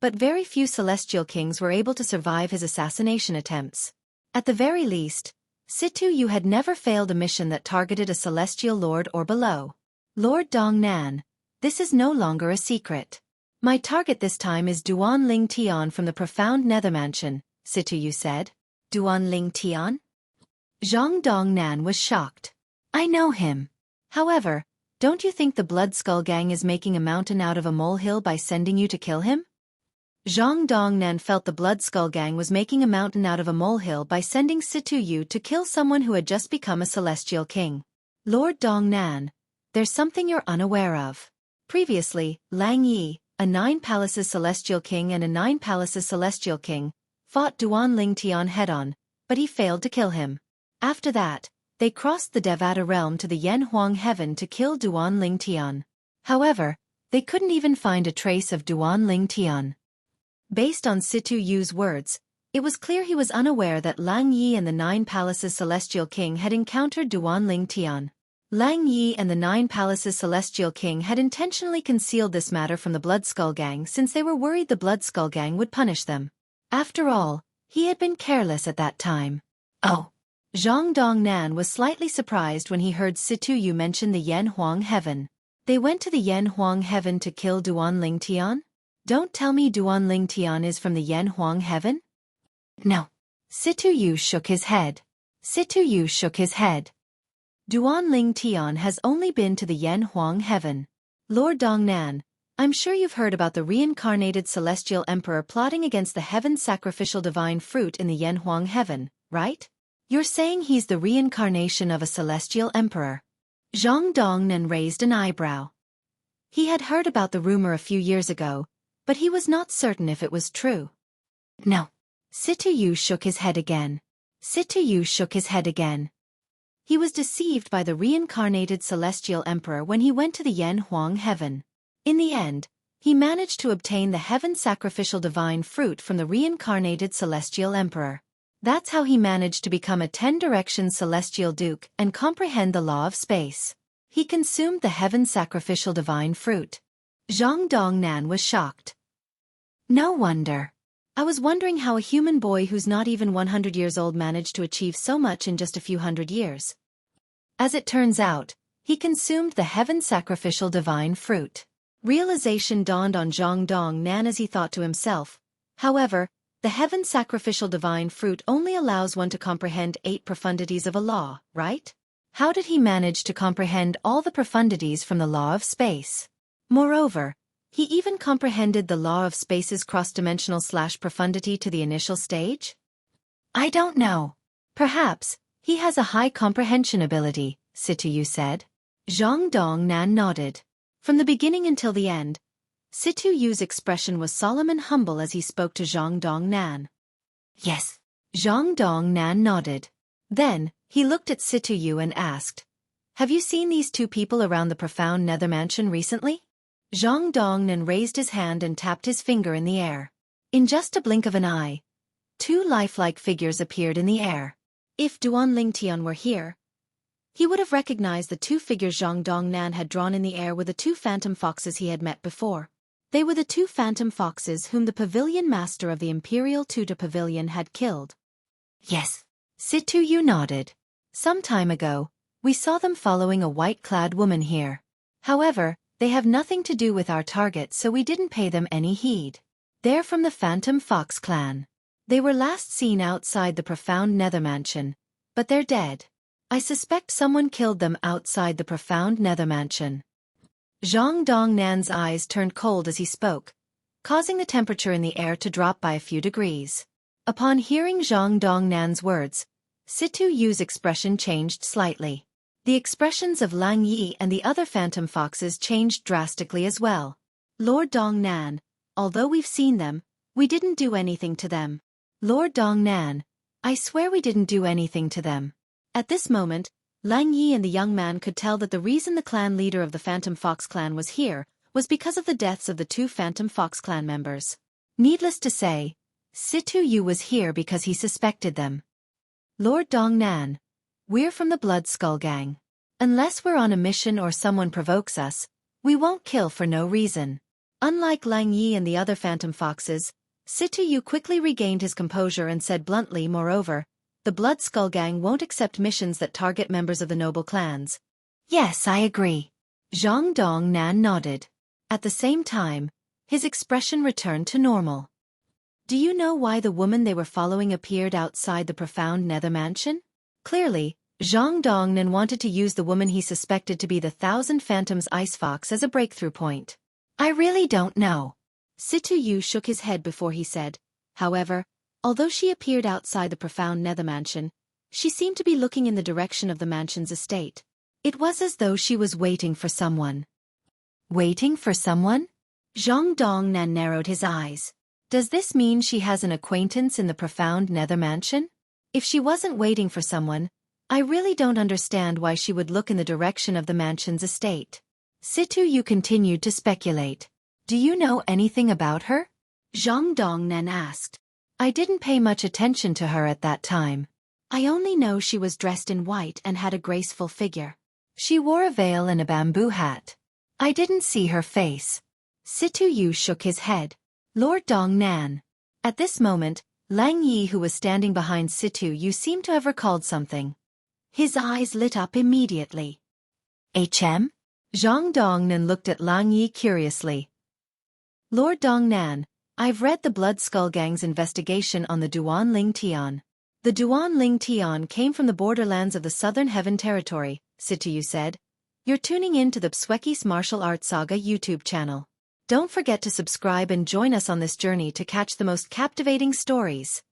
but very few Celestial Kings were able to survive his assassination attempts. At the very least, Situ Yu had never failed a mission that targeted a Celestial Lord or below. Lord Dong Nan, this is no longer a secret. My target this time is Duan Ling Tian from the Profound Nether Mansion, Situ Yu said. Duan Ling Tian? Zhang Dong Nan was shocked. I know him. However, don't you think the Blood Skull Gang is making a mountain out of a molehill by sending you to kill him? Zhang Dongnan felt the Blood Skull Gang was making a mountain out of a molehill by sending Situ Yu to kill someone who had just become a Celestial King. Lord Dongnan, there's something you're unaware of. Previously, Lang Yi, a 9 Palaces Celestial King and a 9 Palaces Celestial King, fought Duan Ling Tian head-on, but he failed to kill him. After that, they crossed the Devata realm to the Yen Huang Heaven to kill Duan Ling Tian. However, they couldn't even find a trace of Duan Ling Tian. Based on Situ Yu's words, it was clear he was unaware that Lang Yi and the 9 Palaces Celestial King had encountered Duan Ling Tian. Lang Yi and the 9 Palaces Celestial King had intentionally concealed this matter from the Blood Skull Gang since they were worried the Blood Skull Gang would punish them. After all, he had been careless at that time. Oh. Zhang Dongnan was slightly surprised when he heard Situ Yu mention the Yen Huang Heaven. They went to the Yen Huang Heaven to kill Duan Ling Tian? Don't tell me Duan Ling Tian is from the Yen Huang Heaven? No. Situ Yu shook his head. Situ Yu shook his head. Duan Ling Tian has only been to the Yen Huang Heaven. Lord Dongnan, I'm sure you've heard about the reincarnated celestial emperor plotting against the heaven's sacrificial divine fruit in the Yanhuang heaven, right? You're saying he's the reincarnation of a celestial emperor. Zhang Dongnan raised an eyebrow. He had heard about the rumor a few years ago, but he was not certain if it was true. No. Situ shook his head again. Situ shook his head again. He was deceived by the reincarnated celestial emperor when he went to the Yanhuang heaven. In the end, he managed to obtain the heaven sacrificial divine fruit from the reincarnated celestial emperor. That's how he managed to become a 10-direction celestial duke and comprehend the law of space. He consumed the heaven sacrificial divine fruit. Zhang Dongnan was shocked. No wonder. I was wondering how a human boy who's not even 100 years old managed to achieve so much in just a few hundred years. As it turns out, he consumed the heaven sacrificial divine fruit. Realization dawned on Zhang Dongnan as he thought to himself. However, the heaven sacrificial divine fruit only allows one to comprehend 8 profundities of a law, right? How did he manage to comprehend all the profundities from the law of space? Moreover, he even comprehended the law of space's cross-dimensional /profundity to the initial stage? I don't know. Perhaps, he has a high comprehension ability, Situ said. Zhang Dongnan nodded. From the beginning until the end, Situ's expression was solemn and humble as he spoke to Zhang Dongnan. Yes. Zhang Dongnan nodded. Then, he looked at Situ and asked, have you seen these 2 people around the profound nether mansion recently? Zhang Dongnan raised his hand and tapped his finger in the air. In just a blink of an eye, 2 lifelike figures appeared in the air. If Duan Lingtian were here, he would have recognized the 2 figures Zhang Dongnan had drawn in the air were the 2 phantom foxes he had met before. They were the 2 phantom foxes whom the pavilion master of the Imperial Tutor Pavilion had killed. Yes. Situ nodded. Some time ago, we saw them following a white-clad woman here. However, they have nothing to do with our target, so we didn't pay them any heed. They're from the Phantom Fox clan. They were last seen outside the profound nether mansion, but they're dead. I suspect someone killed them outside the profound nether mansion. Zhang Dongnan's eyes turned cold as he spoke, causing the temperature in the air to drop by a few degrees. Upon hearing Zhang Dongnan's words, Situ's expression changed slightly. The expressions of Lang Yi and the other phantom foxes changed drastically as well. Lord Dongnan, although we've seen them, we didn't do anything to them. Lord Dongnan, I swear we didn't do anything to them. At this moment, Lang Yi and the young man could tell that the reason the clan leader of the Phantom Fox clan was here was because of the deaths of the 2 Phantom Fox clan members. Needless to say, Situ was here because he suspected them. Lord Dongnan, we're from the Blood Skull Gang. Unless we're on a mission or someone provokes us, we won't kill for no reason. Unlike Lang Yi and the other Phantom Foxes, Situ quickly regained his composure and said bluntly, moreover, the Blood Skull Gang won't accept missions that target members of the noble clans. Yes, I agree. Zhang Dongnan nodded. At the same time, his expression returned to normal. Do you know why the woman they were following appeared outside the profound nether mansion? Clearly, Zhang Dongnan wanted to use the woman he suspected to be the Thousand Phantoms Ice Fox as a breakthrough point. I really don't know. Situ shook his head before he said, however, although she appeared outside the profound nether mansion, she seemed to be looking in the direction of the mansion's estate. It was as though she was waiting for someone. Waiting for someone? Zhang Dongnan narrowed his eyes. Does this mean she has an acquaintance in the profound nether mansion? If she wasn't waiting for someone, I really don't understand why she would look in the direction of the mansion's estate. Situ continued to speculate. Do you know anything about her? Zhang Dongnan asked. I didn't pay much attention to her at that time. I only know she was dressed in white and had a graceful figure. She wore a veil and a bamboo hat. I didn't see her face. Situ shook his head. Lord Dongnan. At this moment, Lang Yi, who was standing behind Situ, seemed to have recalled something. His eyes lit up immediately. HM? Zhang Dongnan looked at Lang Yi curiously. Lord Dongnan, I've read the Blood Skull Gang's investigation on the Duan Ling Tian. The Duan Ling Tian came from the borderlands of the Southern Heaven Territory, Situ said. You're tuning in to the Xueqi's Martial Arts Saga YouTube channel. Don't forget to subscribe and join us on this journey to catch the most captivating stories.